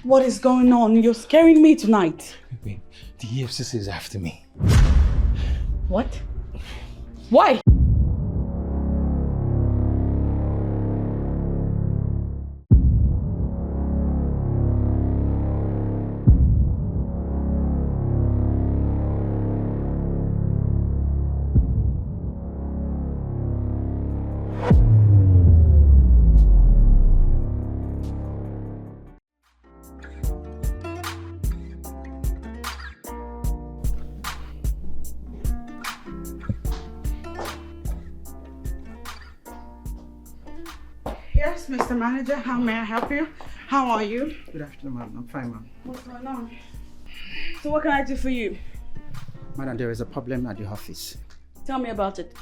What is going on? You're scaring me tonight. Wait, the EFCC is after me. What? Why? Yes, Mr. Manager, how may I help you? How are you? Good afternoon, ma'am. I'm fine, ma'am. What's going on? So what can I do for you? Madam, there is a problem at the office. Tell me about it.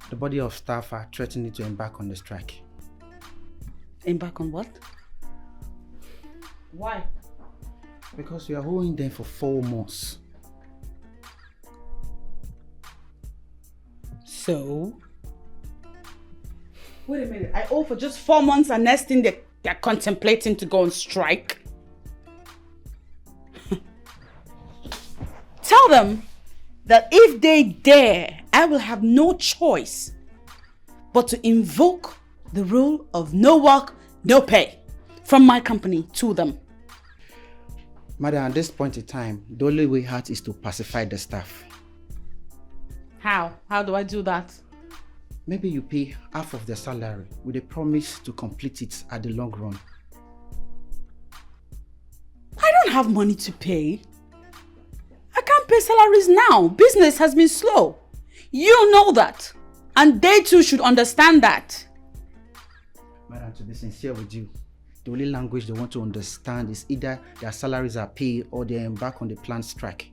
The body of staff are threatening to embark on the strike. Embark on what? Why? Because we are holding them for 4 months. So? Wait a minute, I owe for just 4 months and next thing they're contemplating to go on strike? Tell them that if they dare, I will have no choice but to invoke the rule of no work, no pay from my company to them. Madam, at this point in time, the only way out is to pacify the staff. How? How do I do that? Maybe you pay half of their salary with a promise to complete it at the long run. I don't have money to pay. I can't pay salaries now. Business has been slow. You know that. And they too should understand that. Madam, to be sincere with you, the only language they want to understand is either their salaries are paid or they embark on the planned strike.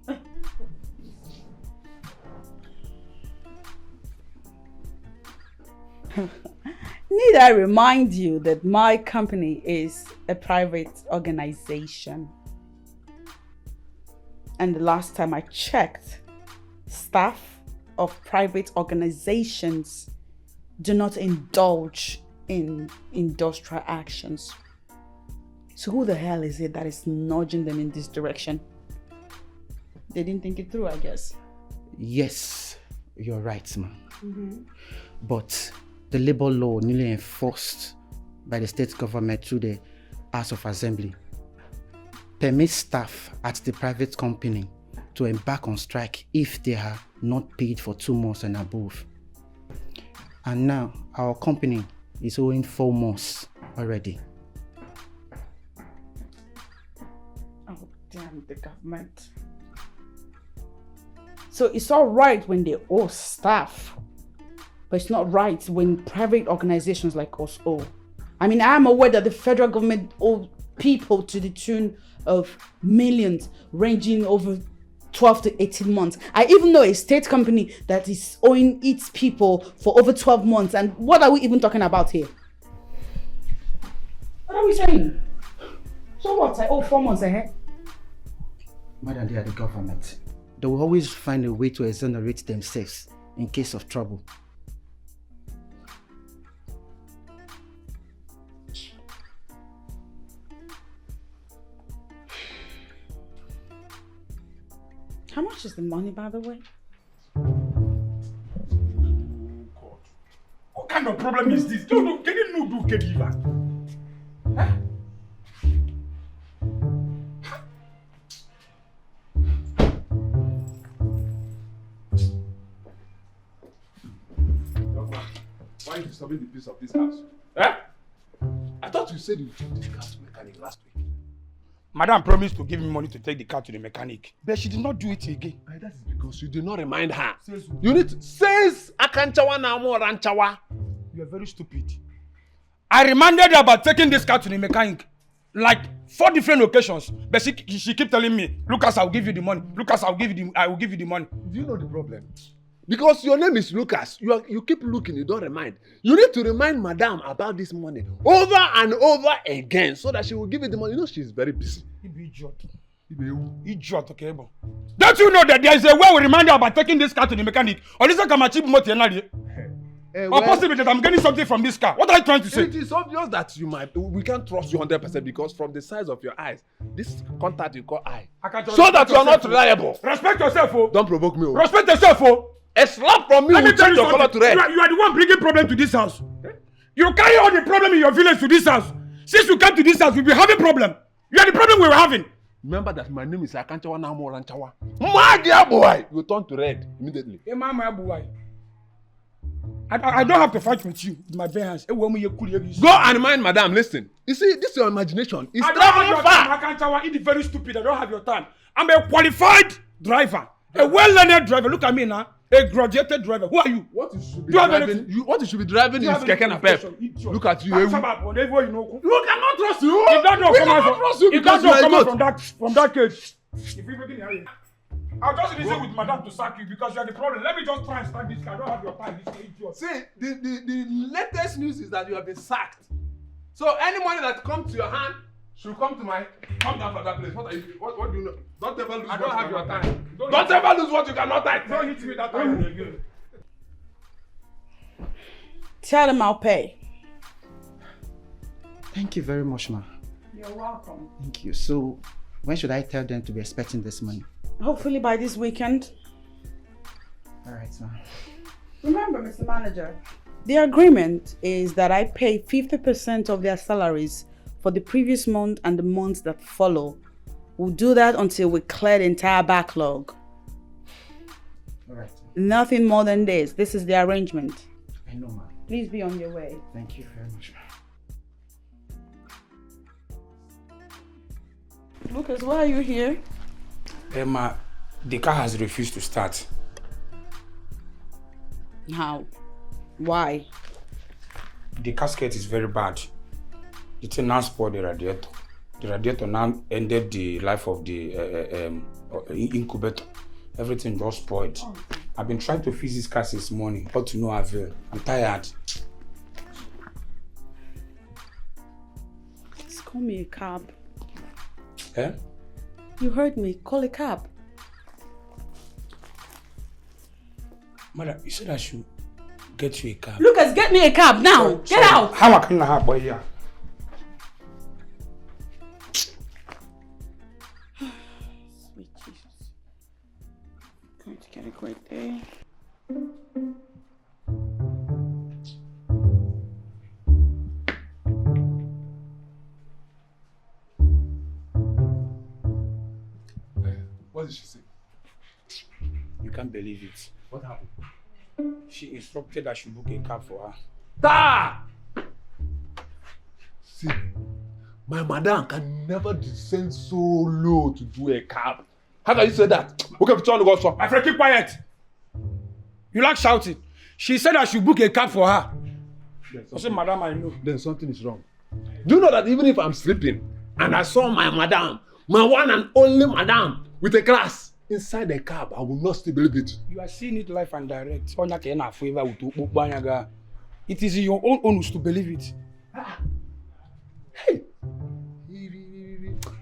Need I remind you that my company is a private organization? And the last time I checked, staff of private organizations do not indulge in industrial actions. So who the hell is it that is nudging them in this direction? They didn't think it through, I guess. Yes, you're right, ma'am. But the labor law newly enforced by the state government through the House of Assembly permits staff at the private company to embark on strike if they are not paid for 2 months and above. And now our company is owing 4 months already. Oh, damn the government. So it's all right when they owe staff, but it's not right when private organizations like us owe. I mean, I'm aware that the federal government owes people to the tune of millions, ranging over 12 to 18 months. I even know a state company that is owing its people for over 12 months. And what are we even talking about here? What are we saying? So what? I owe 4 months ahead? Madam, they are the government. They will always find a way to exonerate themselves in case of trouble. How much is the money, by the way? God. What kind of problem is this? Can you do Kediva? Huh? Why are you disturbing the peace of this house? Eh? I thought you said you took this car to mechanic last week. Madam promised to give me money to take the car to the mechanic, but she did not do it again. That is because you did not remind her. You need to says Akanchawa na mo Ranchawa. You are very stupid. I reminded her about taking this car to the mechanic like 4 different occasions, but she kept telling me, Lucas, I'll give you the money. Lucas, I will give you the money. Do you know the problem? Because your name is Lucas, you keep looking, you don't remind. You need to remind Madam about this money over and over again so that she will give you the money. You know she's very busy. You be idiot. Idiot, okay, bro. Don't you know that there is a way we remind her about taking this car to the mechanic? Or this is a Or possibly that I'm getting something from this car. What are you trying to say? It is obvious that we can't trust you 100% because from the size of your eyes, this contact you call eye, so that you are not reliable. Respect yourself, oh. Don't provoke me, oh. Respect yourself, oh. A slap from me will change your color to red. You are the one bringing problem to this house. You carry all the problem in your village to this house. Since you came to this house, we'll be having problem. You are the problem we were having. Remember that my name is Akanchawa Namo Ranchawa. My dear boy, you turn to red immediately. I don't have to fight with you with my bare hands. Go and mind, madam. Listen. You see, this is your imagination. It's traveling far. Akanchawa, it's very stupid. I don't have your time. I'm a qualified driver, a well-learned driver. Look at me now, a graduated driver. Who are you? What you should be driving? What you should be driving is CHA EKE Nigerian. Look at you. You cannot trust you. If that don't come out from that cage, if you begin hearing. I'll just reason with madam to sack you because you are the problem. Let me just try and start this car. I don't have your time. This idiot. See, the latest news is that you have been sacked. So any money that comes to your hand should come down from that place. What are you? What do you know? Don't ever lose. I don't have your time. Don't ever lose what you cannot take. Don't hit me that time again. Tell them I'll pay. Thank you very much, ma. You're welcome. Thank you. So, when should I tell them to be expecting this money? Hopefully by this weekend. All right, ma. Remember, Mr. Manager, the agreement is that I pay 50% of their salaries for the previous month and the months that follow. We'll do that until we clear the entire backlog. All right. Nothing more than this. This is the arrangement. I know, ma. Please be on your way. Thank you very much, ma. Lucas, why are you here? Emma, the car has refused to start. How? Why? The casket is very bad. The thing now spoiled the radiator. The radiator now ended the life of the incubator. Everything just spoiled. Oh. I've been trying to fix this car since morning, but to no avail. I'm tired. Just call me a cab. Eh? You heard me. Call a cab. Mother, you said I should get you a cab. Lucas, get me a cab now. Get out. How can I have boy here? Sweet Jesus. Going to get a great day. What did she say? You can't believe it. What happened? She instructed I should book a cab for her. Ta! See, my madam can never descend so low to do a cab. How can you say that? Okay, turn to go stop. My friend, keep quiet. You like shouting. She said I should book a cab for her. I said, madam, I know. Then something is wrong. Do you know that even if I'm sleeping and I saw my madam, my one and only madam, with a glass inside the cab, I will not still believe it. You are seeing it live and direct. It is in your own onus to believe it. Hey!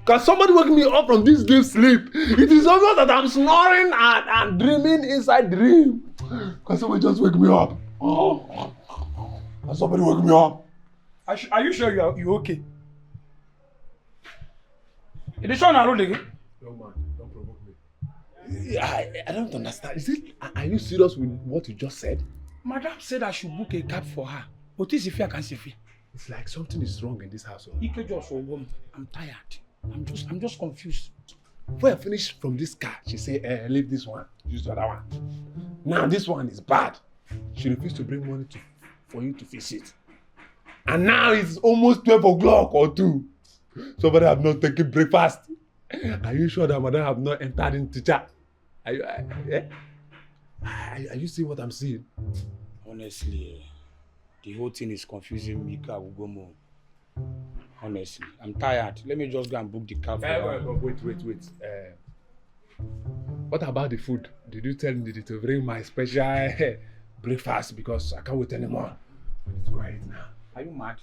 Can somebody wake me up from this deep sleep? It is obvious that I'm snoring and dreaming inside dream. Can somebody just wake me up? Oh. Can somebody wake me up? Are you sure you're okay? Is this one around again? Young man, don't provoke me. I don't understand. Are you serious with what you just said? Madam said I should book a cab for her. But this if I can't see fear. It's like something is wrong in this house. EKE just for woman. I'm tired. I'm just confused. Before I finish from this car, she said, leave this one, use the other one. Now this one is bad. She refused to bring money for you to fix it. And now it's almost 12 o'clock or 2. Somebody have not taken breakfast. Are you sure that madam have not entered into chat? Are you seeing what I'm seeing? Honestly, the whole thing is confusing me. Honestly, I'm tired. Let me just go and book the cab. Wait. What about the food? Did you tell me to bring my special breakfast? Because I can't wait anymore. Let's go ahead now. Are you mad?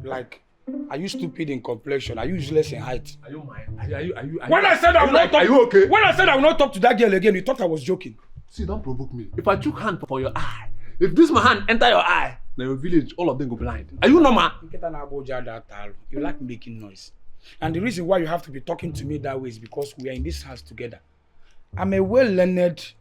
Like, are you stupid in complexion? Are you useless in height? Are you mad? Are you when I said I will not talk, are you okay? When I said I will not talk to that girl again, you thought I was joking. See, don't provoke me. If I took hand for your eye, If this my hand enter your eye, now your village, all of them go blind. Are you normal? You like making noise. And the reason why you have to be talking to me that way is because we are in this house together. I'm a well-learned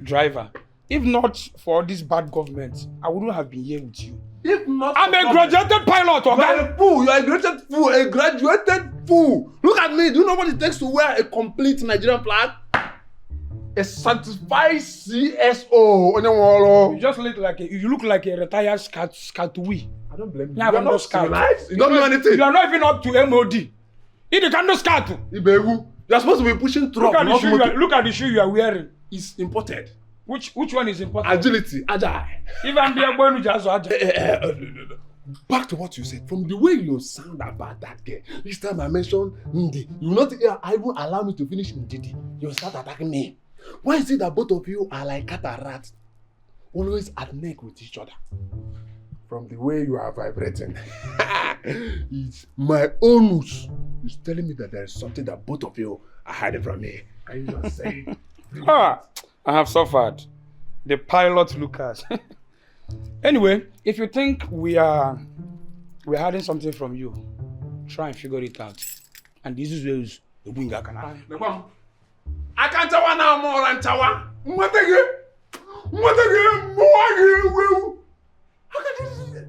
driver. If not for this bad government, I wouldn't have been here with you. If not, I'm a graduated pilot, okay? You're a fool. You're a graduated fool. A graduated fool. Look at me. Do you know what it takes to wear a complete Nigerian flag? A certified CSO. You just look like a retired scatui. I don't blame you. You are not civilized. You don't know anything. You are not even up to MOD. You can't do scat. Ibegu. You're supposed to be pushing truck. Look at the shoe you are wearing. It's imported. Which one is important? Agility, agile. Even the one who just agile. Back to what you said. From the way you sound about that girl, this time I mentioned Ndi, you will not even allow me to finish Ndidi. You will start attacking me. Why is it that both of you are like cat and rat, always at neck with each other? From the way you are vibrating, it's my own news. It's telling me that there is something that both of you are hiding from me. Can you just say? I have suffered. The pilot Lucas. Anyway, if you think we're hiding something from you, try and figure it out. And this is where the winger can happen. I can't tell one now more than Tawa. What again? How can you do that?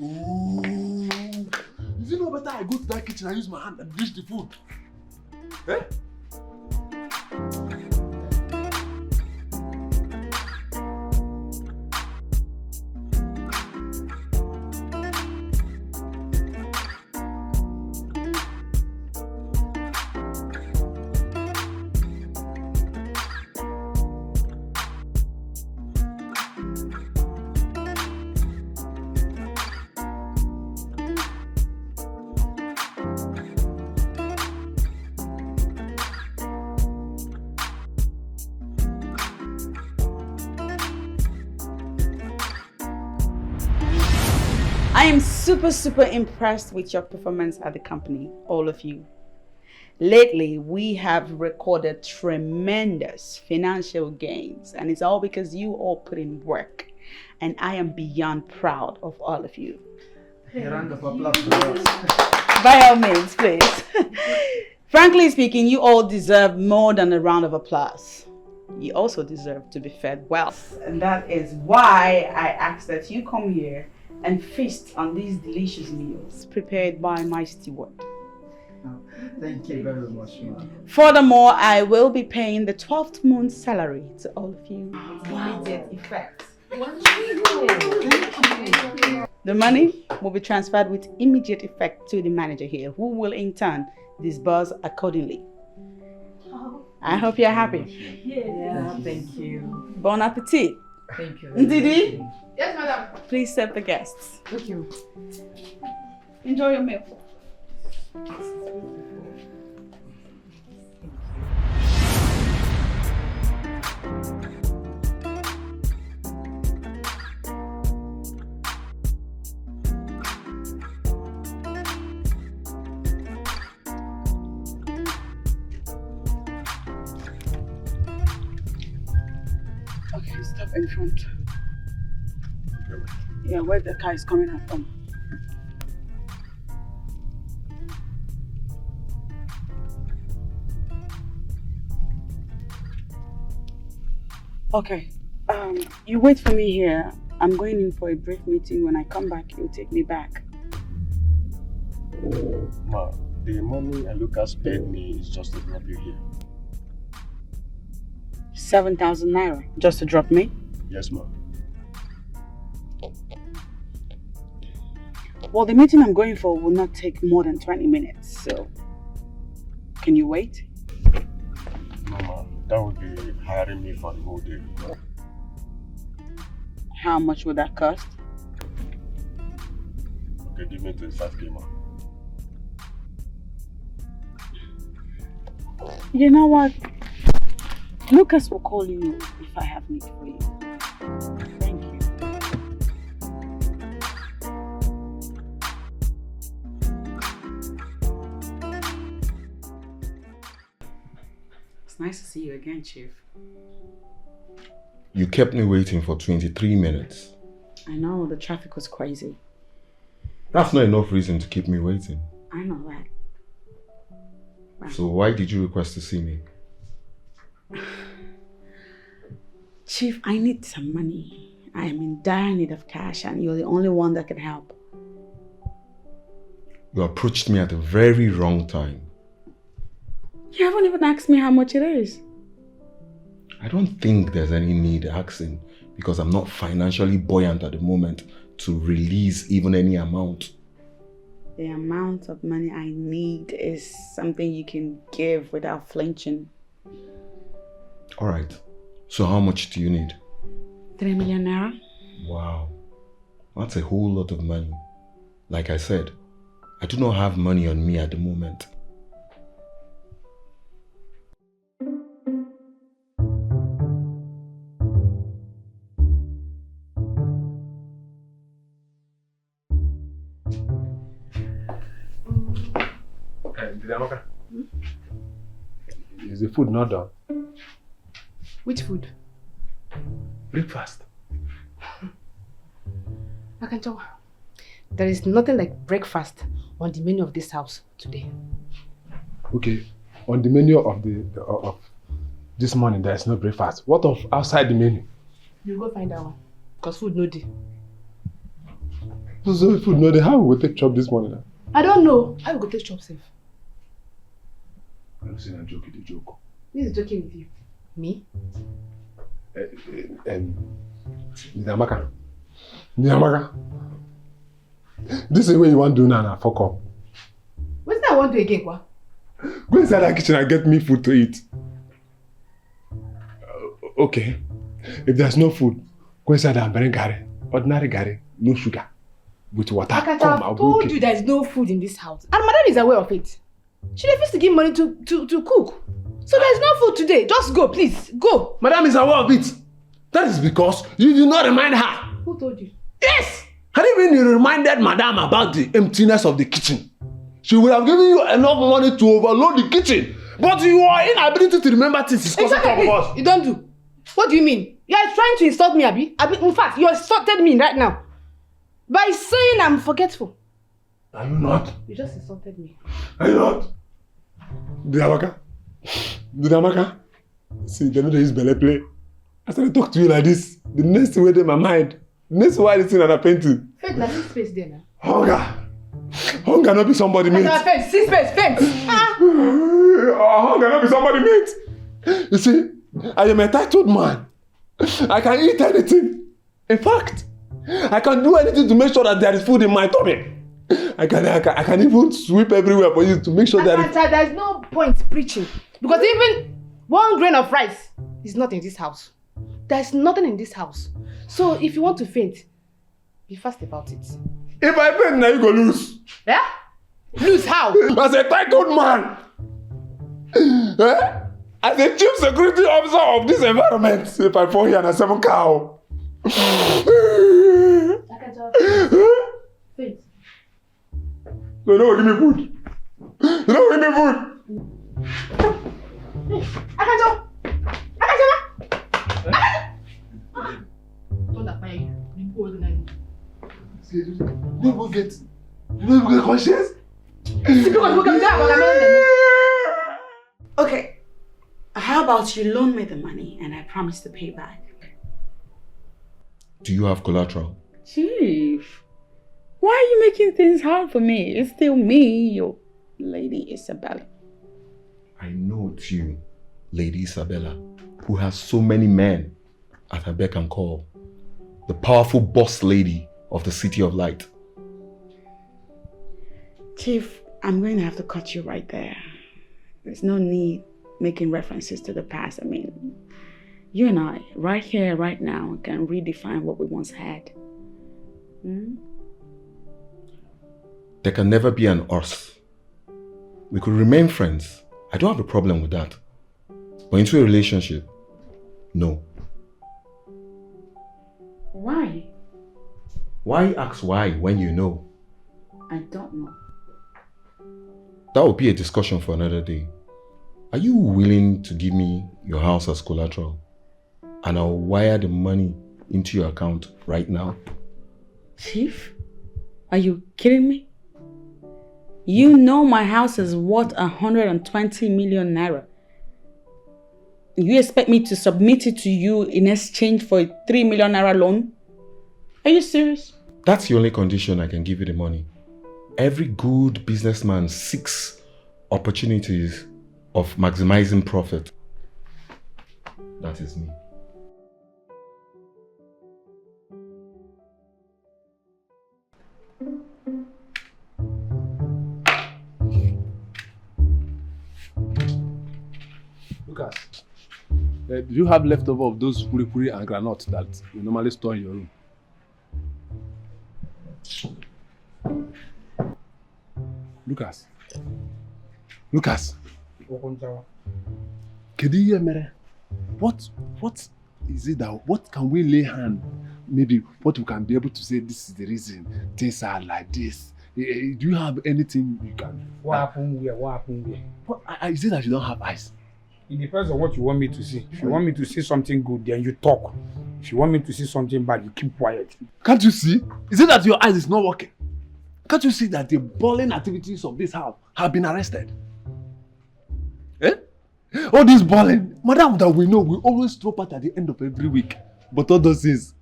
Ooh. Is it no better I go to that kitchen and use my hand and dish the food? Eh? I am super impressed with your performance at the company, all of you. Lately, we have recorded tremendous financial gains, and it's all because you all put in work. And I am beyond proud of all of you. A round of applause for us. By all means, please. Frankly speaking, you all deserve more than a round of applause. You also deserve to be fed well. And that is why I asked that you come here and feast on these delicious meals prepared by my steward. Oh, thank you very much, ma'am. Furthermore, I will be paying the 12th month salary to all of you with immediate effect. The money will be transferred with immediate effect to the manager here, who will in turn disburse accordingly. I hope you're happy. Yeah, thank you. Bon appetit. Thank you. Ndidi, Yes, madam. please serve the guests. Thank you. Enjoy your meal. Okay, stop in front. Yeah, where the car is coming out from. Okay, you wait for me here. I'm going in for a brief meeting. When I come back, you'll take me back. Ma, the money Lucas paid me is just to drop you here. 7,000 naira just to drop me? Yes, ma. Well, the meeting I'm going for will not take more than 20 minutes, so can you wait? No, ma. That would be hiring me for the whole day. How much would that cost? Okay, give me 25k, ma. You know what? Lucas will call you if I have need for you. Thank you. It's nice to see you again, Chief. You kept me waiting for 23 minutes. I know, the traffic was crazy. That's not enough reason to keep me waiting. I know that. Wow. So why did you request to see me? Chief, I need some money. I am in dire need of cash and you're the only one that can help. You approached me at a very wrong time. You haven't even asked me how much it is. I don't think there's any need asking because I'm not financially buoyant at the moment to release even any amount. The amount of money I need is something you can give without flinching. Alright, so how much do you need? 3 million naira. Wow, that's a whole lot of money. Like I said, I do not have money on me at the moment. Is the food not done? Which food? Breakfast. I can tell. There is nothing like breakfast on the menu of this house today. Okay, on the menu of this morning there is no breakfast. What of outside the menu? You go find that one, cause food no day. So food no day. How we go take chop this morning? I don't know. I will go take chop safe. I'm saying I'm joking. The joke. Who is joking with you? Me? Nidamaka. This is what you want to do now, fuck up. What's that I want to do again, Kwa? Go inside that kitchen and get me food to eat. Okay. If there's no food, go inside and bring gari. Ordinary gari, no sugar. With water. I told you there's no food in this house. And madam is aware of it. She refused to give money to cook. So there's no food today. Just go, please. Go. Madam is aware of it. That is because you did not remind her. Who told you? Yes! Had even you reminded madam about the emptiness of the kitchen, she would have given you enough money to overload the kitchen. But your inability to remember things is causing trouble for us. You don't do. What do you mean? You are trying to insult me, Abi? In fact, you insulted me right now. By saying I'm forgetful. Are you not? You just insulted me. Are you not? Didamaka. See, they know they use belly play. I started to talk to you like this. The next word in my mind. The next word is in a painting. Faint, like this space there now. Hunger not be somebody meat. Faint, see space, faint. Hunger not be somebody meat. You see, I am a entitled man. I can eat anything. In fact, I can do anything to make sure that there is food in my tummy. I can even sweep everywhere for you to make sure that there is no point preaching. Because even 1 grain of rice is not in this house. There is nothing in this house. So if you want to faint, be fast about it. If I faint, now you go lose. Yeah? Lose how? As a titled man. As a chief security officer of this environment, if I fall here and I 7 cow. I can just faint. You don't give me food. You don't give me food. I can just. Don't fire you. You don't get conscious? Okay, how about you loan me the money and I promise to pay back? Do you have collateral? Chief, why are you making things hard for me? It's still me, your Lady Isabella. I know it's you, Lady Isabella, who has so many men at her beck and call. The powerful boss lady of the City of Light. Chief, I'm going to have to cut you right there. There's no need making references to the past. I mean, you and I, right here, right now, can redefine what we once had. There can never be an us. We could remain friends. I don't have a problem with that. But into a relationship, no. Why? Why ask why when you know? I don't know. That would be a discussion for another day. Are you willing to give me your house as collateral? and I'll wire the money into your account right now. Chief, are you kidding me? You know my house is worth 120 million naira. You expect me to submit it to you in exchange for a 3 million naira loan? Are you serious? That's the only condition I can give you the money. Every good businessman seeks opportunities of maximizing profit. That is me. Lucas, do you have leftover of those puri and granite that you normally store in your room? Lucas. Kedi mere. What is it that, what can we lay hand? Maybe what we can be able to say, this is the reason things are like this. Do you have anything you can? What happened here? Is it that you don't have eyes? It depends on what you want me to see. If you want me to see something good, then you talk. If you want me to see something bad, you keep quiet. Can't you see? Is it that your eyes is not working? Can't you see that the balling activities of this house have been arrested? Eh? All this balling, madam, that we know, we always throw part at the end of every week. But all those things,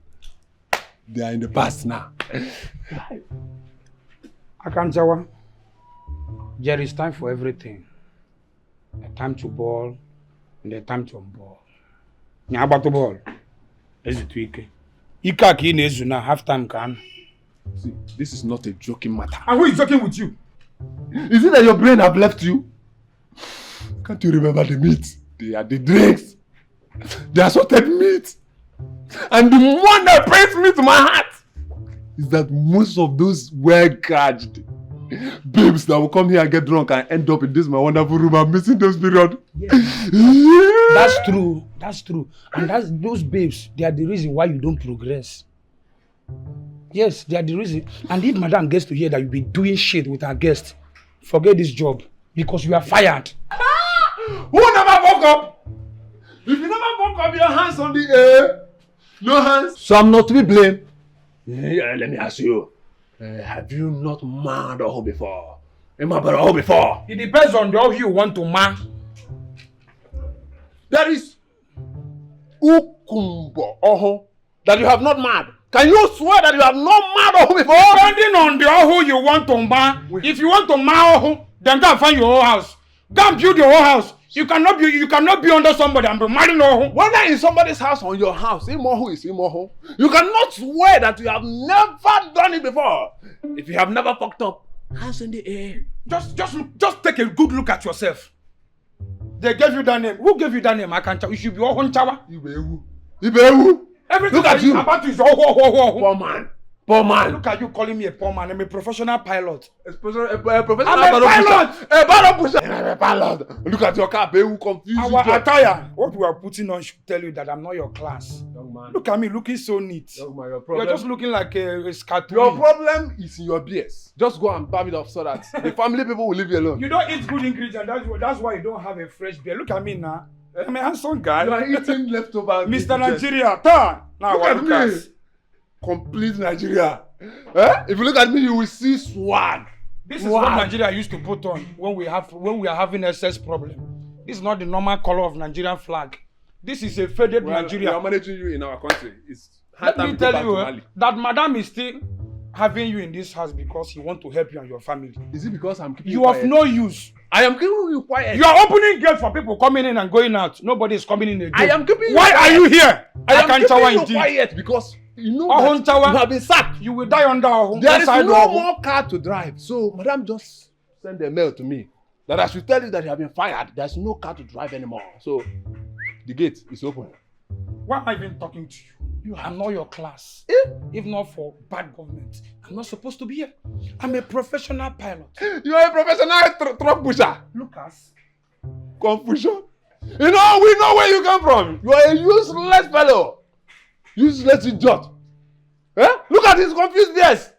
they are in the past now. Akanjawa, there is time for everything. A time to ball and a time to unball. Nyaba ball. Is it Ike? Ika ki nezu na half time can. See, this is not a joking matter. And who is joking with you? Is it that your brain have left you? Can't you remember the meat? They are the drinks. They are salted meat. And the one that pains me to my heart is that most of those well-gadged babes that will come here and get drunk and end up in this my wonderful room are missing those period. Yes. That's true. And those babes, they are the reason why you don't progress. Yes, they are the reason. And if madam gets to hear that you'll be doing shit with her guest, forget this job because you are fired. Who never woke up? If you never woke up, your hands on the air. No hands. So I'm not to be blamed. Yeah, let me ask you. Have you not married a hoe before? Am I a hoe before? It depends on the hoe you want to marry. There is Ukumbo Oho that you have not married. Can you swear that you have not married a hoe before? Depending on the hoe you want to marry. If you want to marry a hoe, then go and find your whole house. Go and build your whole house. You cannot be under somebody and be marrying a hoe. Whether in somebody's house or your house, Imoho is Imoho. You cannot swear that you have never done it before. If you have never fucked up, hands in the air. Just take a good look at yourself. They gave you that name. Who gave you that name? I can't tell. You should be Ohonchawa. Ibewu. Everything look at you. About you is oh. Poor man. Poor man. Look at you calling me a poor man. I'm a professional pilot. A professional I'm a pilot. A battle pusher. I'm a pilot. Look at your car. Bewu confused. Our attire. What we are putting on should tell you that I'm not your class. Young man. Look at me looking so neat. Young man, your problem. You're just looking like a cartoon. Your problem is in your BS. Just go and barb it off so that the family people will leave you alone. You don't eat good ingredients. That's why you don't have a fresh beer. Look at me now. I'm a handsome guy. You are eating leftover. Mr. Nigeria. Turn. Now look at me. Complete Nigeria. Eh? If you look at me, you will see swag. This is what Nigeria used to put on when we are having excess problem. This is not the normal color of Nigerian flag. This is a faded Nigeria. We are managing you in our country. It's let me tell you that madam is still having you in this house because he want to help you and your family. Is it because I'm keeping you quiet? You have no use. I am keeping you quiet. You are opening gates for people coming in and going out. Nobody is coming in again. I am keeping you Why quiet. Are you here? I am keeping you quiet because you know that you have been sacked. You will die under our There is no more car to drive. So, madam just send a mail to me that I should tell you that you have been fired. There's no car to drive anymore. So, the gate is open. Why am I even talking to you? I'm not your class. If not for bad government, I'm not supposed to be here. I'm a professional pilot. You are a professional truck pusher. Lucas. Confusion. You know, we know where you come from. You are a useless fellow. Useless idiot. Eh? Look at his confused face.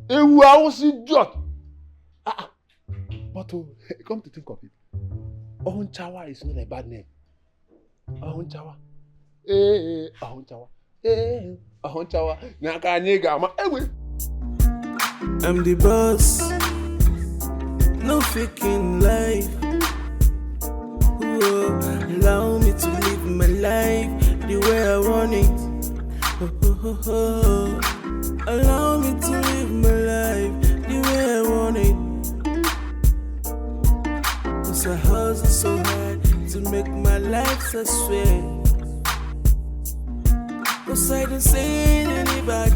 Ewu awusi idiot. But come to think of it, Ohonchawa is not a bad name. Ohonchawa. Ahonchawa. Ahonchawa. Nyaka nyega ma. I'm the boss. No faking life. Whoa, allow me to live my life the way I want it. Allow me to live my life the way I want it. Cause I hustle so hard to make my life so sweet. Cause I don't say anybody.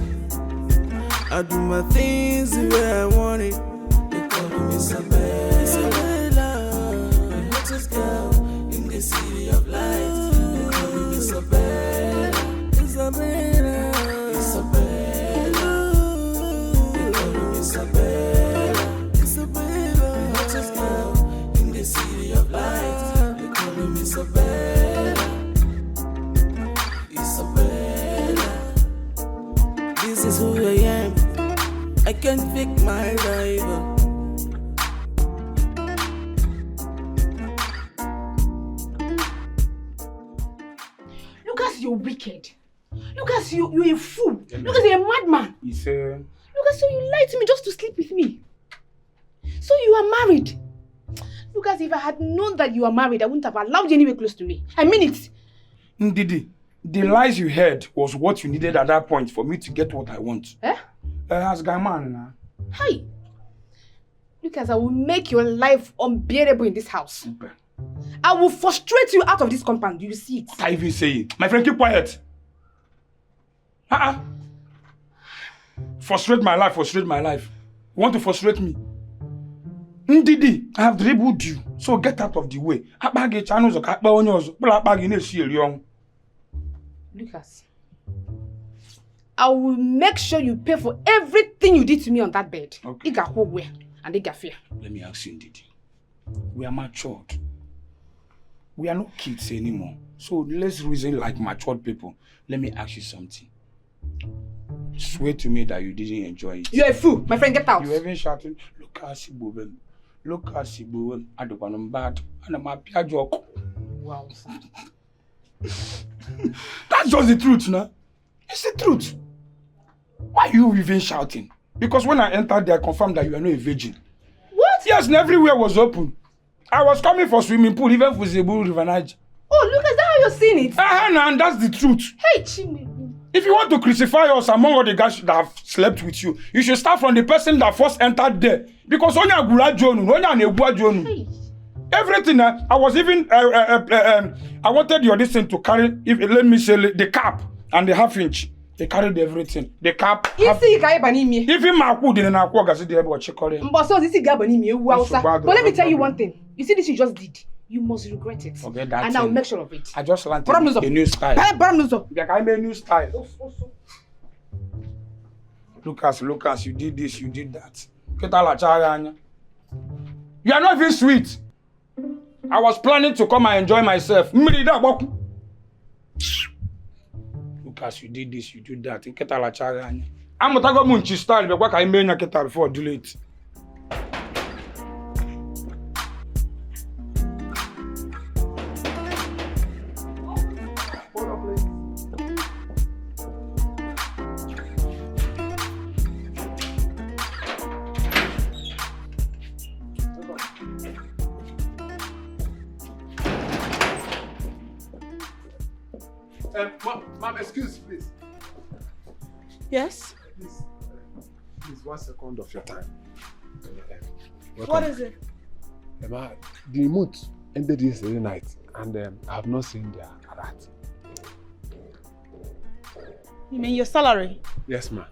I do my things the way I want it. They call me Isabella, the hottest girl in the city of lights. They call me Isabella, Isabella, Isabella. They call me Isabella, Isabella, the hottest girl in the city of lights. They call me Isabella, Isabella. This is who I am. I can't pick my rival. Lucas, you're wicked. Lucas, you're a fool. Lucas, you're a madman. He said, Lucas, so you lied to me just to sleep with me. So you are married. Lucas, if I had known that you are married, I wouldn't have allowed you anywhere close to me. I mean it. Ndidi, the lies you heard was what you needed at that point for me to get what I want. Eh? As guy man now. Hi. Lucas, I will make your life unbearable in this house. Okay. I will frustrate you out of this compound. You will see it. What are you even saying? My friend, keep quiet. Frustrate my life, frustrate my life. You want to frustrate me? Ndidi, I have dribbled you, so get out of the way. Lucas, I will make sure you pay for everything you did to me on that bed. Okay. And they got fear. Let me ask you, Ndidi. We are matured. We are not kids anymore. So let's reason like matured people. Let me ask you something. Swear to me that you didn't enjoy it. You're a fool. My friend, get out. You even shouting, look at Sibuben. Look at Sibuben. I don't want him bad. And I'm a pia joke. Wow. That's just the truth, no? It's the truth. Why are you even shouting? Because when I entered there, I confirmed that you are not a virgin. What? Yes, and everywhere was open. I was coming for swimming pool, even for Zebu River Niger. Oh, look, is that how you're seeing it? And that's the truth. Hey, Chimi. If you want to crucify us among all the guys that have slept with you, you should start from the person that first entered there. Because Onya Gula Jonu, Onya Negua Jonu. Hey. Everything, I was even, I wanted your listen to carry, let me say, the cap and the half-inch. They carried everything. The cap. Even Maku didn't know what they were checking. But let me tell you one thing. You see this you just did. You must regret it. Okay, that's and I'll make sure of it. I just learned a new style. I a new style. Lucas, you did this, you did that. You are not even sweet. I was planning to come and enjoy myself. Lucas, you did this, you did that. I'm not going to style because I made a before too late. Ma'am, excuse, please. Yes? Please, 1 second of your time. What is it? The month ended yesterday night, and I have not seen their alert. You mean your salary? Yes, ma'am.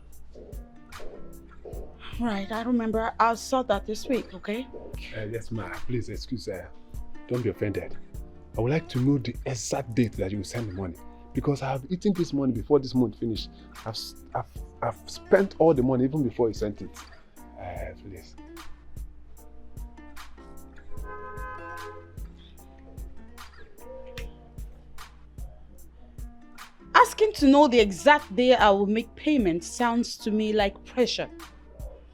Right, I remember. I'll sort that this week, okay? Yes, ma'am. Please, excuse, don't be offended. I would like to know the exact date that you will send the money. Because I have eaten this money before this month finished. I've spent all the money even before you sent it. Please. Asking to know the exact day I will make payment sounds to me like pressure.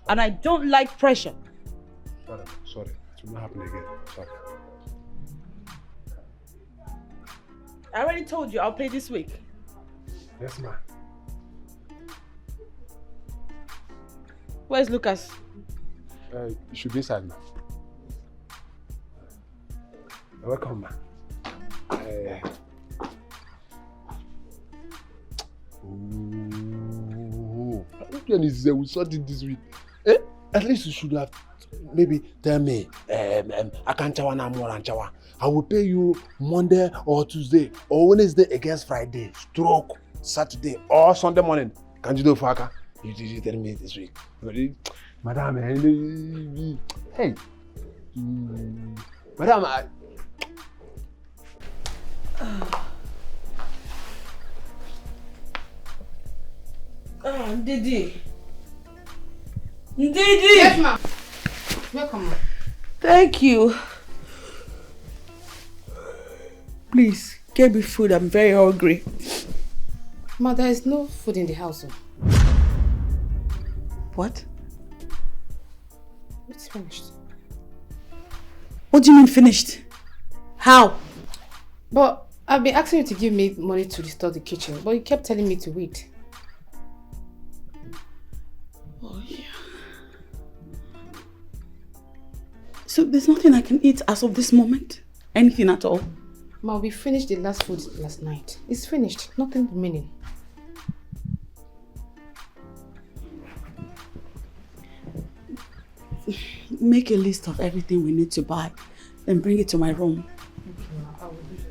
And I don't like pressure. Sorry. It will not happen again. Sorry. I already told you I'll pay this week. Yes, ma'am. Where's Lucas? You should be inside, ma'am. Welcome, ma'am. We sorted this week. At least you should have maybe tell me, I can't chawa na more and chawa. I will pay you Monday or Tuesday or Wednesday against Friday, stroke Saturday or Sunday morning. Can you do Faka? You tell me this week. Madam, hey. Madam, Ndidi. Ndidi! Yes, ma'am. Welcome, ma'am. Thank you. Please, get me food. I'm very hungry. Ma, there is no food in the house. What? It's finished. What do you mean finished? How? But I've been asking you to give me money to restore the kitchen, but you kept telling me to wait. Oh, yeah. So there's nothing I can eat as of this moment? Anything at all? Ma, we finished the last food last night. It's finished. Nothing remaining. Make a list of everything we need to buy, then bring it to my room. Okay, ma, I will do that.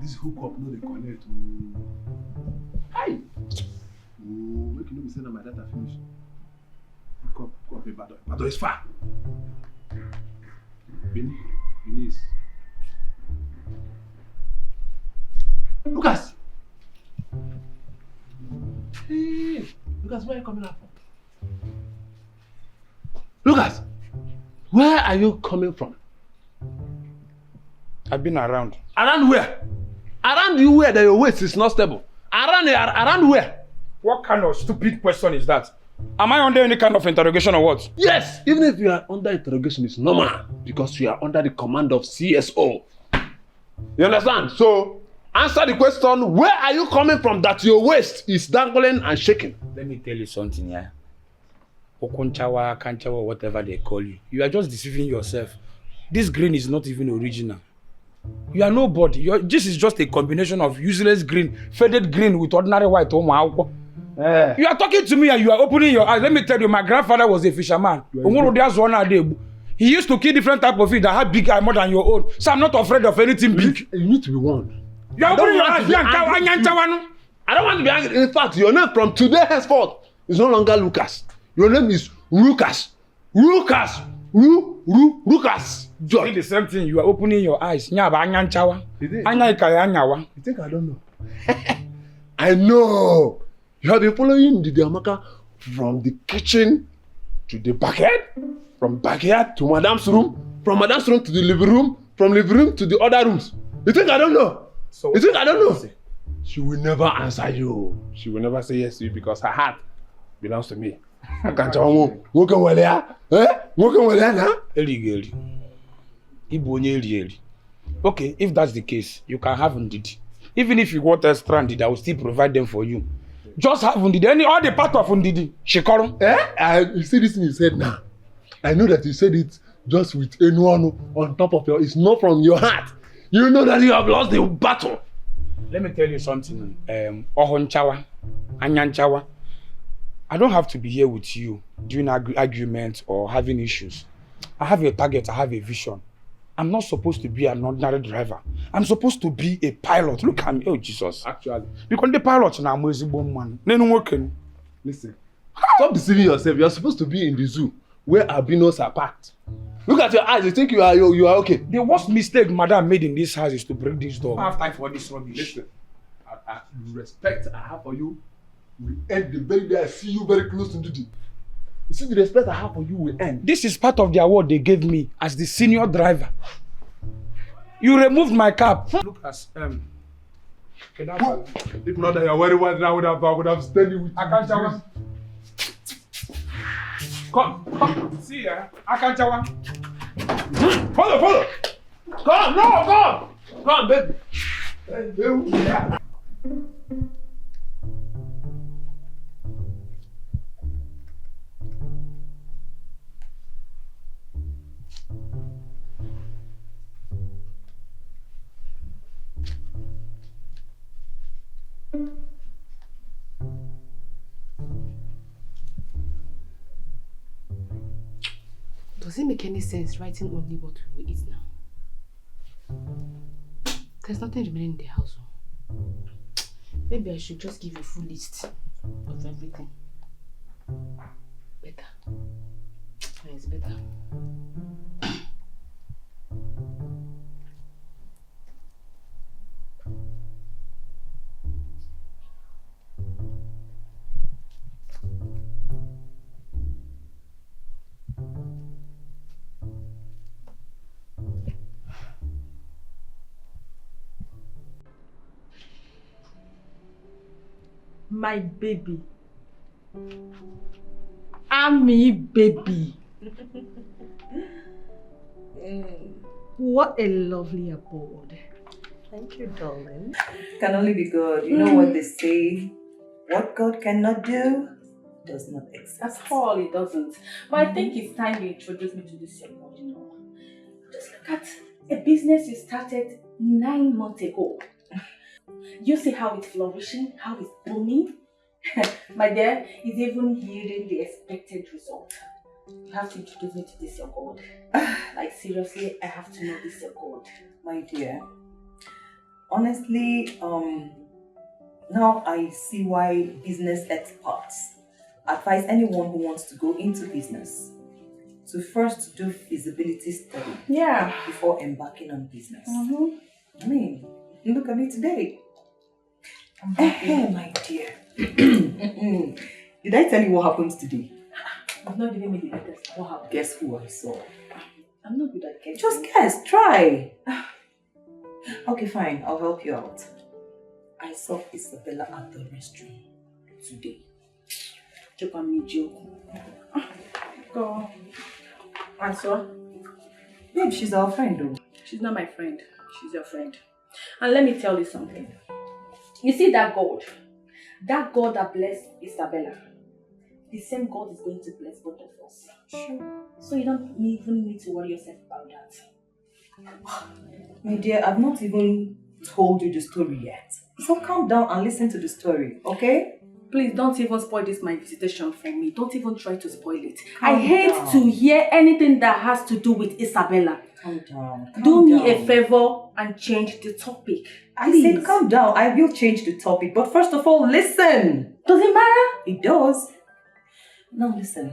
this hookup no dey connect. Hi! Oh, make you know be saying my data finish. Hookup, Ibadan is far. Benin. Lucas! Hey! Lucas, where are you coming out from? Lucas! Where are you coming from? I've been around. Around where? Around you where that your waist is not stable. Around where? What kind of stupid question is that? Am I under any kind of interrogation or what? Yes, even if you are under interrogation, it's normal because you are under the command of CSO. You understand? So, answer the question, where are you coming from that your waist is dangling and shaking? Let me tell you something, yeah. Okonchawa, Kanchawa, whatever they call you. You are just deceiving yourself. This green is not even original. You are nobody. This is just a combination of useless green, faded green with ordinary white. You are talking to me and you are opening your eyes. Let me tell you, my grandfather was a fisherman. He used to kill different type of fish that had big eye more than your own. So I'm not afraid of anything big. You need to be warned. You are opening your eyes. I don't want to be angry. In fact, your name from today henceforth is no longer Lucas. Your name is Lucas. Lucas. Doing the same thing. You are opening your eyes. You think I don't know? I know. You have been following the Amaka from the kitchen to the backyard, from backyard to Madam's room, from Madam's room to the living room, from living room to the other rooms. You think I don't know? So you think I don't know? She will never answer you. She will never say yes to you because her heart belongs to me. I can't tell you. Working well there? Working well there now? Okay, if that's the case, you can have Ndidi. Even if you want extra Ndidi, I will still provide them for you. Just have Ndidi. All the part of Ndidi. Shikoro. You see this thing you said now. I know that you said it just with anyone on top of your. It's not from your heart. You know that you have lost the battle. Let me tell you something. Ohonchawa, Anyanchawa. I don't have to be here with you doing arguments or having issues. I have a target. I have a vision. I'm not supposed to be an ordinary driver. I'm supposed to be a pilot. Look at me. Oh, Jesus. Actually. Because the pilot now I'm a man. Listen. Stop deceiving yourself. You're supposed to be in the zoo where albinos are packed. Look at your eyes. You think you are okay. The worst mistake Madam made in this house is to break this door. I have time for this rubbish. Listen. The respect I have for you will end the very day I see you very close to duty. You see, the respect I have for you will end. This is part of the award they gave me as the senior driver. You removed my cap. Look as Okay, that's all. If not that you're worried what I would have stayed with you. I can't shower. Come. See ya. I can't shower. Follow. Come, no, come. Come, baby. Yeah. Does it make any sense writing only what we will eat now? There's nothing remaining in the house. Maybe I should just give you a full list of everything. Better. It's better. My baby. Ami baby. What a lovely abode. Thank you, darling. It can only be good. You know what they say? What God cannot do does not exist. At all, it doesn't. But I think it's time you introduce me to this young boy, you know. Just look at a business you started 9 months ago. You see how it's flourishing, how it's booming. My dear, it's even yielding the expected result. You have to introduce me to this your God. Like seriously, I have to know this your God. My dear, honestly, now I see why business experts advise anyone who wants to go into business to first do feasibility study before embarking on business. I mean, look at me today. Hey, my dear. Did I tell you what happened today? You've not given me the latest. What happened? Guess who I saw? I'm not good at guessing. Just guess, try. Okay, fine, I'll help you out. I saw Isabella at the restroom today. Joke on me, joke. Go. Answer. Babe, she's our friend though. She's not my friend. She's your friend. And let me tell you something. You see that God that blessed Isabella, the same God is going to bless both of us. Sure. So you don't even need to worry yourself about that. My dear, I've not even told you the story yet. So calm down and listen to the story, okay? Please don't even spoil this my visitation for me. Don't even try to spoil it. Calm I hate down. to hear anything that has to do with Isabella. Calm down. Do me a favor and change the topic. I said calm down. I will change the topic. But first of all, listen. Does it matter? It does. Now listen.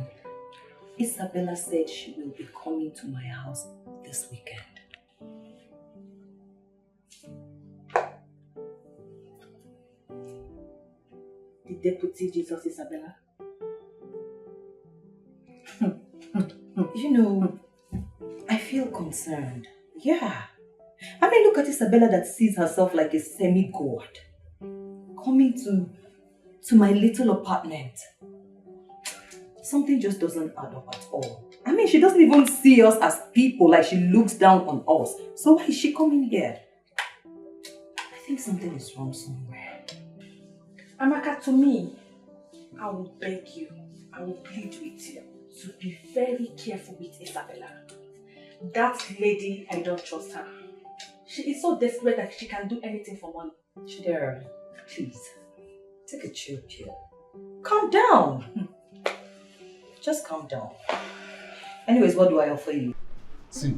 Isabella said she will be coming to my house this weekend. The deputy Jesus Isabella. You know, I feel concerned. Yeah. I mean, look at Isabella that sees herself like a semi-god. Coming to my little apartment. Something just doesn't add up at all. I mean, she doesn't even see us as people, like she looks down on us. So why is she coming here? I think something is wrong somewhere. Amaka, to me, I will beg you, I will plead with you to be very careful with Isabella. That lady, I don't trust her. She is so desperate that she can do anything for money. Chidera, please, take a chill pill. Calm down. Just calm down. Anyways, what do I offer you? See,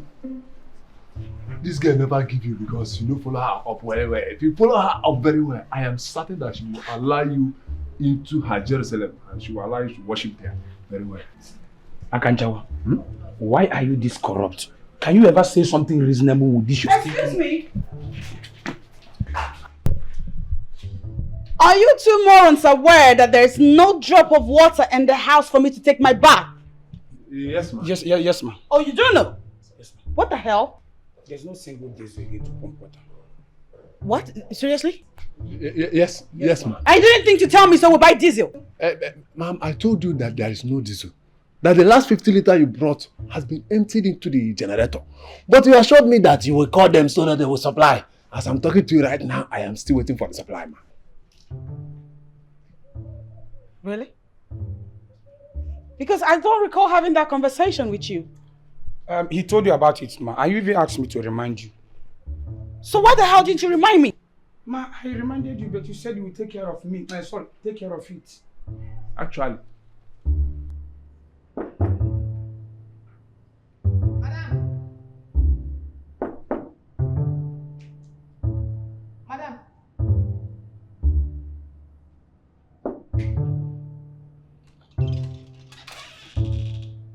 this girl never give you because you don't follow her up very well. If you follow her up very well, I am certain that she will allow you into her Jerusalem and she will allow you to worship there very well. Akanchawa, why are you this corrupt? Can you ever say something reasonable with this? Excuse me. Are you two morons aware that there is no drop of water in the house for me to take my bath? Yes, ma'am. Yes, ma'am. Oh, you do know? Yes, ma'am. What the hell? There's no single day again to pump water. What? Seriously? Yes, ma'am. I didn't think to tell me so we buy diesel. Ma'am, I told you that there is no diesel. That the last 50 litre you brought has been emptied into the generator. But you assured me that you will call them so that they will supply. As I'm talking to you right now, I am still waiting for the supply, ma'am. Really? Because I don't recall having that conversation with you. He told you about it, ma. And you even asked me to remind you. So why the hell didn't you remind me? Ma, I reminded you, but you said you would take care of me. Sorry, take care of it. Actually. Madam.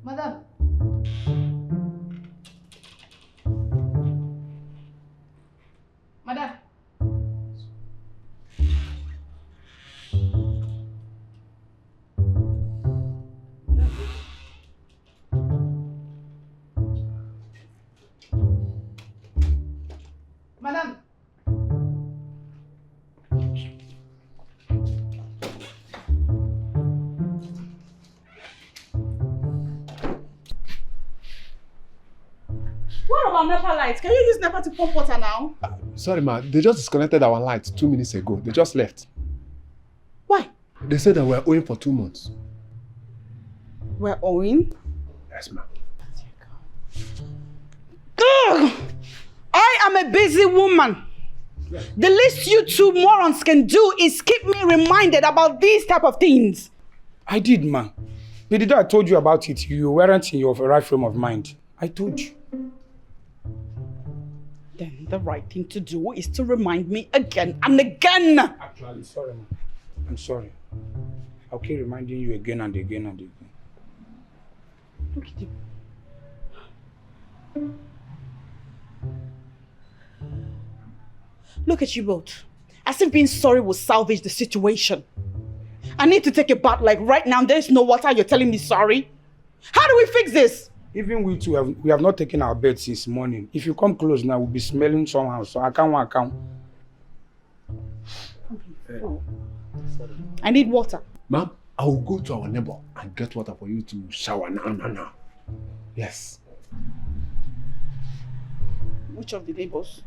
Madam. Madam. Madam. What about NEPA lights? Can you use NEPA to pump water now? Sorry, ma. They just disconnected our lights 2 minutes ago. They just left. Why? They said that we're owing for 2 months. We're owing? Yes, ma'am. Ugh! I am a busy woman. The least you two morons can do is keep me reminded about these type of things. I did, ma. But the day I told you about it, you weren't in your right frame of mind. I told you. Then the right thing to do is to remind me again and again. Actually, sorry, ma. I'm sorry. I'll keep reminding you again and again and again. Look at you. Look at you both. As if being sorry will salvage the situation. I need to take a bath like right now. There's no water. You're telling me sorry? How do we fix this? Even we two, we have not taken our bed since morning. If you come close now, we'll be smelling somehow. So I can't. I need water. Ma'am, I will go to our neighbor and get water for you to shower now. Yes. Which of the neighbors?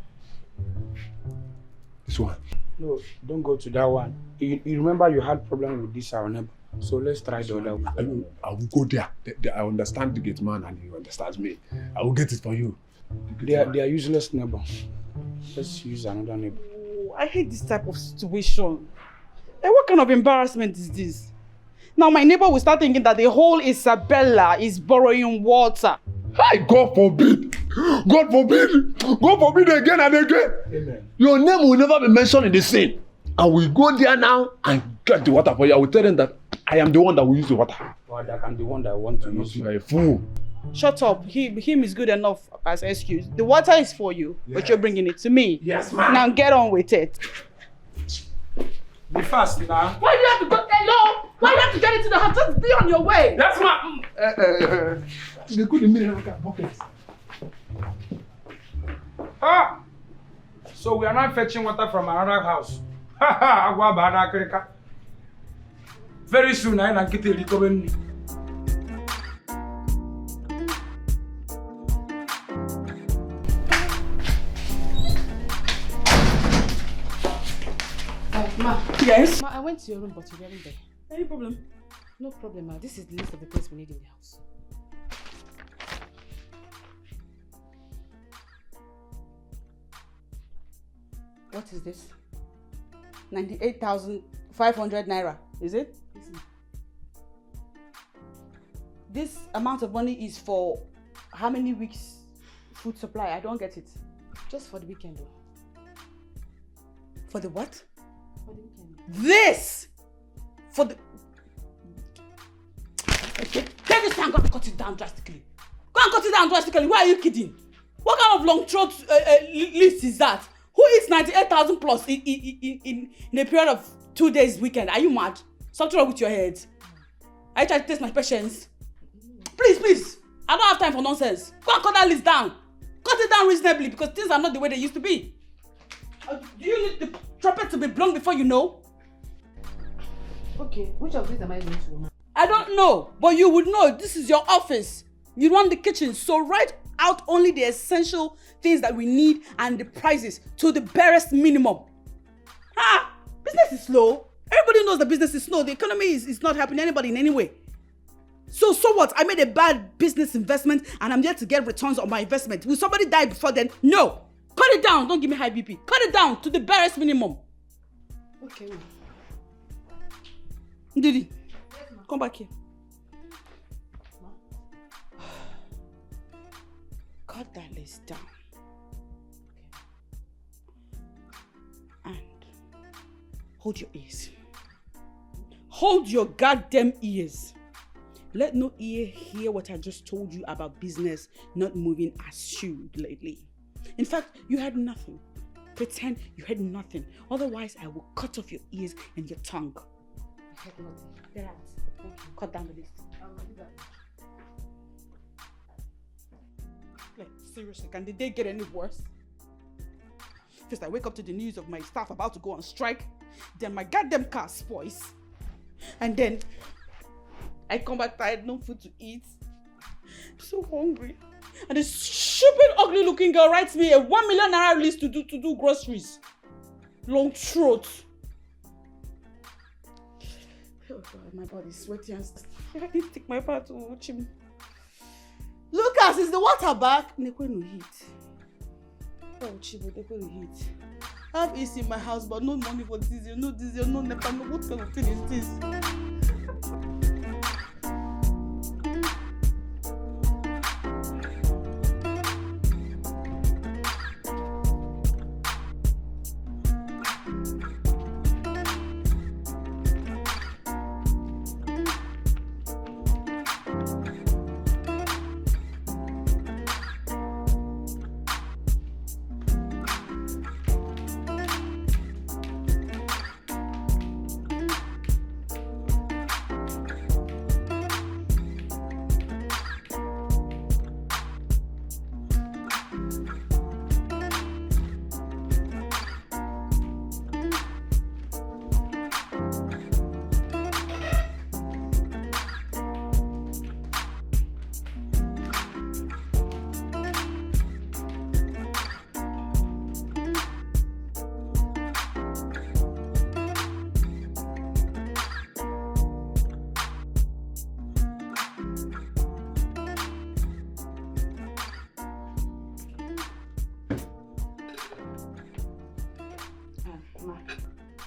This one. No, don't go to that one. You remember you had problem with this our neighbor. So let's try the other one. I will go there. I understand the gate man and he understands me. I will get it for you. They are useless neighbors. Let's use another neighbor. Oh, I hate this type of situation. Hey, what kind of embarrassment is this? Now my neighbor will start thinking that the whole Isabella is borrowing water. Hi, God forbid! God forbid! God forbid again and again! Amen. Your name will never be mentioned in the scene. I will go there now and get the water for you. I will tell them that I am the one that will use the water. Father, I'm the one that want to use You are a fool. Shut up. Him is good enough as excuse. The water is for you, but you're bringing it to me. Yes, ma'am. Now get on with it. Be fast now. Why do you have to go? Hello? Why do you have to get into the house? Just be on your way. That's my... They could have buckets. Ah! So we are not fetching water from another house. Very soon, I will get a recovery. Ma. Yes? Ma, I went to your room, but you weren't there. Any problem? No problem, ma. This is the list of the things we need in the house. What is this? 98,500 naira, is it? This amount of money is for how many weeks food supply? I don't get it. Just for the weekend, though. For the what? For the weekend. This! For the... Okay. Take this and go and cut it down drastically. Go and cut it down drastically. Why are you kidding? What kind of long throat list is that? Who eats 98,000 plus in a period of 2 days weekend? Are you mad? Something wrong with your head? Are you trying to test my patience? Please. I don't have time for nonsense. Go and cut that list down. Cut it down reasonably because things are not the way they used to be. Do you need the trumpet to be blown before you know? Okay, which of these am I going to? I don't know, but you would know. This is your office. You run the kitchen, so write out only the essential things that we need and the prices to the barest minimum. Business is slow. Everybody knows the business is slow. The economy is not helping anybody in any way. So what? I made a bad business investment and I'm yet to get returns on my investment. Will somebody die before then? No. Cut it down. Don't give me high BP. Cut it down to the barest minimum. Okay. Ndidi, come back here. Cut that list down. And hold your ears. Hold your goddamn ears. Let no ear hear what I just told you about business not moving as should lately. In fact, you heard nothing. Pretend you heard nothing. Otherwise, I will cut off your ears and your tongue. I heard nothing. Get out. Thank you. Cut down the list. Do that. Like, seriously, can the day get any worse? First, I wake up to the news of my staff about to go on strike. Then my goddamn car spoils. And then I come back tired, no food to eat. I'm so hungry. And this stupid, ugly looking girl writes me a 1 million naira list to do groceries. Long throat. Oh God, my body's sweaty and I need to take my part to watch him. Lucas, is the water back? Nekwe no heat. Oh, Chibo, Nekwe no heat. I have AC in my house, but no money for diesel, no NEPA, no what kind of thing is this?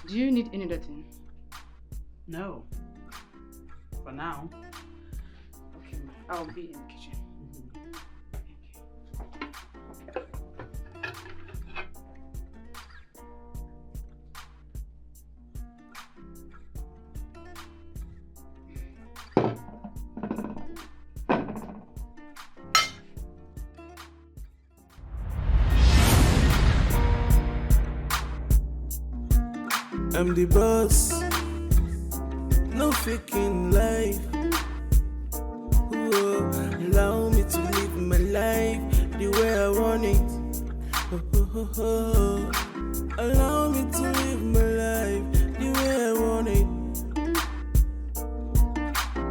Do you need any other thing? No. For now. Okay, ma. I'll be in the kitchen. I'm the boss, no faking life. Whoa, allow me to live my life the way I want it. Allow me to live my life the way I want it.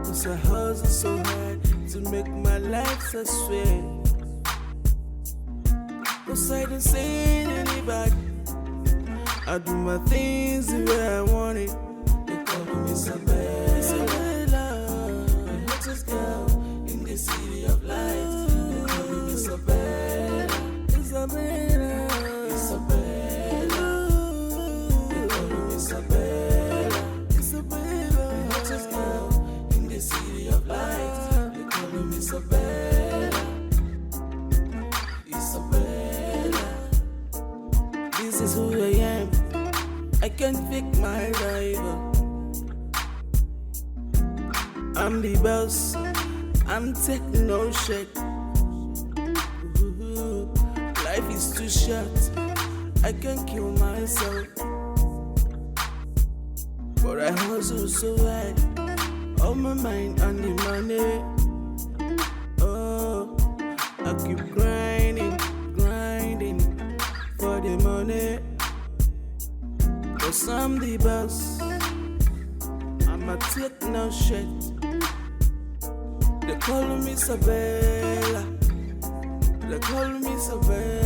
Cause I hustle so hard to make my life so sweet. Cause I don't say anybody, I do my things the way I want it. They call me Isabella, the hottest girl in the city of lights. They call me Isabella, Isabella, Isabella. They call me Isabella, Isabella, the hottest girl in the city of lights. They call me Isabella, Isabella. This is who I am. I can't fake my rival. I'm the boss. I'm taking no shit. Life is too short. I can kill myself. But I hustle so hard. On my mind and the money. Oh, I keep grinding for the money. cause I'm the boss. I'ma take no shit. They call me Isabella. They call me Isabella.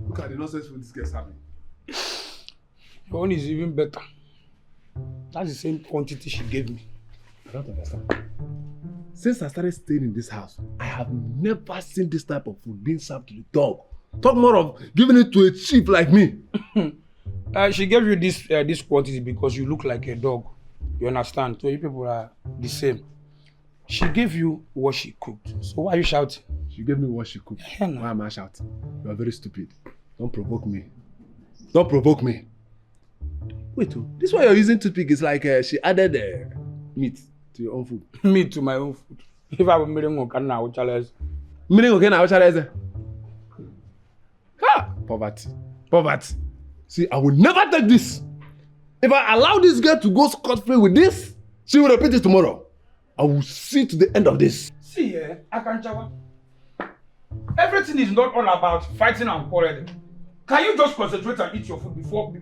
Look at the nonsense food this girl's having. Your own is even better. That's the same quantity she gave me. I don't understand. Since I started staying in this house, I have never seen this type of food being served to the dog. Talk more of giving it to a chief like me. She gave you this quantity because you look like a dog. You understand? So you people are the same. She gave you what she cooked. So why are you shouting? She gave me what she cooked. Yeah, no. Why am I shouting? You are very stupid. Don't provoke me. Don't provoke me. Wait, this one you're using toothpick is like she added meat to your own food. Meat to my own food. If I were meeting Okana, I would challenge. Meaning Okana, I would challenge. Ha! Poverty. Poverty. See, I will never take this. If I allow this girl to go scot-free with this, she will repeat it tomorrow. I will see to the end of this. See, Akanchawa. Everything is not all about fighting and quarreling. Can you just concentrate and eat your food before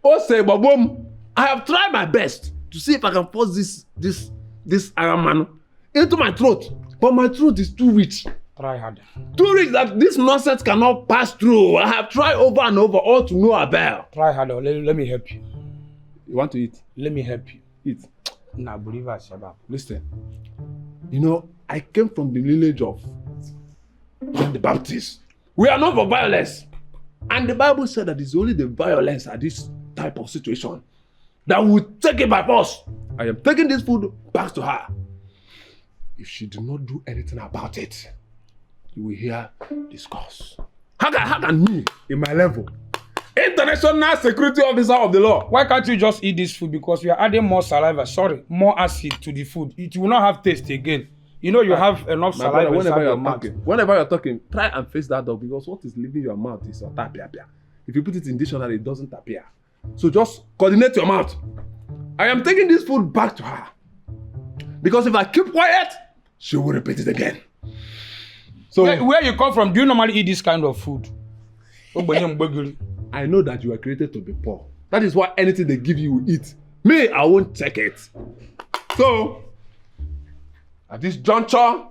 Oh, say, Babom, I have tried my best to see if I can force this Arab man into my throat, but my throat is too rich. Try harder. Too rich that this nonsense cannot pass through. I have tried over and over, all to no avail. Try harder. Let me help you. You want to eat? Let me help you. Eat. Nah, believe us, Shabab. Listen, you know, I came from the lineage of John the Baptist. We are known for violence. And the Bible said that it's only the violence at this type of situation that will take it by force. I am taking this food back to her. If she do not do anything about it, you will hear discourse. How can me, in my level, international security officer of the law, why can't you just eat this food? Because you are adding more saliva, more acid to the food. It will not have taste again. You know you have enough saliva inside your mouth. Whenever you're talking, try and face that dog because what is leaving your mouth is your tapia. If you put it in dictionary, it doesn't appear. So just coordinate your mouth. I am taking this food back to her. Because if I keep quiet, she will repeat it again. So where you come from, do you normally eat this kind of food? I know that you are created to be poor. That is why anything they give you, you eat. Me, I won't take it. So, at this juncture,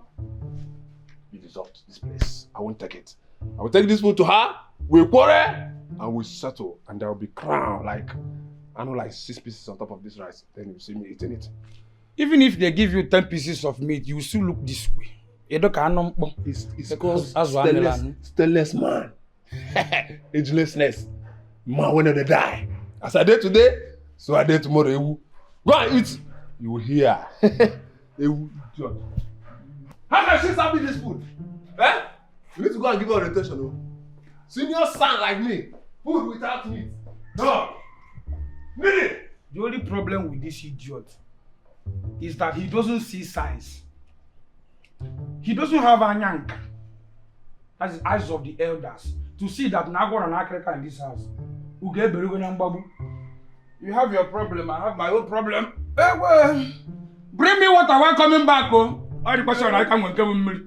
you deserve this place. I won't take it. I will take this food to her, we'll quarrel, and we'll settle. And there will be crown, like 6 pieces on top of this rice. Then you see me eating it. Even if they give you 10 pieces of meat, you will still look this way. It's called stainless man. Agelessness. Man, when they die. As I did today, so I did tomorrow. Go and eat. You will hear. How can she serve me this food? Eh? You need to go and give her orientation. No? Senior son like me, food without meat. No. Meaning. The only problem with this idiot is that he doesn't see signs. He doesn't have anyank. That's the eyes of the elders. To see that Nagor and Akreka in this house. You have your problem, I have my own problem. Well, bring me what I want coming back, oh. All the question I come with me.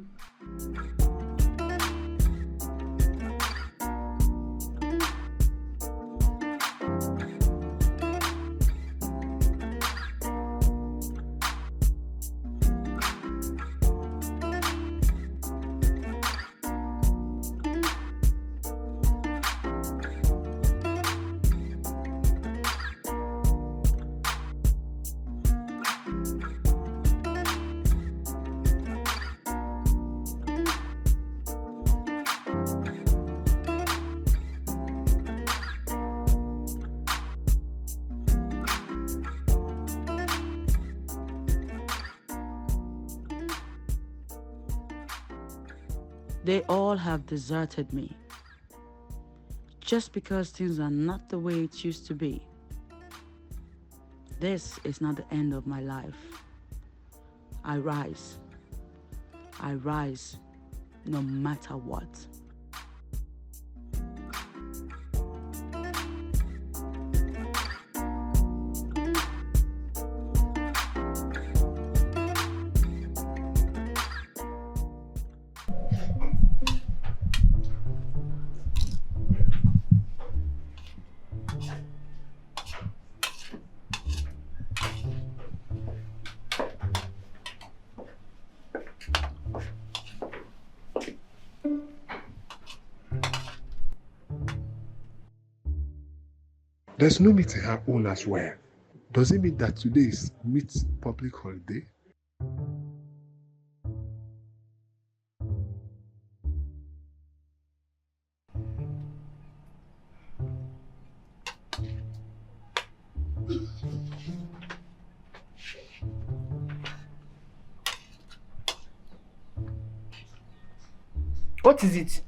They all have deserted me. Just because things are not the way it used to be. This is not the end of my life. I rise. I rise no matter what. There's no meat in her own as well. Does it mean that today is meat public holiday? What is it?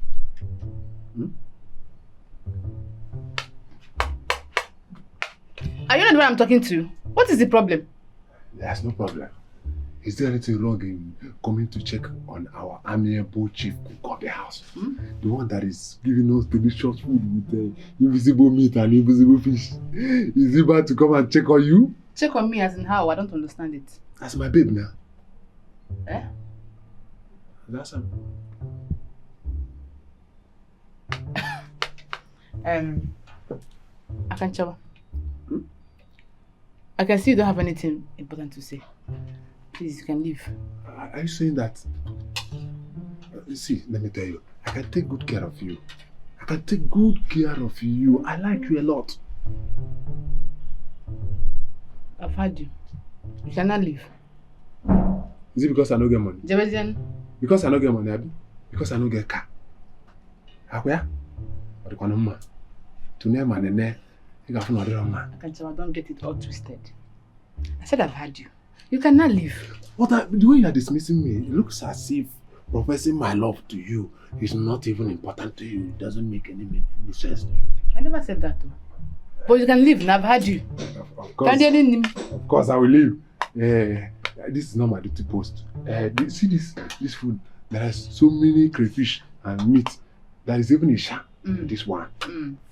Are you not the one I'm talking to? What is the problem? There's no problem. Is there anything wrong in coming to check on our amiable chief cook of the house? The one that is giving us delicious food with invisible meat and invisible fish. Is he about to come and check on you? Check on me as in how? I don't understand it. That's my babe now. Eh? That's him. Akanchawa. I can see you don't have anything important to say. Please, you can leave. Are you saying that? See, let me tell you. I can take good care of you. I can take good care of you. I like you a lot. I've heard you. You cannot leave. Is it because I don't get money? Jebedian. Because I don't get money, Abi? Because I don't get car. Akwya? Or the Kwanuma? Tune man and there. Akanchawa, don't get it all twisted. I said I've had you. You cannot leave. The way you are dismissing me, it looks as if professing my love to you is not even important to you. It doesn't make any sense to you. I never said that though. But you can leave and I've had you. Of course I will leave. This is not my duty post. See this food? There are so many crayfish and meat. There is even a shark in this one.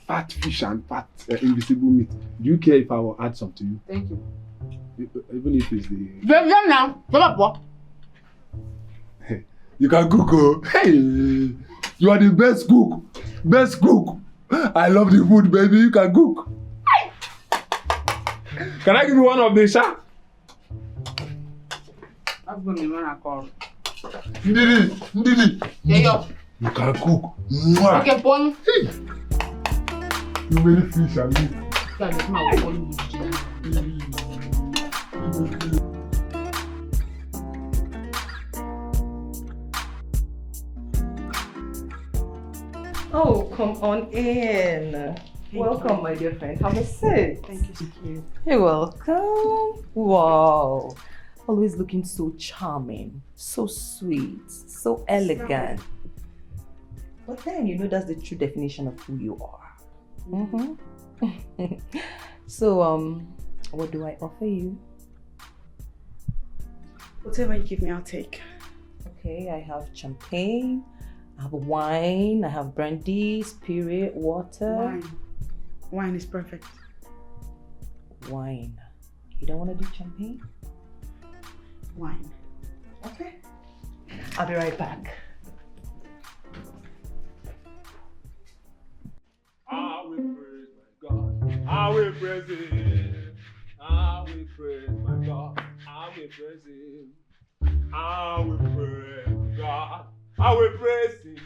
Fat fish and fat invisible meat. Do you care if I will add some to you? Thank you. Even if it's the... You can cook, oh. Hey! You are the best cook. Best cook. I love the food, baby. You can cook. Can I give you one of the shark? I've got the one I call. Ndidi. Yeah. You can cook. Okay, Pon. Hey! You many fish and meat. Oh, come on in. Welcome, my dear friend. Have a seat. Thank you. You're welcome. Wow. Always looking so charming, so sweet, so elegant. But then, you know, that's the true definition of who you are. So, what do I offer you? Whatever you give me, I'll take. Okay, I have champagne, I have wine, I have brandy, spirit, water. Wine is perfect. Wine. You don't want to do champagne? Wine. Okay. I'll be right back. I will praise my God. I will praise Him. I will praise my God. I will praise Him. I will praise God. I will praise Him.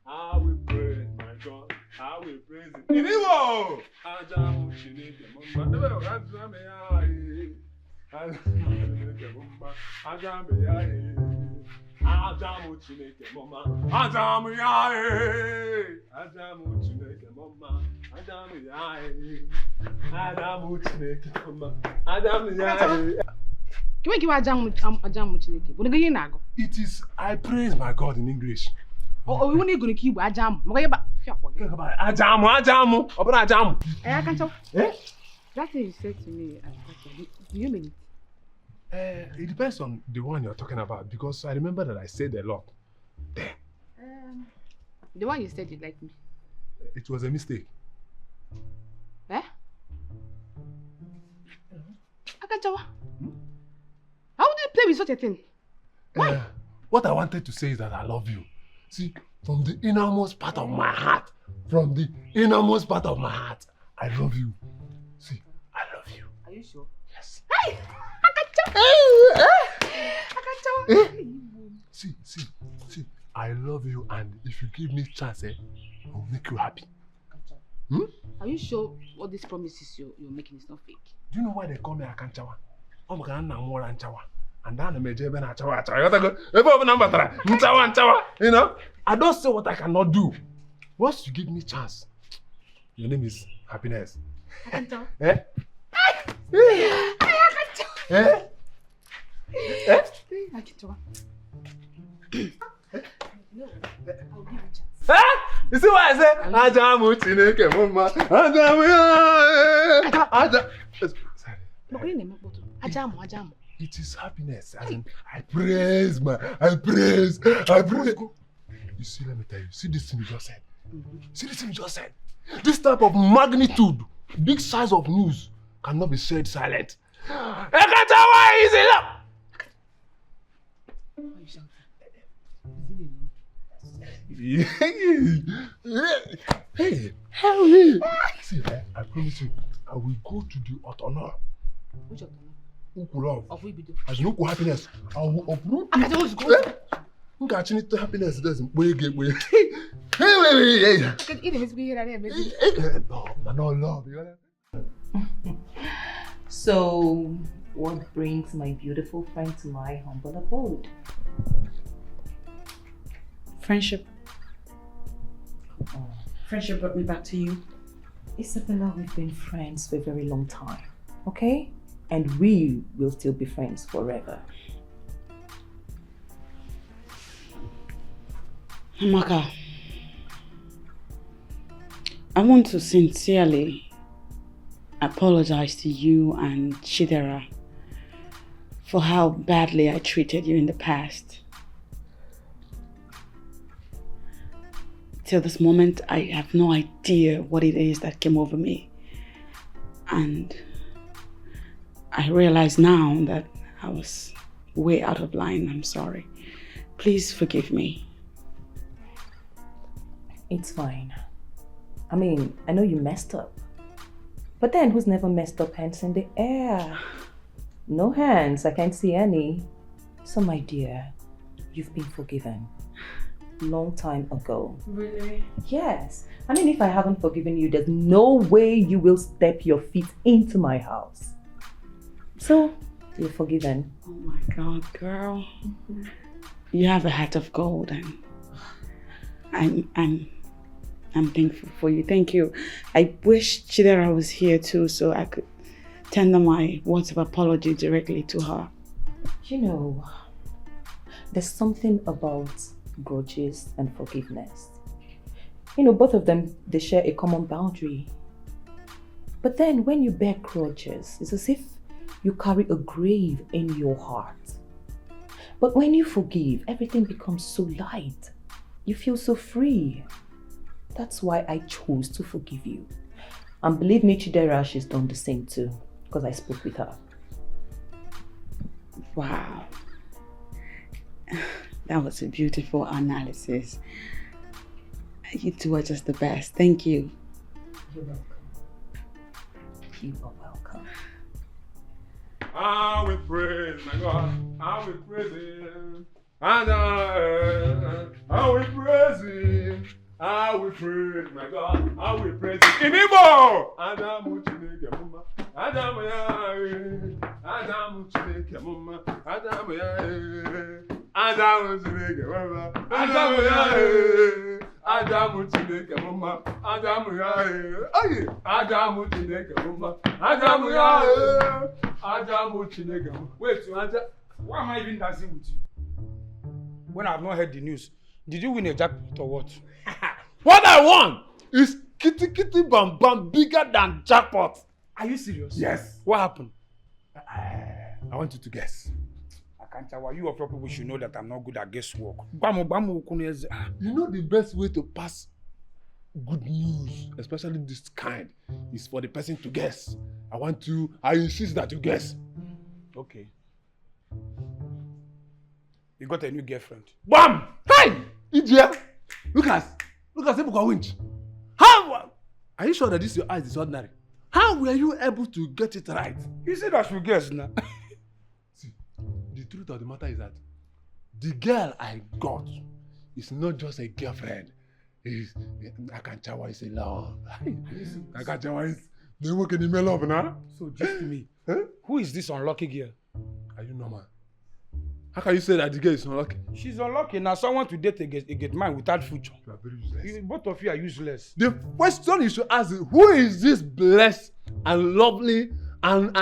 I will praise my God. I will praise Him. Iniwo! Ajamu Chineke mama. Ebe ọ̀gájúmọ̀ ya ye. Ajamu Chineke mama. Ajamu ya ye. Ajamu Chineke mama. Ajamu ya ye. Ajamu Chineke mama. Ajamu ya ye. Ajamu Chineke mama. Ajamu ya ye. It is I praise my God in English. Oh, we need to keep Ajam. Ajamu. Open Ajamu. I can't tell. Eh? That thing you said to me, do you mean it? It depends on the one you're talking about because I remember that I said a lot. There. The one you said you like me. It was a mistake. Eh? I can't tell. How would you play with such a thing? Why? What I wanted to say is that I love you. See, from the innermost part of my heart, I love you. See, I love you. Are you sure? Yes. Hey! I can't tell. See, I love you, and if you give me a chance, I'll make you happy. Are you sure all these promises you're making is not fake? Do you know why they call me Akanchawa? I'm going to and then you know, I don't say what I cannot do. Once you give me chance, your name is Happiness. Akanchawa. Eh? Akanchawa. No, I'll give you a chance. You see what I said? Ajamu Chineke mama. Ajamu. It is happiness. As in, I praise. You see, let me tell you. See this thing you just said? This type of magnitude, big size of news cannot be said silent. Ekatawa is it up? Hey, see, I promise you, I will go to the Otona. Which of them? Love. Of we be do. As you know, happiness. I will uproot. I don't go. Who got you to happiness? Doesn't wait. No love. So, what brings my beautiful friend to my humble abode? Friendship. Friendship brought me back to you. Isabella, we've been friends for a very long time, okay? And we will still be friends forever. Amaka, I want to sincerely apologize to you and Chidera for how badly I treated you in the past. Till this moment, I have no idea what it is that came over me. And I realize now that I was way out of line. I'm sorry. Please forgive me. It's fine. I mean, I know you messed up. But then who's never messed up? Hands in the air. No hands, I can't see any. So my dear, you've been forgiven. Long time ago. Really? Yes. I mean, if I haven't forgiven you, there's no way you will step your feet into my house. So, you're forgiven. Oh my God, girl. You have a heart of gold, and I'm thankful for you. Thank you. I wish Chidera was here too, so I could tender my words of apology directly to her. You know, there's something about grudges and forgiveness. You know, both of them, they share a common boundary. But then when you bear grudges, it's as if you carry a grave in your heart. But when you forgive, everything becomes so light. You feel so free. That's why I chose to forgive you. And believe me, Chidera, she's done the same too, because I spoke with her. Wow. That was a beautiful analysis. You two are just the best. Thank you. You're welcome. You are welcome. I will praise my God. I will praise Him. And I will praise Him. I will praise my God. I will praise Him. In Igbo! Adamu Chineke mama. Adamu ya. Adamu Chineke mama. Adamu ya. Adamu Chineke mama. Adamu ya. Adamu Chineke mama. Adamu ya. Aye. Adamu Chineke mama. Adamu ya. Adamu Chineke mama. Wait, why am I even dancing with you? When I have not heard the news, did you win a jackpot or what? What I want is kitty kitty bam bam bigger than jackpot. Are you serious? Yes. What happened? I want you to guess. Akanchawa, you of your people should know that I'm not good at guesswork. You know the best way to pass good news, especially this kind, is for the person to guess. I insist that you guess. Okay. You got a new girlfriend. Bam! Hey! Idiot! Look at Ebuka Winch. How? Are you sure that this your eyes is ordinary? How were you able to get it right? You said I should guess now. See, the truth of the matter is that the girl I got is not just a girlfriend. Akanchawa is a love. Akanchawa is they work in the love now. So just to me, who is this unlucky girl? Are you normal? How can you say that the girl is unlucky? She's unlucky now. Someone to date a get man without future. You are very useless. Both of you are useless. The question you should ask is, who is this blessed and lovely and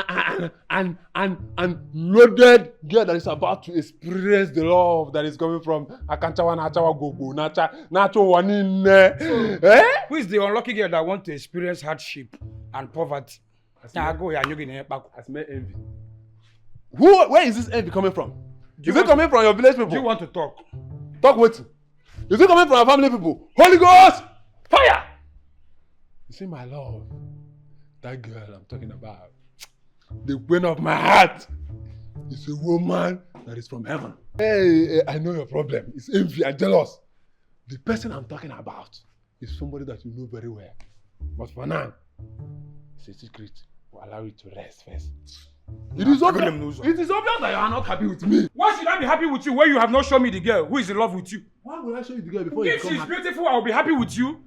loaded girl that is about to experience the love that is coming from Akanchawa Nachawa Gogo Nacho Wanine? Who is the unlucky girl that wants to experience hardship and poverty? Has met envy. Where is this envy coming from? Is it coming from your village people? Do you want to talk? Talk what? Is it coming from our family people? Holy Ghost! Fire! You see my love? That girl I'm talking about, the queen of my heart, is a woman that is from heaven. Hey, I know your problem. It's envy and jealous. The person I'm talking about is somebody that you know very well. But for now, it's a secret. We'll allow you to rest first. It is obvious that you are not happy with me. Why should I be happy with you when you have not shown me the girl who is in love with you? Why would I show you the girl before you come If she's beautiful, I'll be happy with you.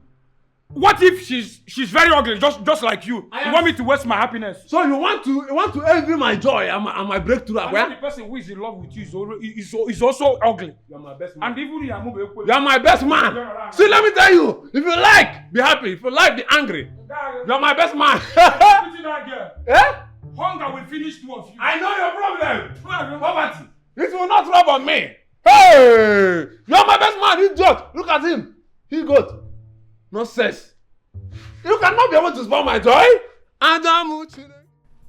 What if she's very ugly, just like you? You want me to waste my happiness? So you want to envy my joy and my breakthrough? And the person who is in love with you is also ugly. You are my best man. And even you are my best man. See, let me tell you, if you like, be happy. If you like, be angry. You are my best man. Eh? Hunger will finish two of you. I know your problem. Poverty. It will not rub on me. Hey! You are my best man. He's just. Look at him. He got no sense. You cannot be able to spoil my joy.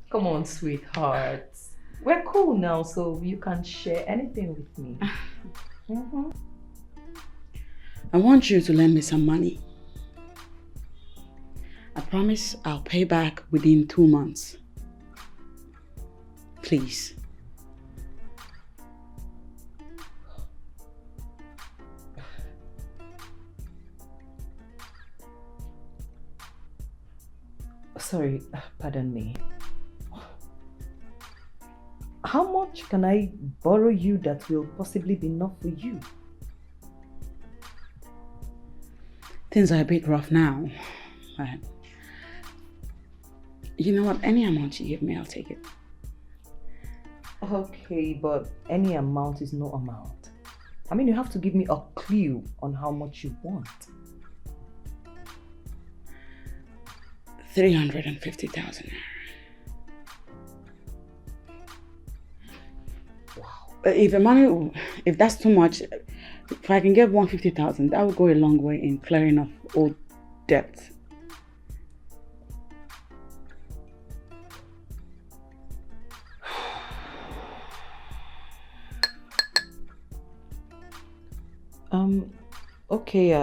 Come on, sweetheart. We're cool now, so you can share anything with me. I want you to lend me some money. I promise I'll pay back within 2 months. Please. Sorry, pardon me. How much can I borrow you that will possibly be enough for you? Things are a bit rough now, but you know what? Any amount you give me, I'll take it. Okay, but any amount is no amount. I mean, you have to give me a clue on how much you want. 350,000. Wow. If that's too much, if I can get 150,000, that will go a long way in clearing off old debts. Okay,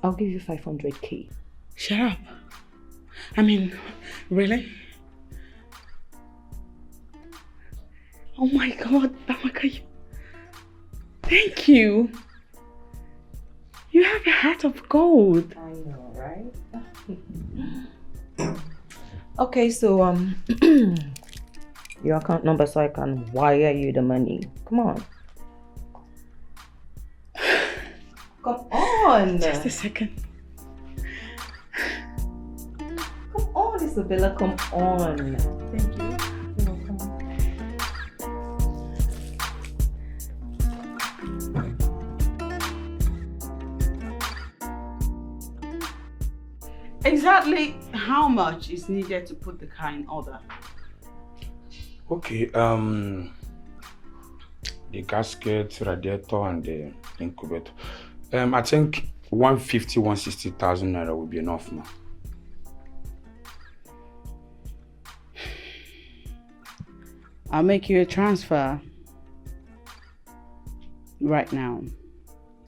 I'll give you 500k. Shut up. I mean, really? Oh my God, Amaka, thank you. You have a heart of gold. I know, right? Okay, so your account number so I can wire you the money. Come on. Come on. Just a second. Come on, Isabella, come on. Thank you. You're welcome. Exactly how much is needed to put the car in order? Okay, the gasket, radiator, and the incubator. I think 150,000 naira will be enough, ma. I'll make you a transfer right now.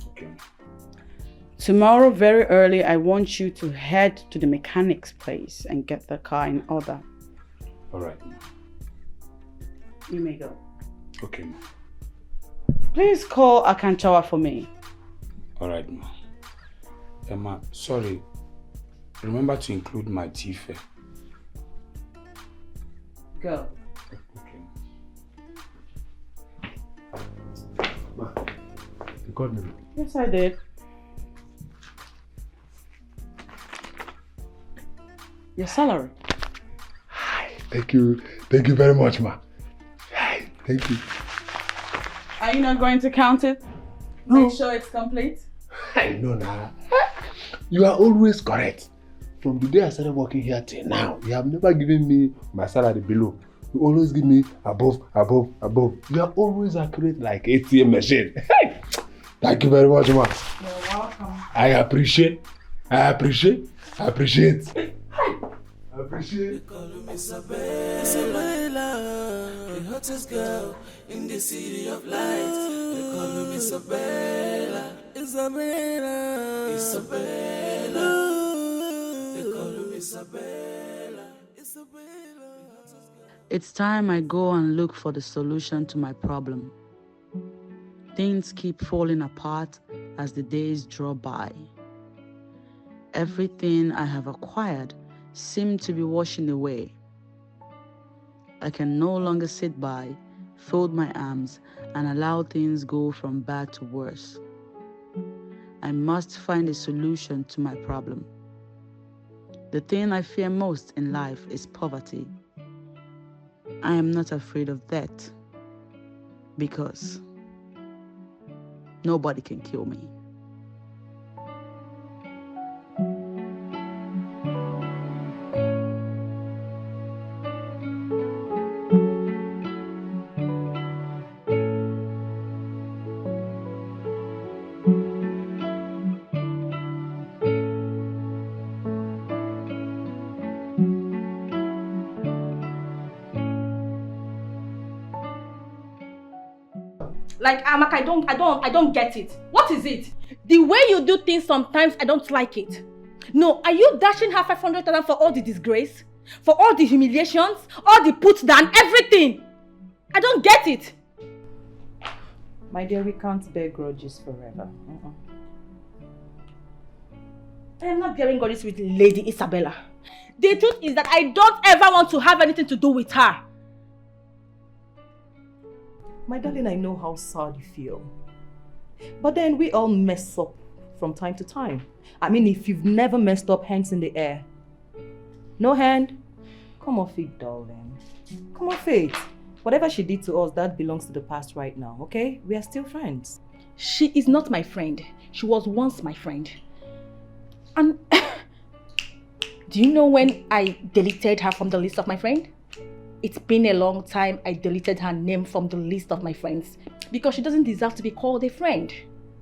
Okay. Tomorrow, very early, I want you to head to the mechanic's place and get the car in order. All right, ma. You may go. Okay, ma. Please call Akanchawa for me. All right, ma. Emma, sorry. Remember to include my tea fare. Go. Okay. Ma, you called me. Yes, I did. Your salary. Thank you very much, ma. Thank you. Are you not going to count it? No. Make sure it's complete? I know now. You are always correct. From the day I started working here till now, you have never given me my salary below. You always give me above. You are always accurate like ATM machine. Thank you very much, ma. You're welcome. I appreciate. They call me Isabella, the hottest girl in the city of lights. They call me Isabella. They call me Isabella. It's time I go and look for the solution to my problem. Things keep falling apart as the days draw by. Everything I have acquired seems to be washing away. I can no longer sit by, fold my arms, and allow things go from bad to worse. I must find a solution to my problem. The thing I fear most in life is poverty. I am not afraid of that because nobody can kill me. Like, Amaka, I don't get it. What is it? The way you do things sometimes, I don't like it. No, are you dashing her 500,000 for all the disgrace? For all the humiliations? All the put down? Everything? I don't get it. My dear, we can't bear grudges forever. I am not bearing grudges with Lady Isabella. The truth is that I don't ever want to have anything to do with her. My darling, I know how sad you feel. But then we all mess up from time to time. I mean, if you've never messed up, hands in the air. No hand? Come off it, darling. Come off it. Whatever she did to us, that belongs to the past right now, okay? We are still friends. She is not my friend. She was once my friend. And do you know when I deleted her from the list of my friends? It's been a long time I deleted her name from the list of my friends because she doesn't deserve to be called a friend.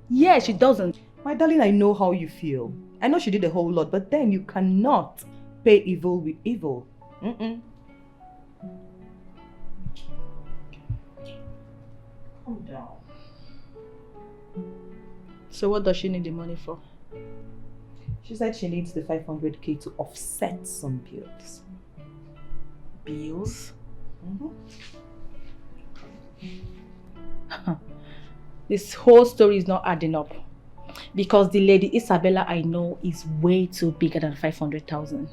Yeah, she doesn't. My darling, I know how you feel. I know she did a whole lot, but then you cannot pay evil with evil. Calm down. So what does she need the money for? She said she needs the 500k to offset some bills. Bills? This whole story is not adding up. Because the lady Isabella I know is way too bigger than 500,000.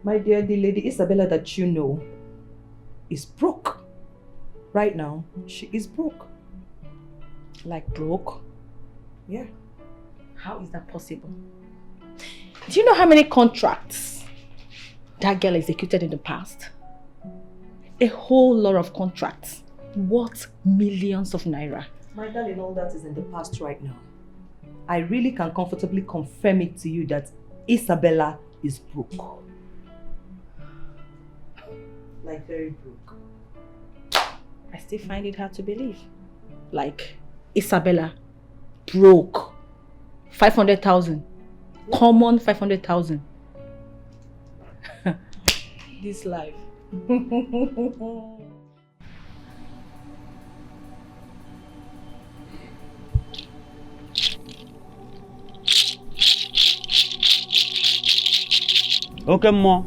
My dear, the lady Isabella that you know is broke. Right now, she is broke. Like broke? Yeah. How is that possible? Do you know how many contracts that girl executed in the past? A whole lot of contracts. Worth millions of naira. My darling, all that is in the past right now. I really can comfortably confirm it to you that Isabella is broke. Like very broke. I still find it hard to believe. Like Isabella broke 500,000. Common 500,000. This life. Okay, ma.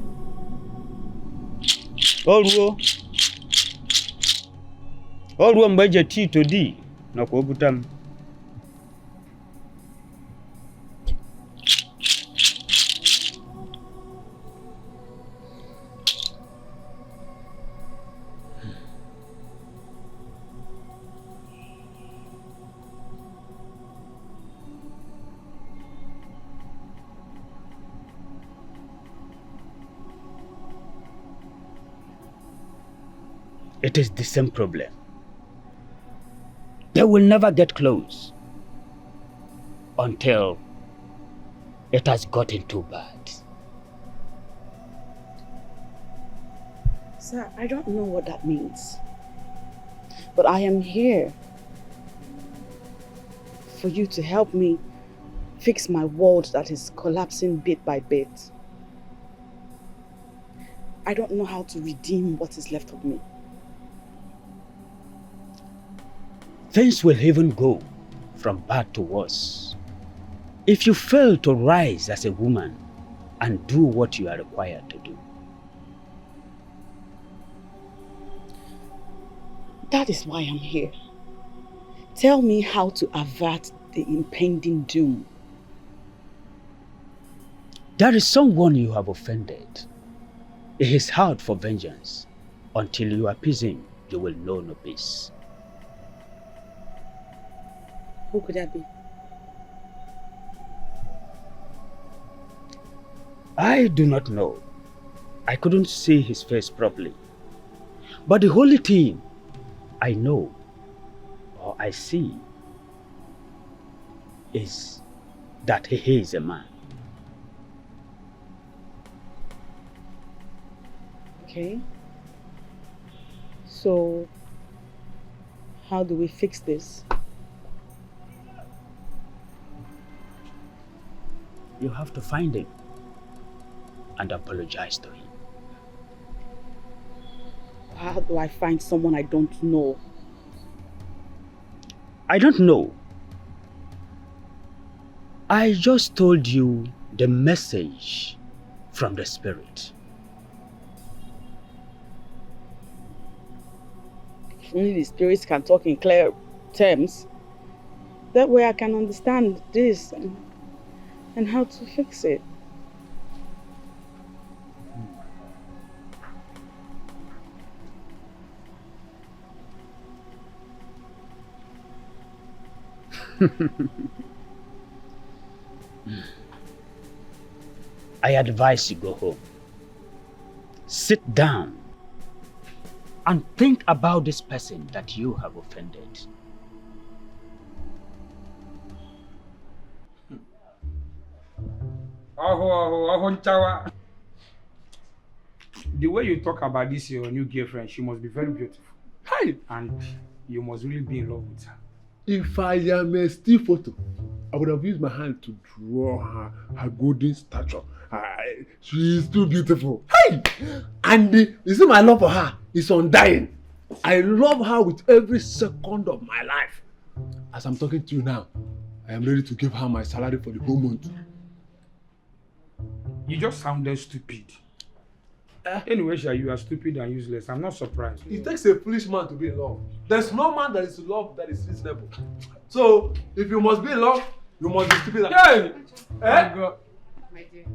Oruo mbaje tea to di na ko butam. It is the same problem. They will never get close until it has gotten too bad. Sir, I don't know what that means. But I am here for you to help me fix my world that is collapsing bit by bit. I don't know how to redeem what is left of me. Things will even go from bad to worse if you fail to rise as a woman and do what you are required to do. That is why I'm here. Tell me how to avert the impending doom. There is someone you have offended. It is hard for vengeance. Until you appease him, you will know no peace. Who could that be? I do not know. I couldn't see his face properly. But the only thing I know or I see is that he is a man. Okay. So, how do we fix this? You have to find him and apologize to him. How do I find someone I don't know? I don't know. I just told you the message from the spirit. If only the spirits can talk in clear terms, that way I can understand this and how to fix it. I advise you go home. Sit down and think about this person that you have offended. The way you talk about this your new girlfriend, she must be very beautiful. Hi. And you must really be in love with her. If I am a still photo, I would have used my hand to draw her golden statue. She is too beautiful. Hey! And you see, my love for her is undying. I love her with every second of my life. As I'm talking to you now, I am ready to give her my salary for the whole month. You just sounded stupid. Anyway, Sha, you are stupid and useless. I'm not surprised. It takes a foolish man to be in love. There's no man that is in love that is reasonable. So, if you must be in love, you must be stupid. Hey! My dear,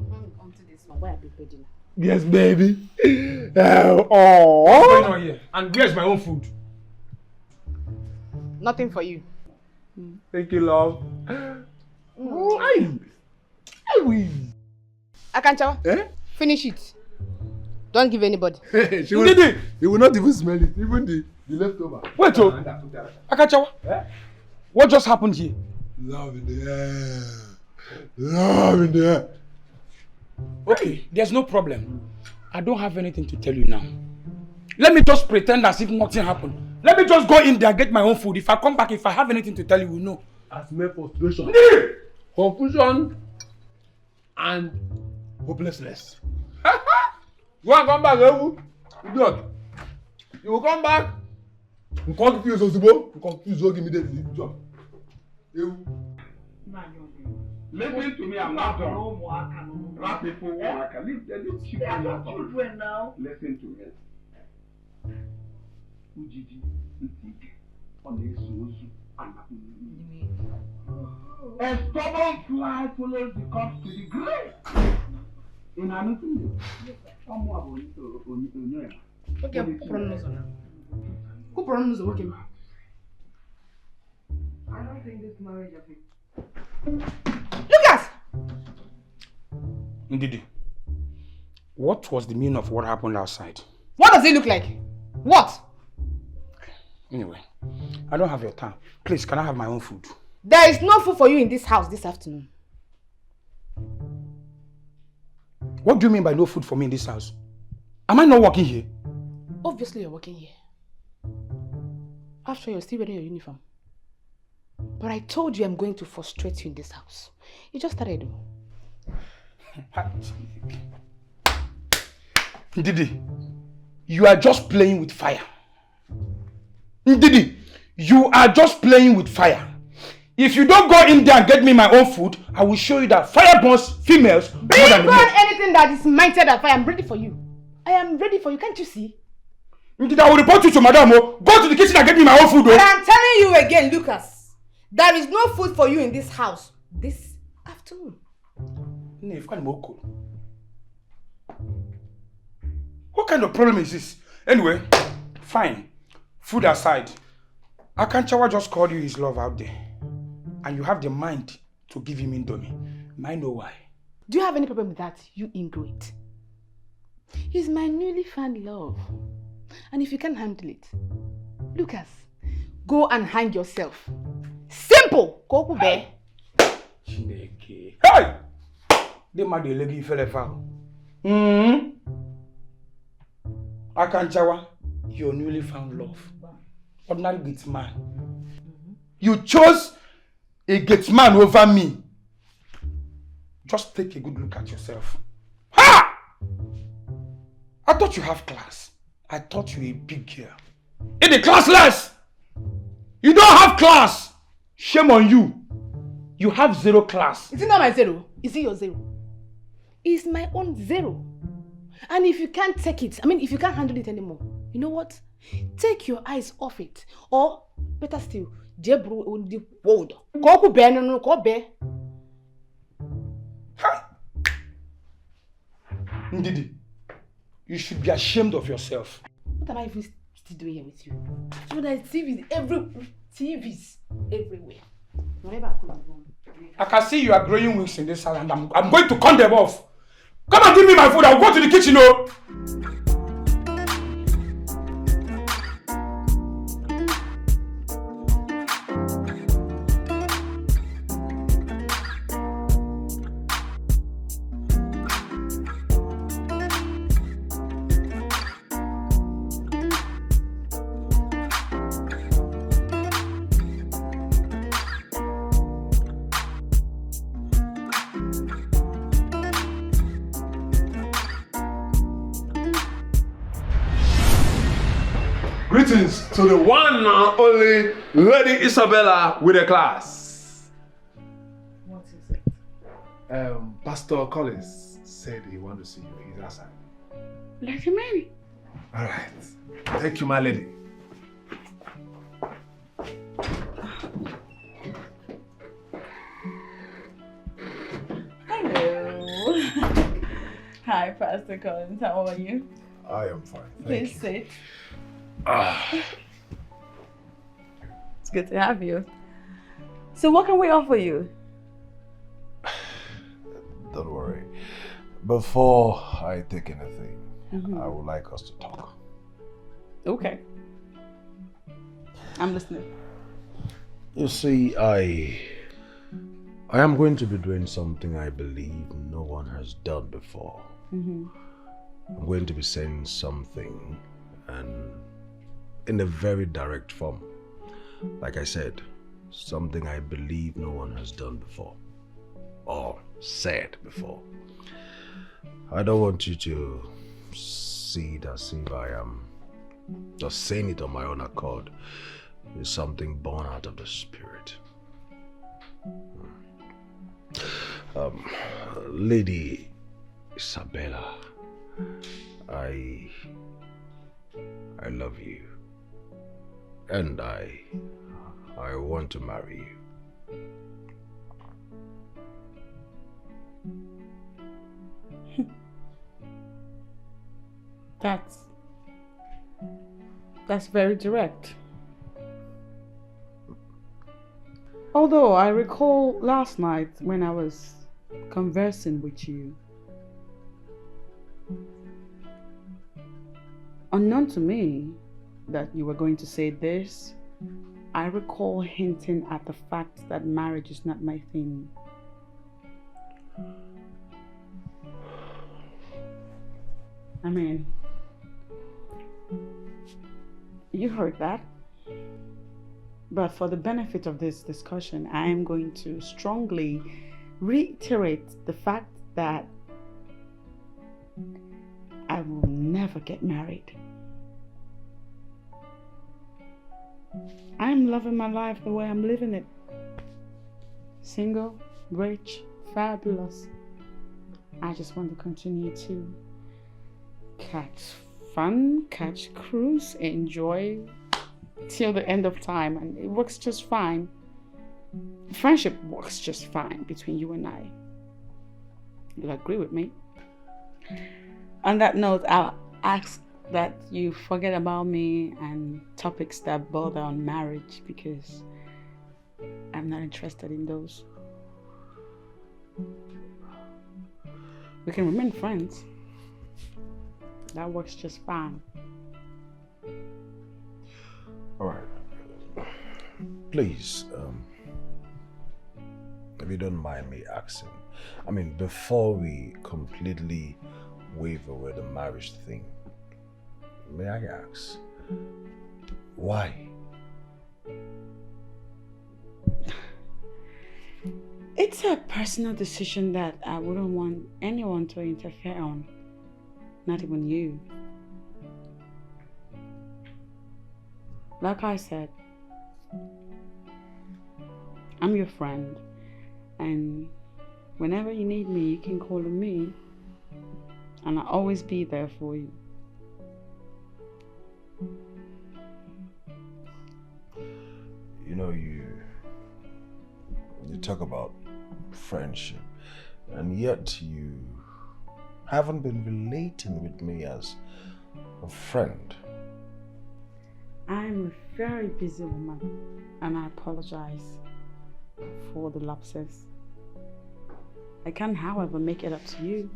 on to this one. Why are you begging? Yes, baby. What's going on here? And where's my own food? Nothing for you. Thank you, love. Akanchawa, finish it. Don't give anybody. He will not even smell it, even the leftover. Wait, Akanchawa, what just happened here? Love in the air. Love in the air. Okay, there's no problem. I don't have anything to tell you now. Let me just pretend as if nothing happened. Let me just go in there and get my own food. If I come back, if I have anything to tell you, we'll know. As mere frustration, confusion, and hopelessness. You want to come back, idiot? You will come back. You confuse Ozubo. You confuse Ogi immediately. Listen to me, I'm not done. Black people work. Leave the children now. Listen to me. Ujiji, Ntike, Onesuozu, and a stubborn fly follows the corpse to the grave. In anything, Okay, who pronounce the working? I don't think this marriage of it. Lucas! Ndidi, what was the meaning of what happened outside? What does it look like? What? Anyway, I don't have your time. Please, can I have my own food? There is no food for you in this house this afternoon. What do you mean by no food for me in this house? Am I not working here? Obviously you're working here. After all, you're still wearing your uniform. But I told you I'm going to frustrate you in this house. You just started. Ndidi, you are just playing with fire. Ndidi, you are just playing with fire. If you don't go in there and get me my own food, I will show you that fire burns females. Bring on anything that is minded at fire. I'm ready for you. I am ready for you. Can't you see? Ndidi, I will report you to Madam. Go to the kitchen and get me my own food. And I'm telling you again, Lucas, there is no food for you in this house this afternoon. What kind of problem is this? Anyway, fine. Food aside, Akanchawa just called you his love out there. And you have the mind to give him Indomie. I know why. Do you have any problem with that, you ingrate? He's my newly found love. And if you can't handle it, Lucas, go and hang yourself. Simple! Go bear. Chineke. Hey! They mad the lady fell foul. Akanchawa, your newly found love. Ordinary gate man. You chose a gate man over me. Just take a good look at yourself. Ha! I thought you have class. I thought you were a big girl. In the classless! You don't have class! Shame on you. You have zero class. Is it not my zero? Is it your zero? It's my own zero. And if you can't take it, if you can't handle it anymore, you know what? Take your eyes off it. Or, better still, Jebru on the world. Go bear, no, go bear. Ndidi, you should be ashamed of yourself. What am I even still doing here with you? So there's TVs everywhere. Whenever I come home. I can see you are growing wings in this house and I'm going to cut them off. Come and give me my food. I'll go to the kitchen, Greetings to the one and only Lady Isabella with a class. What is it? Pastor Collins said he wanted to see you. He's outside. Let him in. All right. Thank you, my lady. Hello. Hi, Pastor Collins. How are you? I am fine. Please sit. It's good to have you. So what can we offer you? Don't worry. Before I take anything, I would like us to talk. Okay. I'm listening. You see, I am going to be doing something I believe no one has done before. I'm going to be saying something and in a very direct form. Like I said, something I believe no one has done before or said before. I don't want you to see it as if I am just saying it on my own accord. It's something born out of the spirit. Lady Isabella, I love you, and I want to marry you. That's very direct. Although I recall last night when I was conversing with you, unknown to me that you were going to say this, I recall hinting at the fact that marriage is not my thing. I mean, you heard that. But for the benefit of this discussion, I am going to strongly reiterate the fact that I will never get married. I'm loving my life the way I'm living it. Single, rich, fabulous. I just want to continue to catch fun, catch cruise, enjoy till the end of time, and it works just fine. Friendship works just fine between you and I. You'll agree with me. On that note, I'll ask that you forget about me and topics that border on marriage, because I'm not interested in those. We can remain friends. That works just fine. All right. Please, if you don't mind me asking, I mean, before we completely wave away the marriage thing, may I ask, why? It's a personal decision that I wouldn't want anyone to interfere on, not even you. Like I said, I'm your friend, and whenever you need me, you can call on me, and I'll always be there for you. You know, you talk about friendship, and yet you haven't been relating with me as a friend. I'm a very busy woman, and I apologize for the lapses. I can, however, make it up to you.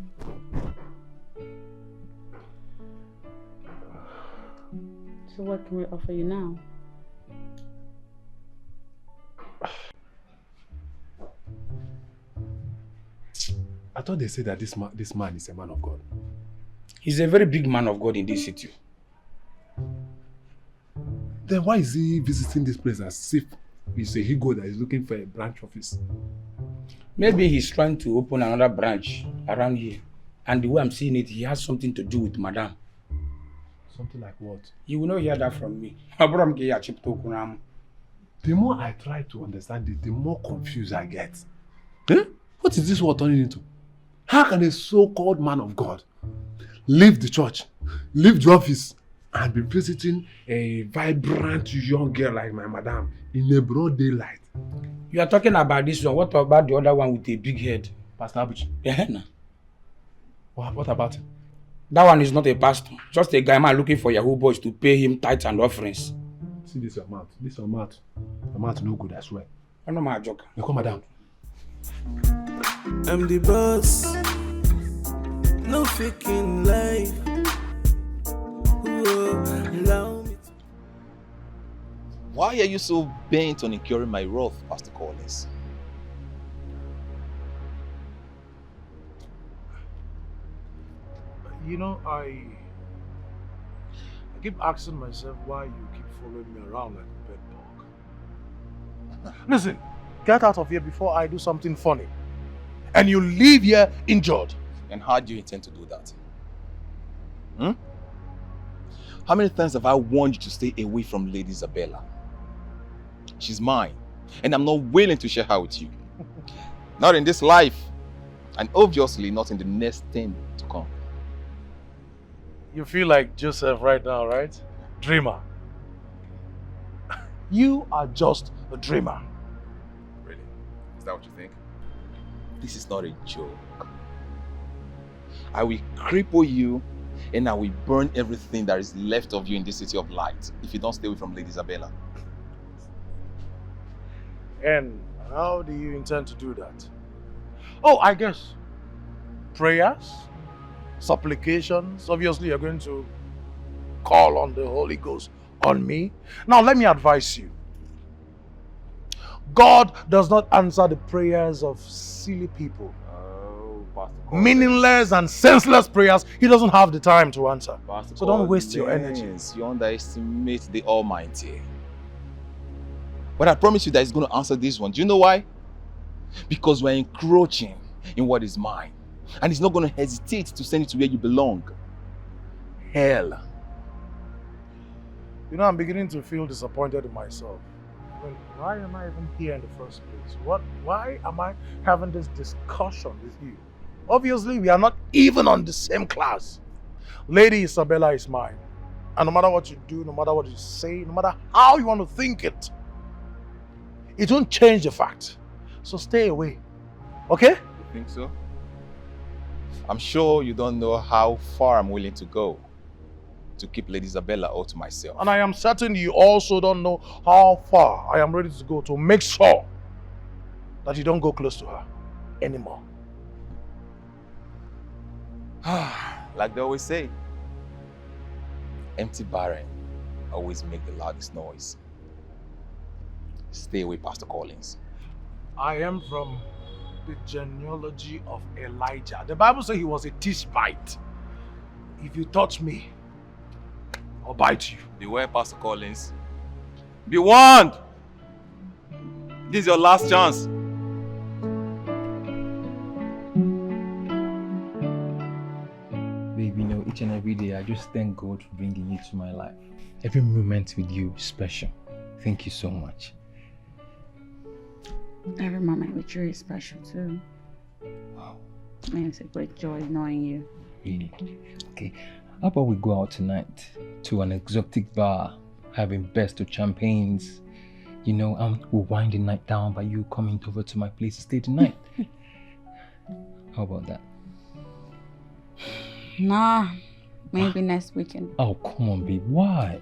So what can we offer you now? I thought they said that this man is a man of God. He's a very big man of God in this city. Then why is he visiting this place as if he's a Higo that is looking for a branch office? Maybe he's trying to open another branch around here. And the way I'm seeing it, he has something to do with Madame. Something like what? You will not hear that from me. Abram ge ya chip to kunam. The more I try to understand it, the more confused I get. Eh? What is this war turning into? How can a so-called man of God leave the church, leave the office, and be visiting a vibrant young girl like my madam in a broad daylight? You are talking about this one. What about the other one with a big head? Pastor Abuchi. Yeah, nah. What about him? That one is not a pastor. Just a guy man looking for Yahoo boys to pay him tithes and offerings. See this your mouth. This your mouth. Your mouth no good, I swear. I know my joke. You come madam. I'm the boss. No faking life. Allow me to... Why are you so bent on incurring my wrath, Pastor Collins? You know, I keep asking myself why you keep following me around like a bed bug. Listen, get out of here before I do something funny. And you leave here injured. And how do you intend to do that? How many times have I warned you to stay away from Lady Isabella? She's mine, and I'm not willing to share her with you. Not in this life, and obviously not in the next 10 to come. You feel like Joseph right now, right? Dreamer. You are just a dreamer. Really? Is that what you think? This is not a joke. I will cripple you and I will burn everything that is left of you in this city of light if you don't stay away from Lady Isabella. And how do you intend to do that? Oh, I guess prayers, supplications. Obviously, you're going to call on the Holy Ghost on me. Now, let me advise you. God does not answer the prayers of silly people. Meaningless and senseless prayers, He doesn't have the time to answer. So don't waste your energy. You underestimate the Almighty. But I promise you that He's going to answer this one. Do you know why? Because we're encroaching in what is mine. And He's not going to hesitate to send you to where you belong. Hell. You know, I'm beginning to feel disappointed in myself. I mean, why am I even here in the first place? Why am I having this discussion with you? Obviously, we are not even on the same class. Lady Isabella is mine. And no matter what you do, no matter what you say, no matter how you want to think it, it won't change the fact. So stay away. Okay? You think so? I'm sure you don't know how far I'm willing to go to keep Lady Isabella all to myself. And I am certain you also don't know how far I am ready to go to make sure that you don't go close to her anymore. Like they always say, empty barren always make the loudest noise. Stay away, Pastor Collins. I am from the genealogy of Elijah. The Bible says he was a Tishbite. If you touch me, I'll bite you. Beware, Pastor Collins. Be warned! This is your last chance. Babe, you know, each and every day I just thank God for bringing you to my life. Every moment with you is special. Thank you so much. Every moment with you is special too. Wow. Man, it's a great joy knowing you. Really? Okay. How about we go out tonight to an exotic bar, having best of champagnes? You know, we'll wind the night down by you coming over to my place to stay tonight. How about that? Nah, maybe next weekend. Oh, come on, babe. Why?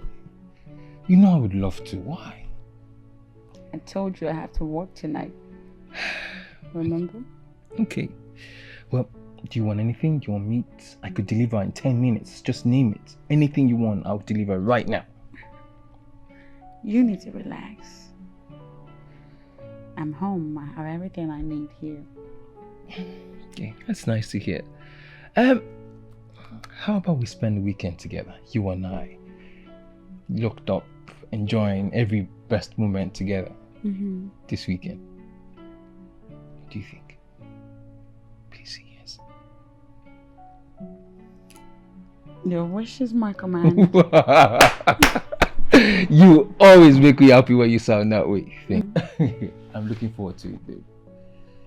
You know I would love to. Why? I told you I have to work tonight. Remember? Okay. Well, do you want anything? Do you want meat? I could deliver in 10 minutes. Just name it. Anything you want, I'll deliver right now. You need to relax. I'm home. I have everything I need here. Okay, that's nice to hear. How about we spend the weekend together? You and I. Looked up, enjoying every best moment together. This weekend. What do you think? Please say yes. Your wish is my command. You always make me happy when you sound that way. I'm looking forward to it, babe.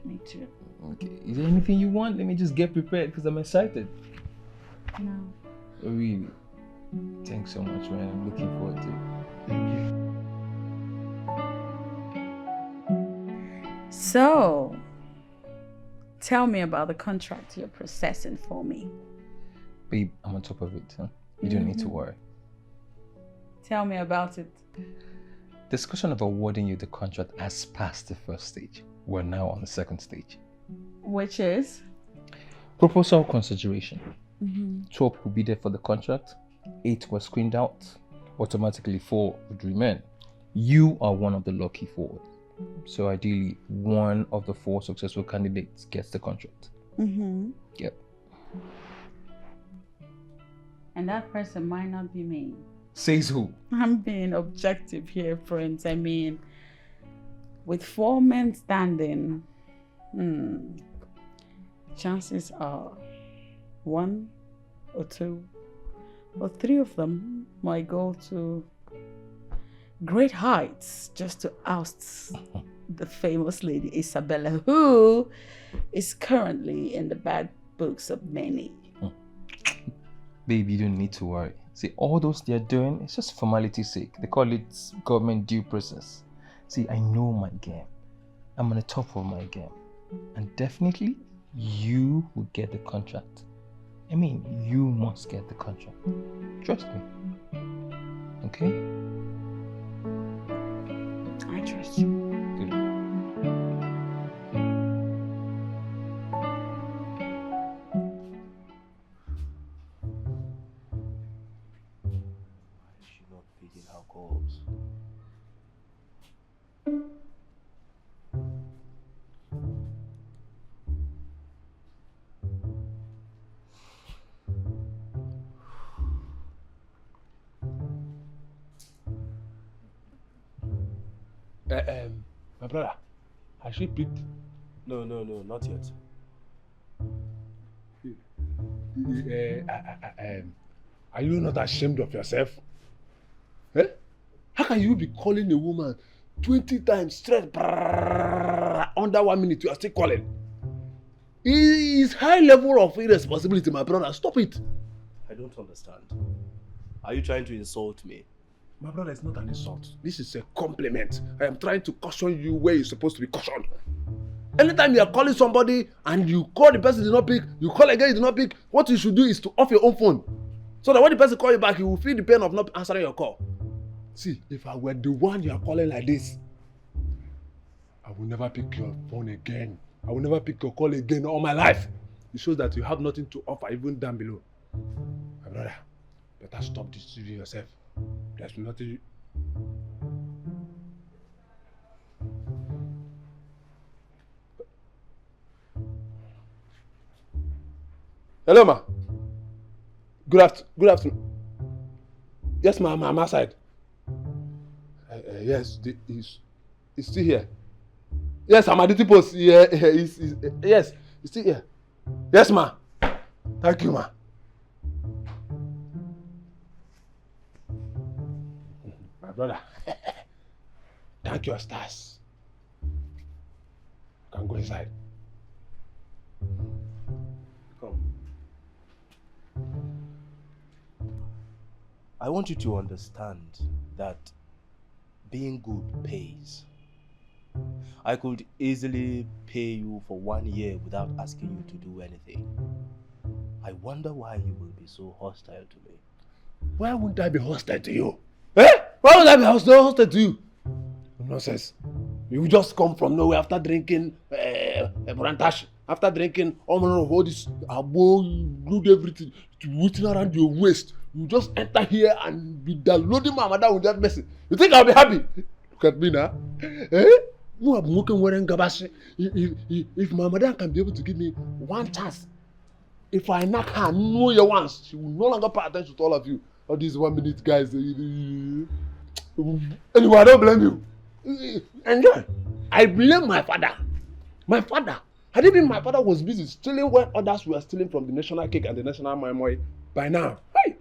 Me too. Okay. Is there anything you want? Let me just get prepared because I'm excited. No. Oh, really? Thanks so much, man. I'm looking forward to it. Thank you. So, tell me about the contract you're processing for me. Babe, I'm on top of it. Huh? You don't need to worry. Tell me about it. Discussion of awarding you the contract has passed the first stage. We're now on the second stage. Which is? Proposal consideration. 12 will be there for the contract. 8 were screened out. Automatically 4 would remain. You are one of the lucky 4. So ideally, one of the 4 successful candidates gets the contract. Yep. And that person might not be me. Says who? I'm being objective here, Prince. I mean, with 4 men standing, chances are 1 or 2 or 3 of them might go to great heights just to oust the famous lady Isabella, who is currently in the bad books of many. Baby, you don't need to worry. See, all those they're doing, it's just formality's sake. They call it government due process. See, I know my game. I'm on the top of my game. And definitely, you will get the contract. I mean, you must get the contract. Trust me. Okay? I trust you. Good. My brother, has she picked? No, not yet. Are you not ashamed of yourself? Eh? How can you be calling a woman 20 times straight under 1 minute? You are still calling. It's high level of irresponsibility, my brother. Stop it. I don't understand. Are you trying to insult me? My brother, it's not an insult. This is a compliment. I am trying to caution you where you're supposed to be cautioned. Anytime you are calling somebody and you call the person did not pick, you call again, he did not pick, what you should do is to off your own phone. So that when the person calls you back, you will feel the pain of not answering your call. See, if I were the one you are calling like this, I will never pick your phone again. I will never pick your call again all my life. It shows that you have nothing to offer even down below. My brother, better stop deceiving yourself. There's nothing. Hello, ma. Good afternoon. Yes, ma, I'm outside. Yes, he's still here. Yes, I'm at the post. Yeah, yes, he's still here. Yes, ma. Thank you, ma. My brother, thank your stars. You can go inside. Come. I want you to understand that being good pays. I could easily pay you for 1 year without asking you to do anything. I wonder why you will be so hostile to me. Why wouldn't I be hostile to you? Eh? Why would I be hostile to you? Nonsense. You just come from nowhere after drinking brantash, after drinking all this abo, you glued everything, written around your waist. You just enter here and be downloading my mother with that message. You think I'll be happy? Look at me now. Eh? If my mother can be able to give me one chance, if I knock her know you once, she will no longer pay attention to all of you. All these 1 minute guys. Anyway, I don't blame you. Enjoy. I blame my father. My father. Had it been my father was busy stealing when others were stealing from the national cake and the national memory, by now. Hey!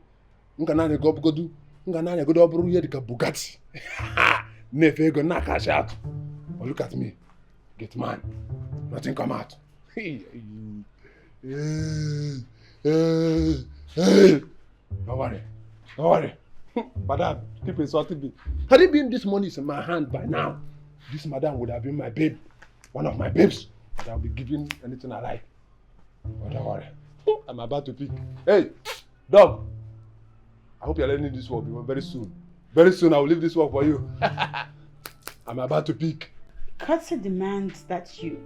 Ngana go do. Ngana go do here the Bugatti. Never go knock cash out. But look at me. Get man. Nothing come out. Don't worry. Don't worry. Madam, keep insulting me. Had it been this money is in my hand by now, this madam would have been my babe. One of my babes. I'll be giving anything I like. But don't worry. I'm about to pick. Hey, dog. I hope you're learning this work very soon. Very soon I will leave this work for you. I'm about to pick. Courtesy demands that you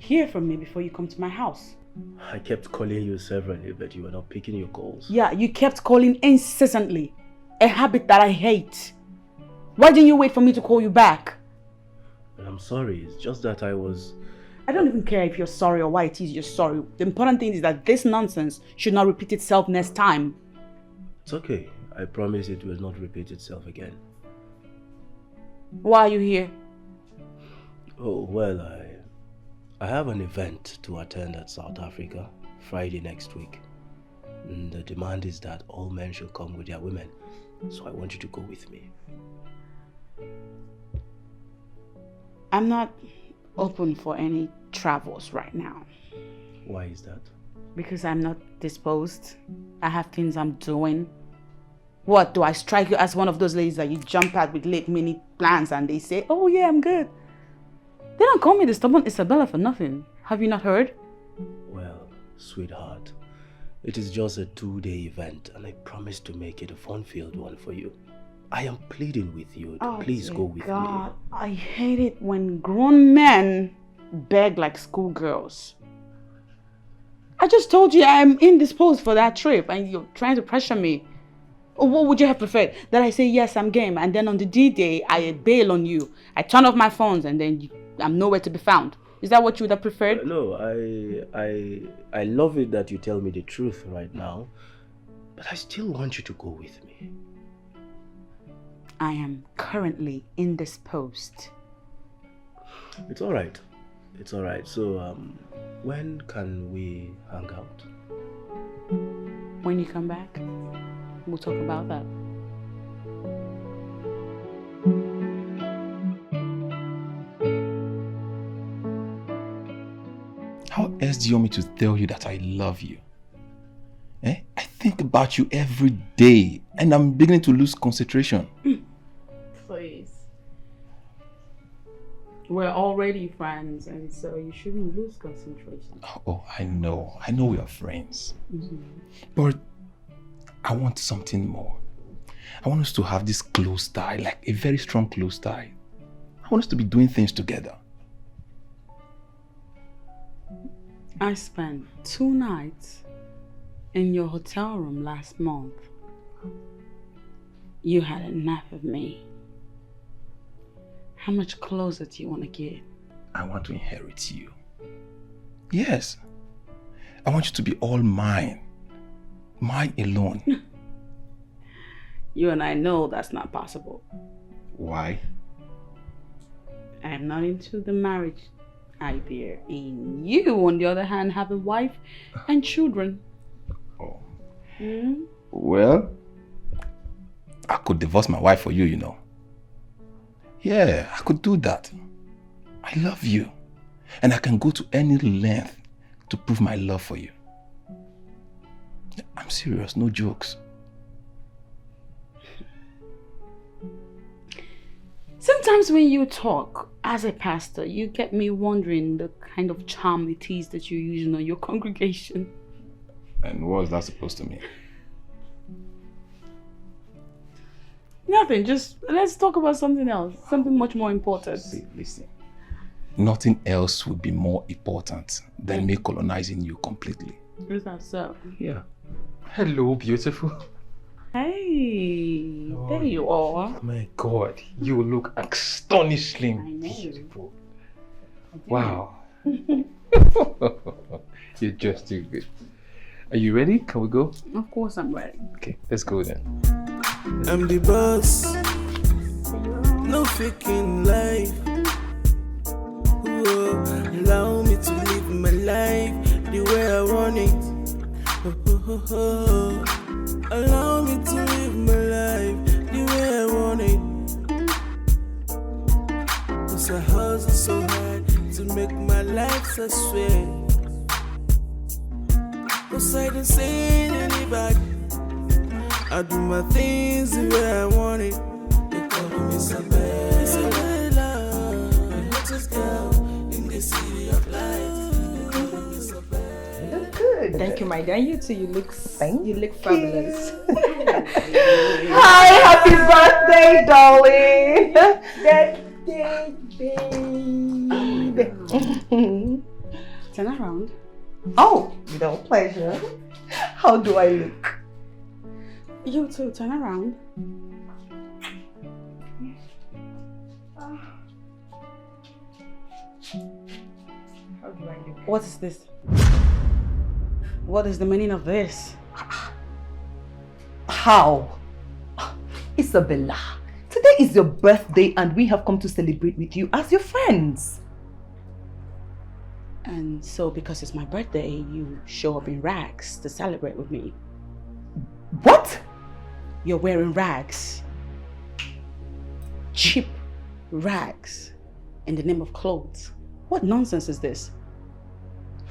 hear from me before you come to my house. I kept calling you severally, but you were not picking your calls. Yeah, you kept calling incessantly. A habit that I hate. Why didn't you wait for me to call you back? I'm sorry, it's just that I don't even care if you're sorry or why it is you're sorry. The important thing is that this nonsense should not repeat itself next time. It's okay. I promise it will not repeat itself again. Why are you here? Oh, well, I have an event to attend at South Africa Friday next week. And the demand is that all men should come with their women. So I want you to go with me. I'm not open for any travels right now. Why is that? Because I'm not disposed. I have things I'm doing. What, do I strike you as one of those ladies that you jump at with late minute plans and they say, oh yeah, I'm good? They don't call me the stubborn Isabella for nothing. Have you not heard? Well, sweetheart, it is just a 2-day event and I promise to make it a fun-filled one for you. I am pleading with you to please go with me. I hate it when grown men beg like schoolgirls. I just told you I'm indisposed for that trip and you're trying to pressure me. Or what would you have preferred? That I say, yes, I'm game, and then on the D-Day, I bail on you. I turn off my phones and then I'm nowhere to be found. Is that what you would have preferred? No, I love it that you tell me the truth right now, but I still want you to go with me. I am currently indisposed. It's all right. It's all right. So, when can we hang out? When you come back, we'll talk about that. How else do you want me to tell you that I love you? I think about you every day and I'm beginning to lose concentration. Please. We're already friends and so you shouldn't lose concentration. Oh, I know we are friends. But I want something more. I want us to have this close tie, like a very strong close tie. I want us to be doing things together. I spent 2 nights in your hotel room last month. You had enough of me. How much closer do you want to get? I want to inherit you. Yes. I want you to be all mine. Mine alone. You and I know that's not possible. Why? I'm not into the marriage idea. And you, on the other hand, have a wife and children. Oh. Well, I could divorce my wife for you, you know. Yeah, I could do that. I love you. And I can go to any length to prove my love for you. I'm serious, no jokes. Sometimes when you talk as a pastor, you get me wondering the kind of charm it is that you're using on your congregation. And what is that supposed to mean? Nothing, just let's talk about something else. Something much more important. See, listen. Nothing else would be more important than me colonizing you completely. Is that so? Yeah. Hello, beautiful. Hey, there you are. My God, you look astonishingly beautiful. Wow. You're just too good. Are you ready? Can we go? Of course I'm ready. Okay, let's go then. I'm the boss. No faking life. Whoa, allow me to live my life the way I want it. Allow me to live my life the way I want it. 'Cause I hustle so hard to make my life so sweet. 'Cause I don't say anybody. I do my things the way I want it. They call me Isabella, the hottest girl in the city of light. Good. Thank you, my dear. You too. You look fabulous. Hi, happy birthday, darling. Birthday, babe. Turn around. Oh, with all pleasure. How do I look? You too, turn around. How do I look? What is this? What is the meaning of this? How? Isabella, today is your birthday and we have come to celebrate with you as your friends. And so because it's my birthday, you show up in rags to celebrate with me. What? You're wearing rags. Cheap rags in the name of clothes. What nonsense is this?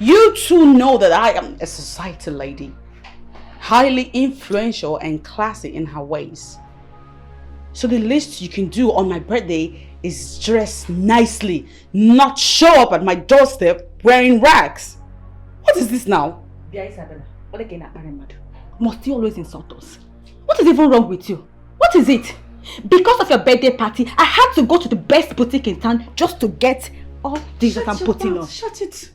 You two know that I am a society lady, highly influential and classy in her ways. So the least you can do on my birthday is dress nicely, not show up at my doorstep wearing rags. What is this now? Dear Isabella, what again at Marimad? Must you always insult us? What is even wrong with you? What is it? Because of your birthday party, I had to go to the best boutique in town just to get all these that I'm putting on. Shut it.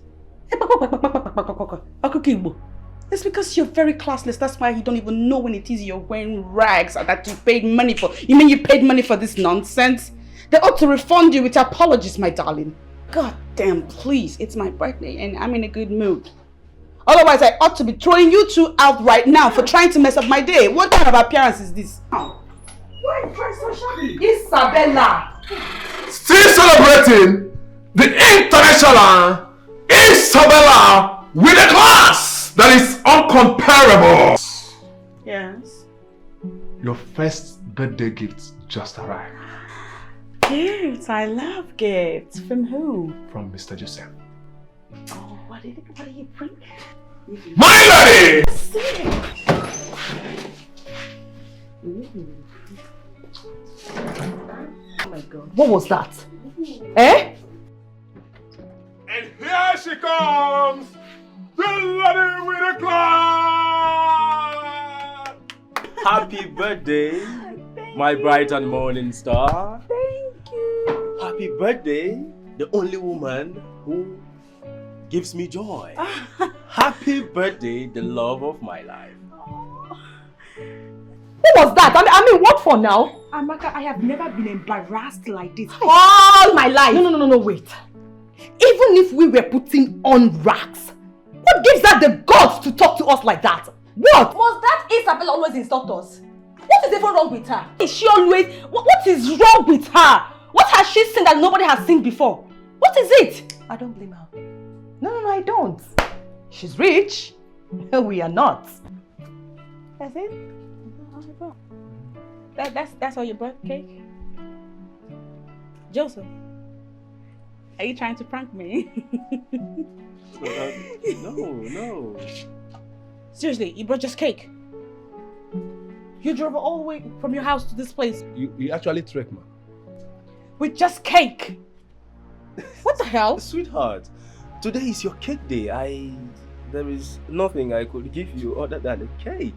It's because you're very classless. That's why you don't even know when it is you're wearing rags that you paid money for. You mean you paid money for this nonsense? They ought to refund you with apologies, my darling. God damn, please. It's my birthday and I'm in a good mood. Otherwise, I ought to be throwing you two out right now for trying to mess up my day. What kind of appearance is this? Why are you crying so shabby? Isabella! Still celebrating the international Isabella with a class that is uncomparable. Yes. Your first birthday gift just arrived. Gifts. I love gifts. From who? From Mr. Joseph. Oh, what did you bring? My lady! Oh my God. What was that? Eh? And here she comes! The lady with a class! Happy birthday, my bright and morning star. Thank you. Happy birthday, the only woman who gives me joy. Happy birthday, the love of my life. What was that? I mean, what for now? Amaka, I have never been embarrassed like this all my life. No, wait. Even if we were putting on rags, what gives her the guts to talk to us like that? What? Must that Isabella always insult us? What is even wrong with her? Is she always... What is wrong with her? What has she seen that nobody has seen before? What is it? I don't blame her. No, I don't. She's rich. We are not. That's it? That's all you brought, cake? Joseph, are you trying to prank me? No. Seriously, you brought just cake? You drove all the way from your house to this place You actually tricked me. with just cake? What the hell? Sweetheart, today is your cake day. There is nothing I could give you other than a cake.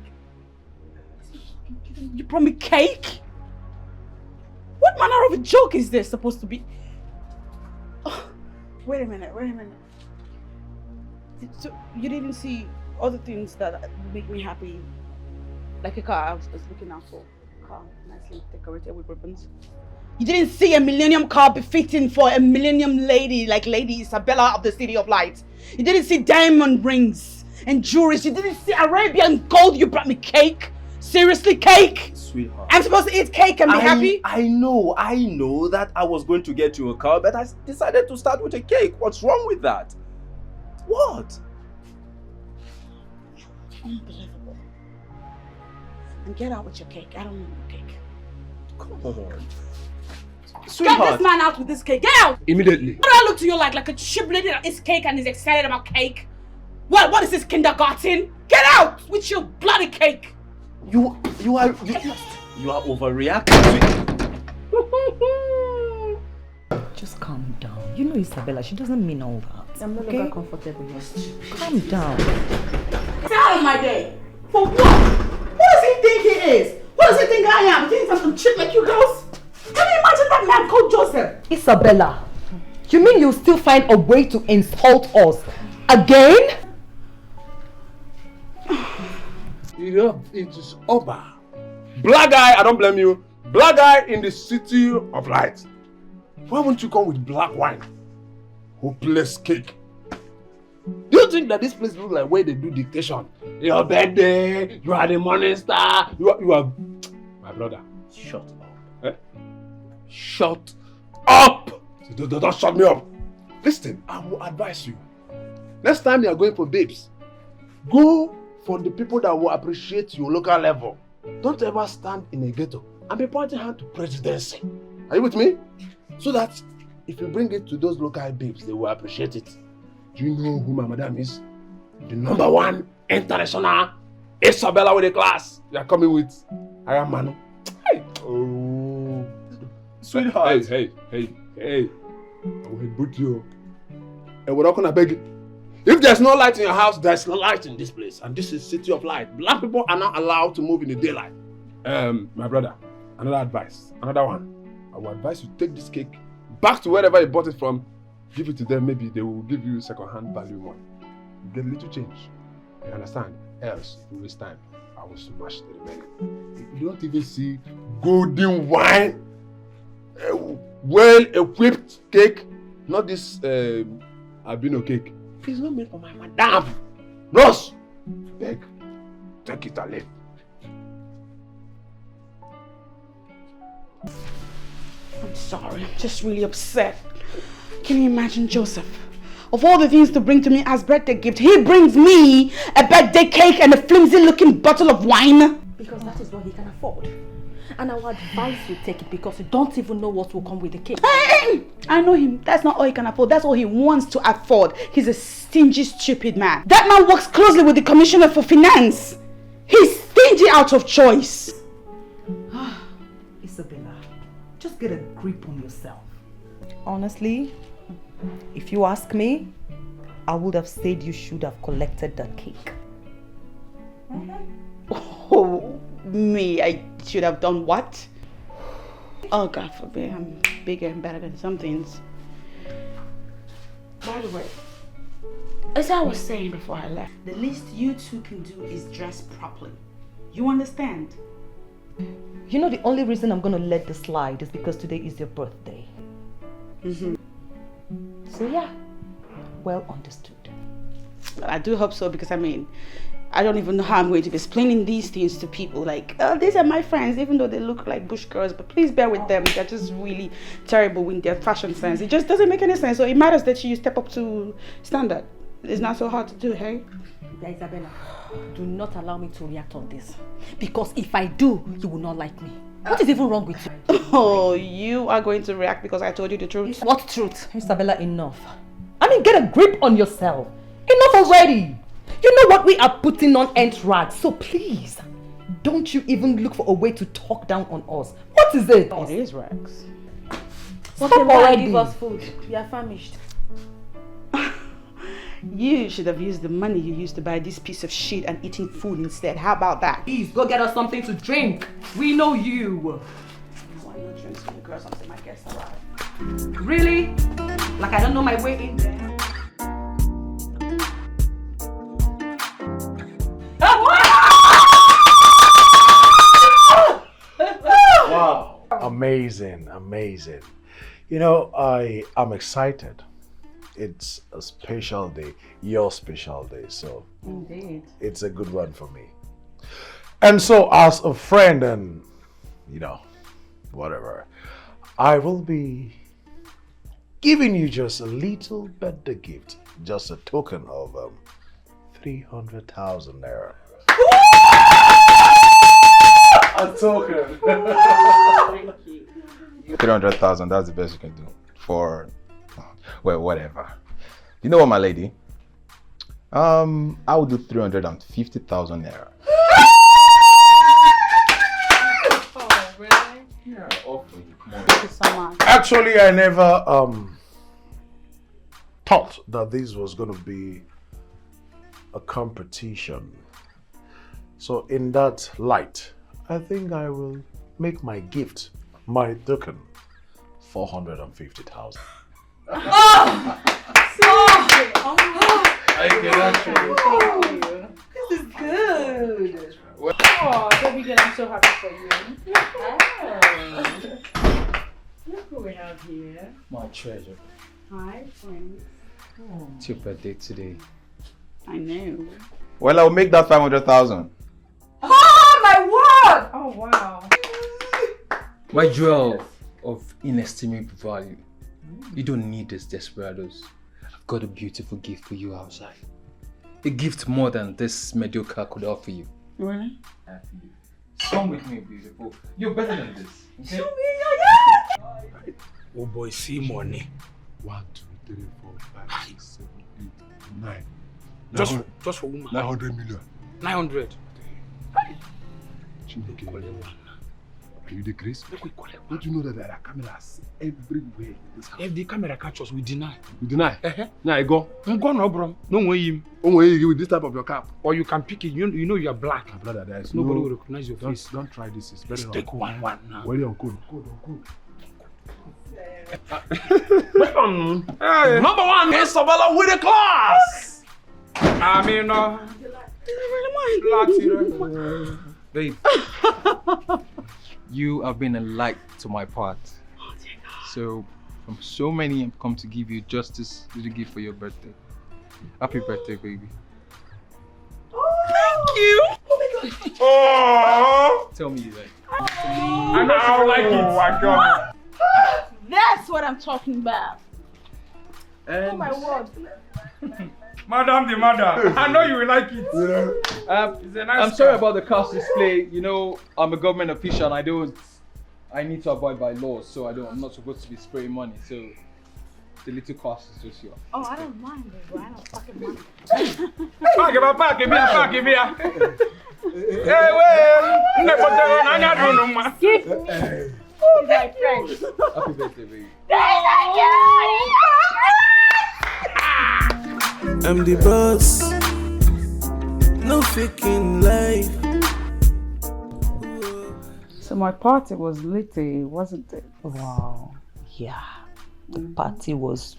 You brought me cake? What manner of a joke is this supposed to be? Oh, wait a minute. So you didn't see other things that make me happy? Like a car I was looking out for. A car nicely decorated with ribbons. You didn't see a millennium car befitting for a millennium lady like Lady Isabella of the City of Light. You didn't see diamond rings and jewelry. You didn't see Arabian gold. You brought me cake? Seriously, cake? Sweetheart, I'm supposed to eat cake and be happy? I know that I was going to get you a car, but I decided to start with a cake. What's wrong with that? What? Unbelievable. And get out with your cake. I don't want your cake. Come on. Get Sweetheart. this man out with this cake. Get out! Immediately. What do I look to you like a cheap lady that eats cake and is excited about cake? What is this, kindergarten? Get out with your bloody cake! You are overreacting. Just calm down. You know Isabella, she doesn't mean all that. I'm no longer comfortable. Calm down. Get out of my day! For what? Who does he think he is? What does he think I am? Think I'm some chick like you girls? Can you imagine that man called Joseph? Isabella, you mean you still find a way to insult us? Again? It is over. Black guy, I don't blame you. Black guy in the city of light. Why won't you come with black wine? Hopeless cake. Do you think that this place looks like where they do dictation? Your birthday, you are the morning star, you are... My brother, shut up. Eh? Shut up! Don't shut me up. Listen, I will advise you. Next time you are going for babes, go for the people that will appreciate your local level. Don't ever stand in a ghetto and be pointing hand to presidency. Are you with me? So that if you bring it to those local babes, they will appreciate it. Do you know who my madam is? The #1 international Isabella with a class. You are coming with I am Manu. Hey. Oh. Sweetheart. Hey. I will boot you. And we're not gonna beg you. If there's no light in your house, there's no light in this place. And this is city of light. Black people are not allowed to move in the daylight. My brother, another advice. Another one. I will advise you take this cake back to wherever you bought it from. Give it to them, maybe they will give you second-hand value one. You get a little change. You understand? Else, you waste time. I will smash the remaining. You don't even see golden wine, well-equipped cake, not this albino cake. It's not made for my madam. Ross, beg, take it and leave. I'm sorry, I'm just really upset. Can you imagine Joseph? Of all the things to bring to me as birthday gift, he brings me a birthday cake and a flimsy looking bottle of wine. Because that is what he can afford. And I would advise you take it because you don't even know what will come with the cake. Hey, I know him. That's not all he can afford. That's all he wants to afford. He's a stingy, stupid man. That man works closely with the Commissioner for Finance. He's stingy out of choice. Isabella, just get a grip on yourself. Honestly, if you ask me, I would have said you should have collected that cake. Oh, me, I should have done what? Oh, God forbid, I'm bigger and better than some things. By the way, as I was saying before I left, the least you two can do is dress properly. You understand? You know the only reason I'm going to let this slide is because today is your birthday. So yeah, well understood. I do hope so because I mean, I don't even know how I'm going to be explaining these things to people. Like, oh, these are my friends, even though they look like bush girls, but please bear with them. They're just really terrible with their fashion sense. It just doesn't make any sense. So it matters that you step up to standard. It's not so hard to do, hey? Yeah, Isabella, do not allow me to react on this. Because if I do, you will not like me. What is even wrong with you? Oh, you are going to react because I told you the truth. What truth? Isabella, enough. I mean, get a grip on yourself. Enough already. You know what we are putting on Entrad, so please, don't you even look for a way to talk down on us. What is it? It is Rex. Stop already. Give us food. We are famished. You should have used the money you used to buy this piece of shit and eating food instead. How about that? Please, go get us something to drink. We know you. Why not drink some girl something? My guests arrived. Really? Like I don't know my way in there. Wow, amazing. You know, I am excited. It's a special day, your special day, so indeed, it's a good one for me. And so as a friend and, you know, whatever, I will be giving you just a little birthday gift, just a token of 300,000 naira. Thank you. 300,000, that's the best you can do. For, well, whatever. You know what, my lady? I will do 350,000 naira. Oh, really? Yeah, awfully. Come on. Thank you so much. Actually, I never thought that this was going to be a competition. So in that light, I think I will make my gift, my token, 450,000. Thank you. This is good. Oh, baby girl, I'm so happy for you. Oh. Look who we have here. My treasure. Hi, friends. Oh. It's your birthday today. I know. Well, I'll make that 500,000. Oh, my word! Oh, wow. My jewel of inestimable value. You don't need this, desperados. I've got a beautiful gift for you outside. A gift more than this mediocre could offer you. Really? Come with me, beautiful. You're better than this. Okay? Show me. Oh boy, see money. 1, 2, 3, 4, 5, 6, 7, 8, 9. Just for woman. 900 million. 900. Are you the grace? Don't you know that there are cameras everywhere in this house? If the camera catch us, we deny. You deny? Now I go. I'm going no, bro. No way him. Oh, way you with this type of your cap. Or you can pick it. You know you are black. My brother, there is nobody will recognize your face. Don't try this. It's very Let's take one now. Where are you on code? Code. Hey. Number 1 is Isabella with a class. I mean, Babe, you have been a light to my path. So, from so many, I've come to give you just this little gift for your birthday. Happy birthday, baby. Thank you. Oh my god. Oh. Tell me you like it. I know I like it. My God. That's what I'm talking about. And oh my word. Madam the mother, I know you will like it. It's a nice I'm sorry about the cast display. You know, I'm a government official and I need to abide by laws, so I'm not supposed to be spraying money. So the little cost is just yours. Oh, I don't mind it, bro. I don't fucking mind. Pack it here. Hey, well, Give me. Oh, my friend. Happy birthday, baby. I'm the boss, no faking life. So my party was litty, wasn't it? Wow. Yeah. The party was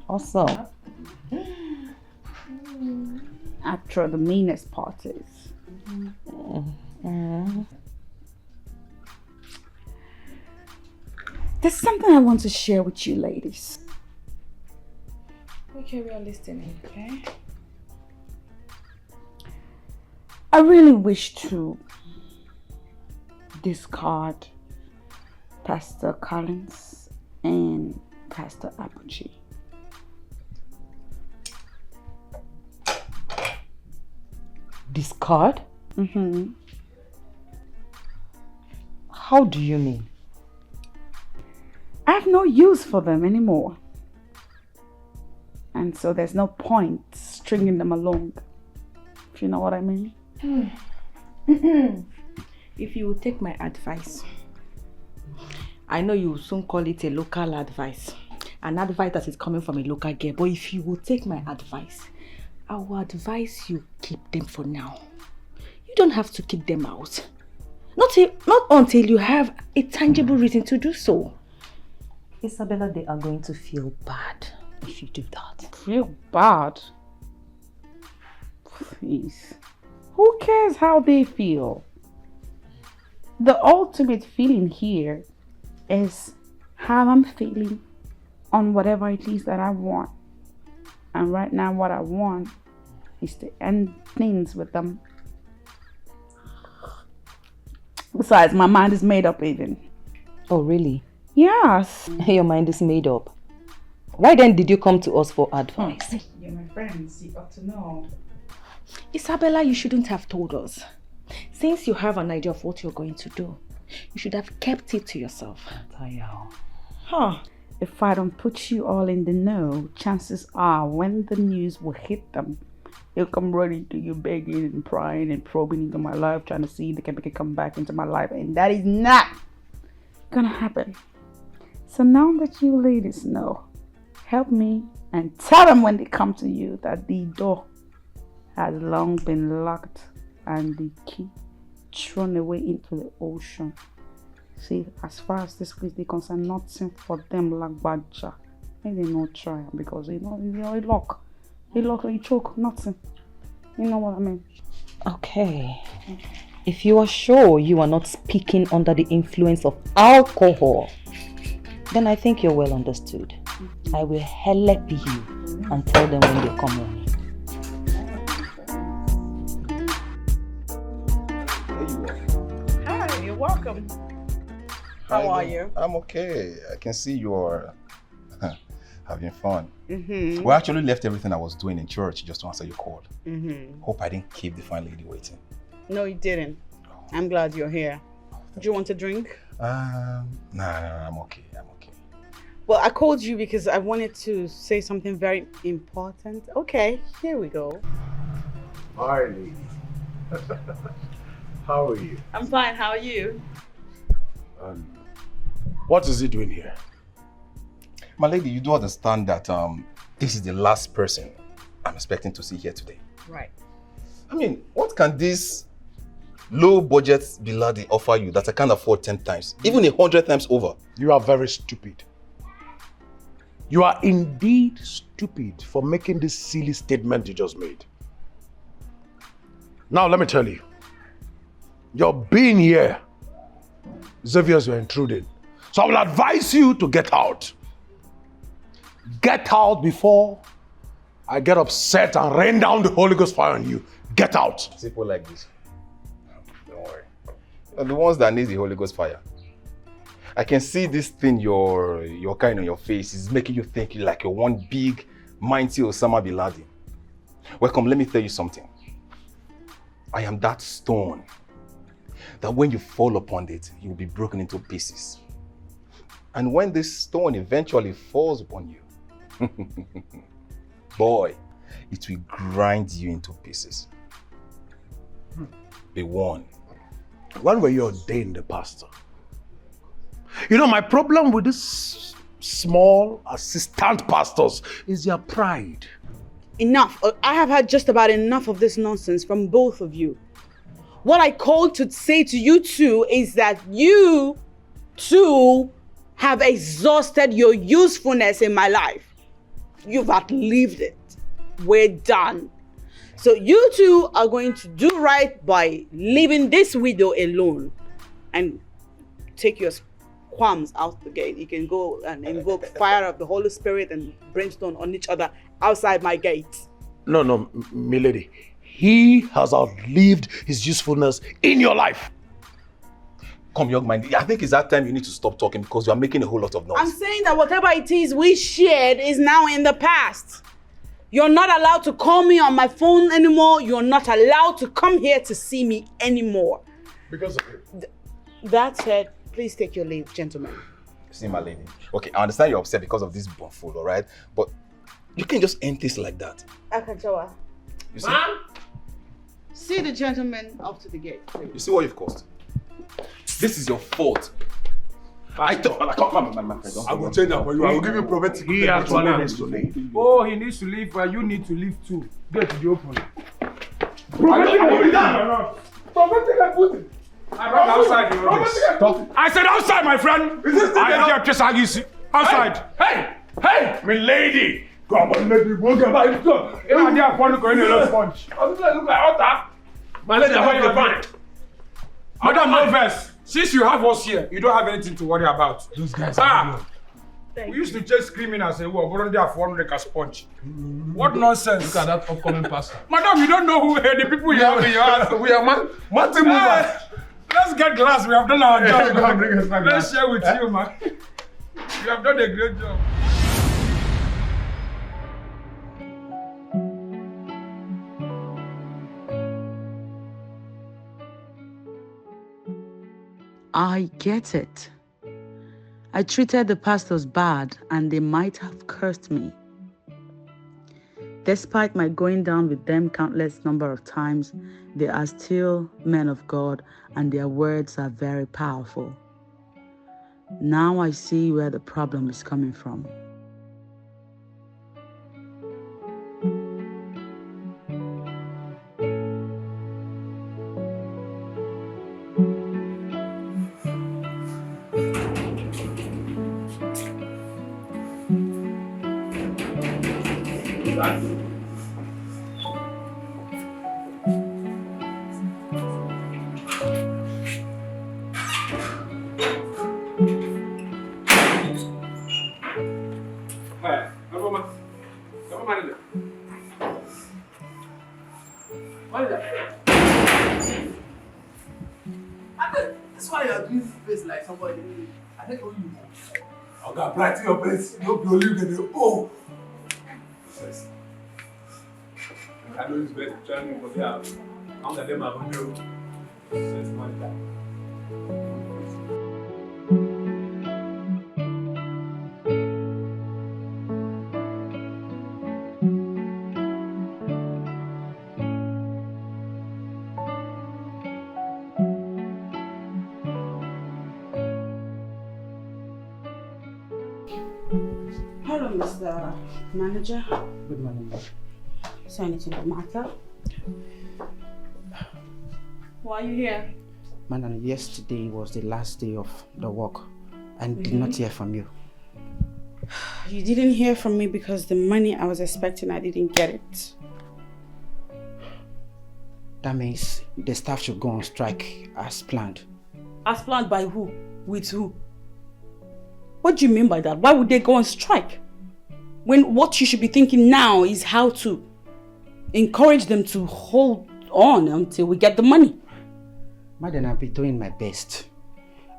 awesome. After the meanest parties. There's something I want to share with you ladies. Okay, we are listening, okay? I really wish to discard Pastor Collins and Pastor ALICHI. Discard? How do you mean? I have no use for them anymore. And so there's no point stringing them along. If you know what I mean. If you will take my advice, I know you will soon call it a local advice. An advice that is coming from a local girl. But if you will take my advice, I will advise you keep them for now. You don't have to keep them out. Not until you have a tangible reason to do so. Isabella, they are going to feel bad if you do that. Feel bad? Please. Who cares how they feel? The ultimate feeling here is how I'm feeling on whatever it is that I want. And right now what I want is to end things with them. Besides, my mind is made up even. Oh, really? Yes. Your mind is made up. Why then did you come to us for advice? You're my friends, you got to know. Isabella, you shouldn't have told us. Since you have an idea of what you're going to do, you should have kept it to yourself. Huh. If I don't put you all in the know, chances are when the news will hit them, they'll come running to you begging and prying and probing into my life, trying to see if they can make it come back into my life. And that is not gonna happen. So now that you ladies know, help me and tell them when they come to you that the door has long been locked and the key thrown away into the ocean. See, as far as this place is concerned, nothing for them like badger. Maybe they not try because they lock, they choke, nothing. You know what I mean? Okay. If you are sure you are not speaking under the influence of alcohol, then I think you're well understood. I will help you and tell them when they come running. Hi, you're welcome. How are you? I'm okay. I can see you're having fun. Mm-hmm. We actually left everything I was doing in church just to answer your call. Mm-hmm. Hope I didn't keep the fine lady waiting. No, you didn't. I'm glad you're here. Do you want a drink? Nah, I'm okay. I'm okay. Well, I called you because I wanted to say something very important. Okay, here we go. Hi, lady. How are you? I'm fine. How are you? What is he doing here? My lady, you do understand that this is the last person I'm expecting to see here today. Right. I mean, what can this low-budget Biladi offer you that I can't afford 10 times, even 100 times over? You are very stupid. You are indeed stupid for making this silly statement you just made. Now, let me tell you. Your being here, Xavier's, you're intruding. So I will advise you to get out. Get out before I get upset and rain down the Holy Ghost fire on you. Get out. People like this. Don't worry. You're the ones that need the Holy Ghost fire. I can see this thing you're carrying on your face is making you think like you're one big, mighty Osama bin Laden. Welcome, let me tell you something. I am that stone that when you fall upon it, you will be broken into pieces. And when this stone eventually falls upon you, boy, it will grind you into pieces. Be warned. When were you ordained a pastor? You know, my problem with these small assistant pastors is their pride. Enough. I have had just about enough of this nonsense from both of you. What I called to say to you two is that you two have exhausted your usefulness in my life. You've outlived it. We're done. So you two are going to do right by leaving this widow alone and take your qualms out the gate. You can go and invoke fire of the Holy Spirit and brimstone on each other outside my gate. No, milady. He has outlived his usefulness in your life. Come, young man. I think it's that time you need to stop talking because you are making a whole lot of noise. I'm saying that whatever it is we shared is now in the past. You're not allowed to call me on my phone anymore. You're not allowed to come here to see me anymore. Because of it. That said, please take your leave, gentlemen. See, my lady. Okay, I understand you're upset because of this bumfool, all right? But you can't just end this like that. Akachawa. You see? Ma'am? See the gentleman up to the gate, please. You see what you've caused? This is your fault. I thought, I will change that for you. I will give you prophetic. He actually needs to leave. Oh, he needs to leave, but you need to leave too. Get to the open. I said outside, my friend. I hear Chesagisi. Outside. Hey, my lady. Come on, lady. We'll get back. My lady, I hope you're fine. Madam, no verse. Since you have us here, you don't have anything to worry about. Those guys are we used to just screaming and say, well, we're there for 100 like a sponge. What nonsense. Look at that upcoming pastor. Madam, you don't know who the people you have in your house. We are Martin movers. Let's get glass. We have done our job. Let's share with you, man. You have done a great job. I get it. I treated the pastors bad and they might have cursed me. Despite my going down with them countless number of times, they are still men of God and their words are very powerful. Now I see where the problem is coming from. That's why you're doing face like somebody. I think only you. Okay, practice your place. You don't believe in the oh. I know it's better to try me because I'm the them I will do. Since one time. Hello, Mr. Manager. Good morning. Is there anything the matter? Why are you here? Madam, yesterday was the last day of the work and did not hear from you. You didn't hear from me because the money I was expecting, I didn't get it. That means the staff should go on strike as planned. As planned by who? With who? What do you mean by that? Why would they go on strike? When what you should be thinking now is how to encourage them to hold on until we get the money. Madam, I've been doing my best.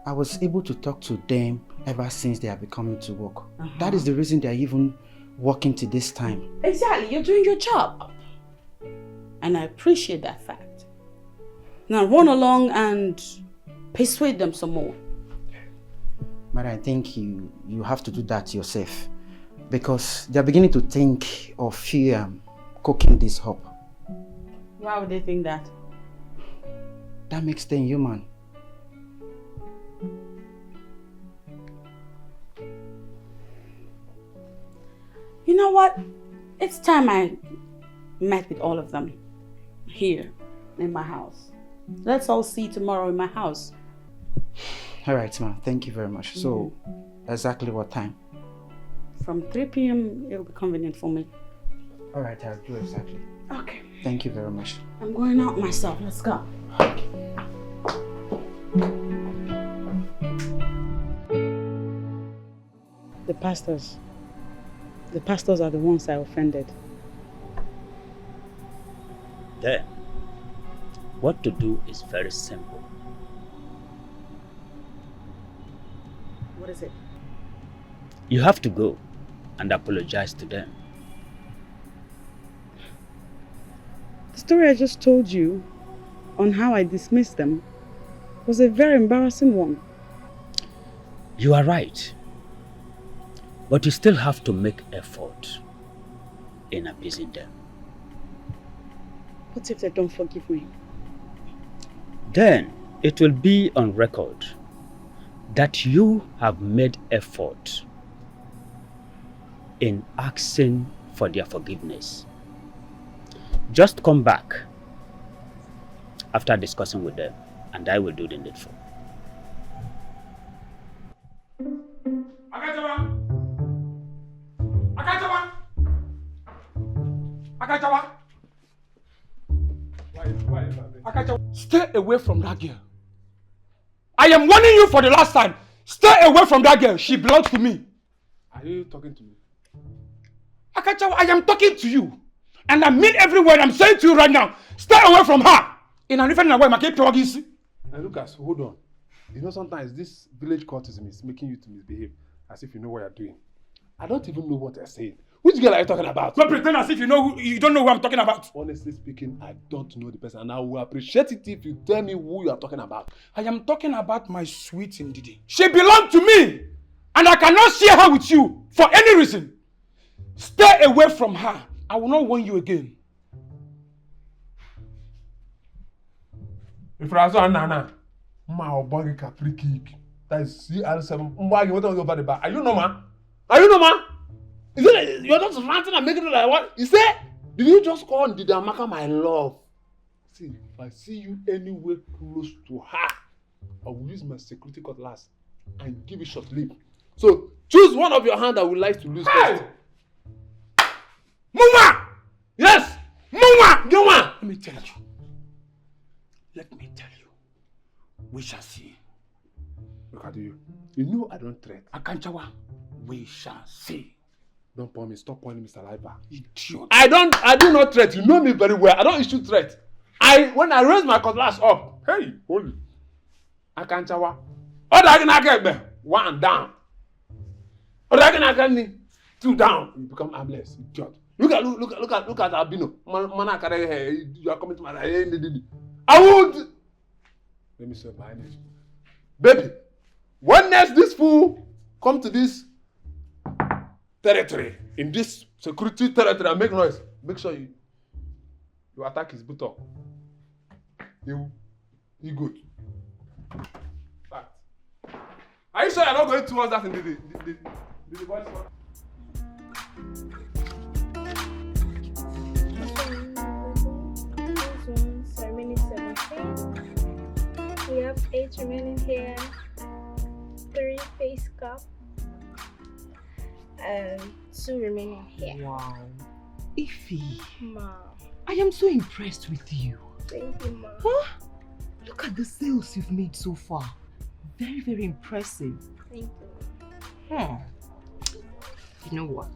I was able to talk to them ever since they have been coming to work. That is the reason they are even working to this time. Exactly, you're doing your job. And I appreciate that fact. Now run along and persuade them some more. Madam, I think you have to do that yourself. Because they are beginning to think of you cooking this up. Why would they think that? That makes them human. You know what? It's time I met with all of them here in my house. Let's all see tomorrow in my house. Alright, ma'am. Thank you very much. So, exactly what time? From 3 p.m. it'll be convenient for me. Alright, I'll do exactly. Okay. Thank you very much. I'm going out myself. Let's go. The pastors are the ones I offended. Then, what to do is very simple. What is it? You have to go and apologize to them. The story I just told you on how I dismissed them was a very embarrassing one. You are right. But you still have to make effort in appeasing them. What if they don't forgive me? Then it will be on record that you have made effort in asking for their forgiveness. Just come back after discussing with them and I will do the needful. Stay away from that girl. I am warning you for the last time. Stay away from that girl. She belongs to me. Are you talking to me? Akachawa, I am talking to you. And I mean every word I'm saying to you right now. Stay away from her. In a different way, And Lucas, hold on. You know, sometimes this village courtism is making you to misbehave as if you know what you're doing. I don't even know what you're saying. Which girl are you talking about? Don't pretend as if you don't know who I'm talking about. Honestly speaking, I don't know the person, and I will appreciate it if you tell me who you are talking about. I am talking about my sweet Ndidi. She belongs to me, and I cannot share her with you for any reason. Stay away from her. I will not want you again. If I saw Nana, my body can free kick. That is CR7. What over the back? Are you normal? Are you normal? Is it you're just ranting and making it like what? You say? Did you just call Ndidi Amaka my love? See, if I see you anywhere close to her, I will use my security cutlass and give you short leave. So choose one of your hands that would like to lose first. Muma! Yes! Muma! Muma! Let me tell you. Let me tell you. We shall see. Look at you. You know I don't threat. Akanchawa, we shall see. Don't point me. Stop pointing me, saliva. Idiot. I do not threat. You know me very well. I don't issue threat. When I raise my cutlass up, hey, holy. Akanchawa. One down. Two down. You become armless. Idiot. Look at Albino. You are coming to my life. I would. Let me serve my energy. Baby, when next this fool come to this territory, in this security territory and make noise, make sure you attack his buttock. He good. Fact. Are you sure you're not going towards that in the voice one? Ceremony 17. We have 8 remaining here, 3 face cap, and 2 remaining here. Wow. Ify, Ma. I am so impressed with you. Thank you, Ma. Huh? Look at the sales you've made so far. Very, very impressive. Thank you. You know what?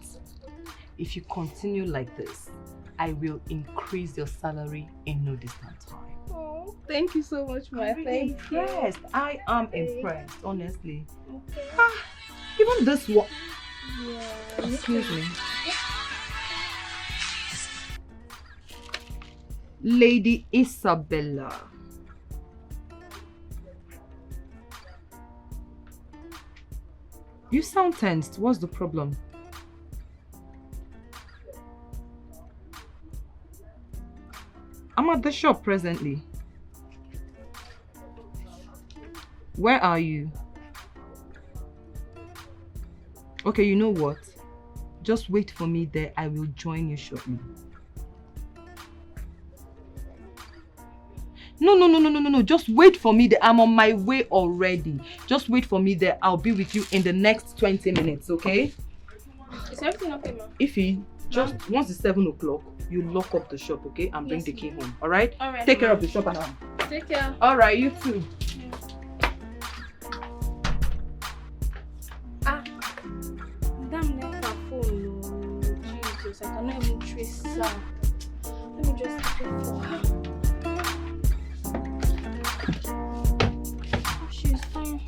If you continue like this, I will increase your salary in no distant time. Oh, thank you so much, Ma. Thank you. Yes, I am impressed, honestly. Okay. Even this one. Yeah. Excuse me. Lady Isabella. You sound tensed. What's the problem? I'm at the shop presently. Where are you? Okay, you know what? Just wait for me there. I will join you shortly. No. Just wait for me there. I'm on my way already. Just wait for me there. I'll be with you in the next 20 minutes, okay? Is everything okay, Ma? Ify, just once it's 7 o'clock, you lock up the shop, okay? And bring the key home, alright? Alright. Take care of the shop and Take care. Alright, you too. Damn, that phone. Jesus, I cannot even trace her. Let me just check for her. Oh, she's fine.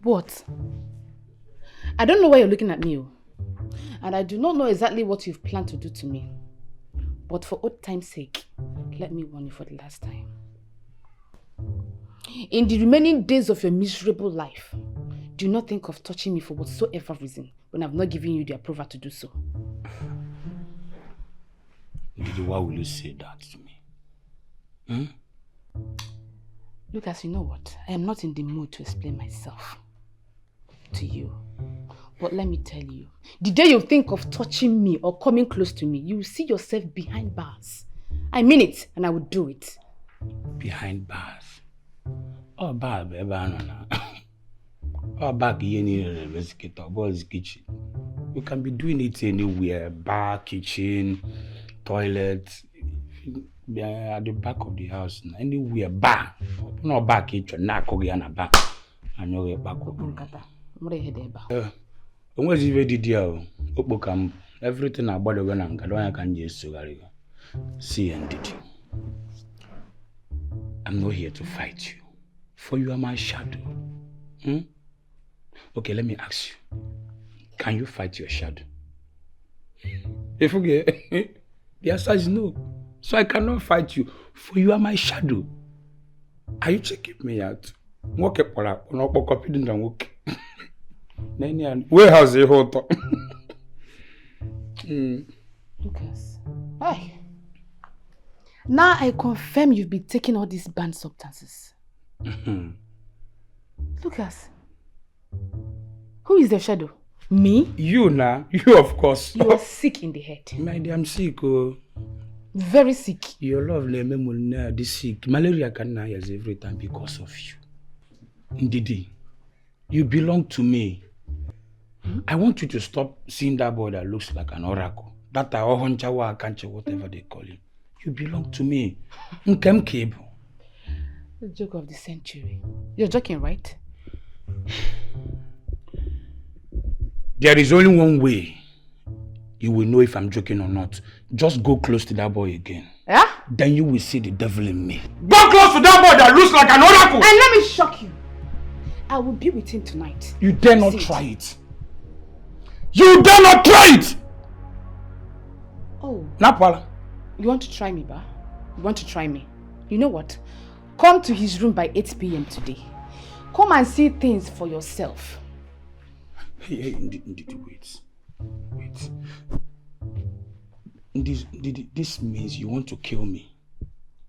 What? I don't know why you're looking at me. And I do not know exactly what you've planned to do to me. But for old time's sake, let me warn you for the last time. In the remaining days of your miserable life, do not think of touching me for whatsoever reason when I've not given you the approval to do so. Ndidi, why will you say that to me? Lucas, you know what? I am not in the mood to explain myself to you. But let me tell you, the day you think of touching me or coming close to me, you will see yourself behind bars. I mean it, and I will do it. Behind bars? Oh, bar, baby, oh, back here in the investigator, boys' kitchen. You can be doing it anywhere. Bar, kitchen, toilet. at the back of the house. Anywhere bar. No back each na kogi na bar. Anyo back. Where's even the deal? Okbokam. Everything about the one and I can just see and did you. I'm not here to fight you. For you are my shadow. Okay, let me ask you. Can you fight your shadow? If you get the answer is no. So I cannot fight you. For you are my shadow. Are you checking me out? Walk up or not copy and walk. Warehouse a hotel. Lucas. Hi. Now I confirm you've been taking all these banned substances. Lucas. Who is the shadow? Me? You now. You of course. You are sick in the head. My dear, I'm sick. Oh. Very sick. Your love me this sick. Malaria can die every time because of you. Ndidi, you belong to me. I want you to stop seeing that boy that looks like an oracle. That Ohonchawa, Akanche, whatever they call him. You belong to me. Nkem cable. The joke of the century. You're joking, right? There is only one way you will know if I'm joking or not. Just go close to that boy again. Yeah? Then you will see the devil in me. Go close to that boy that looks like an oracle! And let me shock you. I will be with him tonight. You dare not try it. You dare not try it! Oh. Napala. You want to try me, ba? You want to try me? You know what? Come to his room by 8 p.m. today. Come and see things for yourself. Hey, wait. This means you want to kill me.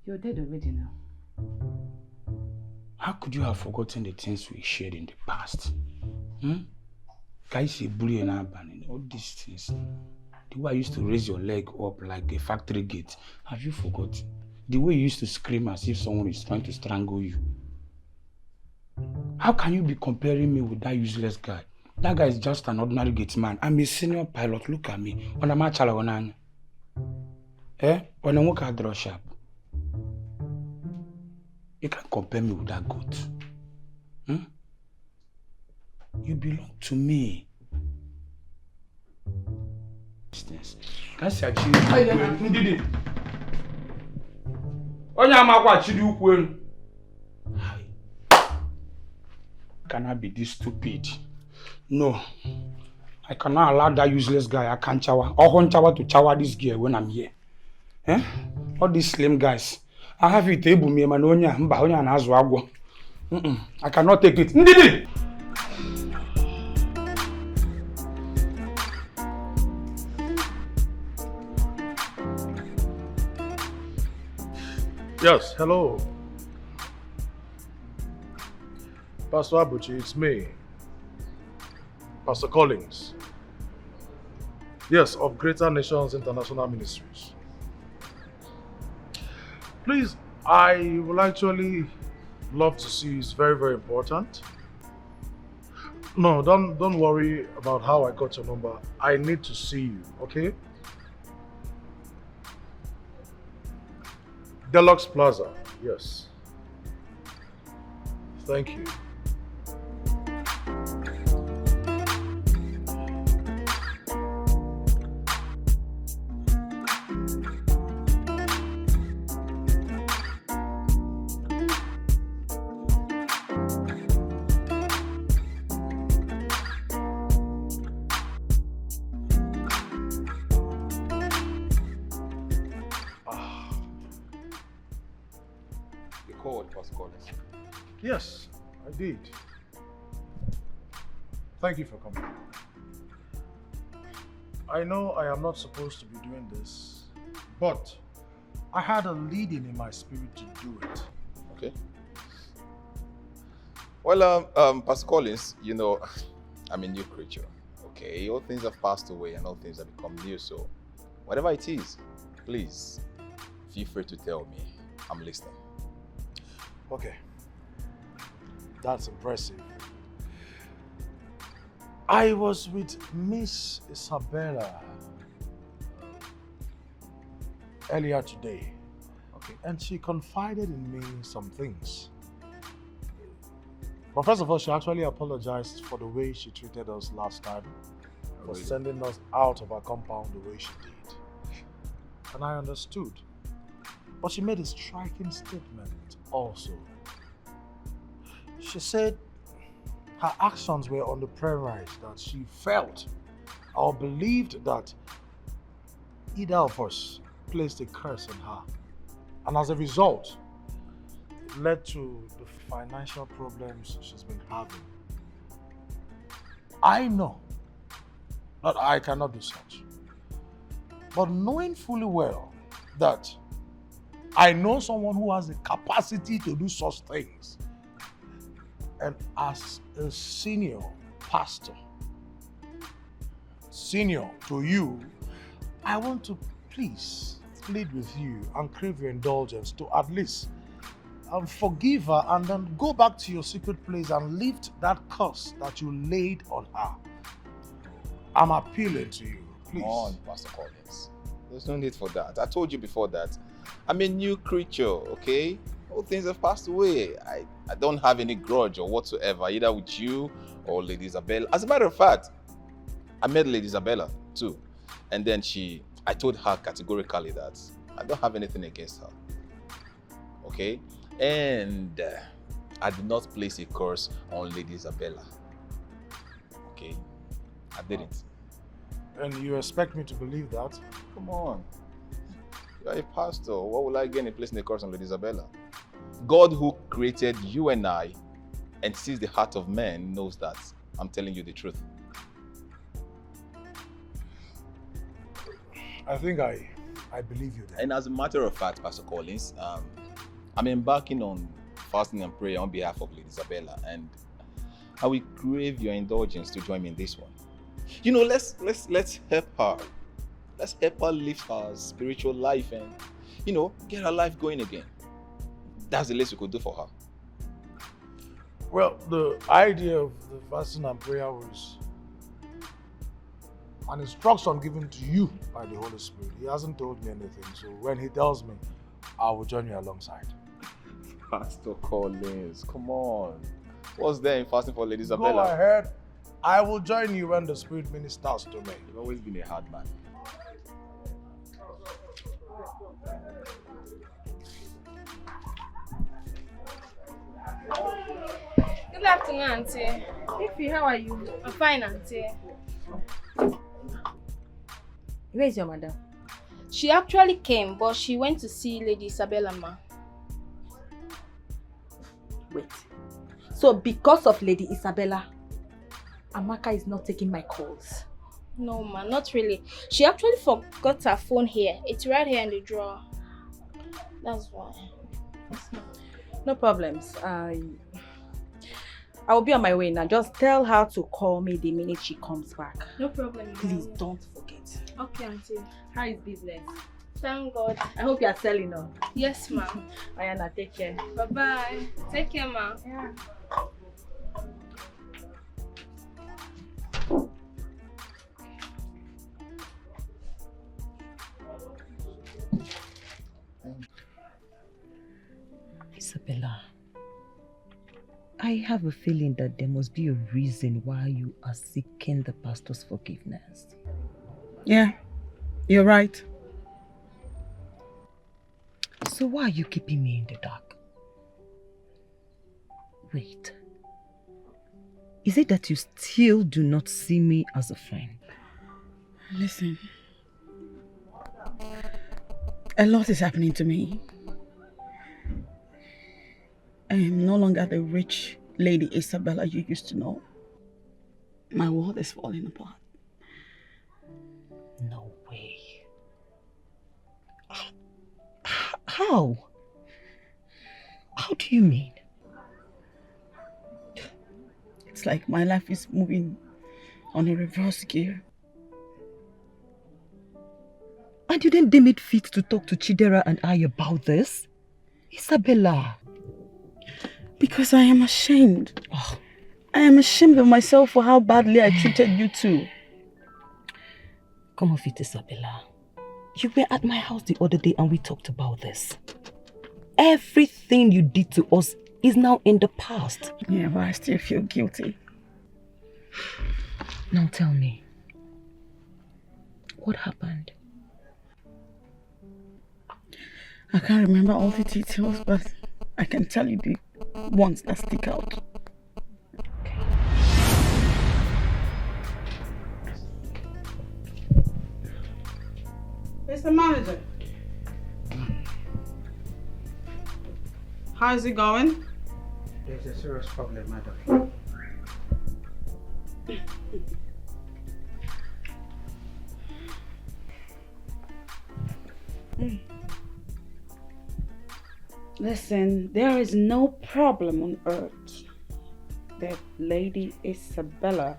You're dead already now. How could you have forgotten the things we shared in the past? Guys, bully and abandon all these things. The way I used to raise your leg up like a factory gate. Have you forgotten? The way you used to scream as if someone is trying to strangle you. How can you be comparing me with that useless guy? That guy is just an ordinary gate man. I'm a senior pilot. Look at me. On a match on a work at draw sharp. You can't compare me with that goat. You belong to me. Can I achieve? Can I be this stupid? No. I cannot allow that useless guy, Akanchawa, or Honchawa to chawa this girl when I'm here. All these slim guys. I have it able me, Manonia, Mbahonia, and Azwago. I cannot take it. Ndidi! Yes, hello. Pastor Abuchi, it's me. Pastor Collins. Yes, of Greater Nations International Ministries. Please, I will actually love to see you. It's very, very important. No, don't worry about how I got your number. I need to see you, okay? Deluxe Plaza, yes. Thank you. Yes, I did. Thank you for coming. I know I am not supposed to be doing this, but I had a leading in my spirit to do it. Okay. Well, Pastor Collins, you know, I'm a new creature. Okay, all things have passed away and all things have become new. So, whatever it is, please feel free to tell me. I'm listening. Okay. That's impressive. I was with Miss Isabella earlier today. And she confided in me some things. But first of all, she actually apologized for the way she treated us last time. For sending us out of our compound the way she did. And I understood. But she made a striking statement also. She said her actions were on the premise that she felt or believed that either of us placed a curse on her. And as a result, it led to the financial problems she's been having. I know that I cannot do such. But knowing fully well that I know someone who has the capacity to do such things, and as a senior pastor, senior to you, I want to please plead with you and crave your indulgence to at least forgive her and then go back to your secret place and lift that curse that you laid on her. I'm appealing to you, please. Come on, Pastor Collins. There's no need for that. I told you before that I'm a new creature, okay? All things have passed away. I don't have any grudge or whatsoever, either with you or Lady Isabella. As a matter of fact, I met Lady Isabella too. And then I told her categorically that I don't have anything against her. Okay? And I did not place a curse on Lady Isabella. Okay? I didn't. And you expect me to believe that? Come on. You're a pastor. What will I gain in placing a curse on Lady Isabella? God who created you and I and sees the heart of man knows that I'm telling you the truth. I think I believe you then. And as a matter of fact, Pastor Collins, I'm embarking on fasting and prayer on behalf of Lady Isabella, and I will crave your indulgence to join me in this one. You know, let's help her. Let's help her live her spiritual life and, you know, get her life going again. That's the least we could do for her. Well, the idea of the fasting and prayer was an instruction given to you by the Holy Spirit. He hasn't told me anything, so when he tells me, I will join you alongside. Pastor Collins, come on. What's there in fasting for Lady Isabella? Go ahead. I will join you when the Spirit ministers to me. You've always been a hard man. Good afternoon, Auntie. Ify, how are you? I'm fine, Auntie. Where is your mother? She actually came, but she went to see Lady Isabella, ma. Wait. So because of Lady Isabella, Amaka is not taking my calls? No, ma, not really. She actually forgot her phone here. It's right here in the drawer. That's why. No problems. I will be on my way now. Just tell her to call me the minute she comes back. No problem. Please don't forget. Okay, Auntie. How is business? Thank God. I hope you are selling now. Yes, ma'am. Ayana, take care. Bye-bye. Take care, ma. Yeah. Isabella, I have a feeling that there must be a reason why you are seeking the pastor's forgiveness. Yeah, you're right. So why are you keeping me in the dark? Wait. Is it that you still do not see me as a friend? Listen. A lot is happening to me. I am no longer the rich Lady Isabella you used to know. My world is falling apart. No way. How? How do you mean? It's like my life is moving on a reverse gear. And you didn't deem it fit to talk to Chidera and I about this? Isabella. Because I am ashamed. Oh. I am ashamed of myself for how badly I treated you two. Come off it, Isabella. You were at my house the other day and we talked about this. everything you did to us is now in the past. Yeah, but I still feel guilty. Now tell me, what happened? I can't remember all the details, but I can tell you the ones that stick out. Mr. Manager. How is it going? There's a serious problem, madam. Listen, there is no problem on earth that Lady Isabella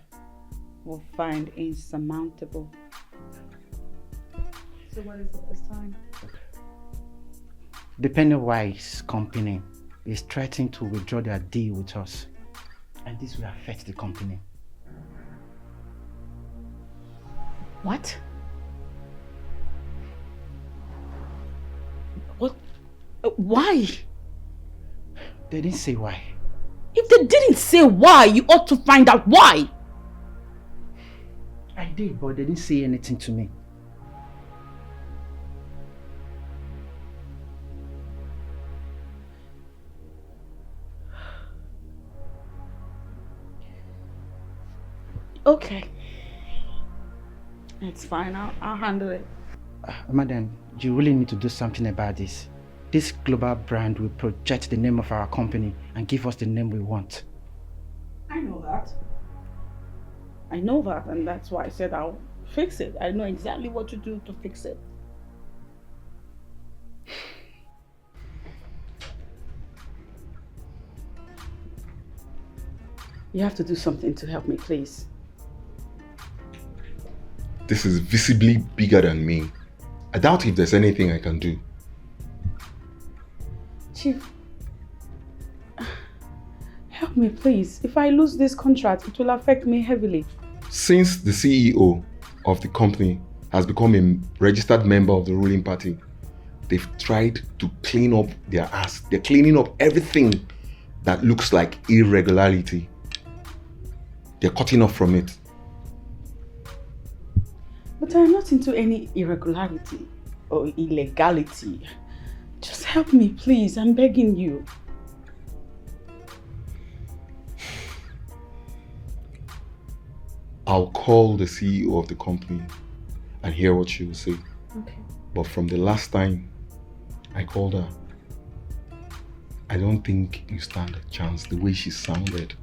will find insurmountable. So what is it this time? The Pennywise company is threatening to withdraw their deal with us, and this will affect the company. What? What? Why? They didn't say why. If they didn't say why, you ought to find out why. I did, but they didn't say anything to me. Okay. It's fine, I'll handle it. Madam, you really need to do something about this. This global brand will project the name of our company and give us the name we want. I know that. I know that, and that's why I said I'll fix it. I know exactly what to do to fix it. You have to do something to help me, please. This is visibly bigger than me. I doubt if there's anything I can do. Chief, help me please. If I lose this contract, it will affect me heavily. Since the CEO of the company has become a registered member of the ruling party, they've tried to clean up their ass. They're cleaning up everything that looks like irregularity. They're cutting off from it. But I'm not into any irregularity or illegality. Just help me, please. I'm begging you. I'll call the CEO of the company and hear what she will say. Okay. But from the last time I called her, I don't think you stand a chance the way she sounded.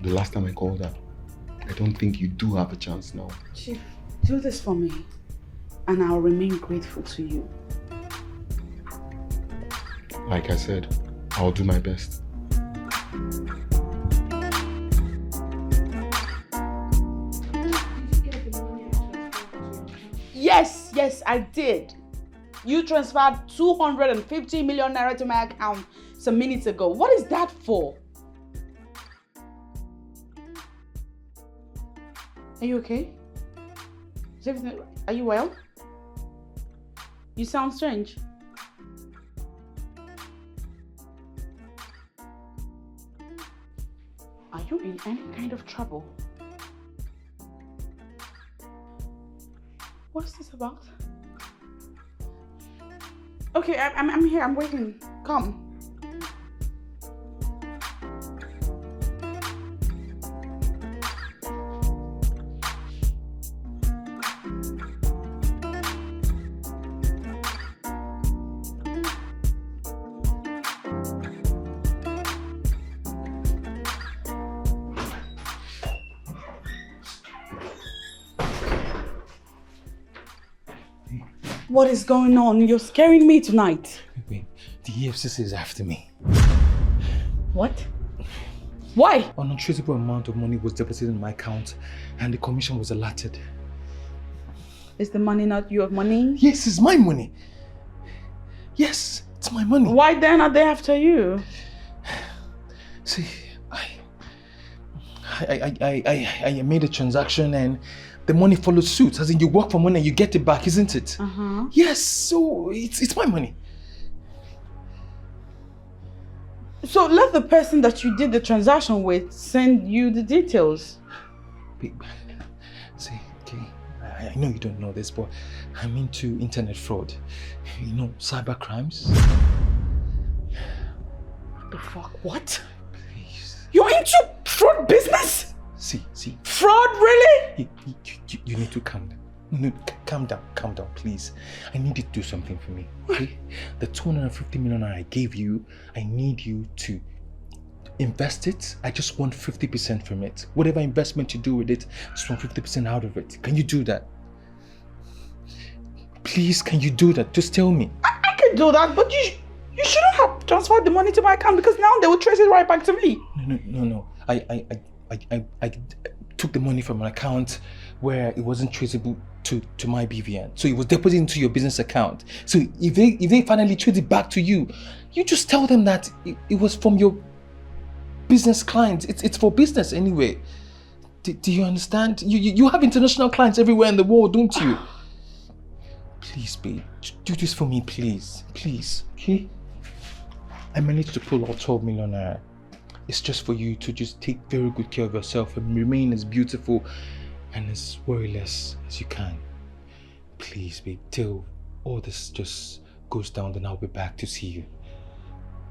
The last time I called her, I don't think you do have a chance now. Chief, do this for me and I'll remain grateful to you. Like I said, I'll do my best. Yes, I did. You transferred 250 million naira to my account some minutes ago. What is that for? Are you okay? Is everything? Are you well? You sound strange. Are you in any kind of trouble? What's this about? Okay, I'm here. I'm waiting. Come. What is going on? You're scaring me tonight. Wait, the EFCC is after me. What? Why? An untraceable amount of money was deposited in my account and the commission was alerted. Is the money not your money? Yes, it's my money. Yes, it's my money. Why then are they after you? See, I made a transaction and the money followed suit. As in, you work for money and you get it back, isn't it? Uh-huh. Yes, so it's my money. So let the person that you did the transaction with send you the details. Babe, see, okay, I know you don't know this, but I'm into internet fraud. You know, cyber crimes. What the fuck? What? Please. You're into fraud business? See. Fraud, really? You need to calm down. No, calm down, please. I need you to do something for me, okay? The 250 million I gave you, I need you to invest it. I just want 50% from it. Whatever investment you do with it, just want 50% out of it. Can you do that? Please, can you do that? Just tell me. I can do that, but you shouldn't have transferred the money to my account because now they will trace it right back to me. No. I took the money from an account where it wasn't traceable to my BVN. So it was deposited into your business account. So if they finally trace it back to you, you just tell them that it was from your business clients. It's for business anyway. Do you understand? You have international clients everywhere in the world, don't you? Please, babe, do this for me, please. Please, okay? I managed to pull out 12 million naira. It's just for you to just take very good care of yourself and remain as beautiful and as worryless as you can. Please, babe, till all this just goes down, then I'll be back to see you.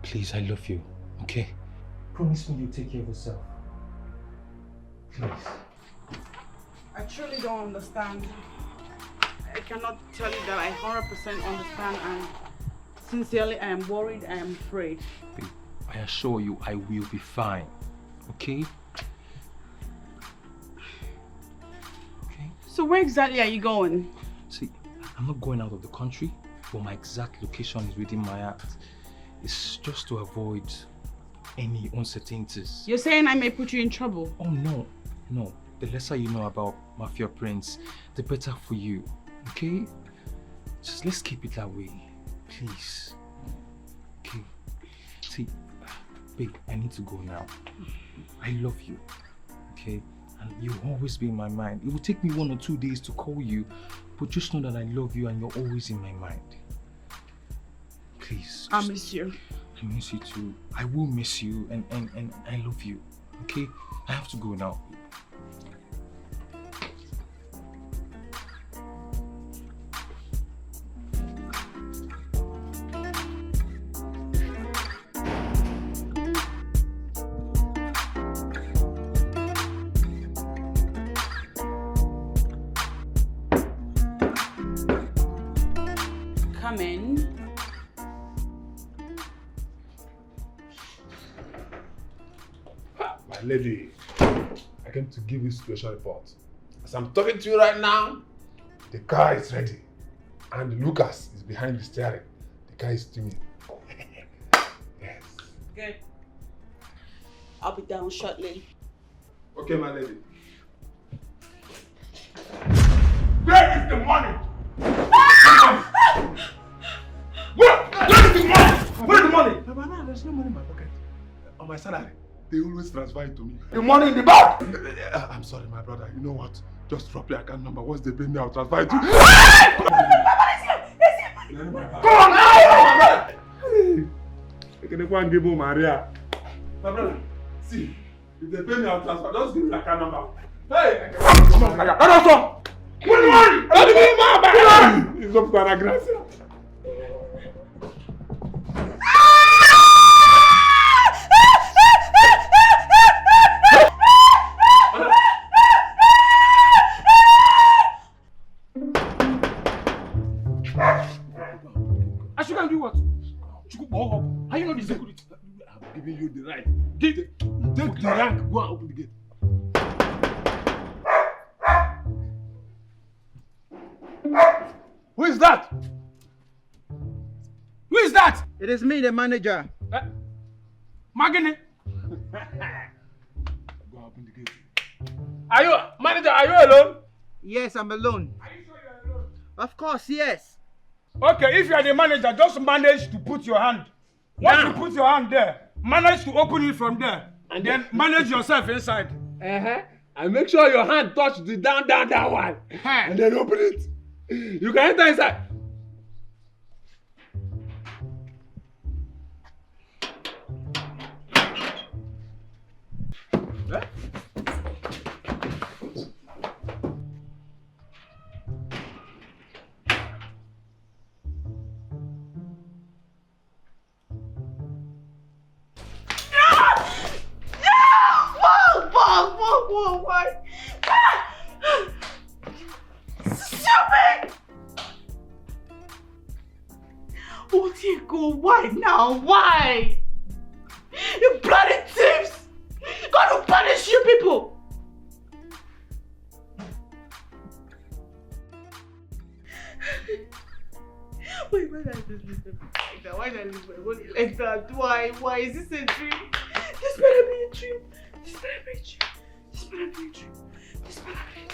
Please, I love you, okay? Promise me you'll take care of yourself. Please. I truly don't understand. I cannot tell you that I 100% understand, and sincerely I am worried, I am afraid. Babe, I assure you I will be fine, okay? So where exactly are you going? See, I'm not going out of the country, but my exact location is within my heart. It's just to avoid any uncertainties. You're saying I may put you in trouble? Oh no. The lesser you know about Mafia Prince, the better for you, okay? Just let's keep it that way, please. Okay. See, babe, I need to go now. I love you, okay? And you'll always be in my mind. It will take me 1 or 2 days to call you, but just know that I love you and you're always in my mind. Please. I miss you. I miss you too. I will miss you and I love you, okay? I have to go now. Come in. My lady, I came to give you a situation report. As I'm talking to you right now, the car is ready. And Lucas is behind the steering. The car is steaming. Yes. Good. I'll be down shortly. Okay, my lady. Where is the money? Where is the money? Where is the money? Mama, there's no money in my pocket. On my salary, they always transfer it to me. The money in the bag! I'm sorry, my brother. You know what? Just drop your account number. Once they pay me, I'll transfer it to you. Come on! I can go and give you Maria. My brother, see, if they pay me, I'll transfer. Just give me the account number. Hey! Come on, Maria. Come on! Come on! Come on! It's up for a gracia. Can do what? How you know the security? I'm giving you the right. Take the rank, go and open the gate. Who is that? Who is that? It is me, the manager. Magene. Go and open the gate. Are you, manager, are you alone? Yes, I'm alone. Are you sure you're alone? Of course, yes. Okay, if you are the manager, just manage to put your hand. Once you put your hand there, manage to open it from there. And then manage yourself inside. And make sure your hand touch the down one. And then open it. You can enter inside. Diego, why now? Why? You bloody thieves! God will punish you people! Wait, why did I just leave them like that? Why did I leave my money like that? Why? Why? Is this a dream? This better be a dream. This better be a dream. This better be a dream. This better be a dream.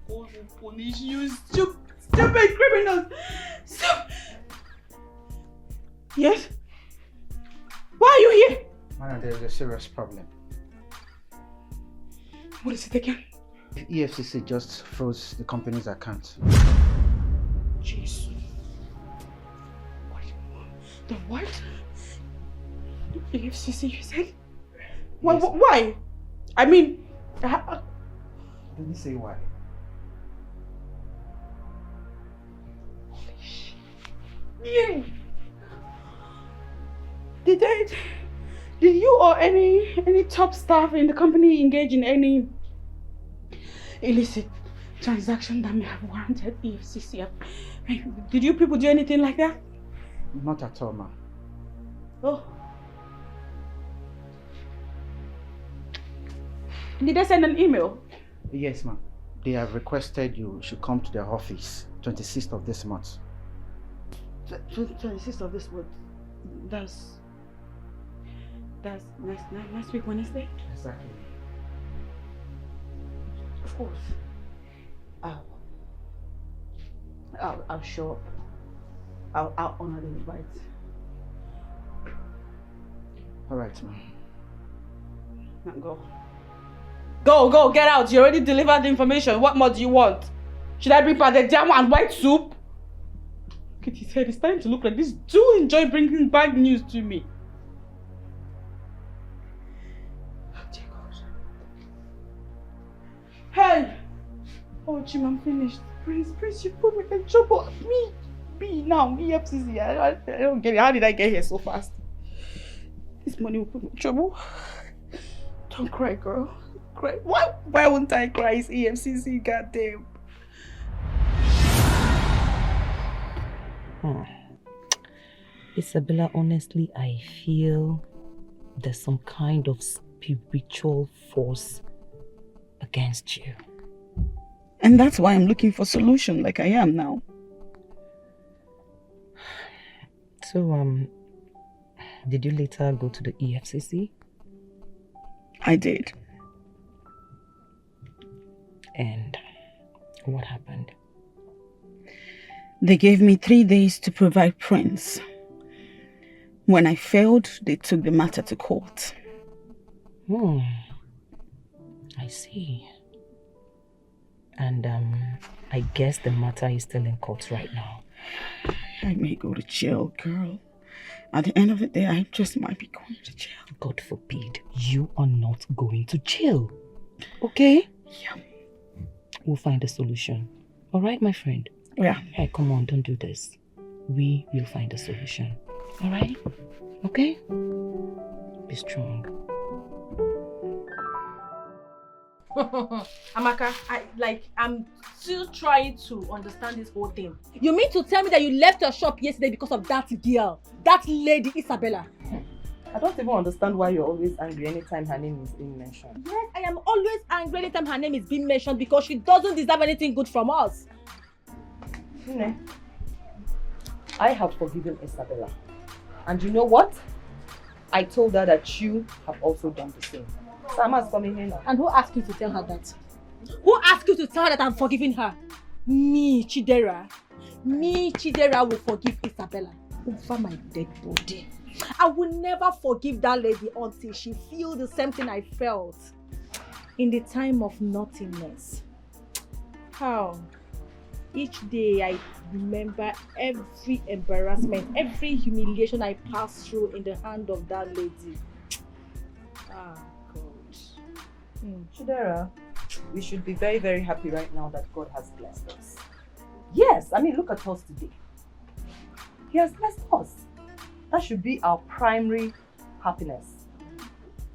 God will punish you, stupid criminals! Yes? Why are you here? Madam, there is a serious problem. What is it again? The EFCC just froze the company's account. Jesus. The what? The EFCC, you said? Yes. Why? I mean... Didn't say why. Yeah. Did you or any top staff in the company engage in any illicit transaction that may have warranted EFCC? Did you people do anything like that? Not at all, ma'am. Oh. Did they send an email? Yes, ma'am. They have requested you should come to their office 26th of this month. 26th of this month? That's next week, Wednesday? Exactly. Of course. I'll show up. I'll honor the invite. Alright, ma'am. Now go. Go, get out. You already delivered the information. What more do you want? Should I bring pounded jam and white soup? Look at his head. It's starting to look like this. Do enjoy bringing bad news to me. Hey! Oh, Jim, I'm finished. Prince, you put me in trouble. Me now, EFCC. I don't get it. How did I get here so fast? This money will put me in trouble. Don't cry, girl. Cry. Why wouldn't I cry? It's EFCC, goddamn. Isabella, honestly, I feel there's some kind of spiritual force against you. And that's why I'm looking for solution like I am now. So, did you later go to the EFCC? I did. And what happened? They gave me 3 days to provide prints. When I failed, they took the matter to court. I see. And I guess the matter is still in court right now. I may go to jail, girl. At the end of the day, I just might be going to jail. God forbid, you are not going to jail. Okay? Yeah. We'll find a solution. All right, my friend? Yeah. Hey, come on, don't do this. We will find a solution. All right? Okay? Be strong. Amaka, I'm still trying to understand this whole thing. You mean to tell me that you left your shop yesterday because of that girl, that lady Isabella? I don't even understand why you're always angry anytime her name is being mentioned. Yes, I am always angry anytime her name is being mentioned because she doesn't deserve anything good from us. I have forgiven Isabella. And you know what? I told her that you have also done the same. Sama's coming here now. And who asked you to tell her that? Who asked you to tell her that I'm forgiving her? Me, Chidera. Me, Chidera, will forgive Isabella over my dead body. I will never forgive that lady until she feels the same thing I felt in the time of nothingness. How? Each day I remember every embarrassment, every humiliation I passed through in the hand of that lady. Ah, God. Chidera, we should be very, very happy right now that God has blessed us. Yes, I mean, look at us today. He has blessed us. That should be our primary happiness.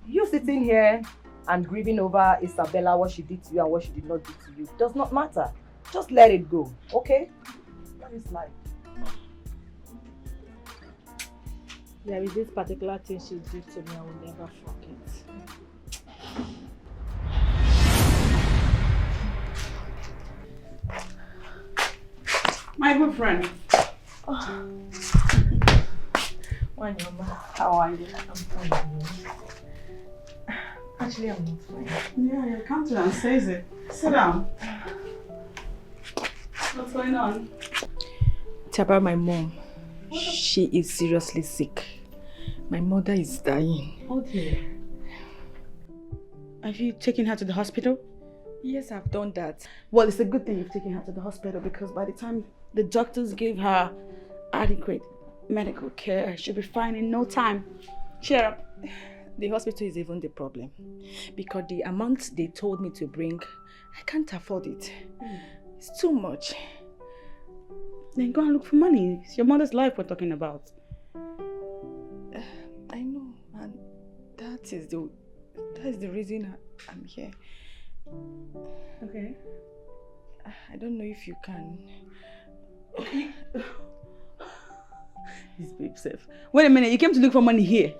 You sitting here and grieving over Isabella, what she did to you and what she did not do to you. It does not matter. Just let it go, okay? That is life. There is this particular thing she did to me I will never forget. My good friend. Oh. How are you? I'm fine. Actually, I'm not fine. Yeah, your countenance says it. Sit down. What's going on? It's about my mom. She is seriously sick. My mother is dying. Oh dear. Have you taken her to the hospital? Yes, I've done that. Well, it's a good thing you've taken her to the hospital because by the time the doctors gave her adequate medical care, she'll be fine in no time. Cheer up. The hospital is even the problem. Because the amount they told me to bring, I can't afford it. It's too much. Then go and look for money. It's your mother's life we're talking about. I know, and that is the reason I'm here. Okay. I don't know if you can. This babe safe. Wait a minute, you came to look for money here?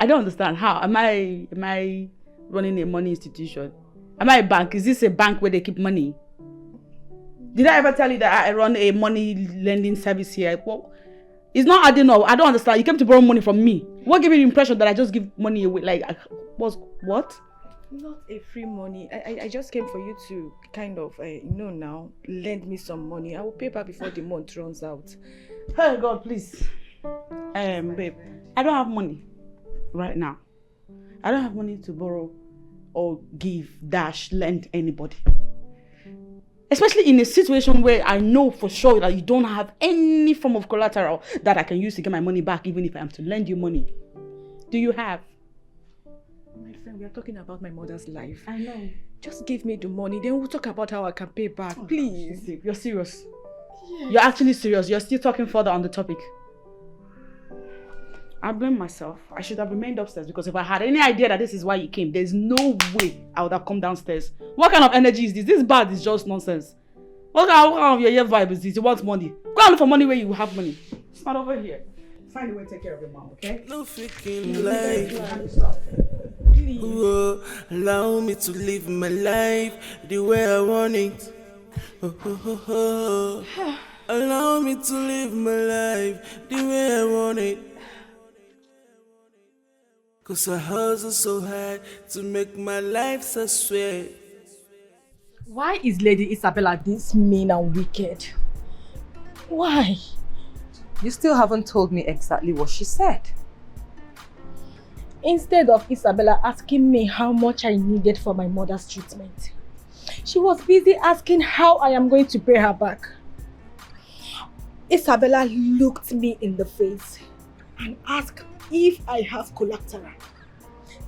I don't understand. How? Am I running a money institution? Am I a bank? Is this a bank where they keep money? Did I ever tell you that I run a money lending service here? Well, it's not adding up. I don't understand. You came to borrow money from me. What gave you the impression that I just give money away? Like, what? Not a free money. I just came for you to kind of, now, lend me some money. I will pay back before the month runs out. Hey, God, please. Babe, I don't have money right now. I don't have money to borrow or give, lend anybody. Especially in a situation where I know for sure that you don't have any form of collateral that I can use to get my money back, even if I am to lend you money. Do you have? My friend, we are talking about my mother's life. I know. Just give me the money, then we'll talk about how I can pay back, please. You're serious? Yes. You're actually serious? You're still talking further on the topic? I blame myself. I should have remained upstairs because if I had any idea that this is why you came, there's no way I would have come downstairs. What kind of energy is this? This bad is just nonsense. What kind of your vibe is this? You want money? Go and look for money where you have money. It's not over here. Find a way to take care of your mom, okay? No freaking life. Whoa, allow me to live my life the way I want it. Allow me to live my life the way I want it. Cause I hustle so hard to make my life so sweet. Why is Lady Isabella this mean and wicked? Why? You still haven't told me exactly what she said. Instead of Isabella asking me how much I needed for my mother's treatment, she was busy asking how I am going to pay her back. Isabella looked me in the face and asked if I have collateral.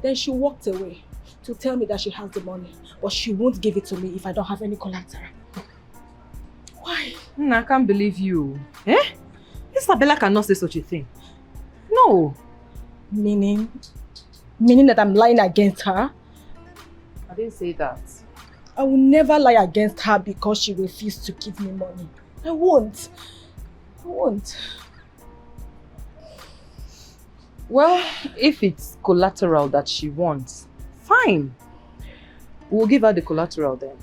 Then she walked away to tell me that she has the money, but she won't give it to me if I don't have any collateral. Why? I can't believe you. Eh? Isabella cannot say such a thing. No. Meaning that I'm lying against her? I didn't say that. I will never lie against her because she refused to give me money. I won't. Well, if it's collateral that she wants, fine. We'll give her the collateral then.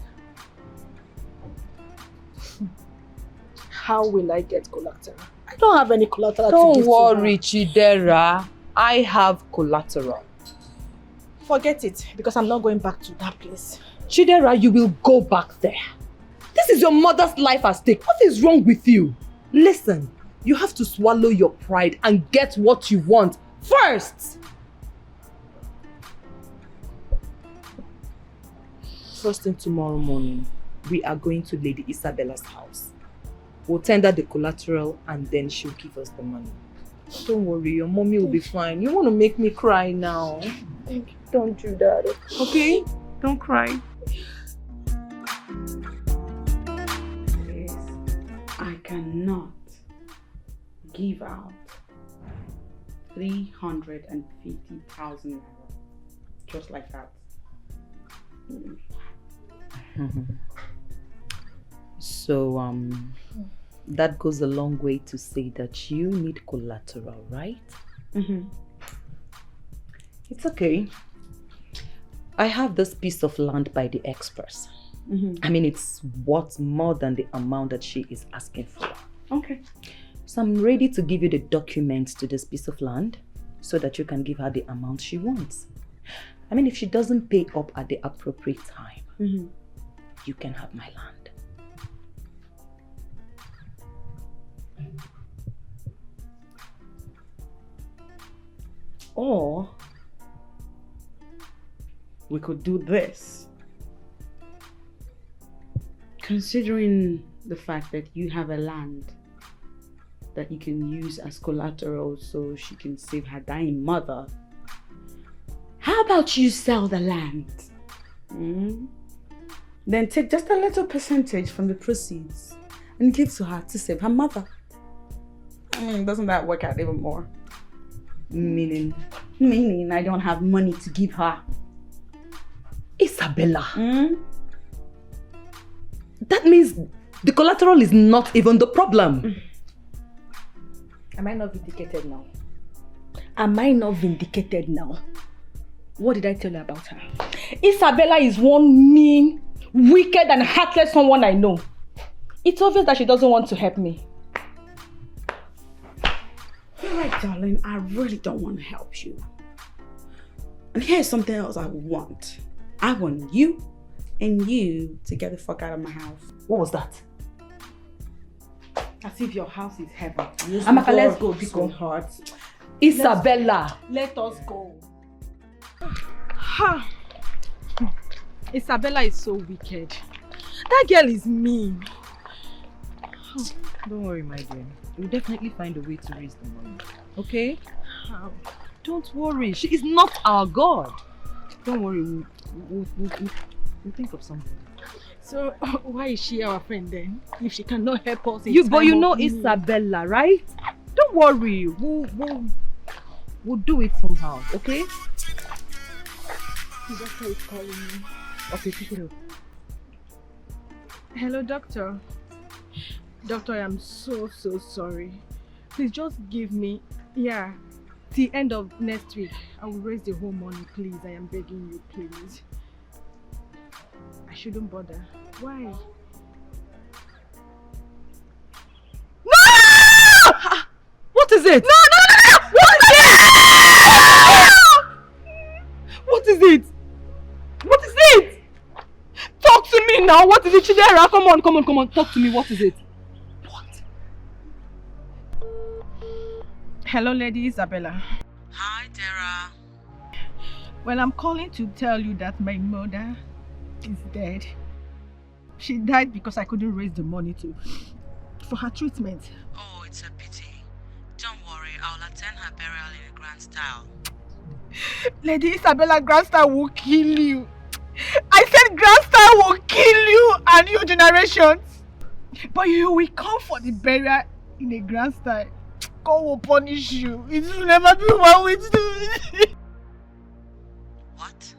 How will I get collateral? I don't have any collateral to give Don't worry, to her. Chidera. I have collateral. Forget it, because I'm not going back to that place. Chidera, you will go back there. This is your mother's life at stake. What is wrong with you? Listen, you have to swallow your pride and get what you want first. First thing tomorrow morning, we are going to Lady Isabella's house. We'll tender the collateral and then she'll give us the money. Don't worry, your mommy will be fine. You want to make me cry now. Don't do that. Okay? Don't cry. Yes, I cannot give out 350,000 naira just like that. So, that goes a long way to say that you need collateral, right? It's okay. I have this piece of land by the express. I mean, it's worth more than the amount that she is asking for. Okay. So I'm ready to give you the documents to this piece of land so that you can give her the amount she wants. I mean, if she doesn't pay up at the appropriate time, you can have my land. Or we could do this. Considering the fact that you have a land that you can use as collateral so she can save her dying mother, how about you sell the land? Then take just a little percentage from the proceeds and give to her to save her mother. I mean, doesn't that work out even more? Meaning I don't have money to give her. Isabella. That means the collateral is not even the problem. Am I not vindicated now? Am I not vindicated now? What did I tell you about her? Isabella is one mean, wicked and heartless someone I know. It's obvious that she doesn't want to help me. You're right, darling. I really don't want to help you. And here's something else I want. I want you and you to get the fuck out of my house. What was that? As if your house is heaven. Amaka, let's go, sweetheart. Isabella. Let us go. Ha! Isabella is so wicked. That girl is mean. Don't worry, my dear. We'll definitely find a way to raise the money. Okay? How? Don't worry. She is not our God. Don't worry. We'll think of something. So why is she our friend then? If she cannot help us in But you know need. Isabella, right? Don't worry. We'll do it somehow. Okay? The doctor is calling me. Okay, pick it up. Hello, doctor. Doctor, I am so sorry. Please just give me, till end of next week. I will raise the whole money, please. I am begging you, please. I shouldn't bother. Why? No! What is it? No! What is it? What is it? Talk to me now. What is it, Chidera? Come on. Talk to me. What is it? What? Hello, Lady Isabella. Hi, Dara. Well, I'm calling to tell you that my mother is dead. She died because I couldn't raise the money for her treatment. Oh, it's a pity. Don't worry, I'll attend her burial in a grand style. Lady Isabella, grand style will kill you. I said grand style will kill you and your generations. But you will come for the burial in a grand style. God will punish you. It will never be what we do. What?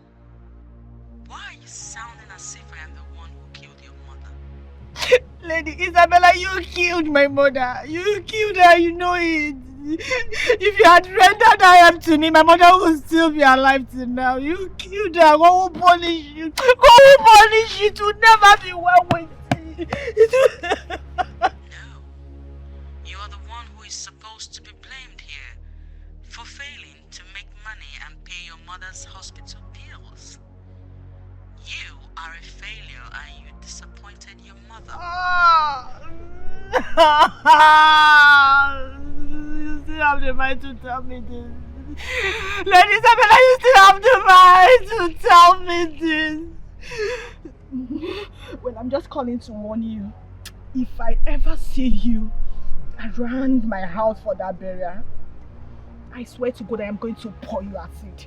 Why are you sounding as if I am the one who killed your mother? Lady Isabella, you killed my mother. You killed her, you know it. If you had rendered her help to me, my mother would still be alive till now. You killed her. God will punish you. God will punish you. It will never be well with you. No. You are the one who is supposed to be blamed here for failing to make money and pay your mother's hospital bills. You are a failure and you disappointed your mother. You still have the mind to tell me this. Lady Isabella, you still have the mind to tell me this. Well, I'm just calling to warn you. If I ever see you around my house for that burial, I swear to God I am going to pour you acid.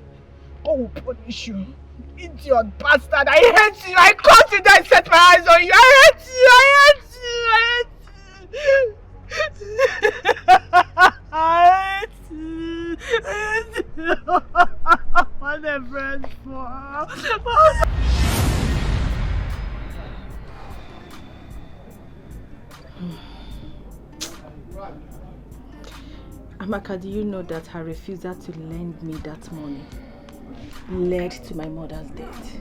God will punish you. Idiot bastard, I hate you. I caught you and set my eyes on you. I hate you. I hate you. I hate you. I hate you. What a friend for. Amaka, do you know that her refusal to lend me that money led to my mother's death?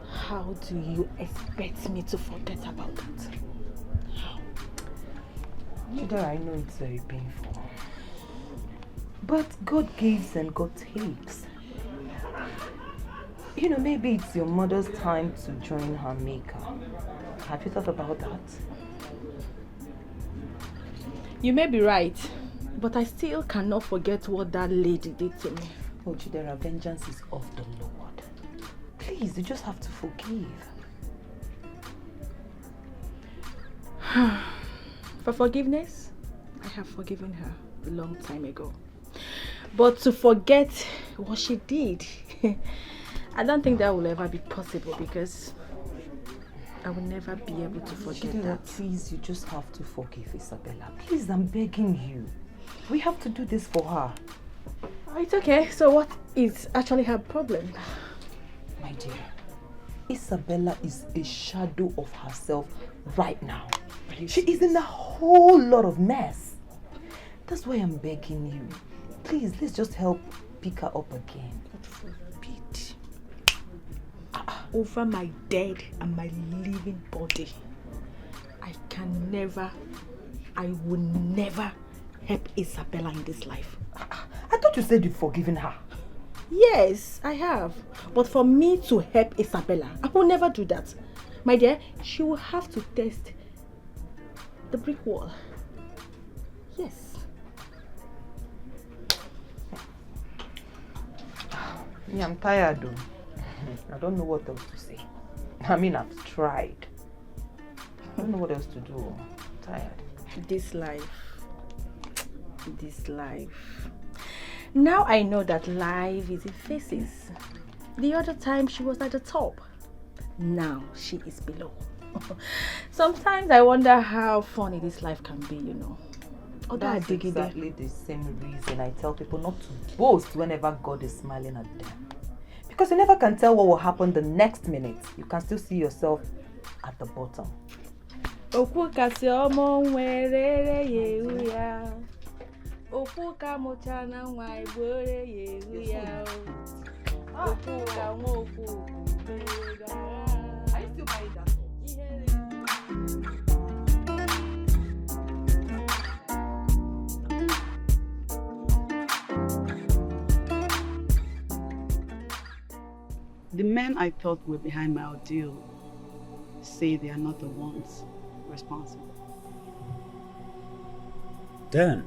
How do you expect me to forget about that? How? Chidera, I know it's very painful. But God gives and God takes. You know, maybe it's your mother's time to join her maker. Have you thought about that? You may be right, but I still cannot forget what that lady did to me. Oh, Chidera, vengeance is of the Lord. Please, you just have to forgive. For forgiveness, I have forgiven her a long time ago. But to forget what she did, I don't think that will ever be possible because I will never be able to forget Chidera, that. please, you just have to forgive Isabella. Please, I'm begging you. We have to do this for her. It's okay. So what is actually her problem? My dear, Isabella is a shadow of herself right now. She is in a whole lot of mess. That's why I'm begging you. Please, let's just help pick her up again. Over my dead and my living body, I will never help Isabella in this life. I thought you said you'd forgiven her. Yes, I have. But for me to help Isabella, I will never do that. My dear, she will have to test the brick wall. Yes. Yeah, I'm tired though. I don't know what else to say. I mean, I've tried. I don't know what else to do. I'm tired. This life. Now I know that life is in phases. The other time she was at the top. Now she is below. Sometimes I wonder how funny this life can be, you know. That's exactly the same reason I tell people not to boast whenever God is smiling at them. Because you never can tell what will happen the next minute. You can still see yourself at the bottom. The men I thought were behind my ordeal say they are not the ones responsible. Then,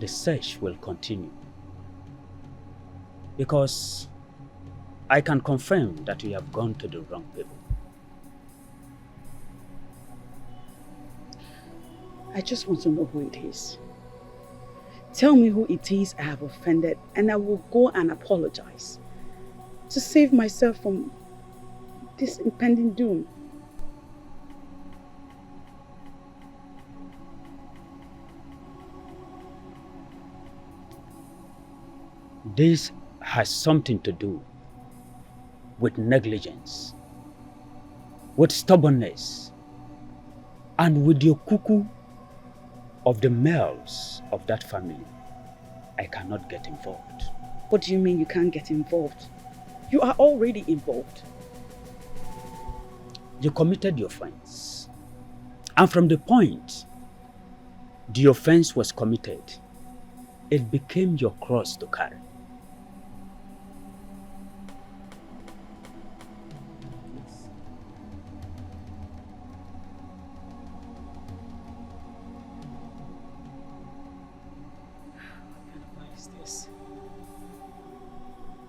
the search will continue. Because I can confirm that we have gone to the wrong people. I just want to know who it is. Tell me who it is I have offended and I will go and apologize to save myself from this impending doom. This has something to do with negligence, with stubbornness, and with your cuckoo of the males of that family. I cannot get involved. What do you mean you can't get involved? You are already involved. You committed the offense. And from the point the offense was committed, it became your cross to carry.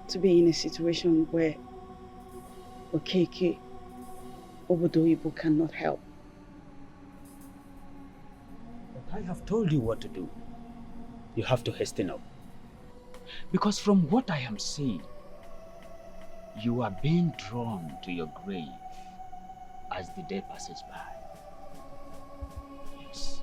To be in a situation where Okeke Obodoyibo cannot help. But I have told you what to do. You have to hasten up. Because from what I am seeing, you are being drawn to your grave as the day passes by. Yes.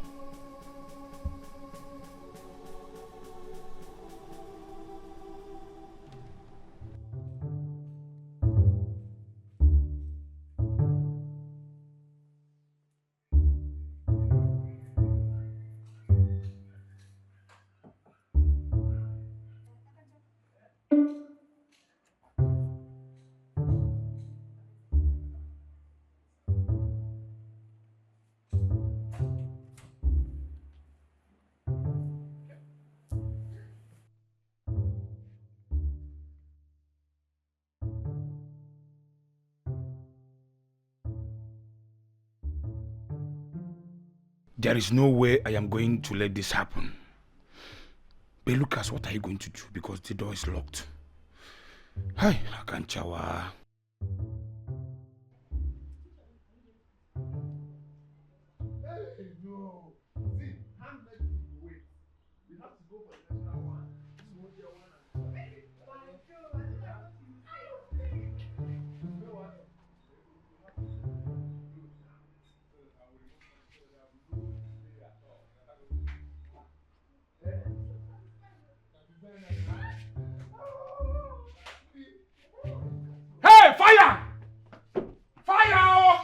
There is no way I am going to let this happen. But Lucas, what are you going to do? Because the door is locked. Hi, I can't shower. Hey, fire! Fire!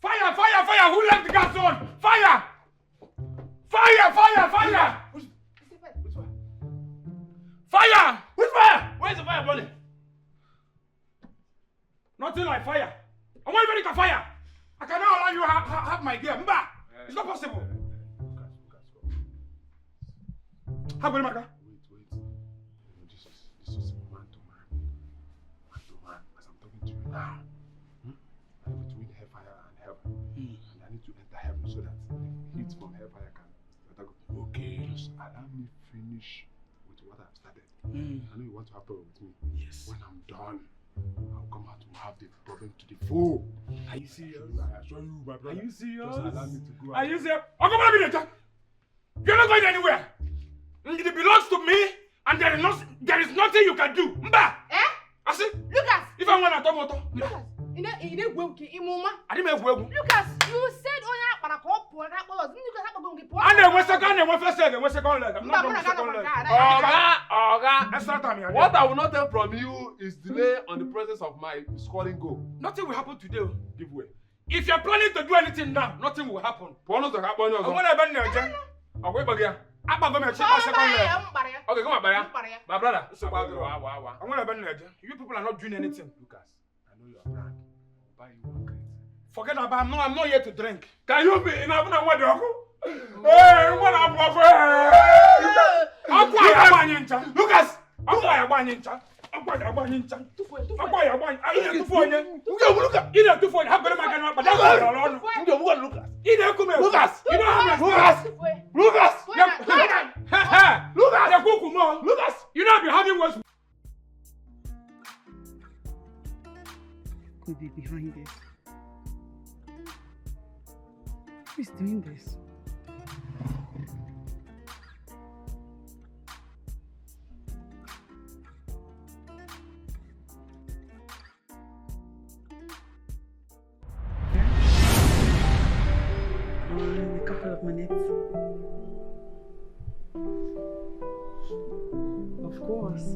Fire, fire, fire! Who left the gas on? Fire! Fire, fire, fire! Fire! Which fire? Where's the fire burning? Nothing like fire. I want everybody to fire. I cannot allow you to have my gear. Mba! It's not possible. How about Maka? This is man to man. Man to man. As I'm talking to you now. I'm between hellfire and heaven. And I need to enter heaven so that the heat from hellfire can start go. Okay. Just allow me finish with what I've started. I know you want to have problem with me. Yes. When I'm done, I'll come out to have the problem to the full. Are you serious? I assure you, my brother. Are you serious? Just allow me to go. Are you serious? You're not going anywhere. It belongs to me, and there is nothing you can do. Mba! Eh? I see. Lucas! If I want to talk about Lucas! I didn't have Lucas, you said oh yeah, but I call poor that was Lucas have to go. and then one second leg. I'm not going to second leg. What I will not take from you is delay on the process of my scoring goal. Nothing will happen today. Give way. If you're planning to do anything now, nothing will happen. I'm going to be second leg. Okay, come on, Baya. My brother. You people are not doing anything. Lucas, I know your brand. I'll buy you one crate. Forget about I'm not here to drink. Can you be enough now? What do you Hey, what up, Lucas! You know, be having words. Could be behind this. Who is doing this? In a couple of minutes. Of course.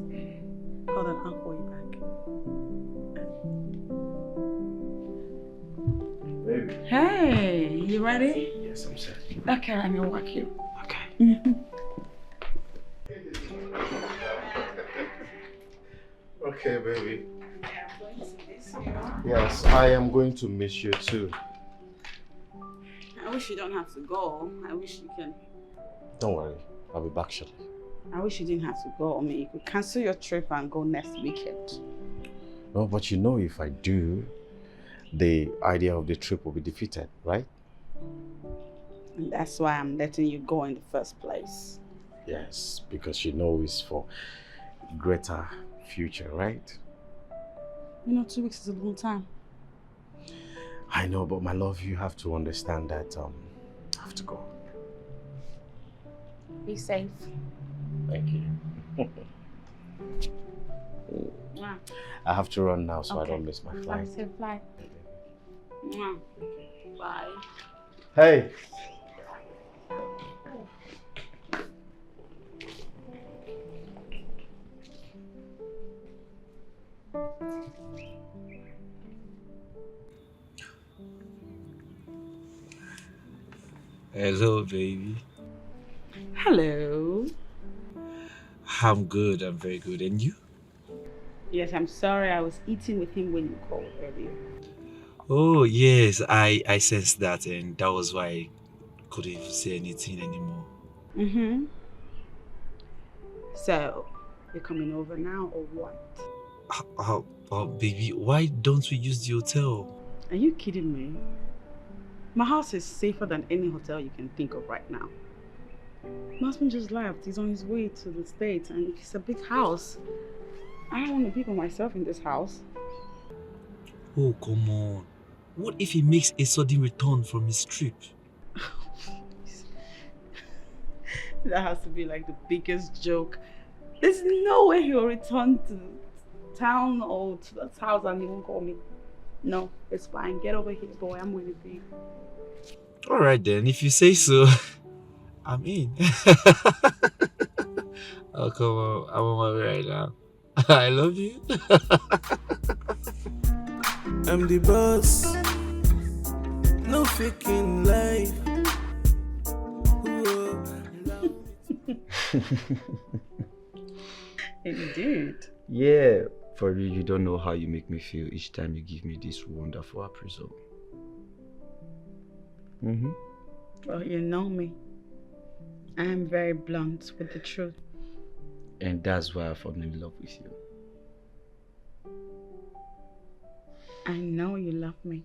Hold on, I'll call you back. Baby. Hey, you ready? Yes, I'm set. Okay, I'm gonna walk you. Okay. Okay, baby. Yes, I am going to miss you too. I wish you don't have to go. I wish you can. Don't worry, I'll be back shortly. I wish you didn't have to go. I mean, you could cancel your trip and go next weekend. No, but you know if I do, the idea of the trip will be defeated, right? And that's why I'm letting you go in the first place. Yes, because you know it's for greater future, right? You know, 2 weeks is a long time. I know, but my love, you have to understand that I have to go. Be safe. Thank you. Mwah. I have to run now so Okay. I don't miss my flight. Have a safe flight. Mwah. Bye. Hey! Hello, baby. Hello. I'm good. I'm very good. And you? Yes, I'm sorry. I was eating with him when you called earlier. Oh, yes. I sensed that, and that was why I couldn't even say anything anymore. Mm-hmm. So, you're coming over now or what? Oh, baby, why don't we use the hotel? Are you kidding me? My house is safer than any hotel you can think of right now. My husband just left. He's on his way to the States and it's a big house. I don't want to be by myself in this house. Oh, come on. What if he makes a sudden return from his trip? That has to be like the biggest joke. There's no way he'll return to town or to this house and he won't call me. No, it's fine. Get over here, boy. I'm waiting for you. Alright then, if you say so, I'm in. Oh, come on. I'm on my way right now. I love you. I'm the boss. No faking life. Indeed. Yeah, for real, you don't know how you make me feel each time you give me this wonderful appraisal. Well, you know me. I am very blunt with the truth. And that's why I fell in love with you. I know you love me.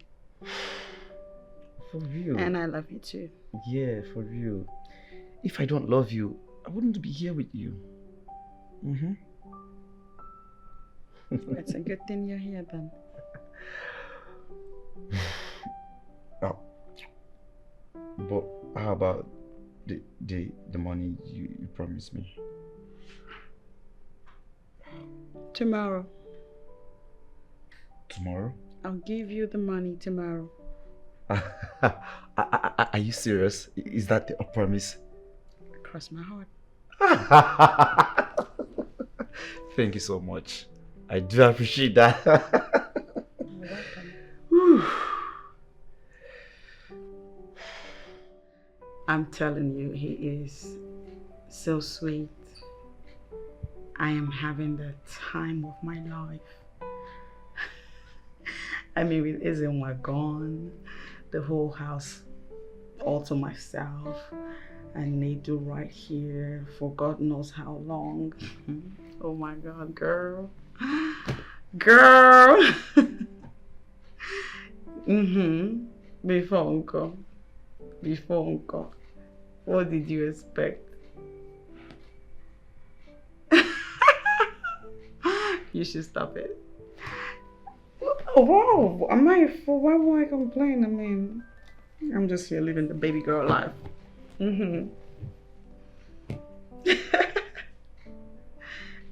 For real. And I love you too. Yeah, for real. If I don't love you, I wouldn't be here with you. It's a good thing you're here then. Oh. But how about the money you promised me? Tomorrow. Tomorrow? I'll give you the money tomorrow. Are you serious? Is that a promise? Cross my heart. Thank you so much. I do appreciate that. I'm telling you, he is so sweet. I am having the time of my life. I mean, with Izenwa gone, the whole house all to myself, and Nedu right here for God knows how long. Oh my God, girl. Girl. Before Uncle. What did you expect? You should stop it. Oh, wow. Why would I complain? I mean, I'm just here living the baby girl life.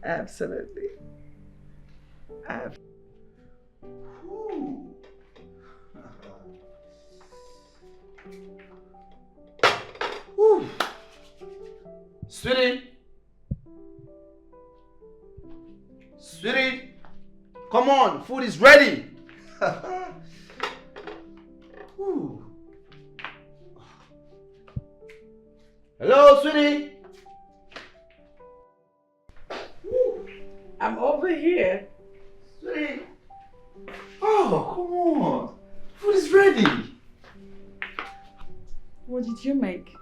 Absolutely. Sweetie! Sweetie! Come on, food is ready! Hello, sweetie! I'm over here. Sweetie! Oh, come on! Food is ready! What did you make?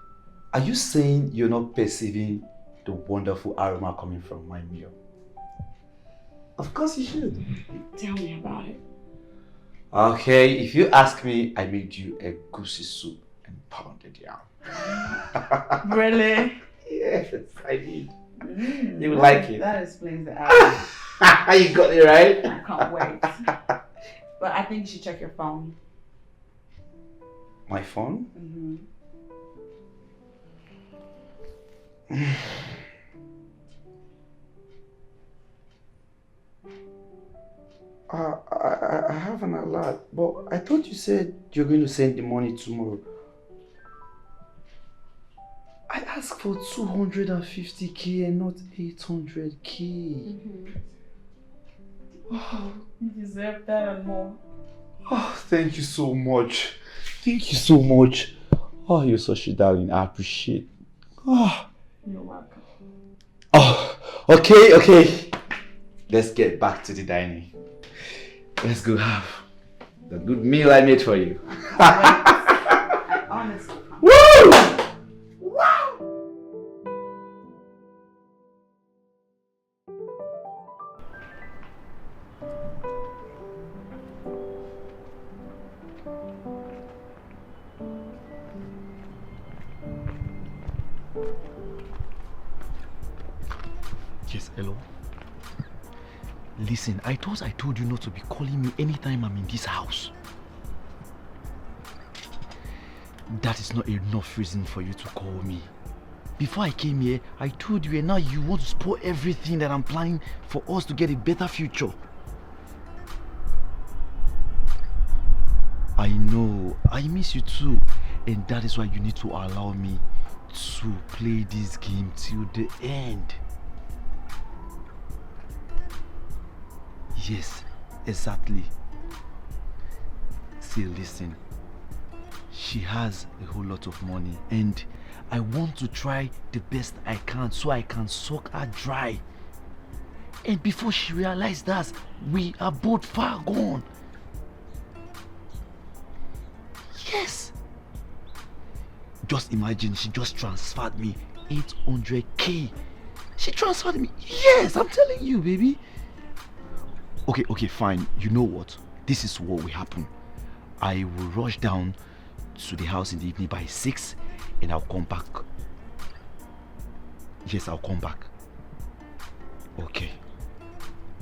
Are you saying you're not perceiving the wonderful aroma coming from my meal? Of course you should. Tell me about it. Okay, if you ask me, I made you a goosey soup and pounded yam. Really? Yes, I did. You would like it. That explains the hour. You got it right? I can't wait. But I think you should check your phone. My phone? I have an alert, but I thought you said you're going to send the money tomorrow. I asked for 250k and not 800k. Oh, you deserve that and more. Oh, thank you so much. Thank you so much. Oh, you're such a darling. I appreciate. Oh. You're welcome. Oh, okay. Let's get back to the dining. Let's go have the good meal I made for you. I honestly can't. Woo! Yes, hello? Listen, I thought I told you not to be calling me anytime I'm in this house. That is not enough reason for you to call me. Before I came here, I told you, and now you want to spoil everything that I'm planning for us to get a better future. I know, I miss you too, and that is why you need to allow me to play this game till the end. Yes, exactly. See, listen. She has a whole lot of money, and I want to try the best I can so I can suck her dry. And before she realizes that, we are both far gone. Yes. Just imagine she just transferred me 800k. She transferred me. Yes, I'm telling you, baby. Okay, fine. You know what? This is what will happen. I will rush down to the house in the evening by 6 and I'll come back. Yes, I'll come back. Okay.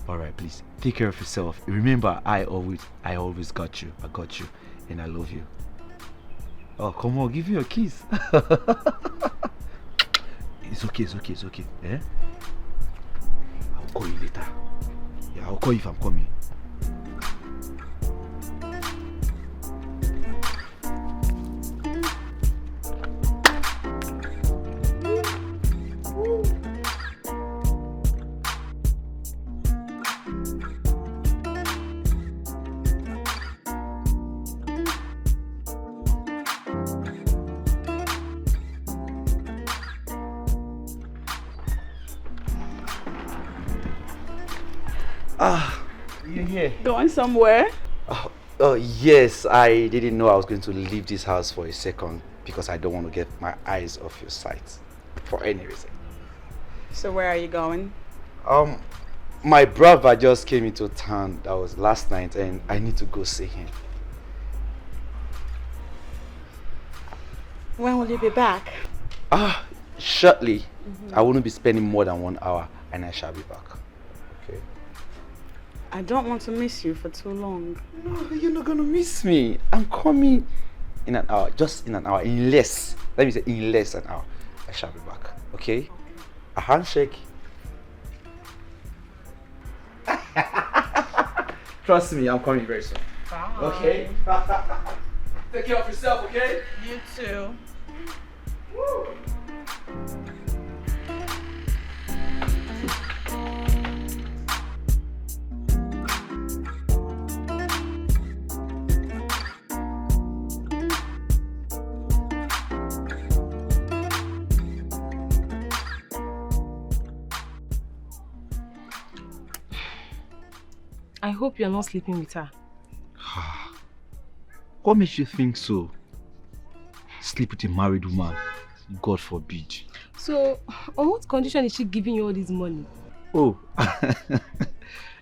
Alright, please. Take care of yourself. Remember, I always got you. I got you. And I love you. Oh, come on, give me a kiss. It's okay. Eh? I'll call you later. Yeah, I'll call you if I'm coming. Yeah. Going somewhere? Yes, I didn't know I was going to leave this house for a second because I don't want to get my eyes off your sight for any reason. So where are you going? My brother just came into town. That was last night, and I need to go see him. When will you be back? Shortly. I wouldn't be spending more than 1 hour, and I shall be back. Okay. I don't want to miss you for too long. No, you're not gonna miss me. I'm coming in an hour, just in an hour, in less. Let me say in less than an hour. I shall be back. Okay? A handshake. Trust me, I'm coming very soon. Bye. Okay? Take care of yourself, okay? You too. Woo. I hope you're not sleeping with her. What makes you think so? Sleep with a married woman? God forbid. So, on what condition is she giving you all this money? Oh,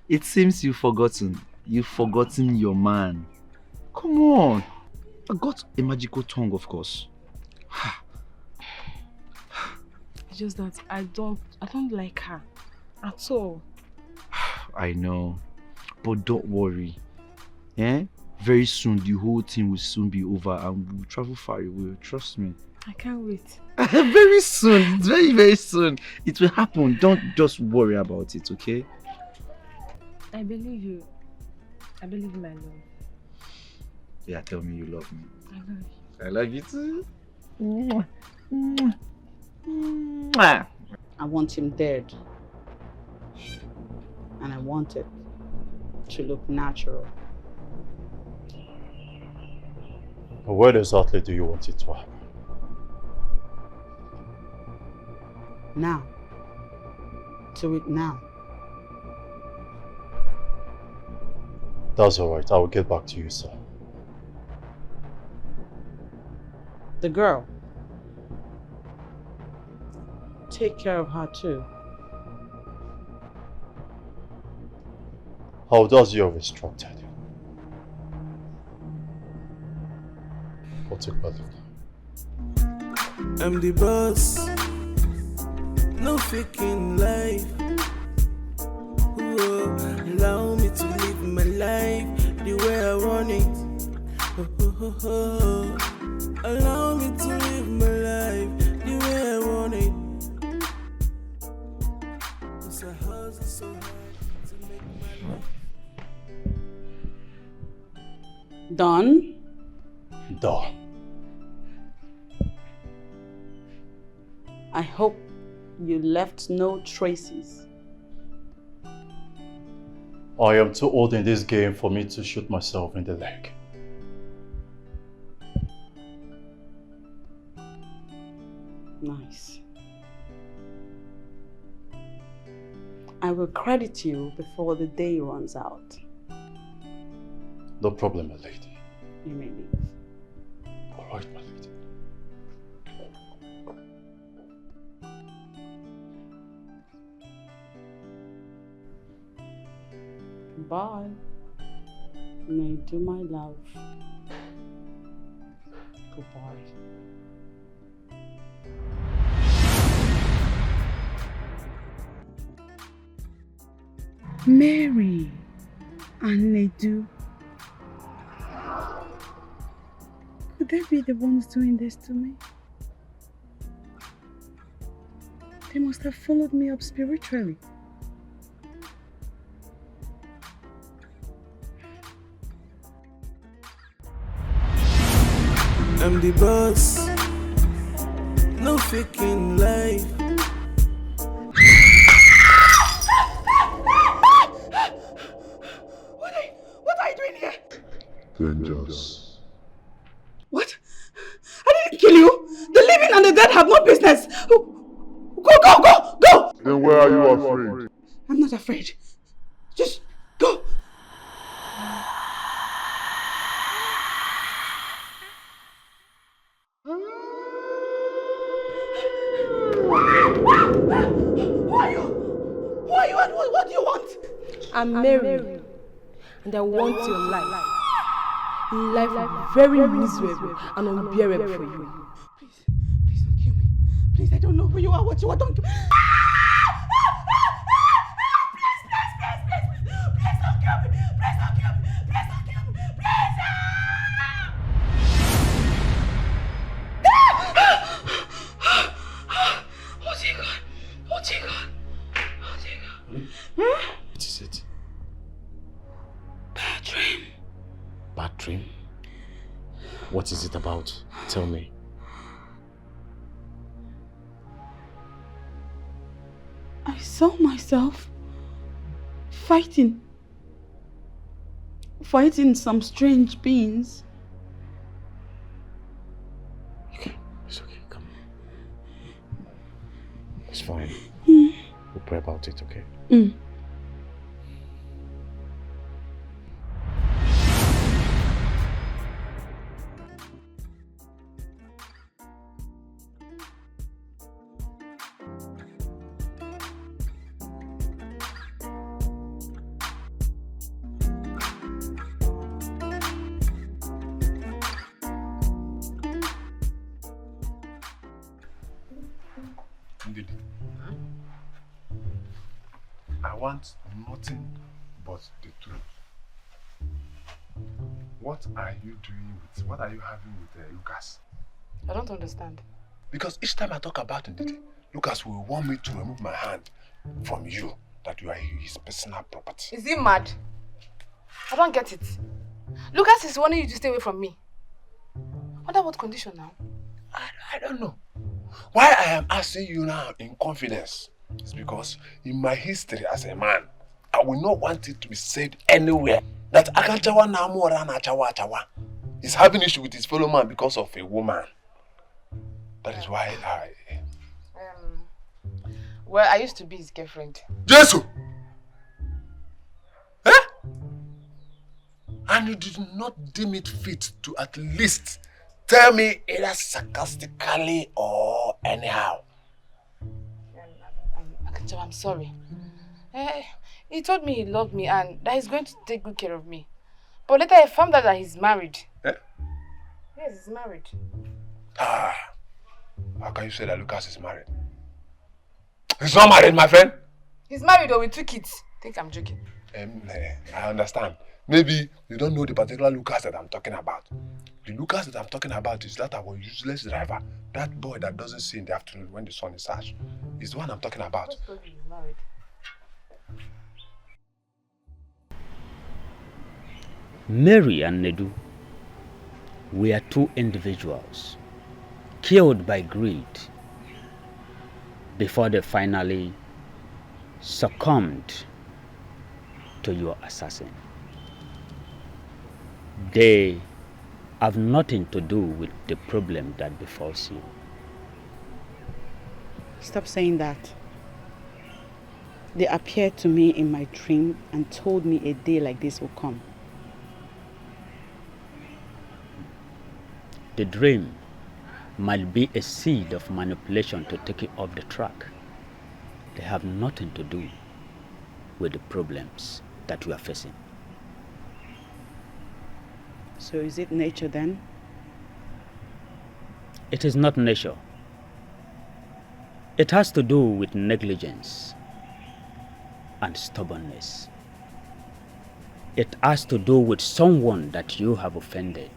it seems you've forgotten. You've forgotten your man. Come on. I got a magical tongue, of course. It's just that I don't like her at all. I know. But don't worry. Yeah? Very soon, the whole thing will soon be over and we'll travel far away. Trust me. I can't wait. Very soon. Very, very soon. It will happen. Don't just worry about it, okay? I believe you. I believe in my love. Yeah, tell me you love me. I love you. I love you too. Mwah. Mwah. Mwah. I want him dead. And I want it to look natural. But when exactly do you want it to happen? Now. Do it now. That's alright, I will get back to you, sir. The girl. Take care of her too. How does your instructed you? I'll take back. I'm the boss, no faking life. Whoa, allow me to live my life the way I want it. Allow me to live my life the way I want it. It's a hustle so hard to make my life. Done? Done. I hope you left no traces. I am too old in this game for me to shoot myself in the leg. Nice. I will credit you before the day runs out. No problem, my lady. You may leave. All right, my lady. Bye. May do my love. Goodbye. Mary and Nedu. Could they be the ones doing this to me? They must have followed me up spiritually. I'm the boss, no faking life. What are you doing here? Dangerous. What? I didn't kill you. The living and the dead have no business. Go! Then why are you afraid? I'm not afraid. Just go. Who are you? What do you want? I'm Mary, and I want your life. Life is very miserable and unbearable for you. Please don't kill me. Please, I don't know who you are, what you are. Don't kill me. Please don't kill me. Please don't kill me. Please don't kill me. Please. Oh, dear God. What is it? Bad dream. Bad dream? What is it about? Tell me. I saw myself fighting some strange beings. Okay, it's okay, come. It's fine. We'll pray about it, okay? I want nothing but the truth. What are you having with Lucas? I don't understand. Because each time I talk about Ndidi, Lucas will want me to remove my hand from you, that you are his personal property. Is he mad? I don't get it. Lucas is wanting you to stay away from me. Under what condition now? I don't know. Why I am asking you now in confidence is because in my history as a man, I will not want it to be said anywhere that Akanchawa Namora Achawa is having issue with his fellow man because of a woman. That is why Well, I used to be his girlfriend. Jesus! Eh? And you did not deem it fit to at least tell me either sarcastically or anyhow. I'm sorry. He told me he loved me and that he's going to take good care of me. But later I found out that he's married. Eh? Yes, he's married. How can you say that Lucas is married? He's not married, my friend. He's married or with 2 kids. Think I'm joking. I understand. Maybe you don't know the particular Lucas that I'm talking about. The Lucas that I'm talking about is that our useless driver. That boy that doesn't see in the afternoon when the sun is harsh. Is the one I'm talking about. Mary and Nedu were 2 individuals killed by greed before they finally succumbed to your assassin. They have nothing to do with the problem that befalls you. Stop saying that. They appeared to me in my dream and told me a day like this will come. The dream might be a seed of manipulation to take you off the track. They have nothing to do with the problems that you are facing. So is it nature then? It is not nature. It has to do with negligence and stubbornness. It has to do with someone that you have offended.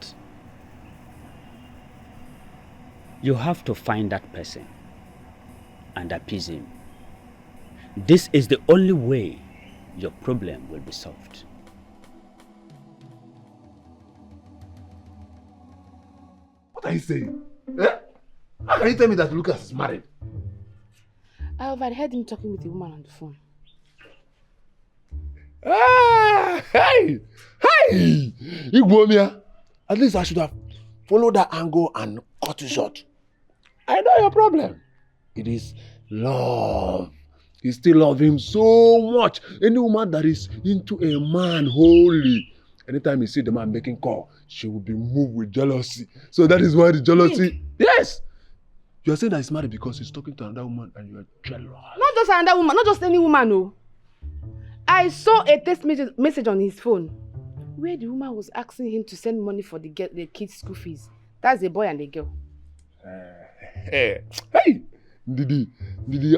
You have to find that person and appease him. This is the only way your problem will be solved. What are you saying? Eh? How can you tell me that Lucas is married? I overheard him talking with a woman on the phone. Ah, hey! Hey! Igwomia! At least I should have followed that angle and cut it short. I know your problem. It is love. You still love him so much. Any woman that is into a man wholly, anytime you see the man making call, she will be moved with jealousy. So that is why the jealousy... Yes! You are saying that he's married because he's talking to another woman and you are jealous. Not just another woman, not just any woman, no. I saw a text message on his phone where the woman was asking him to send money for the kids' school fees. That's a boy and a girl. Hey! Didi,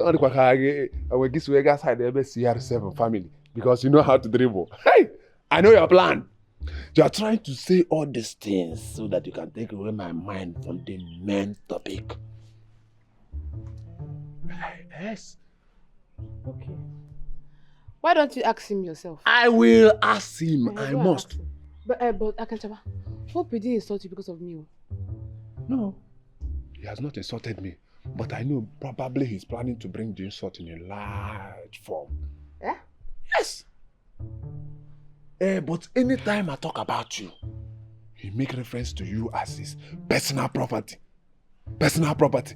I will give you guys side the CR7 family because you know how to dribble. Hey! I know your plan. You are trying to say all these things so that you can take away my mind from the main topic. Yes. Okay. Why don't you ask him yourself? I will ask him. I must. Him. But Akanchaba, hope he didn't insult you because of me. No. He has not insulted me. But I know probably he's planning to bring the insult in a large form. Yeah? Yes. But anytime I talk about you, he make reference to you as his personal property. Personal property.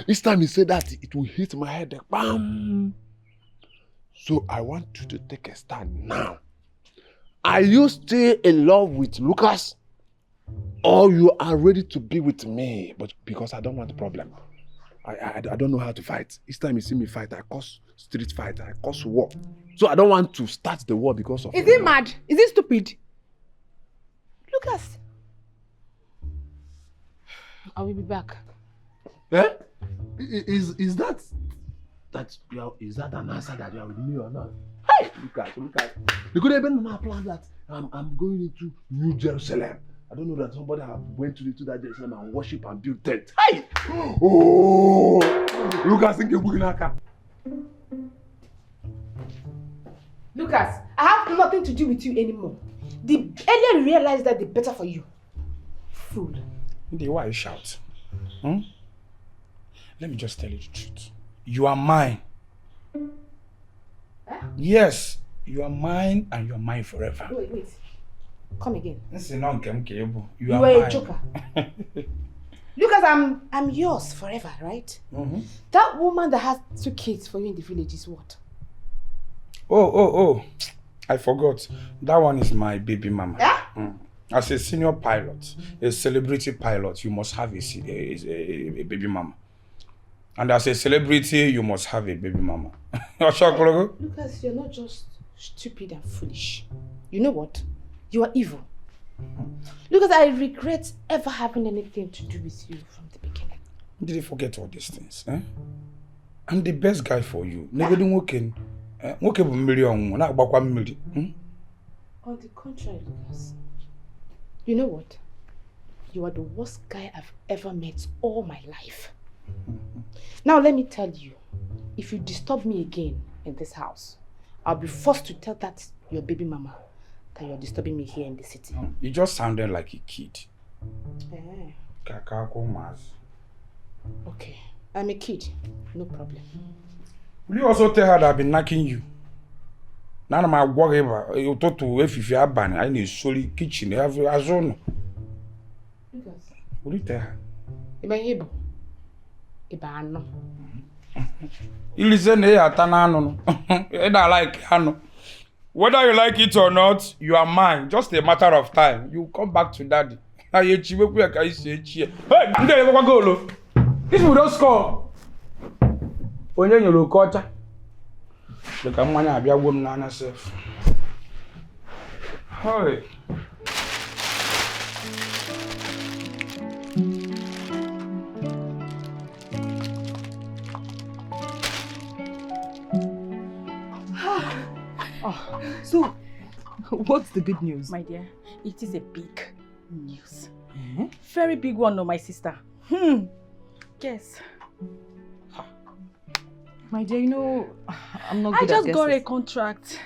Each time he say that, it will hit my head. Bam! So I want you to take a stand now. Are you still in love with Lucas? Or you are ready to be with me? But because I don't want the problem. I don't know how to fight. Each time you see me fight, I cause street fight, I cause war. So I don't want to start the war because of... Is he mad? Is he stupid? Lucas. I will be back. Eh? Is that an answer that you are with me or not? Hey! Lucas. You could have been my plan that I'm going into New Jerusalem. I don't know that somebody have went to that Jerusalem and worship and build tent. Hey! Oh! Lucas, think you're Lucas, I have nothing to do with you anymore. The earlier you realize that, the better for you. Fool. Why you shout? Let me just tell you the truth. You are mine. Huh? Yes, you are mine and you are mine forever. Wait. Come again. You are a joker. Lucas, I'm yours forever, right? Mm-hmm. That woman that has 2 kids for you in the village is what? Oh. I forgot. That one is my baby mama. Yeah? As a senior pilot, a celebrity pilot, you must have a baby mama. And as a celebrity, you must have a baby mama. Lucas, you're not just stupid and foolish. You know what? You are evil. Lucas, I regret ever having anything to do with you from the beginning. Did you forget all these things? Eh? I'm the best guy for you. Never do working. Working with million, not about 1 million. On the contrary, Lucas. You know what? You are the worst guy I've ever met all my life. Now let me tell you, if you disturb me again in this house, I'll be forced to tell that your baby mama that you're disturbing me here in the city. You just sounded like a kid. Okay, I'm a kid. No problem. Will you also tell her that I've been knocking you? None of my whatever. You talk to if you have ban, I need solid kitchen. I have a zone. Will you tell her? You listen here, Tanano. I like Hano. Whether you like it or not, you are mine. Just a matter of time. You come back to daddy. Hey, this will don't score. When you look at look at money, I'll be a woman and herself. Hey. So, what's the good news? My dear, it is a big news. Very big one, no, my sister. Yes. My dear, you know, I'm not good at I just got guesses. a contract.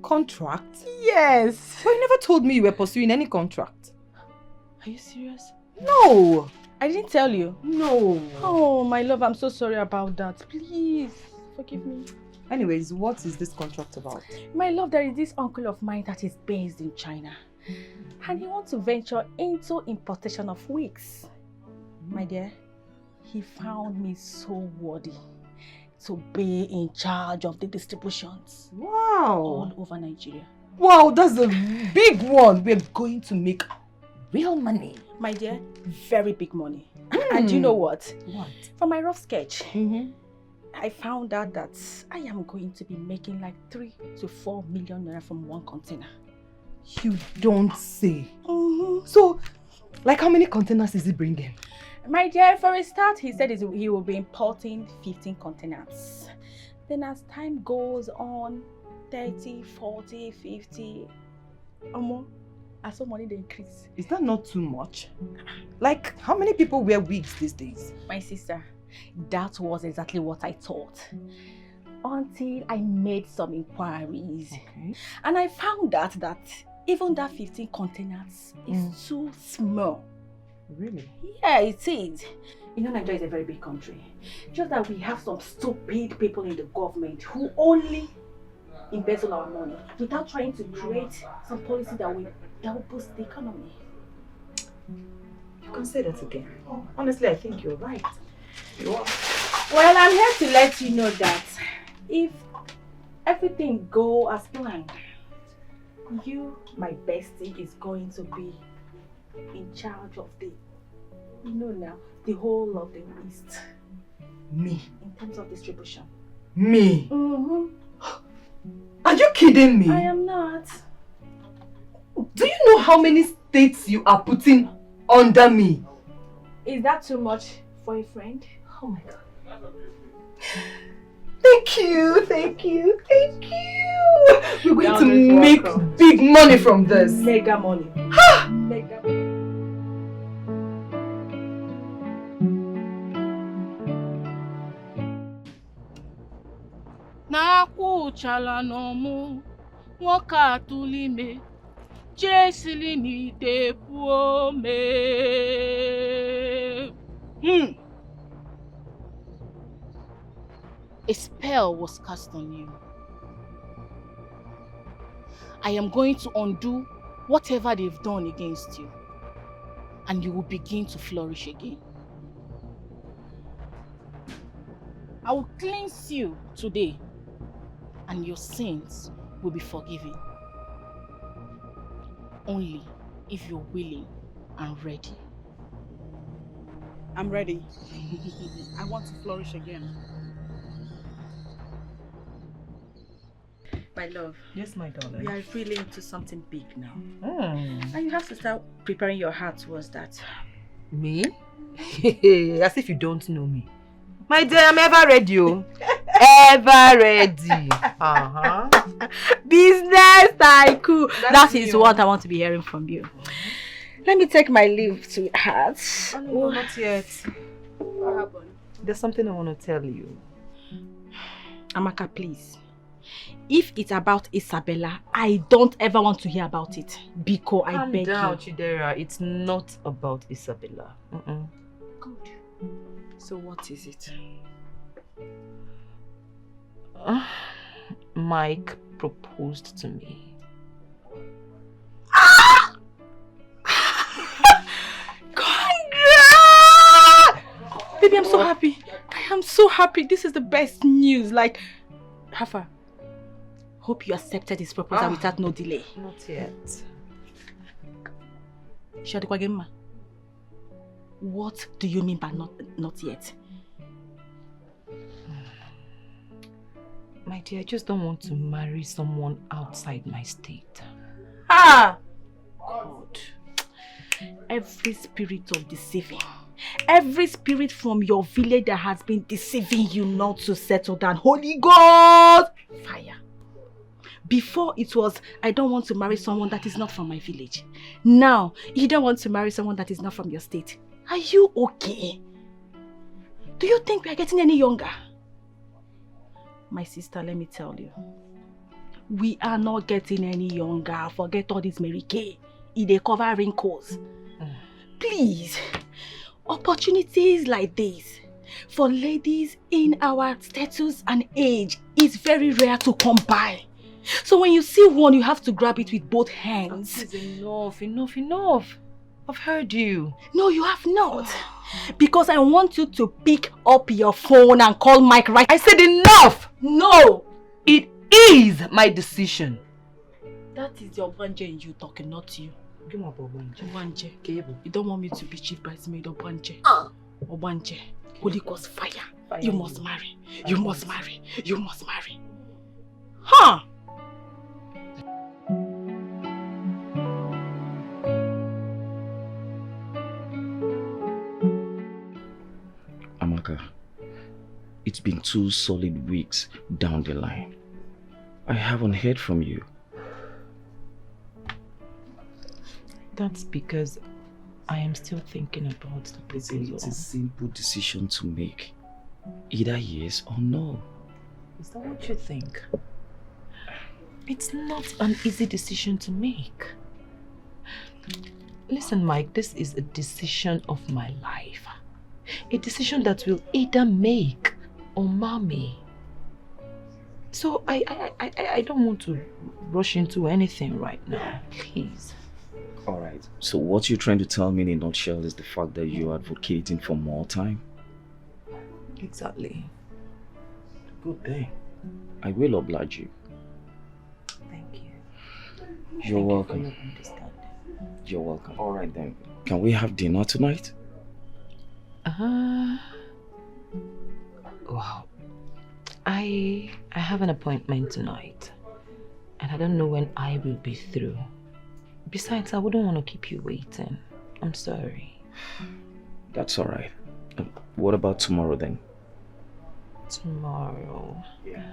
Contract? Yes. But you never told me you were pursuing any contract. Are you serious? No. I didn't tell you. No. Oh, my love, I'm so sorry about that. Please, forgive me. Anyways, what is this contract about? My love, there is this uncle of mine that is based in China. And he wants to venture into importation of wigs. My dear, he found me so worthy to be in charge of the distributions. Wow. All over Nigeria. Wow, that's a big one. We're going to make real money. My dear, very big money. And you know what? What? From my rough sketch, I found out that I am going to be making like 3 to 4 million naira from one container. You don't say. So, like how many containers is he bringing? My dear, for a start, he said he will be importing 15 containers. Then as time goes on, 30, 40, 50, or more, as some money they increase. Is that not too much? Like, how many people wear wigs these days? My sister, that was exactly what I thought. Until I made some inquiries. Okay. And I found out that even that 15 containers is too small. Really? Yeah, it is. You know, Nigeria is a very big country. Just that we have some stupid people in the government who only embezzle our money without trying to create some policy that will boost the economy. You can say that again. Honestly, I think you're right. You are. Well, I'm here to let you know that if everything goes as planned, you, my bestie, is going to be in charge of the, the whole of the East. Me? In terms of distribution. Me? Are you kidding me? I am not. Do you know how many states you are putting under me? Is that too much for a friend? Oh my God. Thank you, thank you, thank you. We're going to make big money from this. Mega money. Ha! Mega money. Na-akwụchala n'ọmụ nwoke atụla ime jesili n'ite puo mee. A spell was cast on you. I am going to undo whatever they've done against you, and you will begin to flourish again. I will cleanse you today, and your sins will be forgiven. Only if you're willing and ready. I'm ready. I want to flourish again. My love. Yes, my darling. We are really into something big now. And you have to start preparing your heart towards that. Me? As if you don't know me. My dear, I'm ever ready. Ever ready. Business tycoon. That is what I want to be hearing from you. Let me take my leave, sweetheart. No, not yet. What happened? There's something I want to tell you. Amaka, please. If it's about Isabella, I don't ever want to hear about it. Biko, I beg you. Calm down, Chidera. It's not about Isabella. Good. So what is it? Mike proposed to me. Baby, I'm so happy. I am so happy. This is the best news. Like, Rafa, hope you accepted his proposal without no delay. Not yet. Shadikwagema, what do you mean by not yet? My dear, I just don't want to marry someone outside my state. God. Every spirit of deceiving, every spirit from your village that has been deceiving you not to settle down, Holy Ghost, fire. Before it was, I don't want to marry someone that is not from my village. Now, you don't want to marry someone that is not from your state. Are you okay? Do you think we are getting any younger? My sister, let me tell you. We are not getting any younger. Forget all this Mary Kay. They cover wrinkles. Please, opportunities like this for ladies in our status and age is very rare to come by. So when you see one, you have to grab it with both hands. Enough. I've heard you. No, you have not. Because I want you to pick up your phone and call Mike right. I said enough! No! It is my decision. That is your Obanje in you talking, not you. Obanje. You don't want me to be chief bridesmaid of Obanje. Obanje. Holy Ghost fire. You must marry. You must marry. You must marry. Huh? Amaka, it's been 2 solid weeks down the line. I haven't heard from you. That's because I am still thinking about the proposal. It's a simple decision to make. Either yes or no. Is that what you think? It's not an easy decision to make. Listen, Mike, this is a decision of my life. A decision that will either make or mar me. So I don't want to rush into anything right now. Please. Alright, so what you're trying to tell me in a nutshell is the fact that you're advocating for more time? Exactly. Good thing. I will oblige you. Thank you. You're welcome. You're welcome. Alright then. Can we have dinner tonight? Wow. I have an appointment tonight. And I don't know when I will be through. Besides, I wouldn't want to keep you waiting. I'm sorry. That's alright. What about tomorrow then? Tomorrow? Yeah.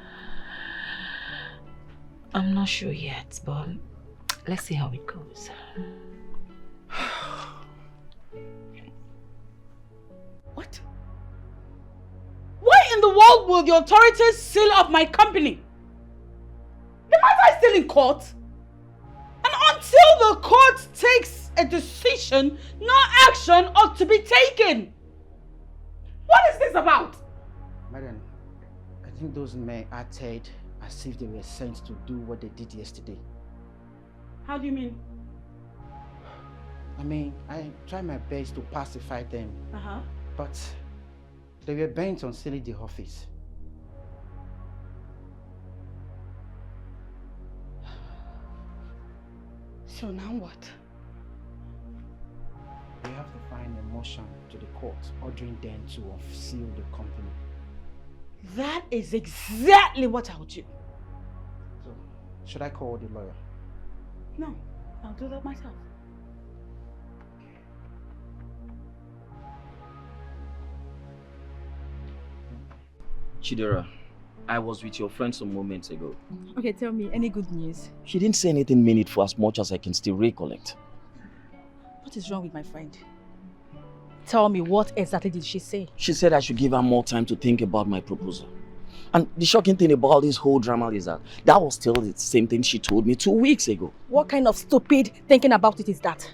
I'm not sure yet, but let's see how it goes. What? Why in the world will the authorities seal up my company? The matter is still in court. And until the court takes a decision, no action ought to be taken. What is this about? Madam, I think those men acted as if they were sent to do what they did yesterday. How do you mean? I mean, I tried my best to pacify them. Uh-huh. But they were bent on sealing the office. So now what? We have to find a motion to the court ordering them to seal the company. That is exactly what I'll do. So, should I call the lawyer? No, I'll do that myself. Chidera, I was with your friend some moments ago. Okay, tell me, any good news? She didn't say anything meaningful as much as I can still recollect. What is wrong with my friend? Tell me, what exactly did she say? She said I should give her more time to think about my proposal. And the shocking thing about this whole drama is that was still the same thing she told me 2 weeks ago. What kind of stupid thinking about it is that?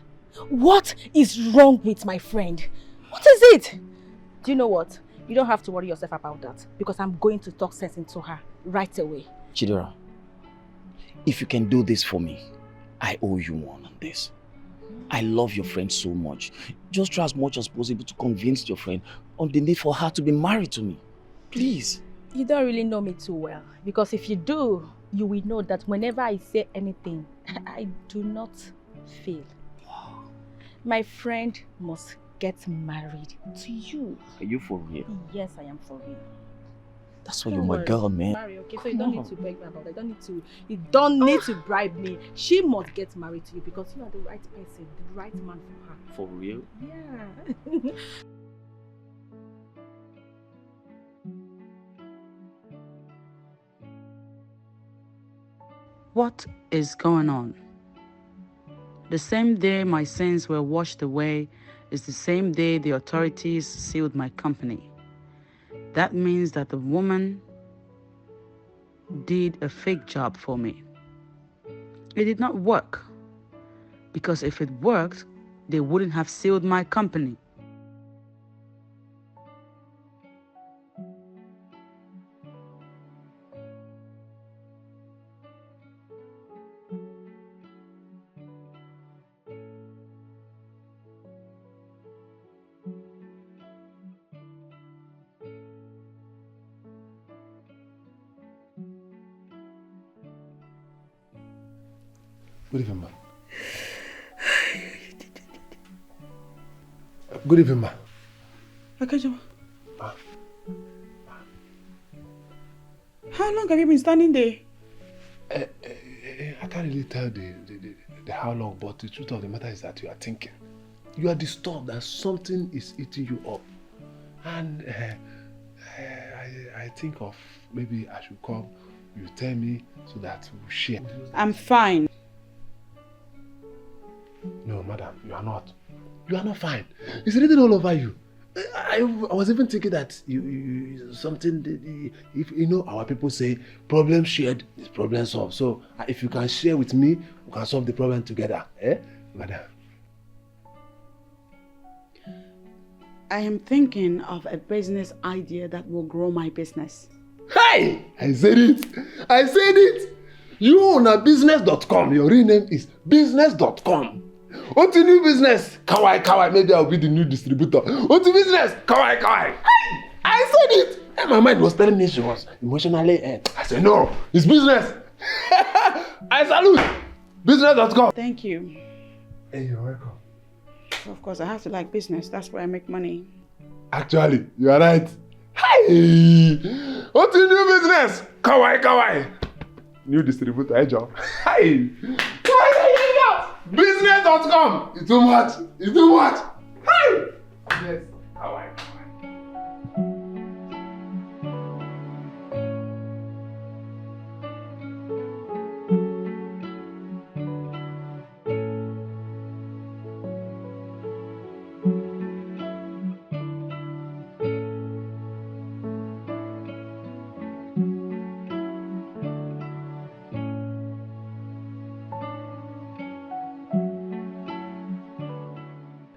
What is wrong with my friend? What is it? Do you know what? You don't have to worry yourself about that because I'm going to talk sense into her right away. Chidera, if you can do this for me, I owe you one on this. I love your friend so much. Just try as much as possible to convince your friend on the need for her to be married to me. Please. You don't really know me too well because if you do, you will know that whenever I say anything, I do not fail. My friend must get married to you. Are you for real? Yes, I am for real. That's why you're my girl, man. Marry, okay? So you don't need to beg me about that. You don't need to bribe me. She must get married to you because you are the right person, the right man for her. For real? Yeah. What is going on? The same day my sins were washed away is the same day the authorities sealed my company. That means that the woman did a fake job for me. It did not work, because if it worked, they wouldn't have sealed my company. Good evening, ma. Good evening, ma. Akajo. How long have you been standing there? I can't really tell the how long, but the truth of the matter is that you are thinking. You are disturbed that something is eating you up. And I think of maybe I should come, you tell me so that we'll share. I'm fine. No, madam, you are not. You are not fine. It's written all over you. I was even thinking that you something, if you know, our people say problem shared is problem solved. So if you can share with me, we can solve the problem together. Eh, madam? I am thinking of a business idea that will grow my business. Hey! I said it! I said it! You own a business.com. Your real name is business.com. What's the new business? Kawai. Maybe I'll be the new distributor. What's the business? Kawai. Hey! I said it! And my mind was telling me she was emotionally hurt. I said, no, it's business. I salute. Business.com. Thank you. Hey, you're welcome. Of course, I have to like business. That's where I make money. Actually, you are right. Hey! What's the new business? Kawai. New distributor, job. Hey! Business.com. It's too much. Hey! Yes. Kawai.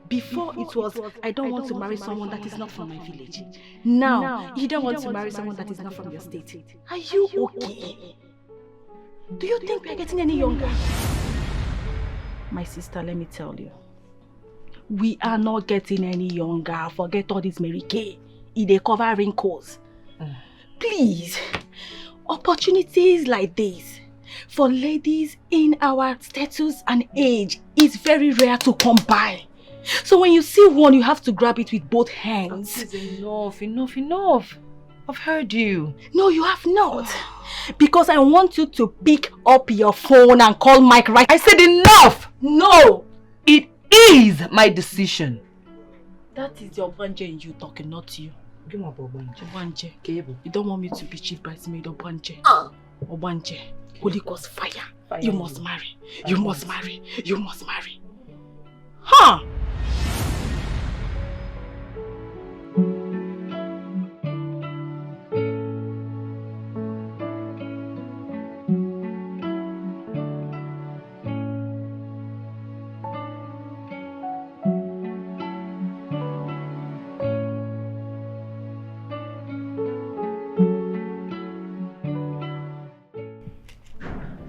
Before it was, I don't want to marry someone that is not from my village. Now, you don't want to marry someone that is not from your state. Are you okay? Do you think we are getting any younger? My sister, let me tell you. We are not getting any younger. Forget all this Mary Kay. They cover wrinkles. Please, opportunities like this for ladies in our status and age is very rare to come by. So when you see one, you have to grab it with both hands. That is enough. I've heard you. No, you have not. Because I want you to pick up your phone and call Mike right. I said enough! No! It is my decision. That is your banje in you talking, not you. Obanje. You don't want me to be chief bridesmaid Obanje. Obanje. Holy Ghost fire. You must marry. You must marry. You must marry. Huh?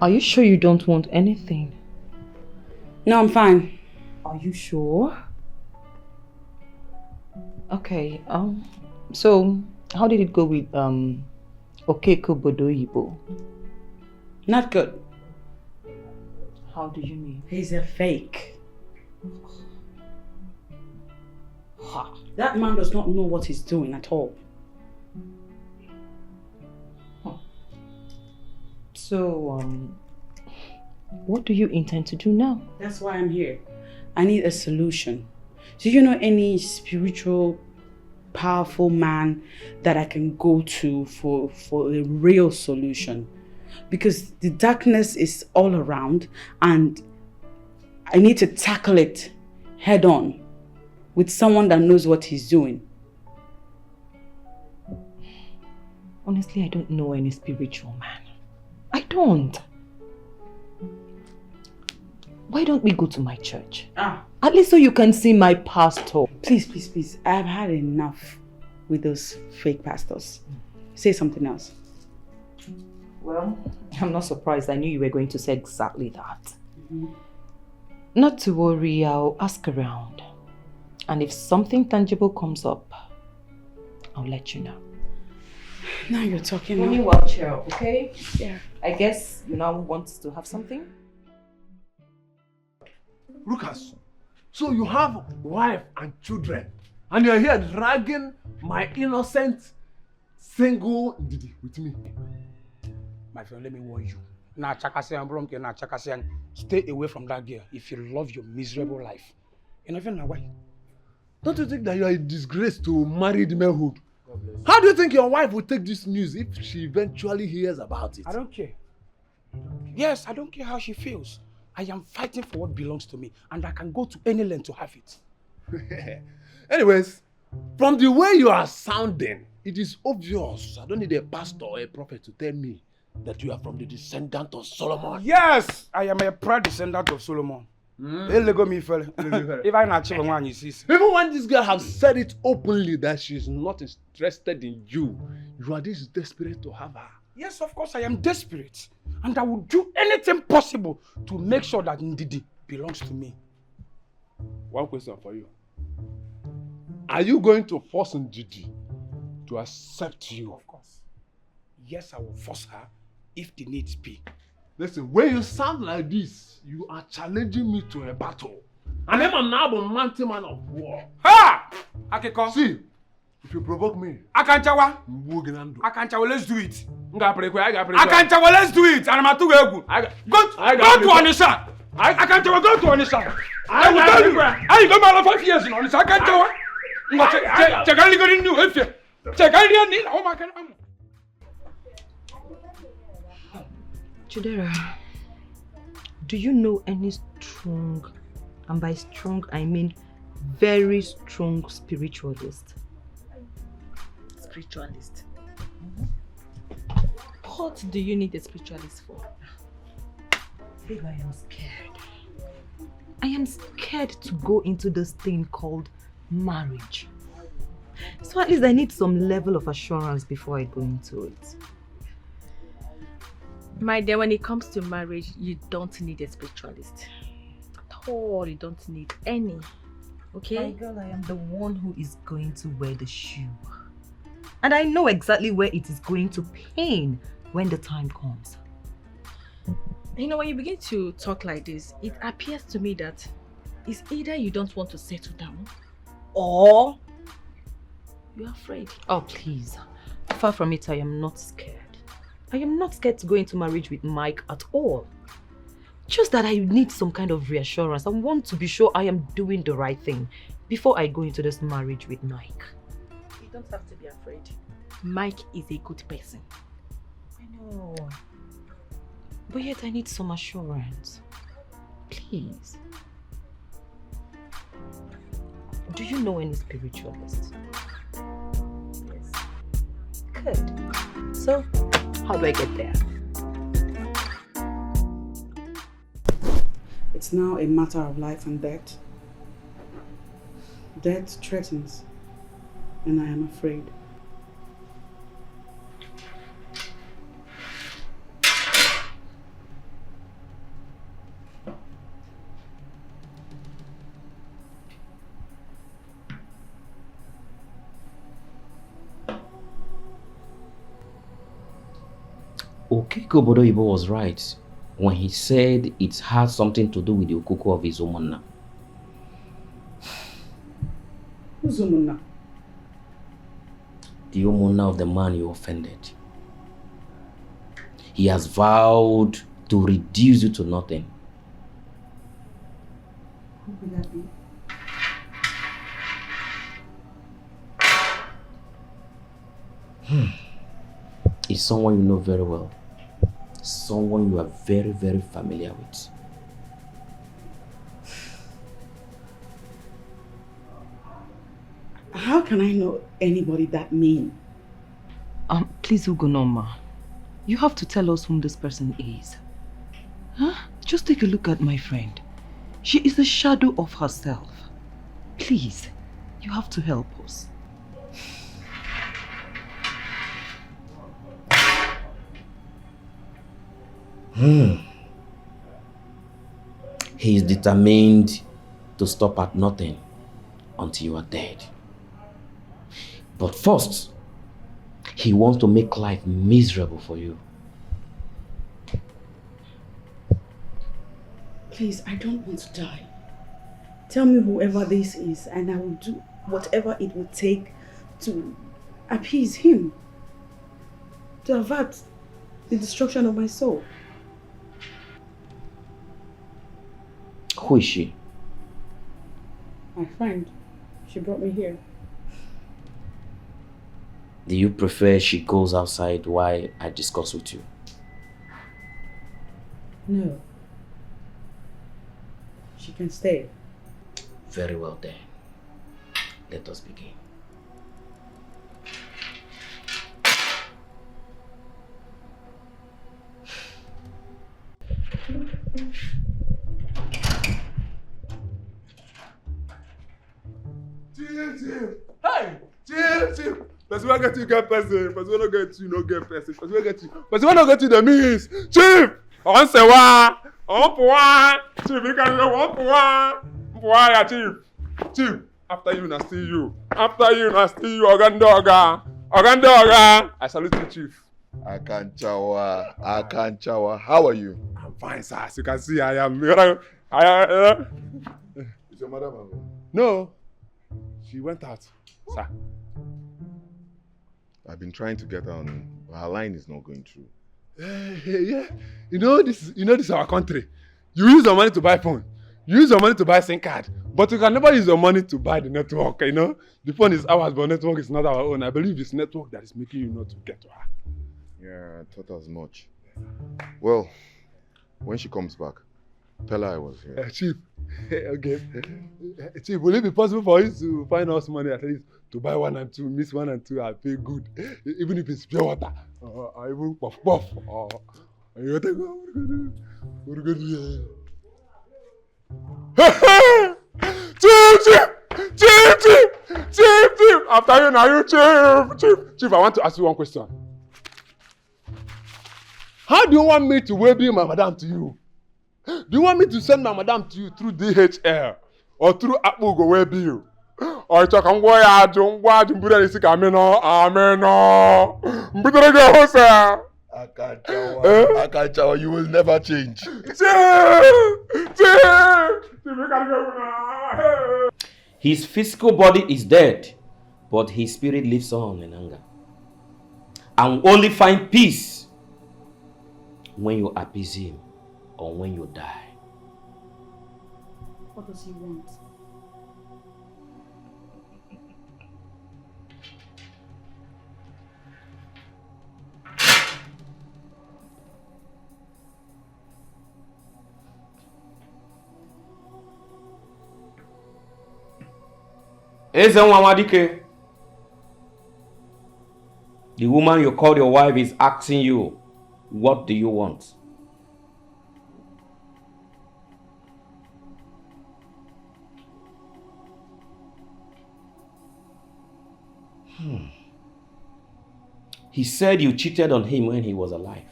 Are you sure you don't want anything? No, I'm fine. Are you sure? Okay, so how did it go with Okafor? Not good. How do you mean? He's a fake. That man does not know what he's doing at all. So, what do you intend to do now? That's why I'm here. I need a solution. Do you know any spiritual, powerful man that I can go to for a real solution? Because the darkness is all around and I need to tackle it head on with someone that knows what he's doing. Honestly, I don't know any spiritual man. I don't. Why don't we go to my church? At least so you can see my pastor. Please, please, please. I've had enough with those fake pastors. Say something else. Well, I'm not surprised. I knew you were going to say exactly that. Not to worry, I'll ask around. And if something tangible comes up, I'll let you know. Now you're talking. Let me well cheer up, okay? Yeah. I guess you now want to have something? Lucas, so you have wife and children, and you're here dragging my innocent single Didi with me. My friend, let me warn you. Stay away from that girl if you love your miserable life. You never know why. Don't you think that you are a disgrace to married manhood? How do you think your wife will take this news if she eventually hears about it? I don't care. Yes, I don't care how she feels. I am fighting for what belongs to me, and I can go to any length to have it. Anyways, from the way you are sounding, it is obvious. I don't need a pastor or a prophet to tell me that you are from the descendant of Solomon. Yes, I am a proud descendant of Solomon. If I not achieve one, you see. Even when this girl has said it openly that she is not interested in you, you are this desperate to have her. Yes, of course I am desperate, and I will do anything possible to make sure that Ndidi belongs to me. One question for you. Are you going to force Ndidi to accept you? Of course. Yes, I will force her if the needs be. Listen, when you sound like this, you are challenging me to a battle. And I'm now a mighty man of war. Ha! Akeko. See, if you provoke me, Akanchawa. Akanchawa, let's do it. Akanchawa, let's do it. And I'm to go. Go to Onisha. Akanchawa, go to Onisha. I will tell you. I go about 5 years in Onisha. Akanchawa. Check out the new if you. Check out the new. Oh my God. Chidera, do you know any strong, and by strong I mean very strong spiritualist? Spiritualist? What do you need a spiritualist for? Babe, I am scared. I am scared to go into this thing called marriage. So at least I need some level of assurance before I go into it. My dear, when it comes to marriage, you don't need a spiritualist. At all, you don't need any. Okay? My girl, I am the one who is going to wear the shoe. And I know exactly where it is going to pain when the time comes. You know, when you begin to talk like this, it appears to me that it's either you don't want to settle down or you're afraid. Oh, please. Far from it, I am not scared. I am not scared to go into marriage with Mike at all. Just that I need some kind of reassurance. I want to be sure I am doing the right thing before I go into this marriage with Mike. don't have to be afraid. Mike is a good person. I know. But yet I need some assurance. Please. Do you know any spiritualists? Yes. Good. So, how do I get there? It's now a matter of life and death. Death threatens, and I am afraid. Okeke was right when he said it had something to do with the okuko of his Umunna. Who's Umunna? The Umunna of the man you offended. He has vowed to reduce you to nothing. Who will that be? It's someone you know very well. Someone you are very, very familiar with. How can I know anybody that mean? Please, Ugonoma. You have to tell us whom this person is. Huh? Just take a look at my friend. She is a shadow of herself. Please, you have to help us. He is determined to stop at nothing until you are dead. But first, he wants to make life miserable for you. Please, I don't want to die. Tell me whoever this is and I will do whatever it will take to appease him. To avert the destruction of my soul. Who is she? My friend. She brought me here. Do you prefer she goes outside while I discuss with you? No. She can stay. Very well then. Let us begin. Chief! Hey! Chief! Person wey get you get person. Person wey no get you no get person. Person wey get you. Person wey no get you dey miss. Chief! I wan say wa. I wan pour one. Chief, you can say one pour one. Pour one, yeah, Chief. Chief, after you na still you. After you na still you. Ogandoga. Ogandoga. I salute you, Chief. Akanchawa. How are you? I'm fine, sir. As you can see, I am. Is your mother home? No. She went out, sir. I've been trying to get her on, but her line is not going through. Yeah. You know this is our country. You use your money to buy phone. You use your money to buy SIM card. But you can never use your money to buy the network, you know? The phone is ours, but network is not our own. I believe it's network that is making you not to get to her. Yeah, I thought as much. Well, when she comes back, tell her I was here. Chief, okay. Chief, will it be possible for you to find us money at least to buy 1 and 2, miss 1 and 2, I pay good, even if it's pure water, or even puff, or you think, what are you gonna do? Chief! After you now, you Chief, I want to ask you one question. How do you want me to wedding my madam to you? Do you want me to send my madam to you through DHL or through Apple go web you? Or talk I'm going to Buddha is ameno. Akanchawa, you will never change. His physical body is dead, but his spirit lives on in anger. And only find peace when you appease him or when you die. What does he want? Ezenwa DIKEH, the woman you call your wife is asking you, what do you want? He said you cheated on him when he was alive.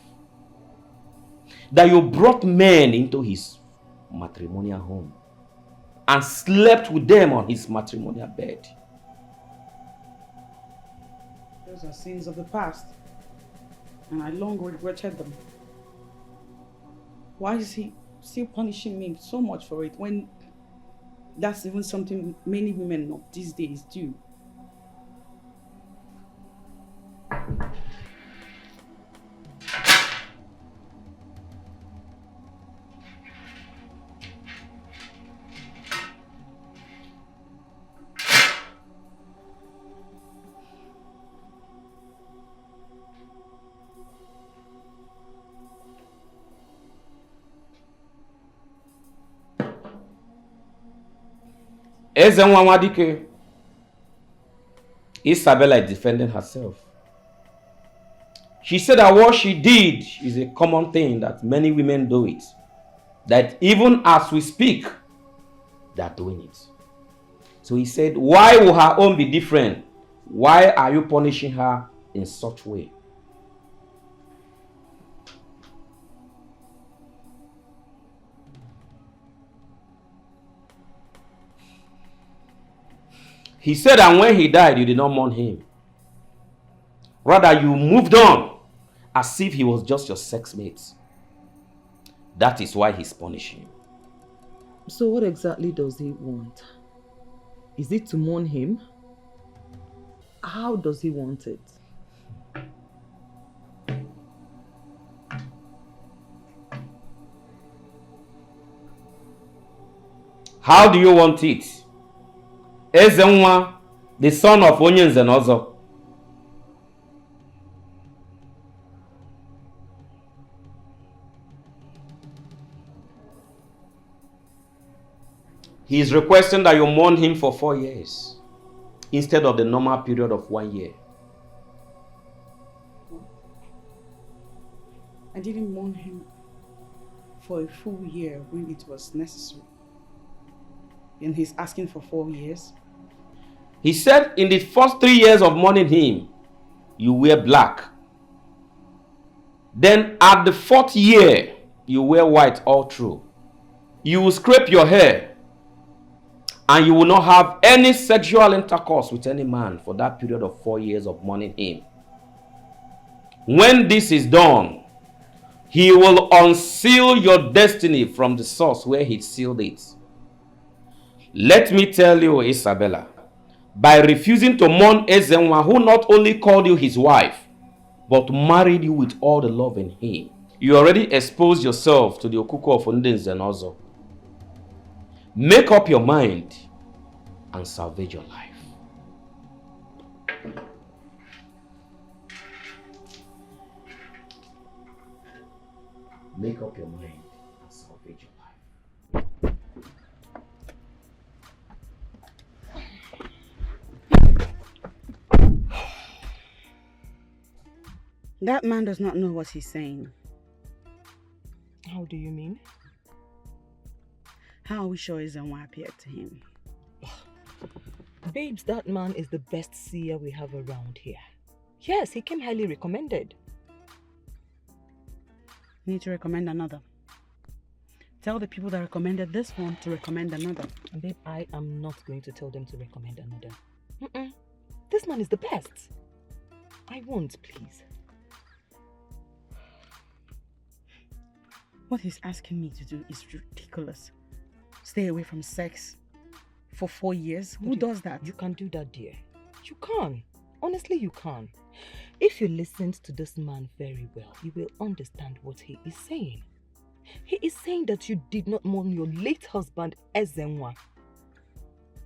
That you brought men into his matrimonial home and slept with them on his matrimonial bed. Those are sins of the past, and I long regretted them. Why is he still punishing me so much for it when that's even something many women of these days do? Ezenwa DIKEH, Isabella is defending herself. She said that what she did is a common thing, that many women do it. That even as we speak, they are doing it. So he said, why will her own be different? Why are you punishing her in such a way? He said that when he died, you did not mourn him. Rather, you moved on as if he was just your sex mate. That is why he's punishing you. So what exactly does he want? Is it to mourn him? How does he want it? How do you want it? Ezenwa, the son of Onyenze Ozo. He is requesting that you mourn him for 4 years instead of the normal period of 1 year. I didn't mourn him for a full year when it was necessary. And he's asking for 4 years. He said in the first 3 years of mourning him, you wear black. Then at the 4th year, you wear white all through. You will scrape your hair and you will not have any sexual intercourse with any man for that period of 4 years of mourning him. When this is done, he will unseal your destiny from the source where he sealed it. Let me tell you, Isabella, by refusing to mourn Ezenwa, who not only called you his wife, but married you with all the love in him, you already exposed yourself to the okuko of Ndenze Ozo. Make up your mind and salvage your life. Make up your mind and salvage your life. That man does not know what he's saying. How do you mean? How are we sure Ezenwa appeared to him? Babes, that man is the best seer we have around here. Yes, he came highly recommended. You need to recommend another. Tell the people that recommended this one to recommend another. Babe, I am not going to tell them to recommend another. This man is the best. I won't, please. What he's asking me to do is ridiculous. Stay away from sex for 4 years? Who does that? You can do that, dear. You can. Honestly, you can. If you listened to this man very well, you will understand what he is saying. He is saying that you did not mourn your late husband, Ezenwa,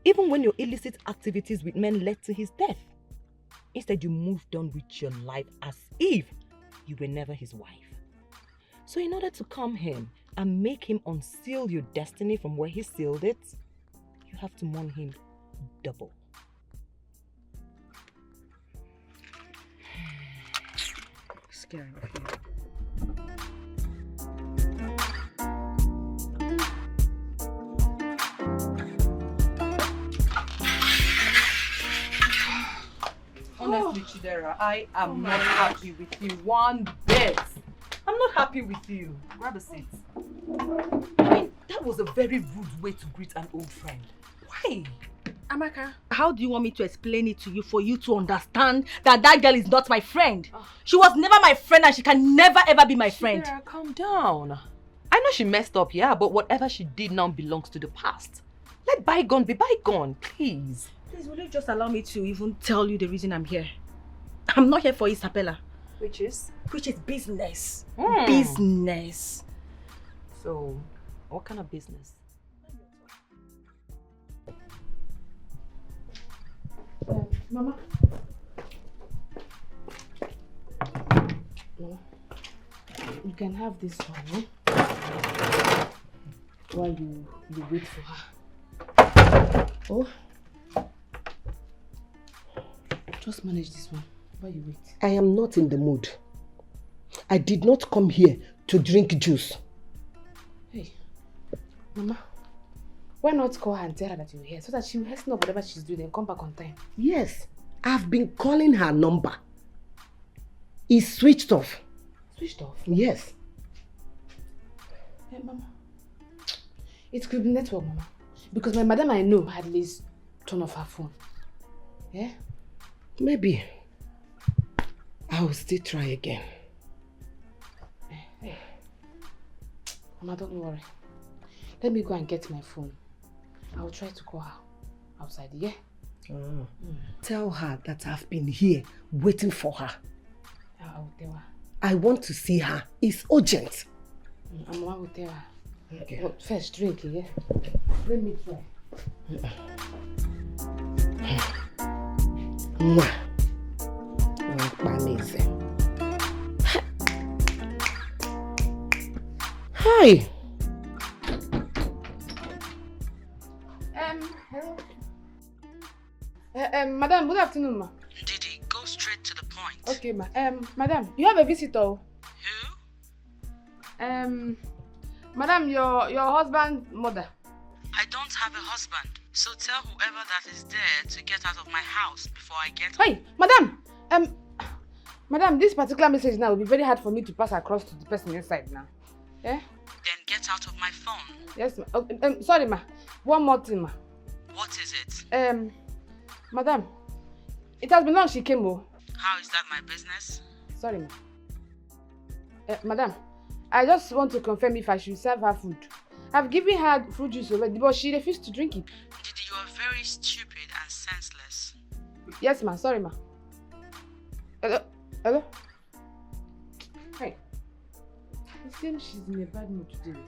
even when your illicit activities with men led to his death. Instead, you moved on with your life as if you were never his wife. So in order to calm him and make him unseal your destiny from where he sealed it, you have to mourn him double. care of you. Honestly, Chidera, I am not happy with you one bit. I'm not happy with you. Grab a seat. That was a very rude way to greet an old friend. Why? Amaka, how do you want me to explain it to you for you to understand that that girl is not my friend? She was never my friend and she can never ever be my friend. Chidera, calm down. I know she messed up, yeah, but whatever she did now belongs to the past. Let bygone be bygone, please. Please, will you just allow me to even tell you the reason I'm here? I'm not here for Isabella. Which is? Which is business. Hmm. Business. So, what kind of business? Mama. No. You can have this one, eh? While you wait for her. Oh. Just manage this one while you wait. I am not in the mood. I did not come here to drink juice. Hey, Mama. Why not call her and tell her that you're here so that she will hasten up whatever she's doing and come back on time? Yes, I've been calling her number. It's switched off. Switched off? Yes. Hey, Mama. It could be network, Mama. Because my madam I know had at least turned off her phone. Yeah? Maybe. I will still try again. Hey. Mama, don't worry. Let me go and get my phone. I will try to call her outside, yeah? Tell her that I've been here waiting for her. I will tell her. I want to see her. It's urgent. Mama will tell her. Okay. But first, drink, yeah? Let me try. Mwah. Hi. Hello. Madam, good afternoon, ma. Didi, go straight to the point. Okay, ma. Madam, you have a visitor. Who? Madam, your husband's mother. I don't have a husband, so tell whoever that is there to get out of my house before I get Hey, madam! Madam, this particular message now will be very hard for me to pass across to the person inside now. Yeah? Then get out of my phone. Yes, ma. Sorry, ma. One more thing, ma. What is it? Madam, it has been long she came, oh. How is that my business? Sorry, ma. Madam, I just want to confirm if I should serve her food. I've given her fruit juice already, but she refused to drink it. Didi, you are very stupid and senseless. Yes, ma. Sorry, ma. Hello? Hello? Hey. It seems she's in a bad mood today.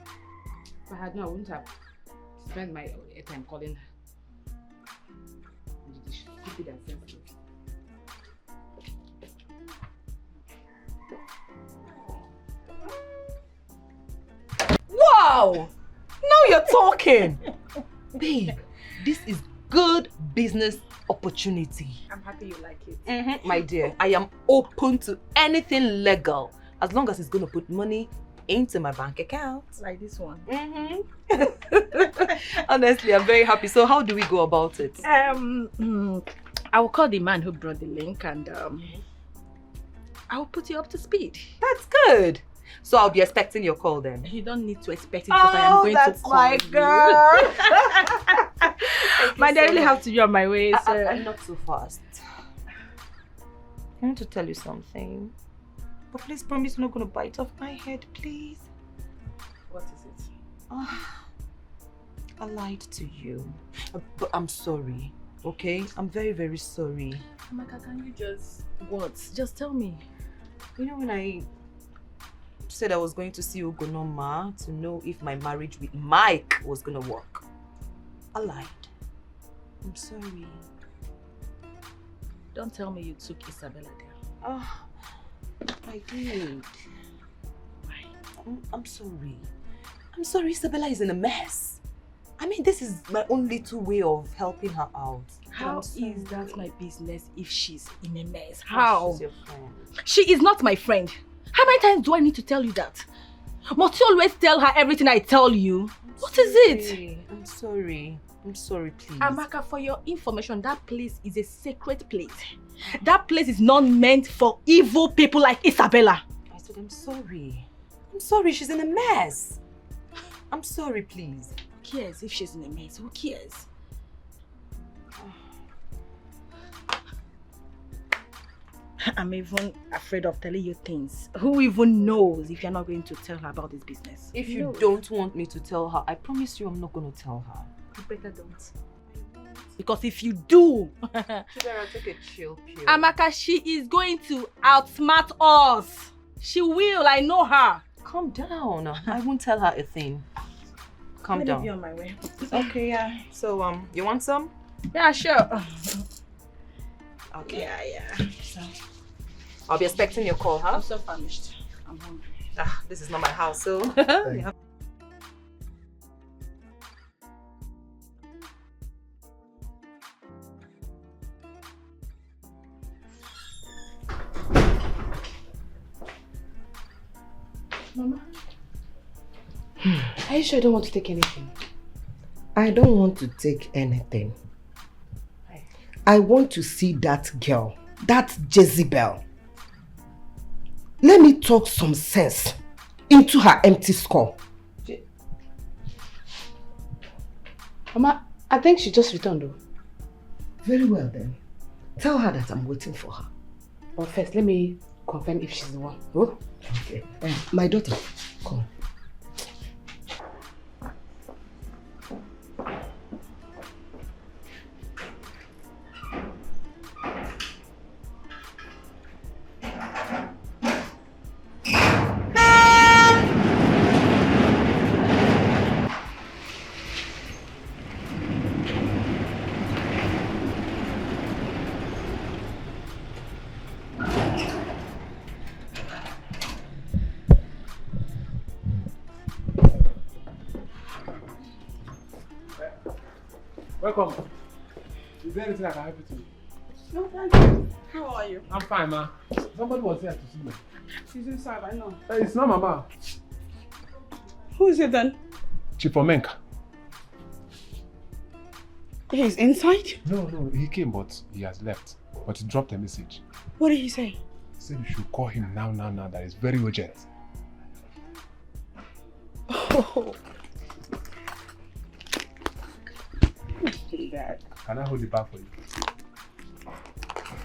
If I had known, I wouldn't have spent my time calling her. She's stupid and senseless. Wow! Now you're talking! Babe, this is good business opportunity. I'm happy you like it. My dear, I am open to anything legal as long as it's going to put money into my bank account. Like this one. Honestly, I'm very happy. So how do we go about it? I will call the man who brought the link and I will put you up to speed. That's good. So I'll be expecting your call then. You don't need to expect it because I am going to call my girl. My dear, I really have to be on my way. So. Not so fast. I want to tell you something. But please promise you're not going to bite off my head, please. What is it? I lied to you. But I'm sorry, okay? I'm very, very sorry. Amaka, can you just... What? Just tell me. You know when I said I was going to see Ugonoma to know if my marriage with Mike was going to work, I lied. I'm sorry. Don't tell me you took Isabella there. I did. I'm sorry. I'm sorry, Isabella is in a mess. I mean, this is my own little way of helping her out. How is that my business if she's in a mess? How? How? She's your friend. She is not my friend. How many times do I need to tell you that? Must you always tell her everything I tell you? What is it? I'm sorry. I'm sorry, please. Amaka, for your information, that place is a sacred place. That place is not meant for evil people like Isabella. I said I'm sorry. I'm sorry, she's in a mess. I'm sorry, please. Who cares if she's in a mess? Who cares? I'm even afraid of telling you things. Who even knows if you're not going to tell her about this business? If you don't want me to tell her, I promise you I'm not going to tell her. You better don't. Because if you do, Chidera, take a chill pill. Amaka, she is going to outsmart us. She will, I know her. Calm down. I won't tell her a thing. Calm down. Let me be on my way. Okay, yeah. So, you want some? Yeah, sure. Okay. Yeah. So, I'll be expecting your call, huh? I'm so famished. I'm hungry. This is not my house, so... yeah. Mama? Are you sure you don't want to take anything? I don't want to take anything. I want to see that girl, that Jezebel. Let me talk some sense into her empty skull. Mama, I think she just returned though. Very well then. Tell her that I'm waiting for her. But first, let me confirm if she's the one. Oh? Okay. My daughter, come. Welcome. Is there anything I can help you to? No, thank you. How are you? I'm fine, ma. Somebody was here to see me. She's inside, I know. It's not Mama. Who is it then? Chief Omenka. He's inside? No, he came, but he has left. But he dropped a message. What did he say? He said you should call him now. That is very urgent. Oh. That. Can I hold the bag for you?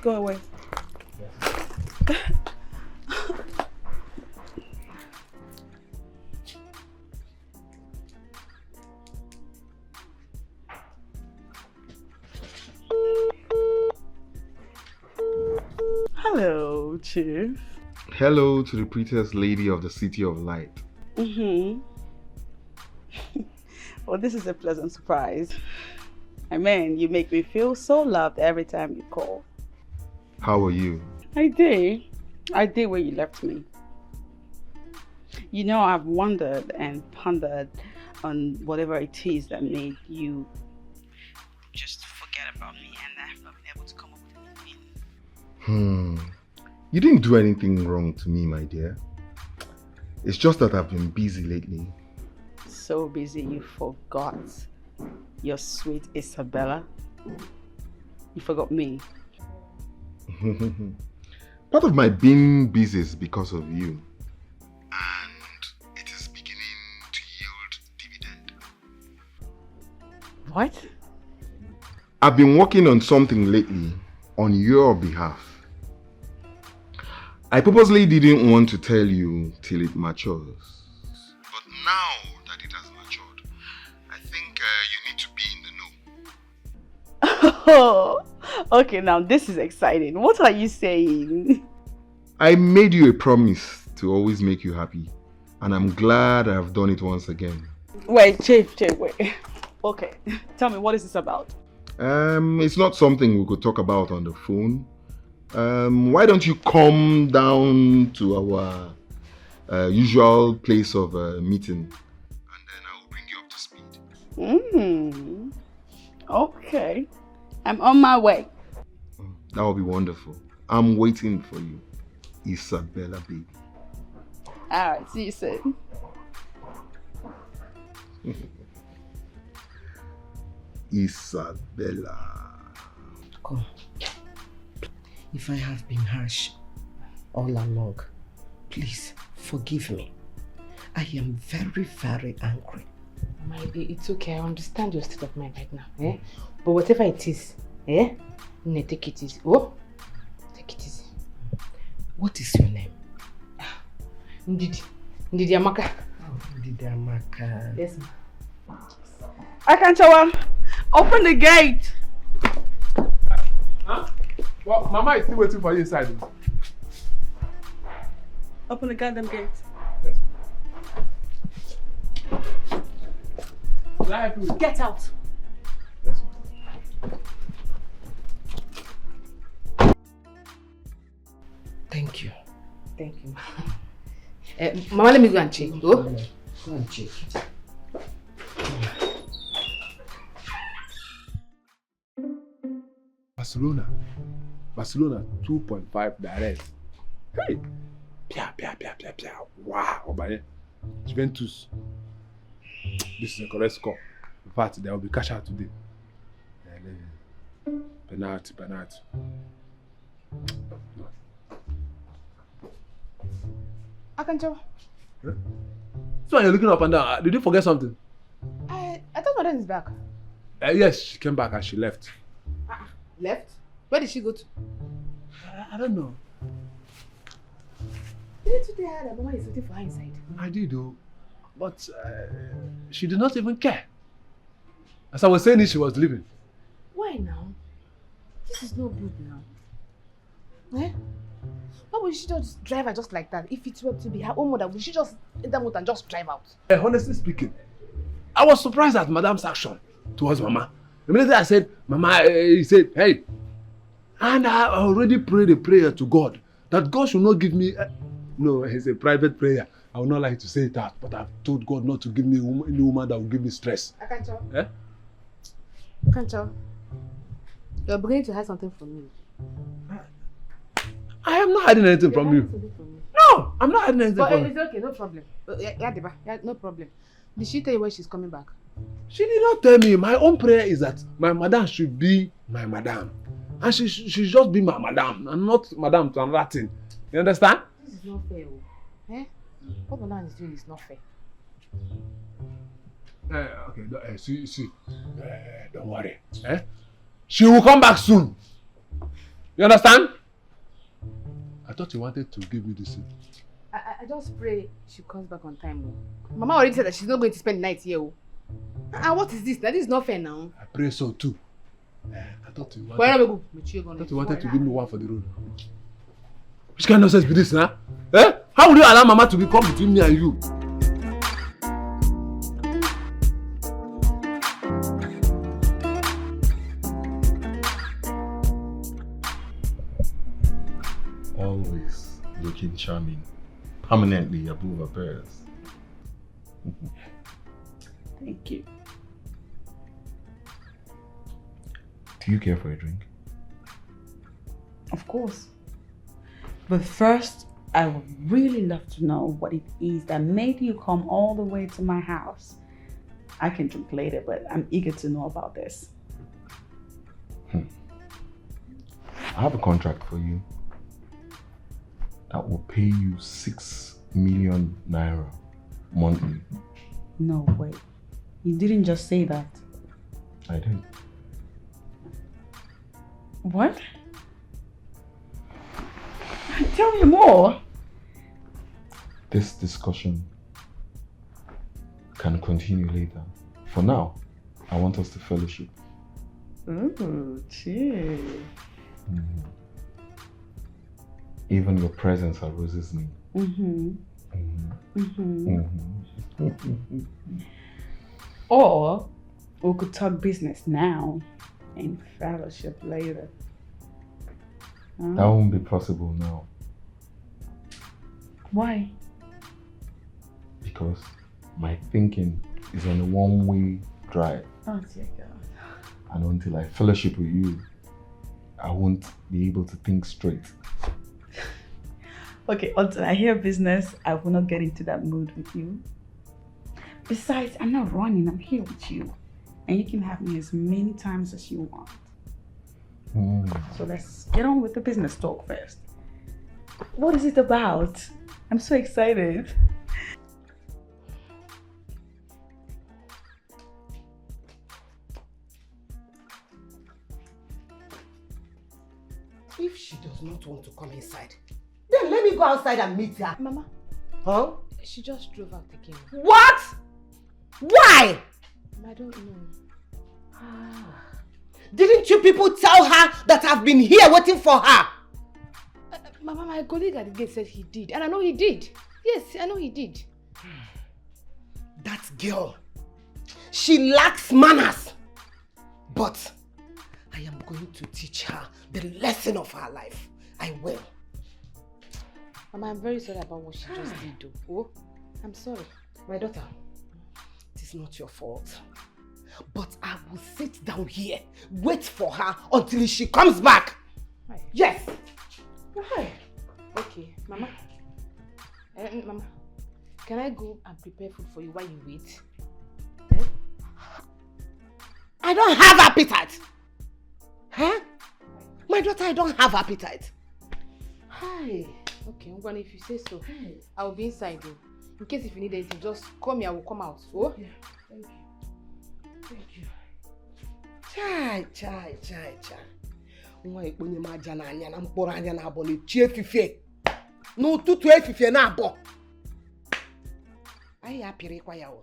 Go away. Yes. Hello, Chief. Hello to the prettiest lady of the City of Light. Well, this is a pleasant surprise. I mean, you make me feel so loved every time you call. How are you? I did where you left me. You know, I've wondered and pondered on whatever it is that made you just forget about me, and I have not been able to come up with anything. You didn't do anything wrong to me, my dear. It's just that I've been busy lately. So busy you forgot your sweet Isabella. You forgot me. Part of my being busy is because of you. And it is beginning to yield dividend. What? I've been working on something lately on your behalf. I purposely didn't want to tell you till it matures. But now that it has matured, I think you need to be in the know. Oh, okay, now this is exciting. What are you saying? I made you a promise to always make you happy. And I'm glad I've done it once again. Wait, Chief, wait. Okay, tell me, what is this about? It's not something we could talk about on the phone. Why don't you come down to our usual place of meeting, and then I will bring you up to speed. Okay, I'm on my way. That will be wonderful. I'm waiting for you, Isabella, baby. Alright, see you soon. Isabella. Come. If I have been harsh all along, please forgive me. I am very, very angry. It's okay. I understand your state of mind right now. Eh? But whatever it is, take it easy. Oh, take it easy. What is your name? Ndidi Amaka. Oh, Ndidi Amaka. Yes, ma'am. Akanchawa, open the gate. Huh? Well, Mama is still waiting for you inside. Open the goddamn gate. Yes. Can I help you? Get out. Yes. Thank you. Thank you, Mama, let me go and check. Oh? Go and check. Barcelona 2.5 direct. Hey! Pia. Wow, Obaye. Juventus. This is a correct score. In fact, there will be cash out today. Penalty. Akanchawa. Huh? So you're looking up and down. Did you forget something? I thought Madam is back. Yes, she came back and she left. Left? Where did she go to? I don't know. Didn't you tell her that Mama is waiting for her inside? I did though. But she did not even care. As I was saying it, she was leaving. Why now? This is not good now. Eh? Why would she just drive her just like that? If it were to be her own mother, would she just enter motor and just drive out? Honestly speaking, I was surprised at Madam's action towards Mama. Immediately I said, Mama, he said, hey. And I already prayed a prayer to God that God should not give me. No, it's a private prayer. I would not like to say that, but I've told God not to give me any woman that will give me stress. Akanchawa. Eh? Akanchawa. You're beginning to hide something from me. I am not hiding anything from you. No, I'm not hiding anything But from it's you. okay, no problem. No problem. Did she tell you when she's coming back? She did not tell me. My own prayer is that my madam should be my madam. And she should just be my madam and not Madam Tanratin. You understand? This is not fair. Eh? What Madam is doing is not fair. Okay, see. Don't worry. She will come back soon. You understand? I thought you wanted to give me this. I just pray she comes back on time. Mama already said that she's not going to spend the night here. And what is this? That is not fair now. I pray so too. I thought you wanted to give me one for the road. Which kind of nonsense be this, huh? How will you allow Mama to become between me and you? Always looking charming, permanently above her peers. Thank you. Do you care for a drink? Of course. But first, I would really love to know what it is that made you come all the way to my house. I can drink later, but I'm eager to know about this. I have a contract for you that will pay you 6 million naira monthly. No way. You didn't just say that. I did. What? Tell me more. This discussion can continue later. For now, I want us to fellowship. Ooh, cheers. Even your presence arouses me. Or we could talk business now and fellowship later. That won't be possible now. Why? Because my thinking is on a one-way drive. Oh dear God. And until I fellowship with you, I won't be able to think straight. Okay, until I hear business, I will not get into that mood with you. Besides, I'm not running, I'm here with you. And you can have me as many times as you want. So let's get on with the business talk first. What is it about? I'm so excited. If she does not want to come inside, then let me go outside and meet her. Mama. Huh? She just drove out again. What? Why? I don't know. Didn't you people tell her that I've been here waiting for her? Mama, my colleague at the gate said he did. And I know he did. Yes, I know he did. That girl, she lacks manners. But I am going to teach her the lesson of her life. I will. Mama, I'm very sorry about what she just did. Oh, I'm sorry. My daughter, it is not your fault. But I will sit down here, wait for her until she comes back. Right. Yes. Right. Okay, Mama. Mama, can I go and prepare food for you while you wait? Eh? I don't have appetite. Huh? My daughter, I don't have appetite. Hi. Okay, I'm going if you say so. I will be inside though. In case if you need anything, just call me, I will come out. Oh? Yeah, thank you. Thank you. Chai. Nwa ekponye m aja n'anya na mkpụrụ anya na-abọ n'echi efifie. N'ụtụtụ efifie na-abọ. Anyị apịrịkwa ya o.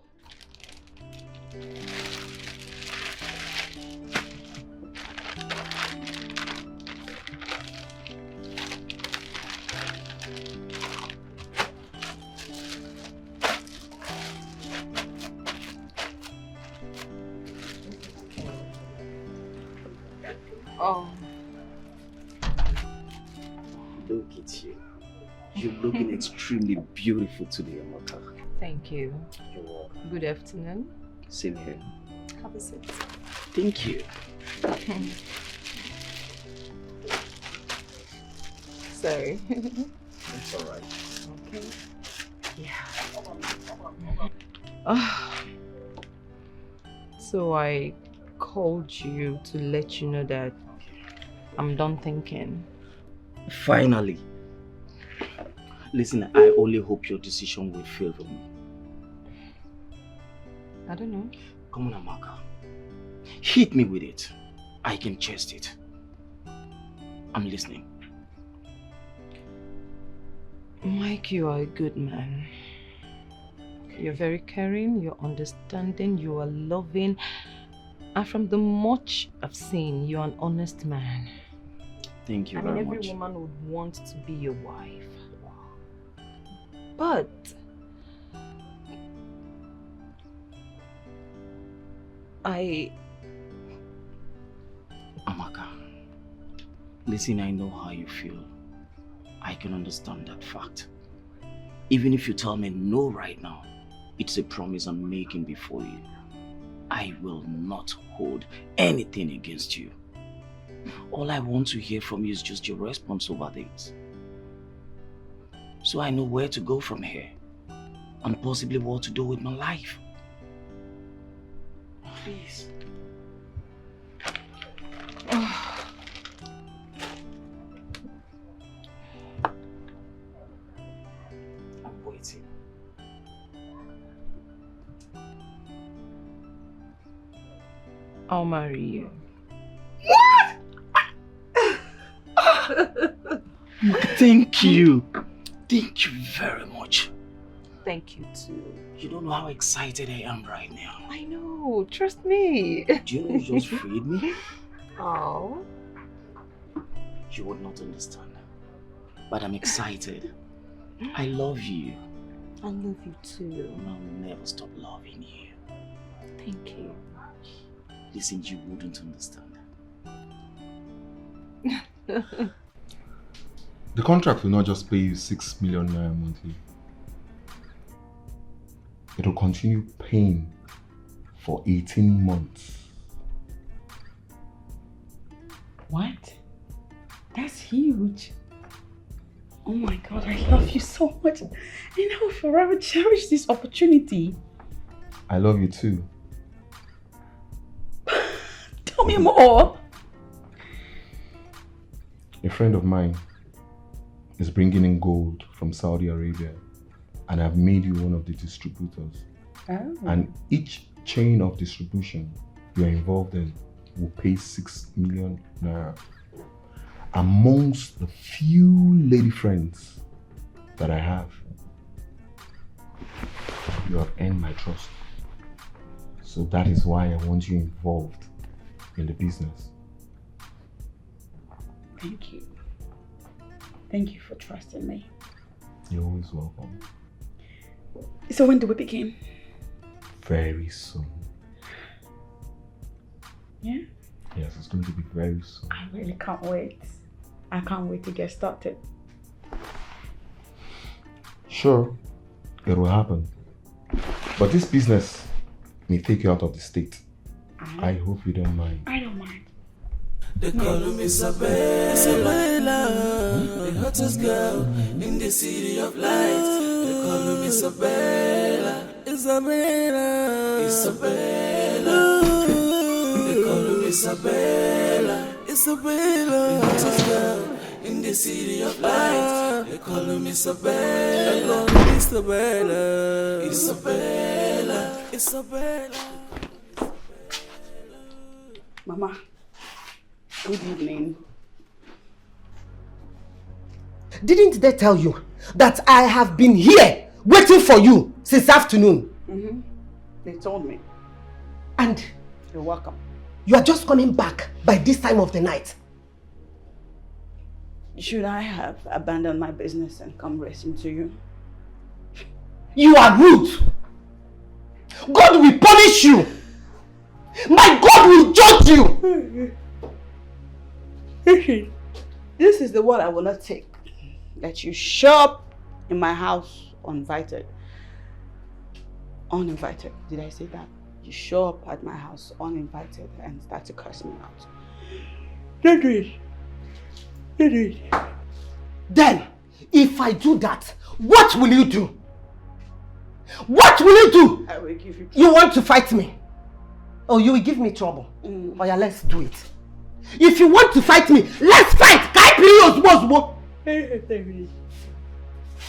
Oh. Look at you. You're looking extremely beautiful today, Amaka. Thank you. You're welcome. Good afternoon. Same here. Have a seat. Thank you. Sorry. It's alright. Okay. Yeah. So I called you to let you know that I'm done thinking. Finally. Listen, I only hope your decision will favor me. I don't know. Come on, Amaka. Hit me with it. I can chest it. I'm listening. Mike, you are a good man. You're very caring, you're understanding, you are loving. And from the much I've seen, you're an honest man. Thank you I very mean, much. every woman would want to be your wife. But Amaka, listen, I know how you feel. I can understand that fact. Even if you tell me no right now, it's a promise I'm making before you. I will not hold anything against you. All I want to hear from you is just your response over this. So I know where to go from here and possibly what to do with my life. Please. I'm waiting. I'll marry you. Thank you. Thank you very much. Thank you too. You don't know how excited I am right now. I know, trust me. Do you know you just freed me? Oh. You would not understand. But I'm excited. I love you. I love you too. And I'll never stop loving you. Thank you. Listen, you wouldn't understand. The contract will not just pay you 6 million naira monthly. It will continue paying for 18 months. What? That's huge. Oh my God, I love you so much. And I will forever cherish this opportunity. I love you too. Tell me more. A friend of mine is bringing in gold from Saudi Arabia, and I've made you one of the distributors. Oh. And each chain of distribution you're involved in will pay 6 million naira. Amongst the few lady friends that I have, you have earned my trust. So that is why I want you involved in the business. Thank you. Thank you for trusting me. You're always welcome. So when do we begin? Very soon. Yeah? Yes, it's going to be very soon. I really can't wait. I can't wait to get started. Sure, it will happen. But this business may take you out of the state. I hope you don't mind. I don't mind. They call me Isabella, the hottest girl in the city of lights. They call me Isabella, Isabella, Isabella. They call me Isabella, Isabella, the hottest girl in the city of lights. They call me Isabella, they call me Isabella, Isabella, Isabella. Mama, good evening. Didn't they tell you that I have been here waiting for you since afternoon? Mm-hmm. They told me. And you're welcome. You are just coming back by this time of the night. Should I have abandoned my business and come racing to you? You are rude. God will punish you. My God will judge you. This is the word I will not take. That you show up in my house uninvited. Uninvited. Did I say that? You show up at my house uninvited and start to curse me out. Don't do it. Don't do it. Then, if I do that, what will you do? What will you do? I will give you trouble. You want to fight me? Oh, you will give me trouble. Oh yeah, let's do it. If you want to fight me, let's fight!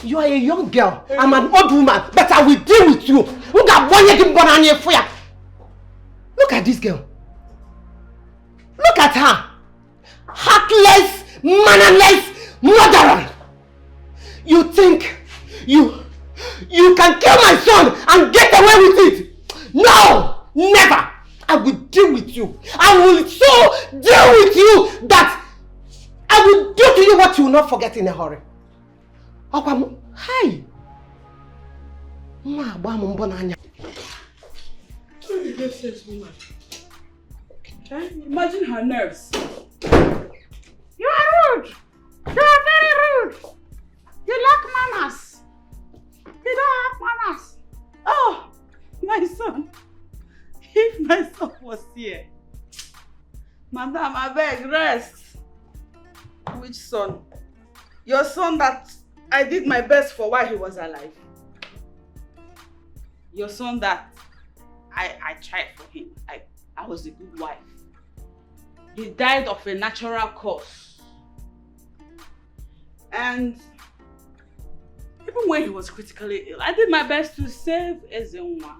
You are a young girl. I'm an old woman, but I will deal with you. Look at this girl. Look at her. Heartless, mannerless murderer. You think you can kill my son and get away with it? No! Never! I will deal with you. I will so deal with you that I will do to you what you will not forget in a hurry. Hi! Imagine her nerves. You are rude. You are very rude. You lack manners. You don't have manners. Oh, my son. If my son was here. Madam, I beg, rest. Which son? Your son that I did my best for while he was alive. Your son that I tried for him. I was a good wife. He died of a natural cause. And even when he was critically ill, I did my best to save Ezenwa.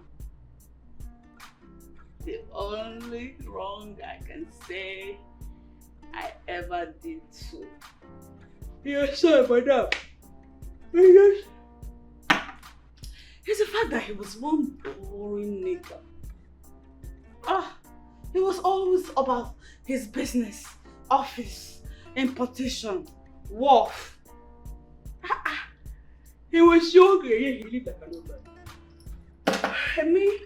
The only wrong I can say I ever did so. Yes, sir, madam. Yes. It's the fact that he was one boring nigger. He was always about his business, office, importation, wharf. He was young, he lived like an old man. And me,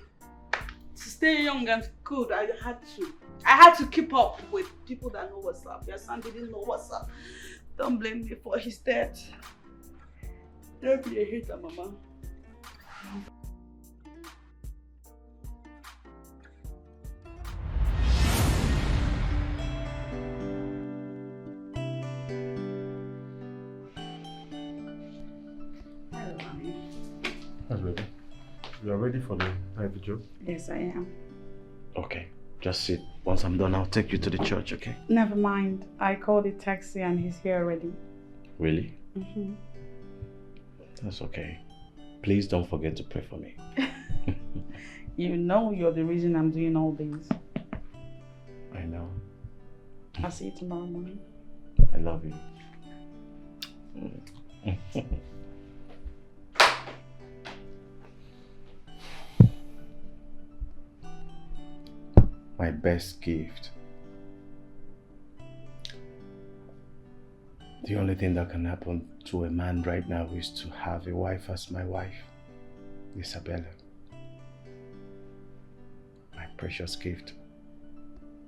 to stay young and good, I had to keep up with people that know what's up. Your son didn't know what's up. Don't blame me for his death. Don't be a hater, Mama. baby. You are ready for the night vigil? Yes, I am. Okay, just sit. Once I'm done, I'll take you to the church, okay? Never mind. I called a taxi and he's here already. Really? Mm-hmm. That's okay. Please don't forget to pray for me. You know you're the reason I'm doing all this. I know. I'll see you tomorrow morning. I love you. My best gift. The only thing that can happen to a man right now is to have a wife as my wife, Isabella. My precious gift.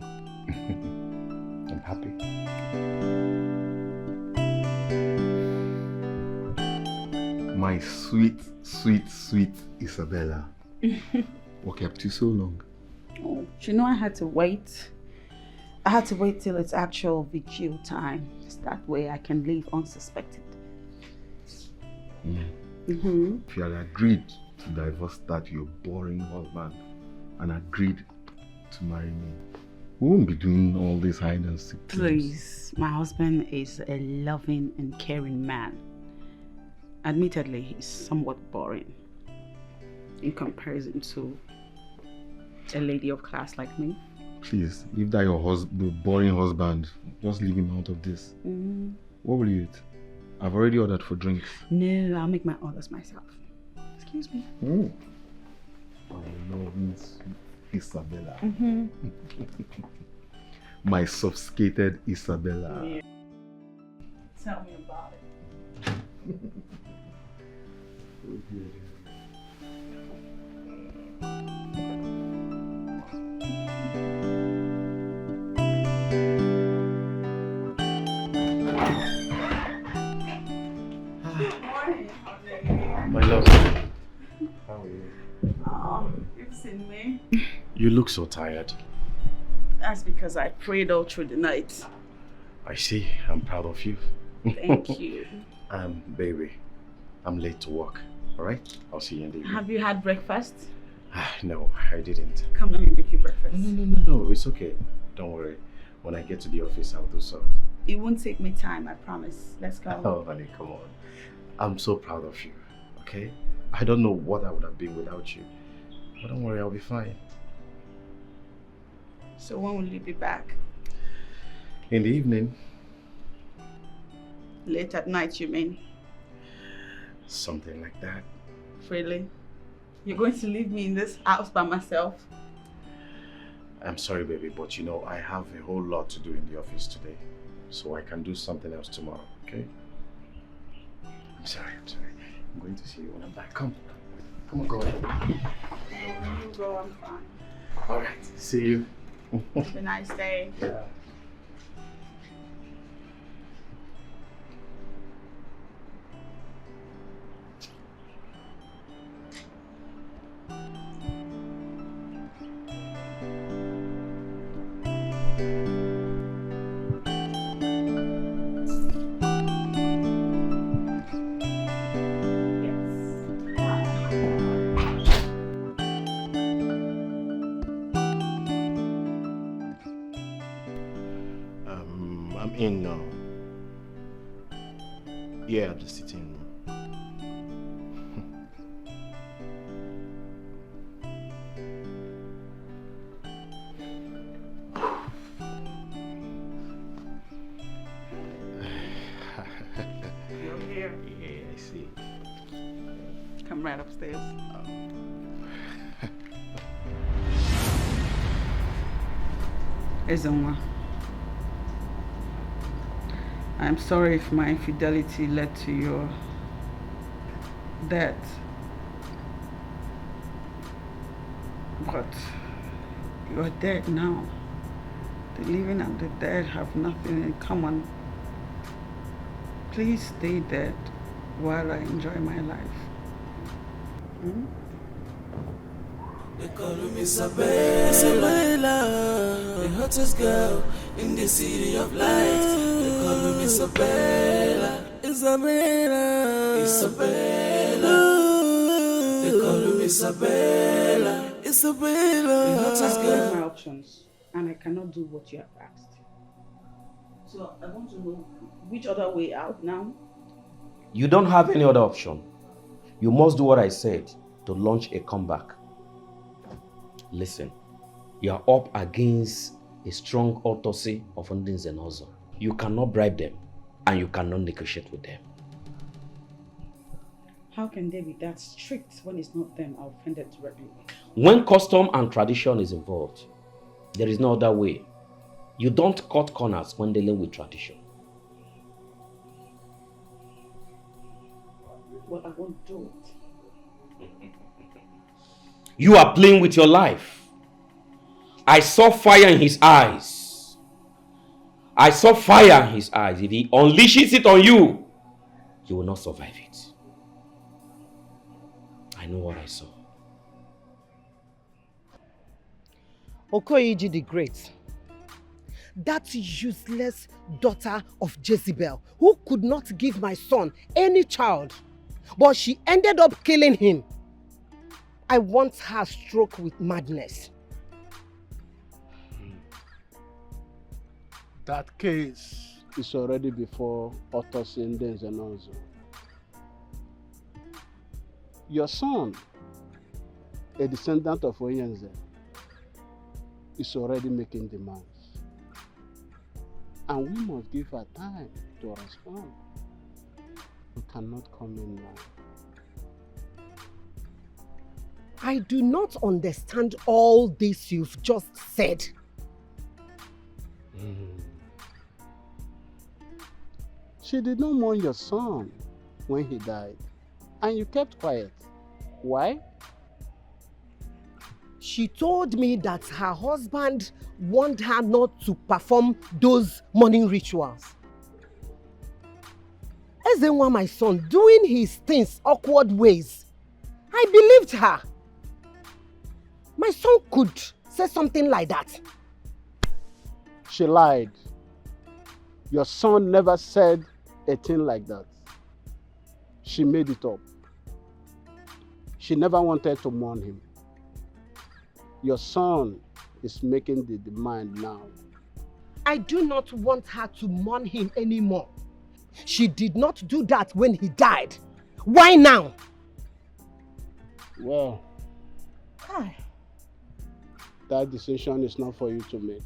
I'm happy. My sweet, sweet, sweet Isabella. What kept you so long? Oh, you know I had to wait. I had to wait till it's actual VQ time. That way I can leave unsuspected. If you had agreed to divorce that your boring husband and agreed to marry me, we won't be doing all this hide and seek. Please, my husband is a loving and caring man. Admittedly, he's somewhat boring in comparison to a lady of class like me. Please, if that your boring husband, just leave him out of this. What will you eat? I've already ordered for drinks. No, I'll make my orders myself. Excuse me. Oh, no, Miss Isabella. My sophisticated Isabella. Yeah. Tell me about it. My love. How are you? You've seen me. You look so tired. That's because I prayed all through the night. I see. I'm proud of you. Thank you. Baby, I'm late to work. Alright? I'll see you in the evening. Have you had breakfast? No, I didn't. Come, let me make you breakfast. No, it's okay. Don't worry. When I get to the office, I'll do so. It won't take me time, I promise. Let's go. Oh, honey, come on. I'm so proud of you, okay? I don't know what I would have been without you. But don't worry, I'll be fine. So when will you be back? In the evening. Late at night, you mean? Something like that. Really? You're going to leave me in this house by myself? I'm sorry, baby, but you know, I have a whole lot to do in the office today. So I can do something else tomorrow, okay? I'm sorry. I'm going to see you when I'm back. Come on, go ahead. You go, I'm fine. All right, see you. Have a nice day. Yeah. I'm in now. Yeah, I'm just sitting. You're here. Yeah, I see. Come right upstairs. Ezonwa, I'm sorry if my infidelity led to your death, but you're dead now. The living and the dead have nothing in common. Please stay dead while I enjoy my life. They call me Isabella, the hottest girl in the city of light. They call me Isabella, Isabella, Isabella. They Isabella, Isabella. I've weighed my options, and I cannot do what you have asked. So I want to know which other way out now. You don't have any other option. You must do what I said to launch a comeback. Listen, you are up against a strong autopsy of Ndins and Ozo. You cannot bribe them, and you cannot negotiate with them. How can they be that strict when it's not them I offended directly? When custom and tradition is involved, there is no other way. You don't cut corners when dealing with tradition. Well, I won't do it. You are playing with your life. I saw fire in his eyes. I saw fire in his eyes. If he unleashes it on you, you will not survive it. I know what I saw. Okoye the Great, that useless daughter of Jezebel, who could not give my son any child, but she ended up killing him. I want her struck with madness. That case is already before autopsy and Ozo. Your son, a descendant of Oyenze, is already making demands. And we must give her time to respond. We cannot come in now. I do not understand all this you've just said. She did not mourn your son when he died, and you kept quiet. Why? She told me that her husband warned her not to perform those morning rituals. Ezenwa, my son, doing his things awkward ways. I believed her. My son could say something like that. She lied. Your son never said a thing like that. She made it up. She never wanted to mourn him. Your son is making the demand now. I do not want her to mourn him anymore. She did not do that when he died. Why now? Well, that decision is not for you to make.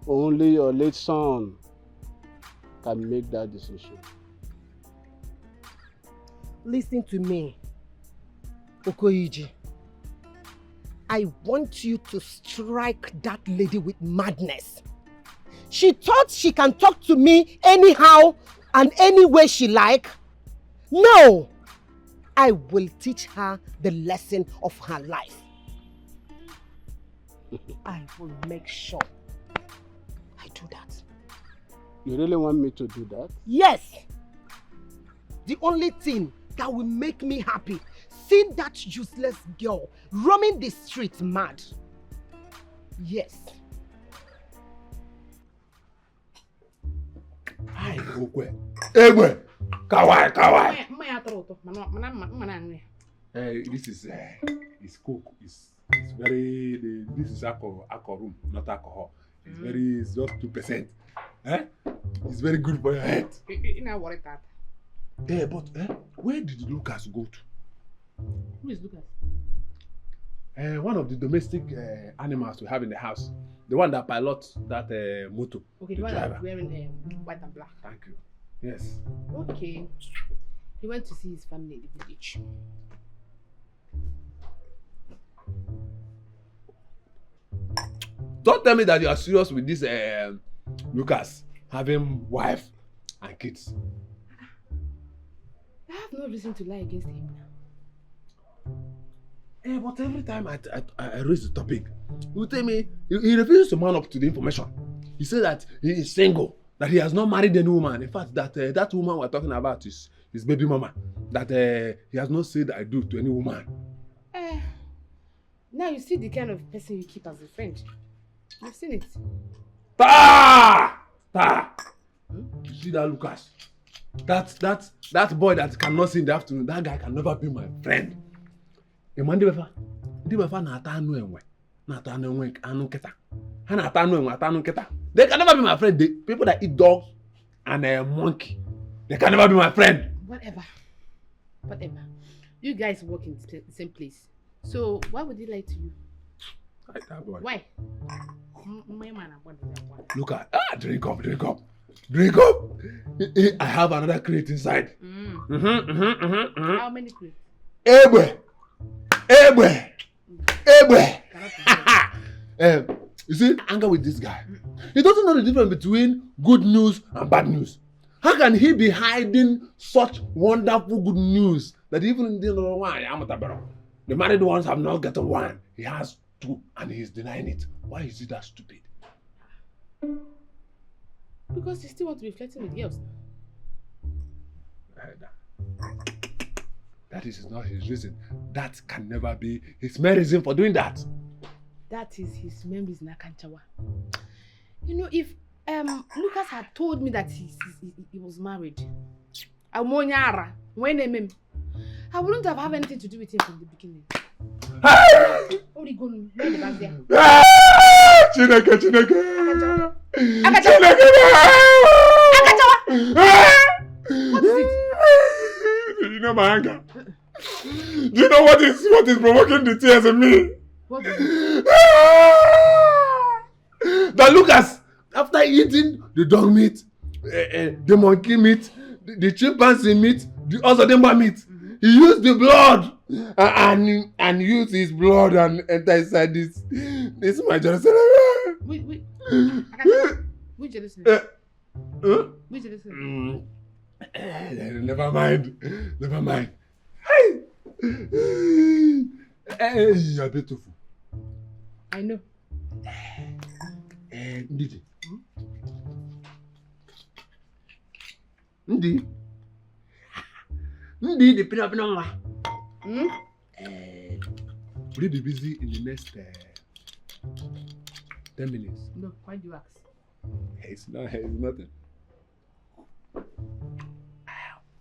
Only your late son can make that decision. Listen to me, Okoye. I want you to strike that lady with madness. She thought she can talk to me anyhow and any way she like. No! I will teach her the lesson of her life. I will make sure I do that. You really want me to do that? Yes! The only thing that will make me happy, seeing that useless girl roaming the streets mad. Yes. Hi, Okwe. Egwe! Kawai, kawai! This is coke. It's very, this is alcohol room, not alcohol. It's just 2%. It's very good for your head. You know what that? But where did Lucas go to? Who is Lucas? One of the domestic animals we have in the house. The one that pilots that motor. Okay, the one that's wearing white and black. Thank you. Yes. Okay. He went to see his family in the village. Don't tell me that you are serious with this Lucas having wife and kids. I have no reason to lie against him now. But every time I raise the topic, you tell me he refuses to man up to the information. He said that he is single, that he has not married any woman. In fact, that that woman we're talking about is his baby mama. That he has not said I do to any woman. Now you see the kind of person you keep as a friend. I've seen it. You see that Lucas? That boy that cannot see in the afternoon, that guy can never be my friend. Ịma ndị befa na-ata anụ enwe, na-ata anụ enwe, anụ nkịta. Ha na-ata anụ enwe, ata anụ nkịta. They can never be my friend. The people that eat dogs and a monkey, they can never be my friend. Whatever. You guys work in the same place. So why would he lie to you? Why? Look at drink up. I have another crate inside. How many crates? Egbe. You see, anger with this guy. He doesn't know the difference between good news and bad news. How can he be hiding such wonderful good news that even in the married ones have not gotten one? He has two and he's denying it. Why is he that stupid? Because he still wants to be flirting with girls. That is not his reason. That can never be his main reason for doing that. That is his main reason, Akanchawa. You know, if Lucas had told me that he was married, I wouldn't have had anything to do with him from the beginning. Chineke. What is it? You know my anger. Do you know what is provoking the tears in me? What is it? That Lucas, after eating the dog meat, the monkey meat, the chimpanzee meat, the Ozodemba meat, he used the blood and used his blood and enter inside this my Jerusalem. Which Jerusalem? Which Jerusalem? Never mind. Hey, you are beautiful. I know. Ndidi. The pina one. Will you be busy in the next 10 minutes? No, why do you ask? It's nothing.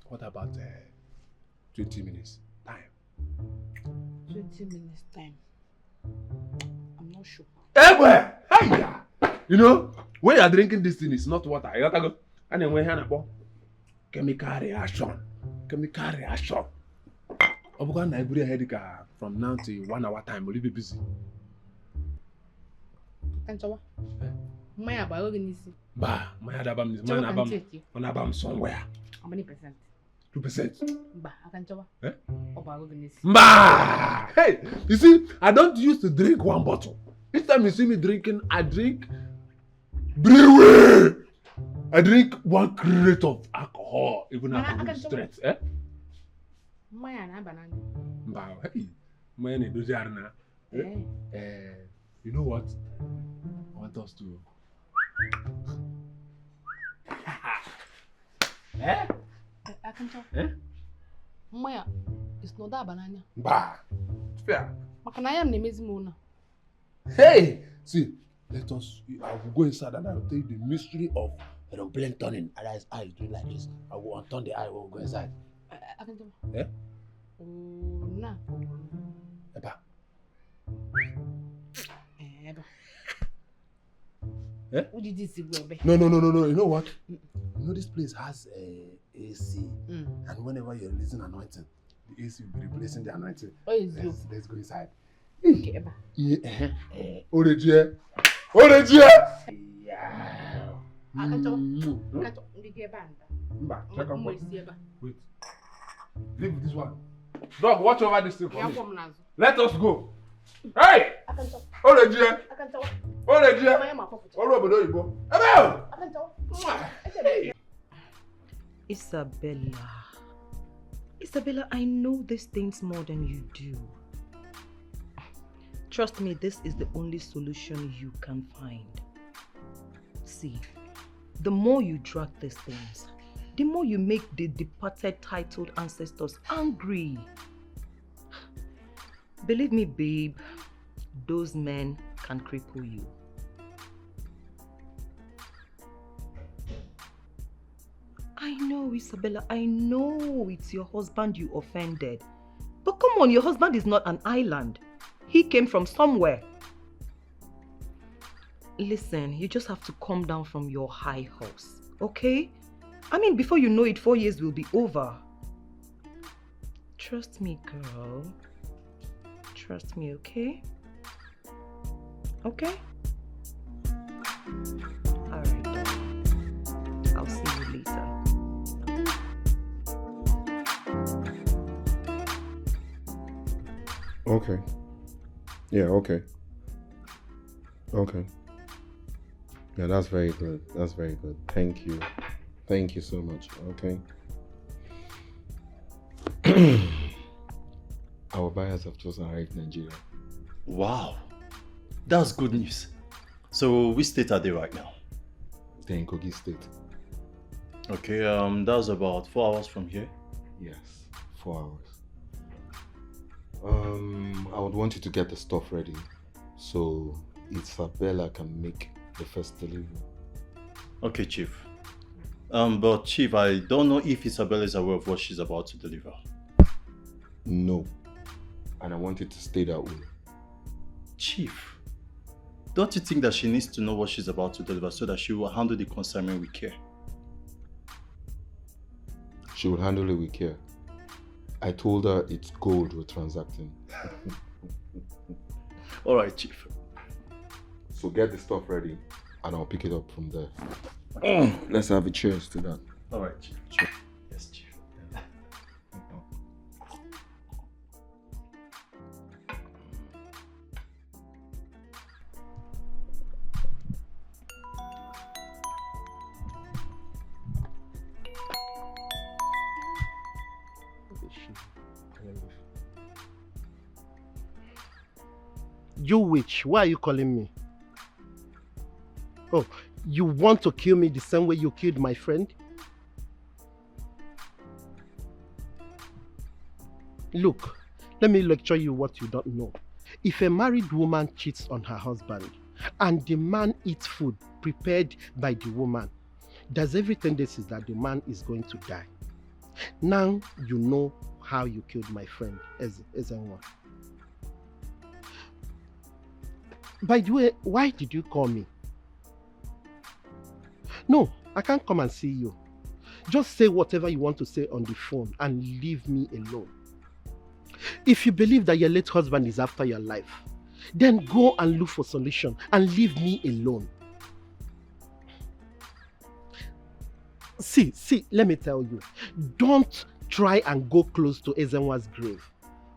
What about 20 minutes time? 20 minutes time. I'm not sure. Hey! You know, when you are drinking this thing, it's not water. You gotta go. And then when you have chemical reaction. Obukan Nigeria headache from now to 1 hour time. Will you be busy? Kanchawa. Maya ba organize. Ba, Maya dabam somewhere. How many percent? 2%. Ba, Akanchawa. Organize. Ba! Hey, you see, I don't used to drink one bottle. Each time you see me drinking, I drink brewery. I drink 1 crate of alcohol, even after straight. Maya na banana. Ba, hey, Maya ne dozi arna. You know what? I want us to. Akanchawa. Maya, it's not that banana. Ba, fair. Makanaya mnemezi mona. Hey, see, I will go inside and I will tell you the mystery of aeroplane turning. And his eye is doing like this. I will unturn the eye. We will go inside. Akanchawa. Eba. What did you see? No. You know what? You know this place has AC, and whenever you're releasing anointing, the AC will be replacing the anointing. Let's go inside. Okay, Eba. Yeah. Oregie. Yeah. Wait. Leave this one. Dog, watch over this thing for me. Let us go. Hey! Oregie. Isabella, I know these things more than you do. Trust me, this is the only solution you can find. See, the more you drag these things, the more you make the departed titled ancestors angry. Believe me, babe, those men can cripple you. I know, Isabella, I know it's your husband you offended. But come on, your husband is not an island. He came from somewhere. Listen, you just have to calm down from your high horse, okay? I mean, before you know it, 4 years will be over. Trust me, girl. Trust me, okay? Okay? Alright, darling. I'll see you later. Okay. Yeah, okay. Okay. Yeah, that's very good. That's very good. Thank you. Thank you so much. Okay. Our buyers have just arrived in Nigeria. Wow. That's good news. So which state are they right now? They're in Kogi State. Okay, that's about 4 hours from here. Yes, 4 hours. I would want you to get the stuff ready so Isabella can make the first delivery. Okay, Chief. But Chief, I don't know if Isabella is aware of what she's about to deliver. No. And I want you to stay that way. Chief, don't you think that she needs to know what she's about to deliver so that she will handle the consignment with care? She will handle it with care. I told her it's gold we're transacting. Alright, Chief. So get the stuff ready and I'll pick it up from there. Let's have a cheers to that. Alright, Chief. Cheers. Yes, Chief. You witch, why are you calling me? Oh, you want to kill me the same way you killed my friend? Look, let me lecture you what you don't know. If a married woman cheats on her husband and the man eats food prepared by the woman, there's every tendency that the man is going to die. Now you know how you killed my friend, Ezenwa. By the way, why did you call me? No, I can't come and see you. Just say whatever you want to say on the phone and leave me alone. If you believe that your late husband is after your life, then go and look for solution and leave me alone. See, let me tell you, don't try and go close to Ezenwa's grave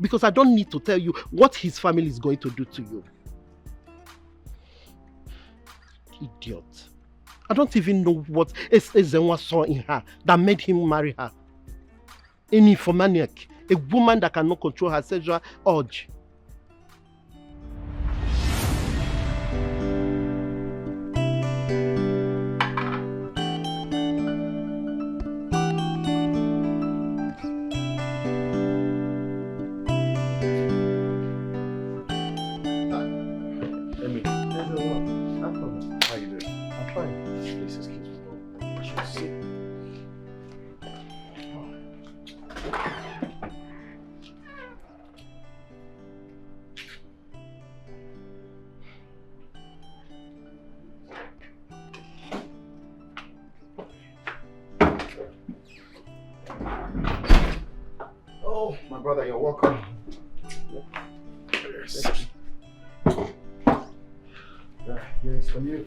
because I don't need to tell you what his family is going to do to you. Idiot. I don't even know what Ezenwa saw in her that made him marry her. An nymphomaniac, a woman that cannot control her sexual urge. Oh, my brother, you're welcome. Yes. Yes, for you.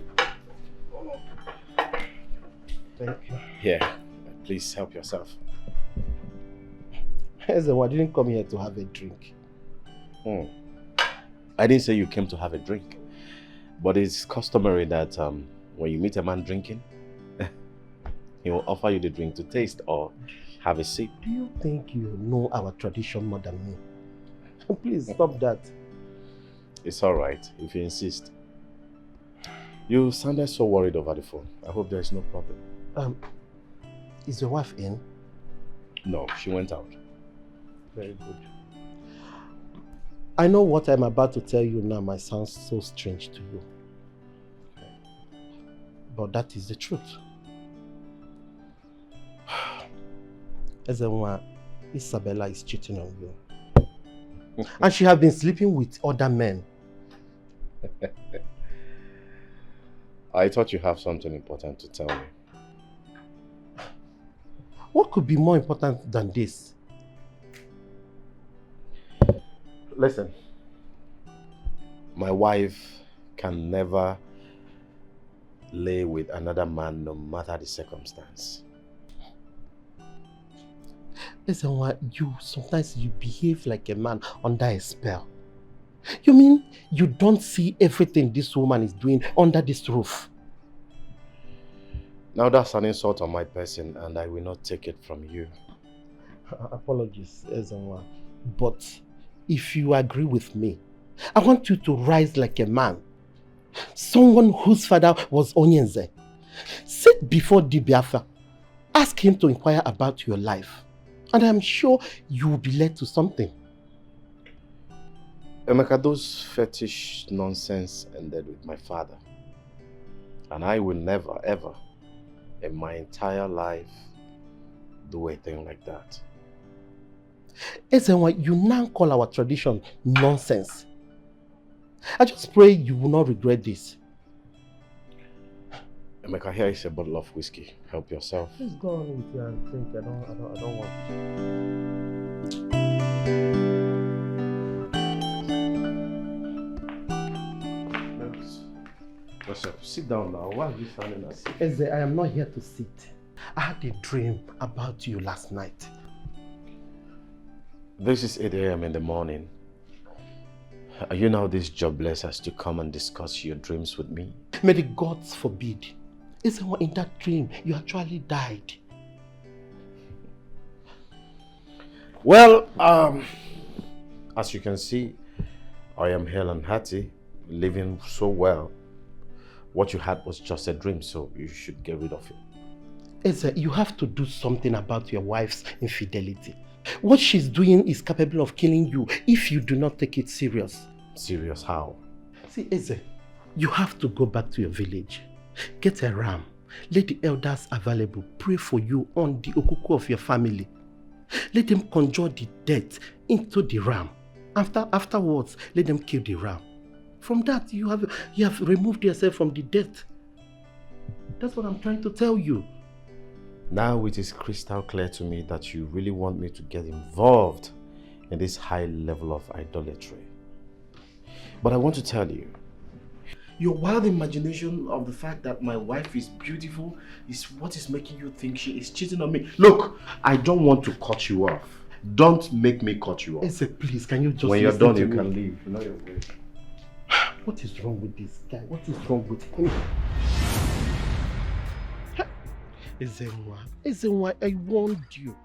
Thank you. Here, please help yourself. Ezenwa didn't come here to have a drink. I didn't say you came to have a drink, but it's customary that when you meet a man drinking, he will offer you the drink to taste or have a sip. Do you think you know our tradition more than me? Please stop that. It's all right if you insist. You sounded so worried over the phone. I hope there is no problem. Is your wife in? No, she went out. Very good. I know what I'm about to tell you now might sound so strange to you. But that is the truth. Ezenwa, Isabella is cheating on you. And she has been sleeping with other men. I thought you have something important to tell me. What could be more important than this? Listen, my wife can never lay with another man no matter the circumstance. Listen, sometimes you behave like a man under a spell. You mean you don't see everything this woman is doing under this roof? Now that's an insult on my person and I will not take it from you. Apologies, Ezenwa. But if you agree with me, I want you to rise like a man. Someone whose father was Onyenze. Sit before Dibiafa. Ask him to inquire about your life. And I'm sure you will be led to something. Emeka, those fetish nonsense ended with my father. And I will never, ever, in my entire life, do a thing like that. Ezenwa, you now call our tradition nonsense. I just pray you will not regret this. Emeka, here is a bottle of whiskey. Help yourself. Please go on with your drink. I don't want What's up? Sit down now. Why are you standing as? Eze, I am not here to sit. I had a dream about you last night. This is 8 a.m. in the morning. Are you now this jobless as to come and discuss your dreams with me? May the gods forbid. Ezenwa, in that dream, you actually died. Well, as you can see, I am hale and hearty, living so well. What you had was just a dream, so you should get rid of it. Eze, you have to do something about your wife's infidelity. What she's doing is capable of killing you if you do not take it serious. Serious how? See, Eze, you have to go back to your village. Get a ram. Let the elders available pray for you on the okuko of your family. Let them conjure the death into the ram. Afterwards, let them kill the ram. From that, you have removed yourself from the death. That's what I'm trying to tell you. Now it is crystal clear to me that you really want me to get involved in this high level of idolatry. But I want to tell you, your wild imagination of the fact that my wife is beautiful is what is making you think she is cheating on me. Look, I don't want to cut you off. Don't make me cut you off. Eze, please, can you just when you're done, you me? can leave. You know your way. What is wrong with this guy? What is wrong with him? Ezenwa, I warned you.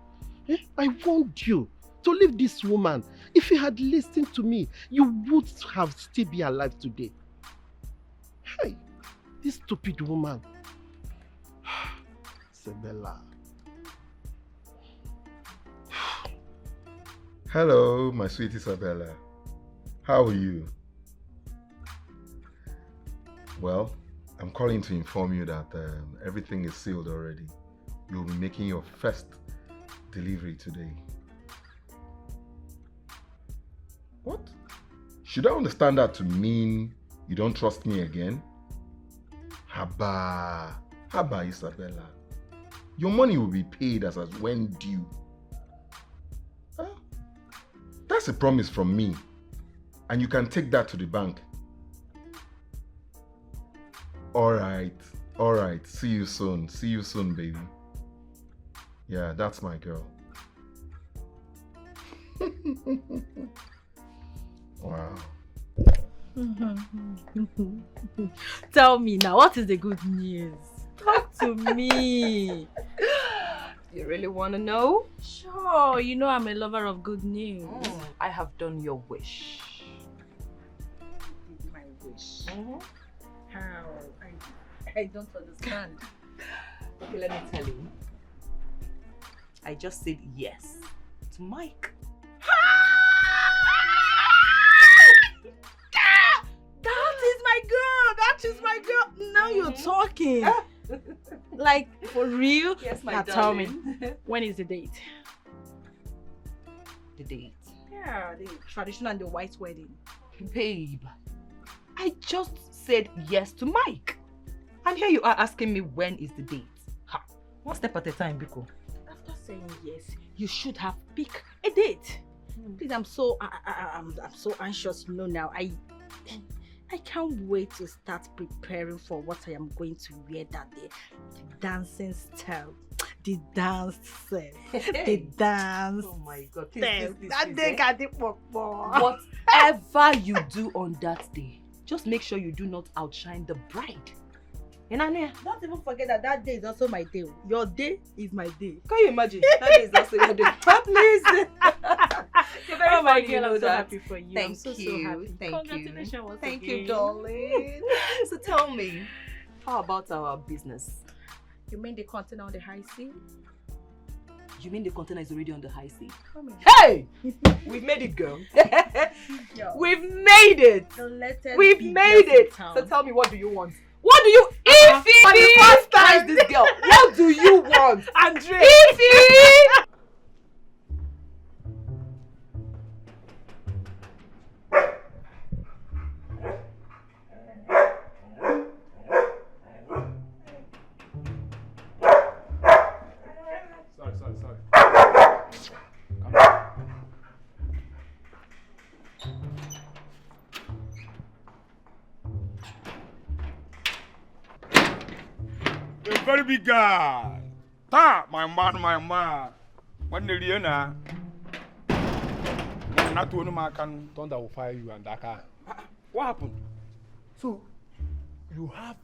I warned you to leave this woman. If you had listened to me, you would have still be alive today. Hey, this stupid woman. Isabella. Hello, my sweet Isabella. How are you? Well, I'm calling to inform you that everything is sealed already. You'll be making your first delivery today. What? Should I understand that to mean you don't trust me again? Haba Isabella. Your money will be paid as when due. Huh? That's a promise from me. And you can take that to the bank. Alright. See you soon, baby. Yeah, that's my girl. Wow. Tell me now, what is the good news? Talk to me. You really want to know? Sure, you know I'm a lover of good news. I have done your wish. My wish. How? I don't understand. Okay, let me tell you. I just said yes to Mike. That is my girl. Now you're talking. Like, for real? Yes, my now darling. tell me, when is the date? The date? Yeah, the traditional and the white wedding. Babe, I just said yes to Mike. And here you are asking me when is the date. Ha. One step at a time, Biko. After saying yes, you should have picked a date. Please, I'm so anxious, now. I can't wait to start preparing for what I am going to wear that day. The dancing style, the dance set, the dance. Oh my God! That day got it for Whatever you do on that day, just make sure you do not outshine the bride. Don't even forget that day is also my day. Your day is my day. Can you imagine? That day is also your day. Please. You're very funny, girl. I'm so happy for you. Thank I'm so you. happy. Congratulations once Thank again. you, darling. So tell me, how about our business? You mean the container on the high sea? You mean the container is already on the high sea? Hey! We've made it, girl. We've made it. We've made it. So tell me, what do you want? What do you, Ify? For the first time, this girl. What do you want, Andre? Ify! Sorry. A very big guy. Ta, my man. When the Liena. Not to know can Thunder will fire you and DIKEH. What happened? So, you have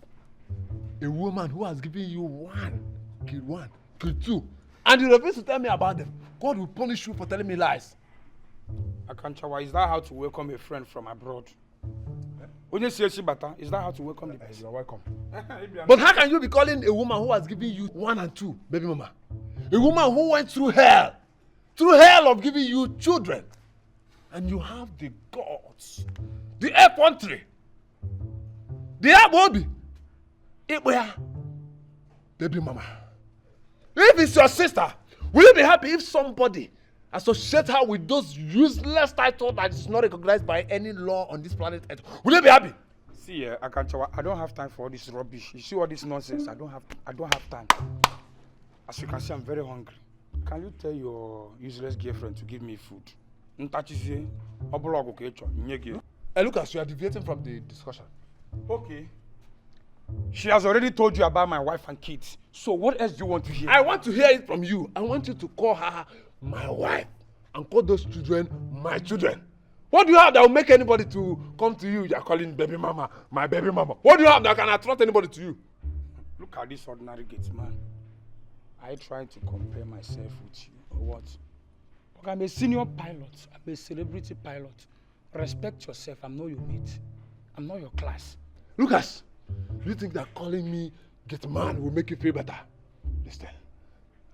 a woman who has given you one, kill two, and you refuse to tell me about them. God will punish you for telling me lies. Akanchawa, is that how to welcome a friend from abroad? When you say Shibata, is that how to welcome the person? You're welcome. But how can you be calling a woman who has given you 1 and 2, baby mama? A woman who went through hell of giving you children. And you have the gods, the effrontery, the abobi, baby mama. If it's your sister, will you be happy if somebody associates her with those useless titles that is not recognized by any law on this planet Earth? Will you be happy? See, Akanchawa, I don't have time for all this rubbish. You see all this nonsense? I don't have time. As you can see, I'm very hungry. Can you tell your useless girlfriend to give me food? Lucas, you are deviating from the discussion. Okay. She has already told you about my wife and kids. So what else do you want to hear? I want to hear it from you. I want you to call her my wife and call those children my children. What do you have that will make anybody to come to you? You are calling baby mama, my baby mama. What do you have that can attract anybody to you? Look at this ordinary gate man. I try to compare myself with you or what? Look, I'm a senior pilot. I'm a celebrity pilot. Respect yourself. I'm not your mate. I'm not your class. Lucas, do you think that calling me gate man will make you feel better? Listen,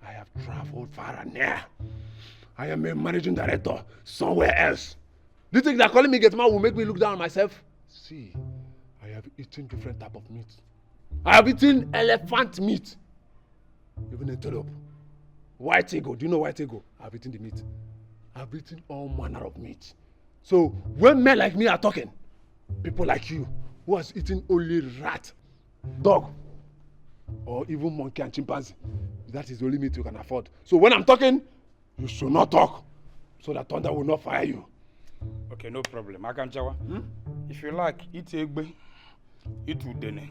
I have traveled far and near. I am a managing director somewhere else. Do you think that calling me gate man will make me look down on myself? See, I have eaten different type of meat. I have eaten elephant meat. Even antelope. White eagle. Do you know white eagle? I've eaten the meat. I've eaten all manner of meat. So when men like me are talking, people like you, who has eaten only rat, dog, or even monkey and chimpanzee, that is the only meat you can afford. So when I'm talking, you should not talk, so that thunder will not fire you. Okay, no problem. Akanchawa, if you like, eat egbe, eat udene.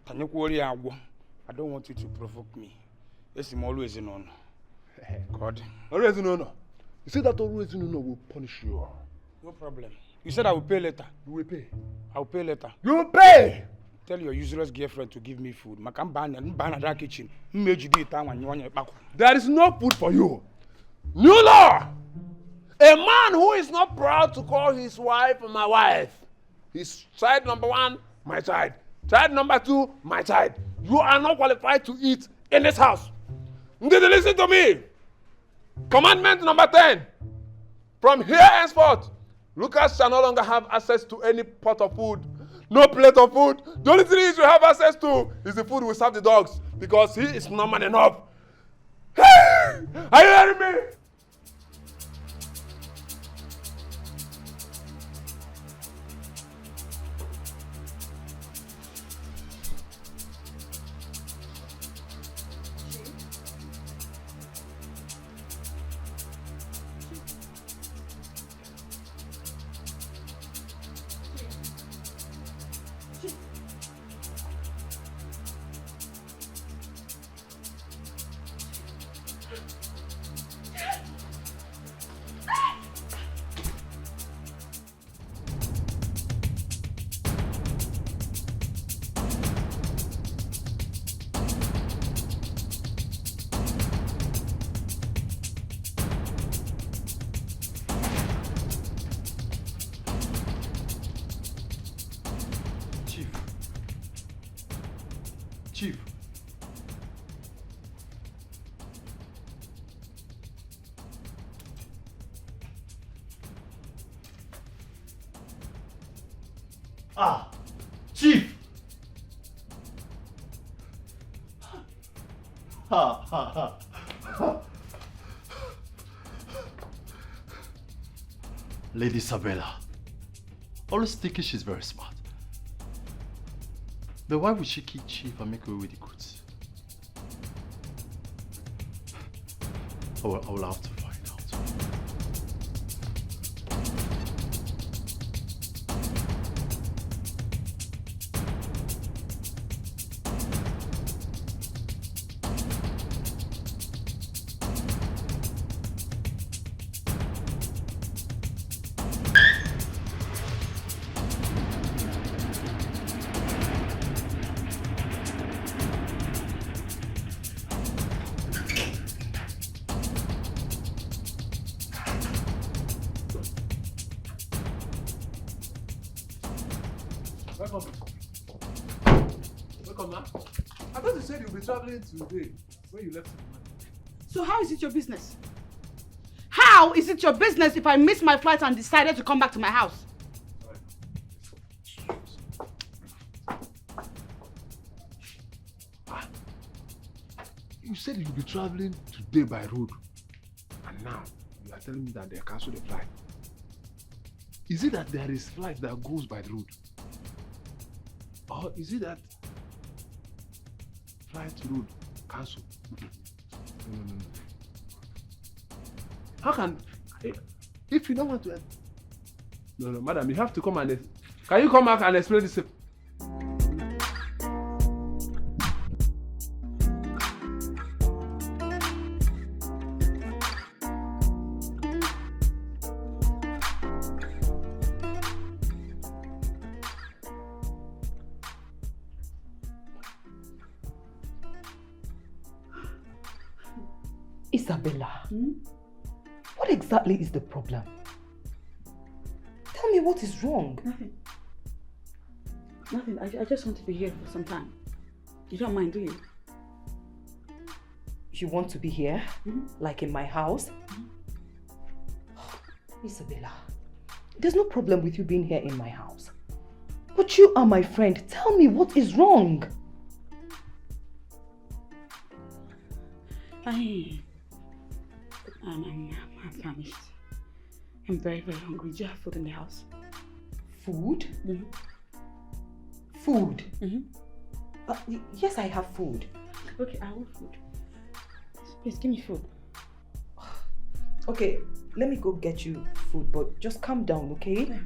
I don't want you to provoke me. Yes, I'm always in honor. God. Always in honor. You say that always in honor will punish you. No problem. You said I will pay later. You will pay. I will pay later. You will pay! Tell your useless girlfriend to give me food. Ban that kitchen. There is no food for you. New law! A man who is not proud to call his wife my wife. His child number 1, my child. Child number 2, my child. You are not qualified to eat in this house. Did you listen to me? Commandment number 10. From here henceforth, Lucas shall no longer have access to any pot of food, no plate of food. The only thing he will have access to is the food we serve the dogs, because he is not man enough. Hey! Are you hearing me? Chief. Ah, Chief. Ha ha ha. Lady Isabella. Always thinking she's very smart. But why would she kill Chief and make away with the goods? I will have to find out. Welcome. Welcome, man. I thought you said you'll be traveling today when you left. So how is it your business? How is it your business if I missed my flight and decided to come back to my house? You said you'll be traveling today by road, and now you are telling me that they cancelled the flight. Is it that there is flight that goes by the road? Or is it that flight road cancelled? No. How can... If you don't want to... No, madam, you have to come and... Can you come back and explain this? Isabella, what exactly is the problem? Tell me what is wrong. Nothing. I just want to be here for some time. You don't mind, do you? You want to be here? Like in my house? Isabella, there's no problem with you being here in my house. But you are my friend. Tell me what is wrong. I'm famished. I'm very, very hungry. Do you have food in the house? Food? Food? Yes, I have food. Okay, I want food. Please give me food. Okay, let me go get you food, but just calm down, okay? Yeah.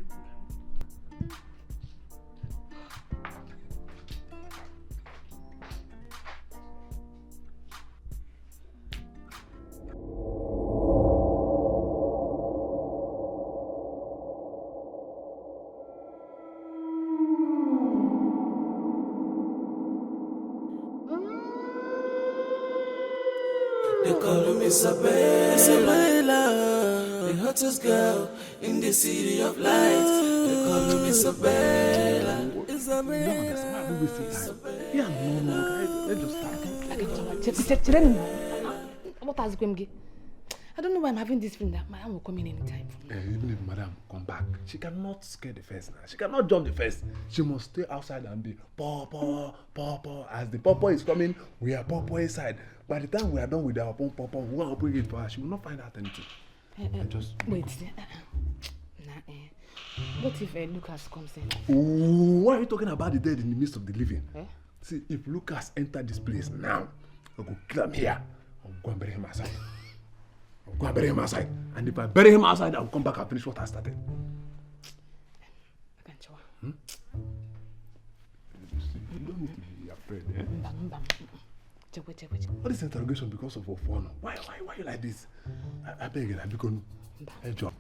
They call me Isabella, the hottest girl in the city of light. They call me Isabella. I don't know why I'm having this feeling that Madam will come in anytime. Even if Madam come back, she cannot scare the first now. She cannot jump the first. She must stay outside and be paw. As the paw is coming, we are paw inside. By the time we are done with our paw, we will open it for her. She will not find out anything. Wait. What if Lucas comes in? Ooh, why are you talking about the dead in the midst of the living? See, if Lucas entered this place now, I'll go kill him here. I'll go and bury him outside. And if I bury him outside, I'll come back and finish what I started. You don't need to be afraid, eh? What is interrogation because of Okafor? Why you like this? I beg you, I become a job.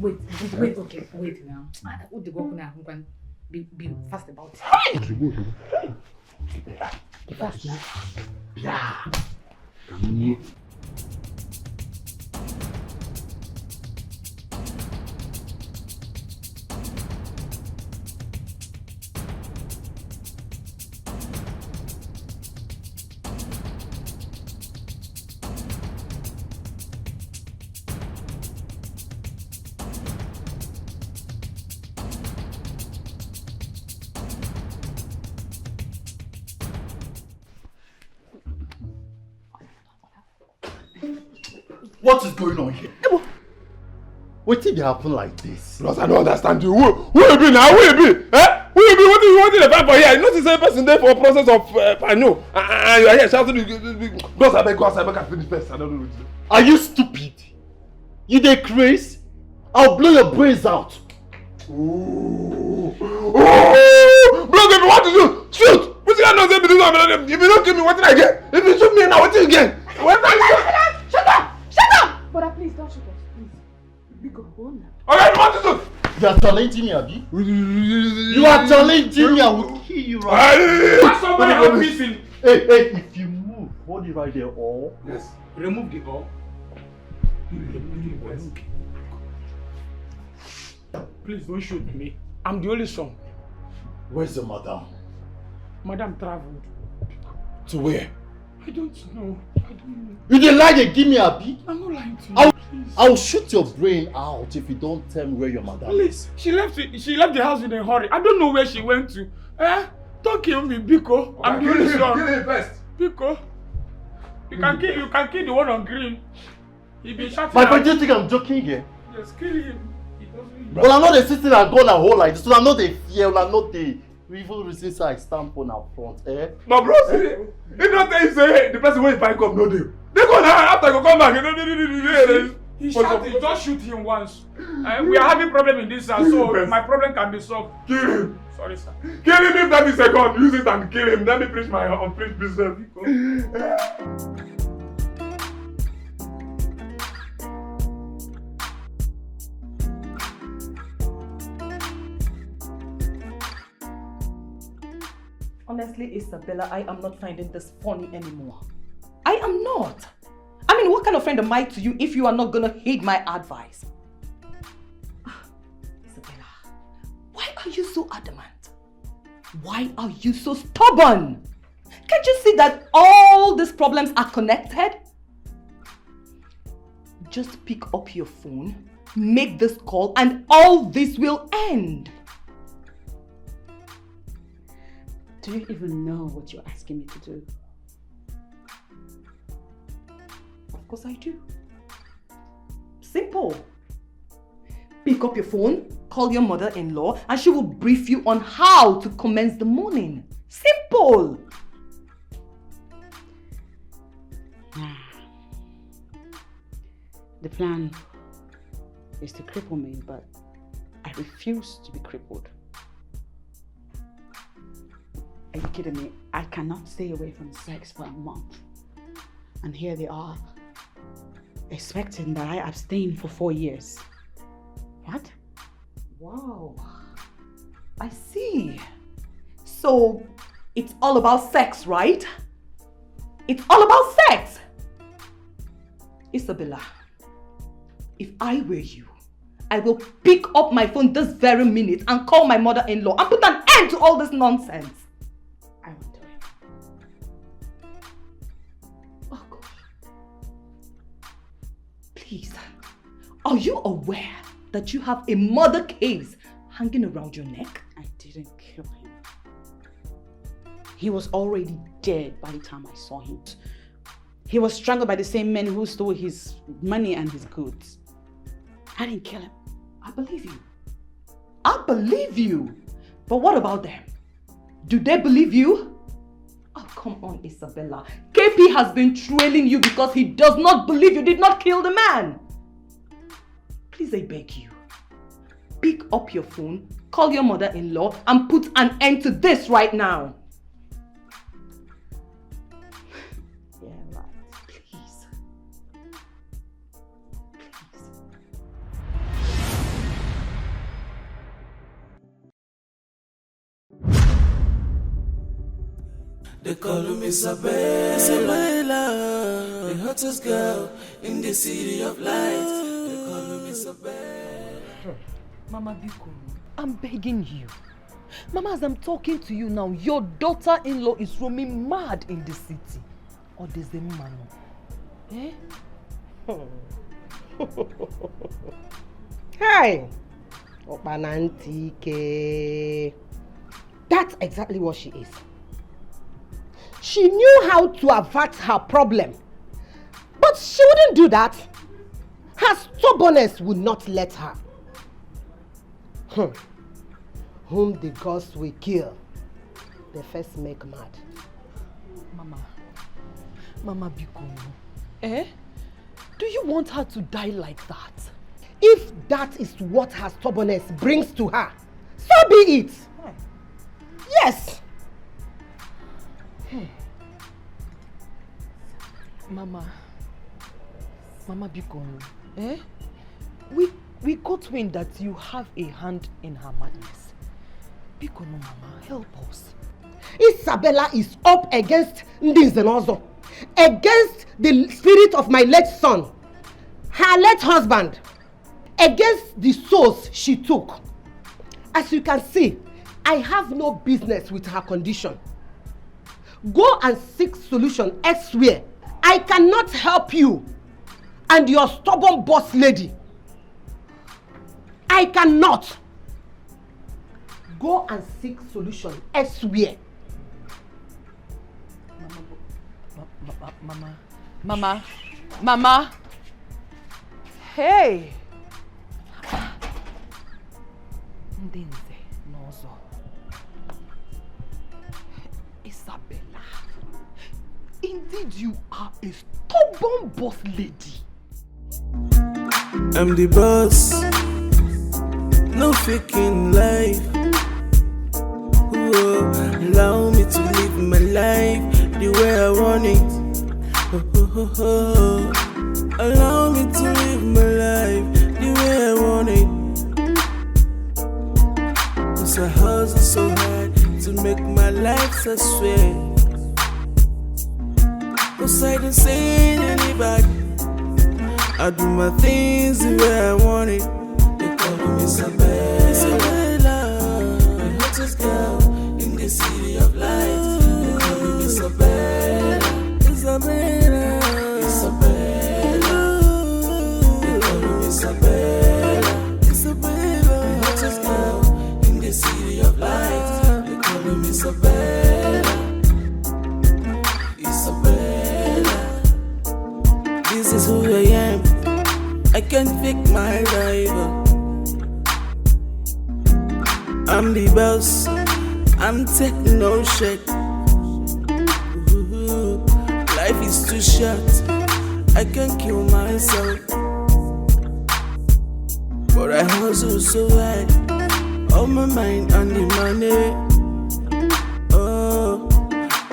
Wait, okay, wait now. Who the work now? Who can be fast about it? Be fast now. Yeah. What is going on here? What did happen like this? Because I don't understand you. Who you be now? Who you be? Eh? Who you be? What do you want to fight for here? You know the same person there for a process of I know. And you are here shouting. Because I beg, I finish first. I don't know what to do. Are you stupid? You dey crazy? I'll blow your brains out. Oh! Bro, baby, what to do? Shoot! What you gonna do? If you don't kill me, what did I get? If you shoot me now, what do you get? Shut up! Shut up! But please don't shoot us, please. We go home now. Alright, what to do? You are challenging me, Abi? You are challenging me, I will kill you right now. What's somebody help missing? Hey, if you move, hold it right there, or... Yes. Remove the all. Please don't shoot me. I'm the only son. Where's the madam? Madam traveled. To where? I don't know. You dey lie, they give me Abi? I'm not lying to you. I'll shoot your brain out if you don't tell me where your madam is. Please, she left the house in a hurry. I don't know where she went to. Don't kill me, Biko. I'm the only son. Kill him first. Biko. You can kill the one on green. He be shouting. My friend, do you think I'm joking here? Yes, kill him. Well, I'm not sitting and going a whole like this. So I'm not the fear. I'm not the evil reasons I stamp on our front. My bro, he don't tell you say the person when he find come no deal. They go now after I go come back. He shouted. Just shoot him once. We are having problem in this house, so my problem can be solved. Kill him. Sorry, sir. Kill him if that is a gun. Use it and kill him. Let me preach my unpreached business. Honestly, Isabella, I am not finding this funny anymore. I am not. I mean, what kind of friend am I to you if you are not gonna heed my advice? Isabella, why are you so adamant? Why are you so stubborn? Can't you see that all these problems are connected? Just pick up your phone, make this call, and all this will end. Do you even know what you're asking me to do? Of course I do. Simple. Pick up your phone, call your mother-in-law, and she will brief you on how to commence the morning. Simple. The plan is to cripple me, but I refuse to be crippled. Are you kidding me? I cannot stay away from sex for a month. And here they are, expecting that I abstain for 4 years. What? Wow. I see. So, it's all about sex, right? It's all about sex! Isabella, if I were you, I will pick up my phone this very minute and call my mother-in-law and put an end to all this nonsense. I won't do it. Oh gosh. Please, are you aware that you have a murder case hanging around your neck? I didn't kill him. He was already dead by the time I saw him. He was strangled by the same men who stole his money and his goods. I didn't kill him. I believe you. I believe you. But what about them? Do they believe you? Oh, come on, Isabella. KP has been trailing you because he does not believe you did not kill the man. Please, I beg you. Pick up your phone, call your mother-in-law, and put an end to this right now. Yeah, right. Please. Please. They call me Isabella. Isabella, the hottest girl in the city of lights. They call me Isabella. Mama Biko, I'm begging you. Mama, as I'm talking to you now, your daughter-in-law is roaming mad in the city. Or there's the man. Eh? Hi! Opanantike. That's exactly what she is. She knew how to avert her problem. But she wouldn't do that. Her stubbornness would not let her. Whom the gods will kill, they first make mad. Mama Biko, eh? Do you want her to die like that? If that is what her stubbornness brings to her, so be it. Yes. Mama Biko, eh? We got wind that you have a hand in her madness. Biko, no, Mama, help us. Isabella is up against Ndinzenozo, against the spirit of my late son, her late husband, against the souls she took. As you can see, I have no business with her condition. Go and seek solution elsewhere. I cannot help you and your stubborn boss lady. I cannot. Go and seek solution elsewhere. Mama. Hey. Ndinze Nozo. Isabella. Indeed, you are a stubborn boss lady. I'm the boss. No faking life. Whoa, allow me to live my life the way I want it. Allow me to live my life the way I want it. 'Cause I hustle so hard to make my life so sweet. 'Cause I don't say anybody. I do my things the way I want it. They call me Isabella. Isabella, the hottest girl in the city of lights. They call me Isabella. Isabella. Isabella. They call me Isabella. Isabella, the hottest girl in the city of lights. They call me Isabella. Isabella. This is who I am. I can't fake my rival. I'm the boss. I'm taking no shit. Life is too short. I can't kill myself. But I hustle so hard. All my mind